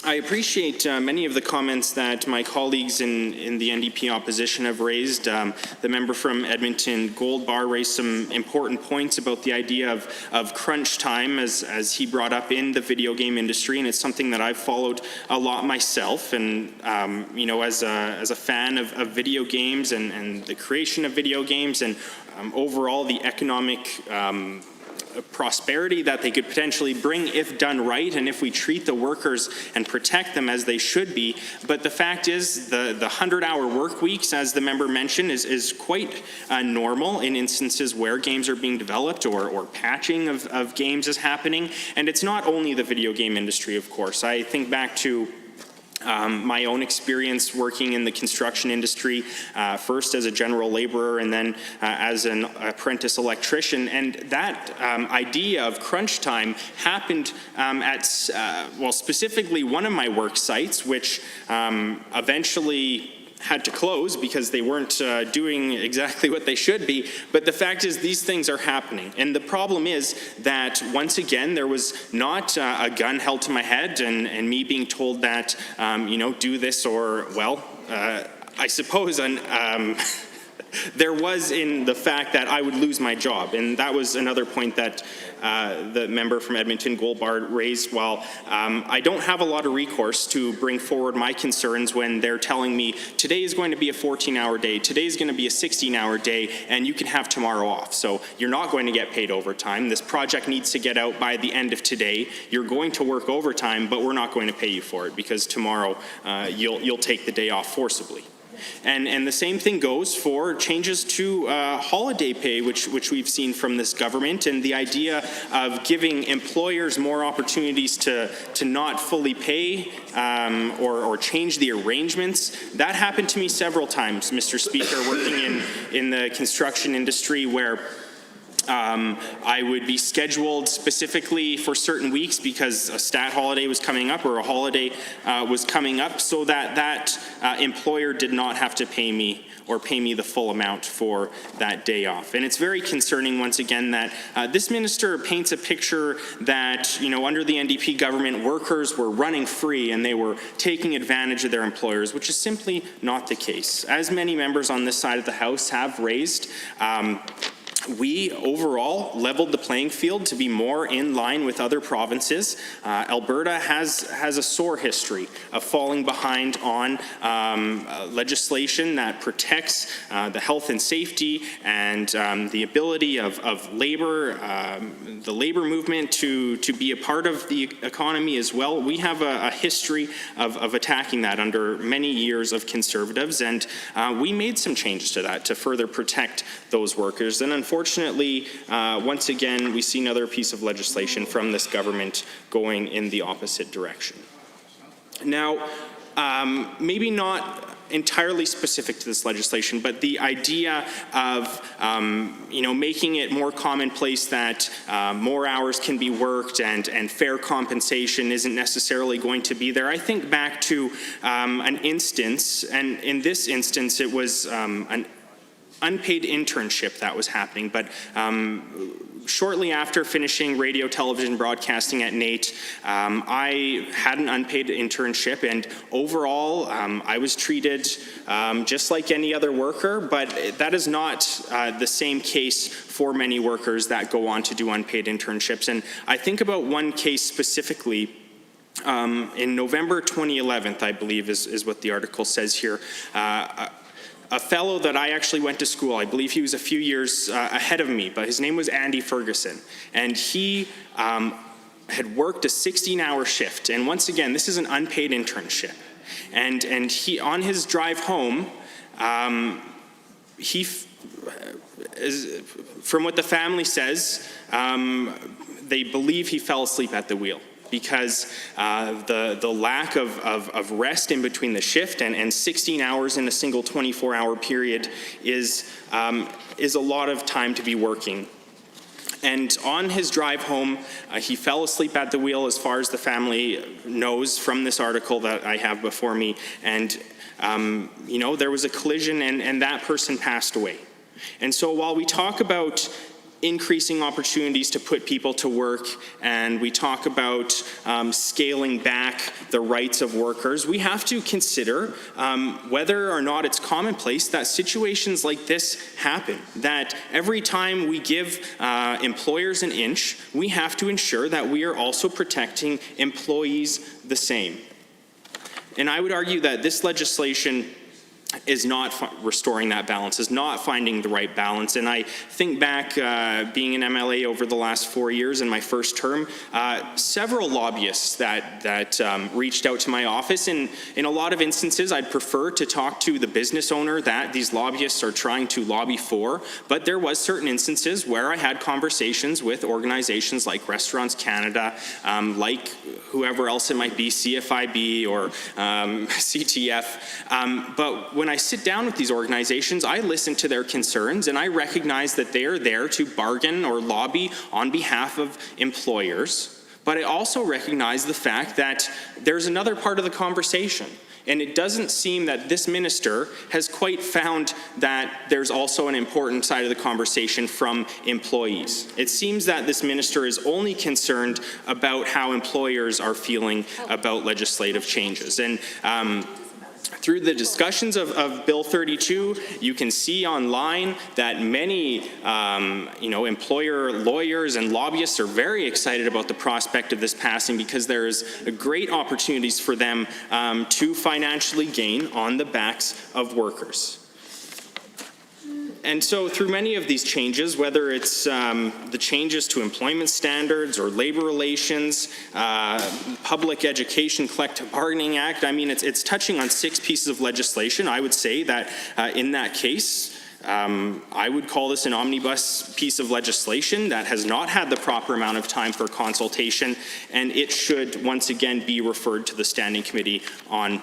I appreciate many of the comments that my colleagues in the NDP opposition have raised. The member from Edmonton Gold Bar raised some important points about the idea of crunch time, as he brought up in the video game industry, and it's something that I've followed a lot myself. And you know, as a fan of video games and the creation of video games, and overall the economic prosperity that they could potentially bring if done right, and if we treat the workers and protect them as they should be. But the fact is, the 100-hour work weeks, as the member mentioned, is quite normal in instances where games are being developed or patching of games is happening. And it's not only the video game industry, of course. I think back to my own experience working in the construction industry, first as a general laborer and then as an apprentice electrician. And that idea of crunch time happened at, well, specifically one of my work sites, which eventually had to close because they weren't doing exactly what they should be. But the fact is, these things are happening. And the problem is that, once again, there was not a gun held to my head and me being told that, you know, do this or, well, I suppose there was in the fact that I would lose my job. And that was another point that the member from Edmonton Gold Bar raised. While I don't have a lot of recourse to bring forward my concerns when they're telling me today is going to be a 14-hour day, today is going to be a 16-hour day, and you can have tomorrow off. So you're not going to get paid overtime. This project needs to get out by the end of today. You're going to work overtime, but we're not going to pay you for it because tomorrow you'll take the day off forcibly. And the same thing goes for changes to holiday pay, which we've seen from this government, and the idea of giving employers more opportunities to not fully pay or change the arrangements. That happened to me several times, Mr. Speaker, working in the construction industry, where I would be scheduled specifically for certain weeks because a stat holiday was coming up or a holiday was coming up, so that employer did not have to pay me or pay me the full amount for that day off. And it's very concerning, once again, that this minister paints a picture that, you know, under the NDP government, workers were running free and they were taking advantage of their employers, which is simply not the case. As many members on this side of the House have raised, we overall leveled the playing field to be more in line with other provinces. Alberta has a sore history of falling behind on legislation that protects the health and safety and the ability of labor, the labor movement to be a part of the economy as well. We have a history of attacking that under many years of Conservatives, and we made some changes to that to further protect those workers. And unfortunately, once again, we see another piece of legislation from this government going in the opposite direction. Now, maybe not entirely specific to this legislation, but the idea of making it more commonplace that more hours can be worked and fair compensation isn't necessarily going to be there. I think back to an instance, and in this instance it was an unpaid internship that was happening, but shortly after finishing radio, television broadcasting at NAIT, I had an unpaid internship, and overall I was treated just like any other worker, but that is not the same case for many workers that go on to do unpaid internships. And I think about one case specifically. In November 2011, I believe is what the article says here, a fellow that I actually went to school, I believe he was a few years ahead of me, but his name was Andy Ferguson. And he had worked a 16-hour shift. And once again, this is an unpaid internship. And he, on his drive home, from what the family says, they believe he fell asleep at the wheel, because the lack of rest in between the shift and 16 hours in a single 24-hour period is a lot of time to be working. And on his drive home, he fell asleep at the wheel, as far as the family knows from this article that I have before me. And, there was a collision and that person passed away. And so while we talk about increasing opportunities to put people to work, and we talk about scaling back the rights of workers, we have to consider whether or not it's commonplace that situations like this happen, that every time we give employers an inch, we have to ensure that we are also protecting employees the same. And I would argue that this legislation is not restoring that balance, is not finding the right balance. And I think back being an MLA over the last 4 years in my first term, several lobbyists that reached out to my office. And in a lot of instances, I'd prefer to talk to the business owner that these lobbyists are trying to lobby for. But there was certain instances where I had conversations with organizations like Restaurants Canada, like whoever else it might be, CFIB or CTF. But when I sit down with these organizations, I listen to their concerns and I recognize that they are there to bargain or lobby on behalf of employers. But I also recognize the fact that there's another part of the conversation. And it doesn't seem that this minister has quite found that there's also an important side of the conversation from employees. It seems that this minister is only concerned about how employers are feeling about legislative changes. And through the discussions of Bill 32, you can see online that many employer lawyers and lobbyists are very excited about the prospect of this passing because there's great opportunities for them to financially gain on the backs of workers. And so through many of these changes, whether it's the changes to employment standards or labor relations, Public Education Collective Bargaining Act, I mean, it's touching on 6 pieces of legislation. I would say that in that case, I would call this an omnibus piece of legislation that has not had the proper amount of time for consultation, and it should once again be referred to the Standing Committee on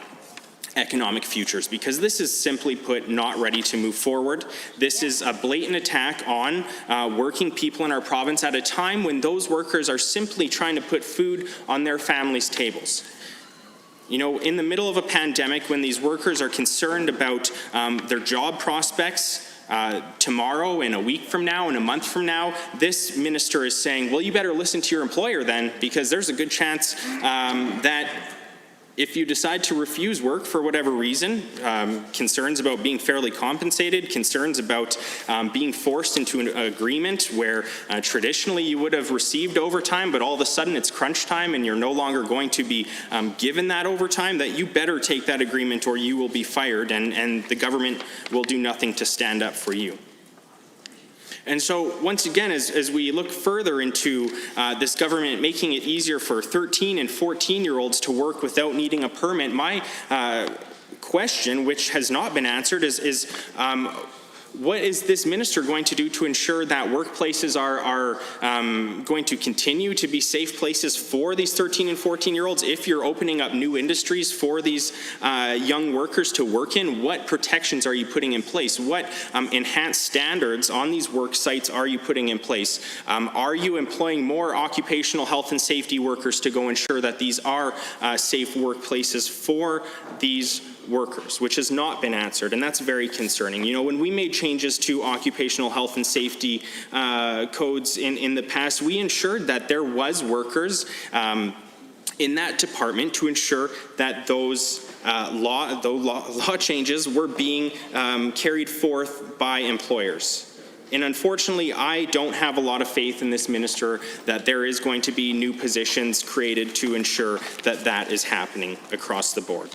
Economic Futures, because this is simply put not ready to move forward. This is a blatant attack on working people in our province at a time when those workers are simply trying to put food on their families' tables. You know, in the middle of a pandemic, when these workers are concerned about their job prospects tomorrow, in a week from now, in a month from now, this minister is saying, well, you better listen to your employer then, because there's a good chance that if you decide to refuse work for whatever reason, concerns about being fairly compensated, concerns about being forced into an agreement where traditionally you would have received overtime, but all of a sudden it's crunch time and you're no longer going to be given that overtime, that you better take that agreement or you will be fired, and the government will do nothing to stand up for you. And so, once again, as we look further into this government making it easier for 13 and 14-year-olds to work without needing a permit, my question, which has not been answered, is what is this minister going to do to ensure that workplaces are going to continue to be safe places for these 13 and 14-year-olds? If you're opening up new industries for these young workers to work in, what protections are you putting in place? What enhanced standards on these work sites are you putting in place? Are you employing more occupational health and safety workers to go ensure that these are safe workplaces for these workers, which has not been answered, and that's very concerning. You know, when we made changes to occupational health and safety codes in the past, we ensured that there was workers in that department to ensure that those law changes were being carried forth by employers. And unfortunately, I don't have a lot of faith in this minister that there is going to be new positions created to ensure that that is happening across the board.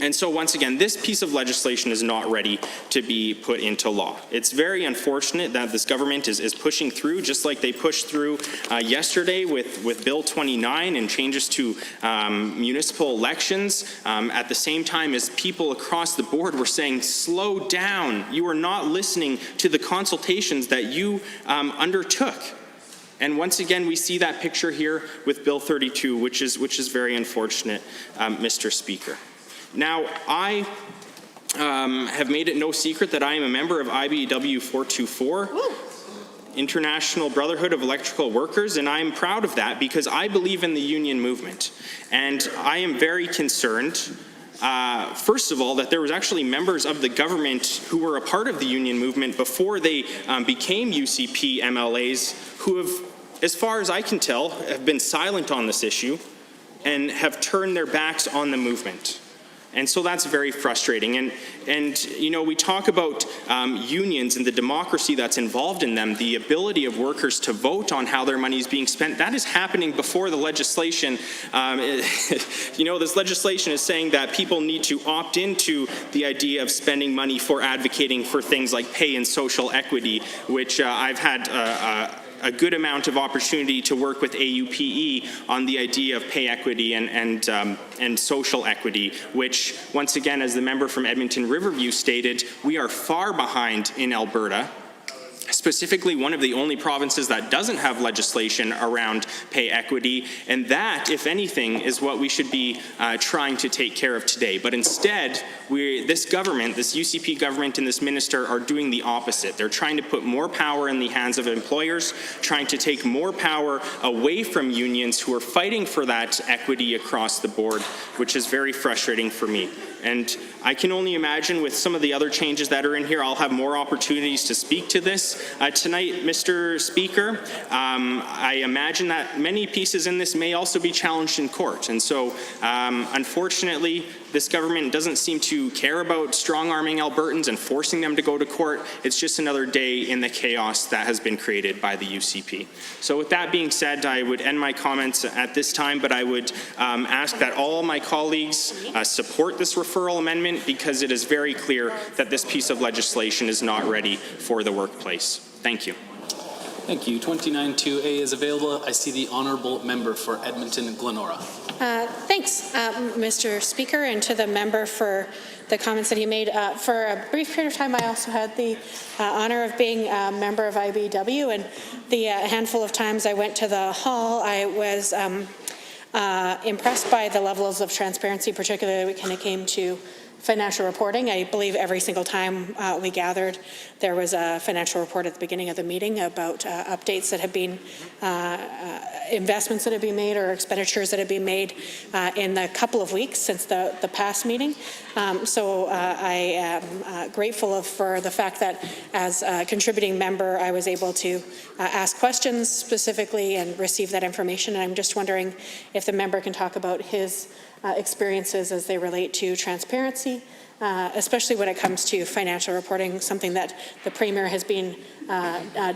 And so once again, this piece of legislation is not ready to be put into law. It's very unfortunate that this government is pushing through, just like they pushed through yesterday with Bill 29 and changes to municipal elections, at the same time as people across the board were saying, slow down, you are not listening to the consultations that you undertook. And once again, we see that picture here with Bill 32, which is very unfortunate, Mr. Speaker. Now, I have made it no secret that I am a member of IBEW 424, International Brotherhood of Electrical Workers, and I am proud of that because I believe in the union movement. And I am very concerned first of all, that there was actually members of the government who were a part of the union movement before they became UCP MLAs who have, as far as I can tell, have been silent on this issue and have turned their backs on the movement. And so that's very frustrating. And you know, we talk about unions and the democracy that's involved in them, the ability of workers to vote on how their money is being spent. That is happening before the legislation. You know, this legislation is saying that people need to opt into the idea of spending money for advocating for things like pay and social equity, which I've had a good amount of opportunity to work with AUPE on the idea of pay equity and social equity, which, once again, as the member from Edmonton Riverview stated, we are far behind in Alberta. Specifically, one of the only provinces that doesn't have legislation around pay equity, and that, if anything, is what we should be trying to take care of today. But instead, this government, this UCP government and this minister are doing the opposite. They're trying to put more power in the hands of employers, trying to take more power away from unions who are fighting for that equity across the board, which is very frustrating for me. And I can only imagine with some of the other changes that are in here, I'll have more opportunities to speak to this. Tonight, Mr. Speaker, I imagine that many pieces in this may also be challenged in court. And so, unfortunately, this government doesn't seem to care about strong-arming Albertans and forcing them to go to court. It's just another day in the chaos that has been created by the UCP. So with that being said, I would end my comments at this time, but I would ask that all my colleagues support this referral amendment, because it is very clear that this piece of legislation is not ready for the workplace. Thank you.
Thank you. 29.2A is available. I see the honourable member for Edmonton and Glenora.
Thanks, Mr. Speaker, and to the member for the comments that he made. For a brief period of time, I also had the honour of being a member of IBW, and the handful of times I went to the hall, I was impressed by the levels of transparency, particularly when it came to financial reporting. I believe every single time we gathered, there was a financial report at the beginning of the meeting about updates that have been, investments that have been made or expenditures that have been made in the couple of weeks since the past meeting. So I am grateful for the fact that as a contributing member, I was able to ask questions specifically and receive that information. And I'm just wondering if the member can talk about his experiences as they relate to transparency, especially when it comes to financial reporting, something that the Premier has been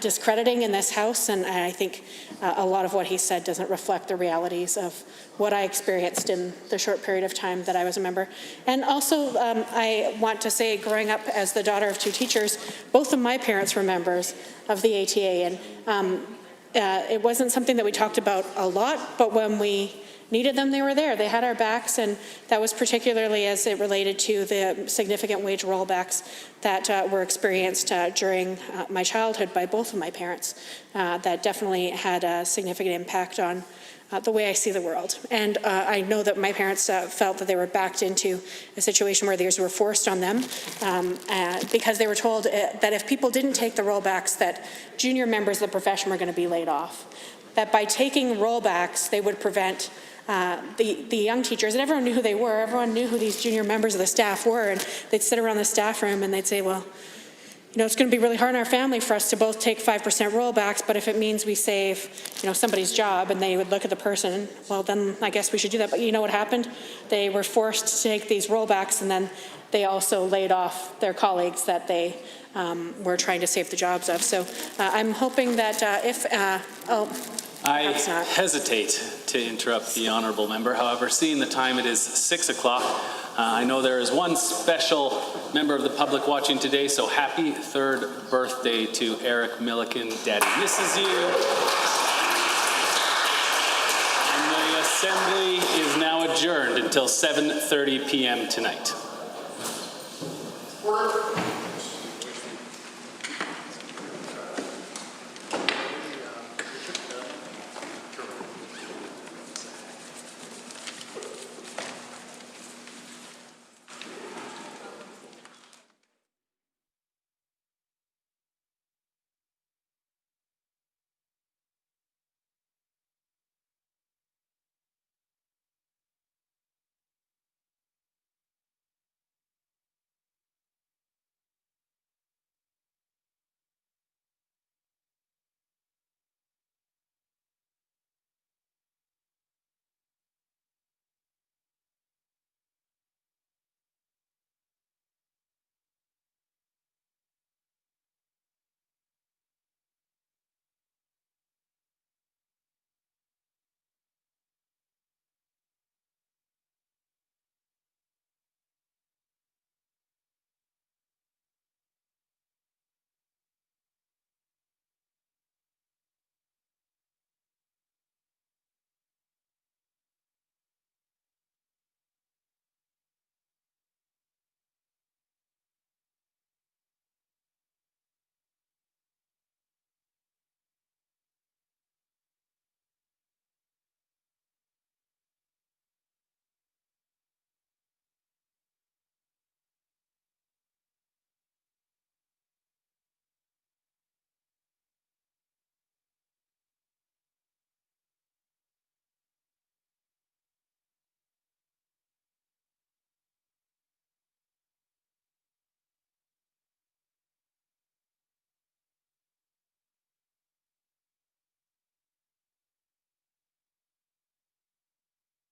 discrediting in this House, and I think a lot of what he said doesn't reflect the realities of what I experienced in the short period of time that I was a member. And also, I want to say, growing up as the daughter of two teachers, both of my parents were members of the ATA, and it wasn't something that we talked about a lot, but when we needed them, they were there. They had our backs, and that was particularly as it related to the significant wage rollbacks that were experienced during my childhood by both of my parents. That definitely had a significant impact on the way I see the world. And I know that my parents felt that they were backed into a situation where these were forced on them because they were told that if people didn't take the rollbacks, that junior members of the profession were going to be laid off. That by taking rollbacks, they would prevent the young teachers, and everyone knew who they were, everyone knew who these junior members of the staff were, and they'd sit around the staff room and they'd say, well, you know, it's going to be really hard on our family for us to both take 5% rollbacks, but if it means we save, you know, somebody's job, and they would look at the person, well, then I guess we should do that. But you know what happened? They were forced to take these rollbacks, and then they also laid off their colleagues that they were trying to save the jobs of. So I'm hoping that
I hesitate to interrupt the honourable member. However, seeing the time, it is 6 o'clock. I know there is one special member of the public watching today, so happy 3rd birthday to Eric Milliken. Daddy misses you. And the assembly is now adjourned until 7:30 p.m. tonight.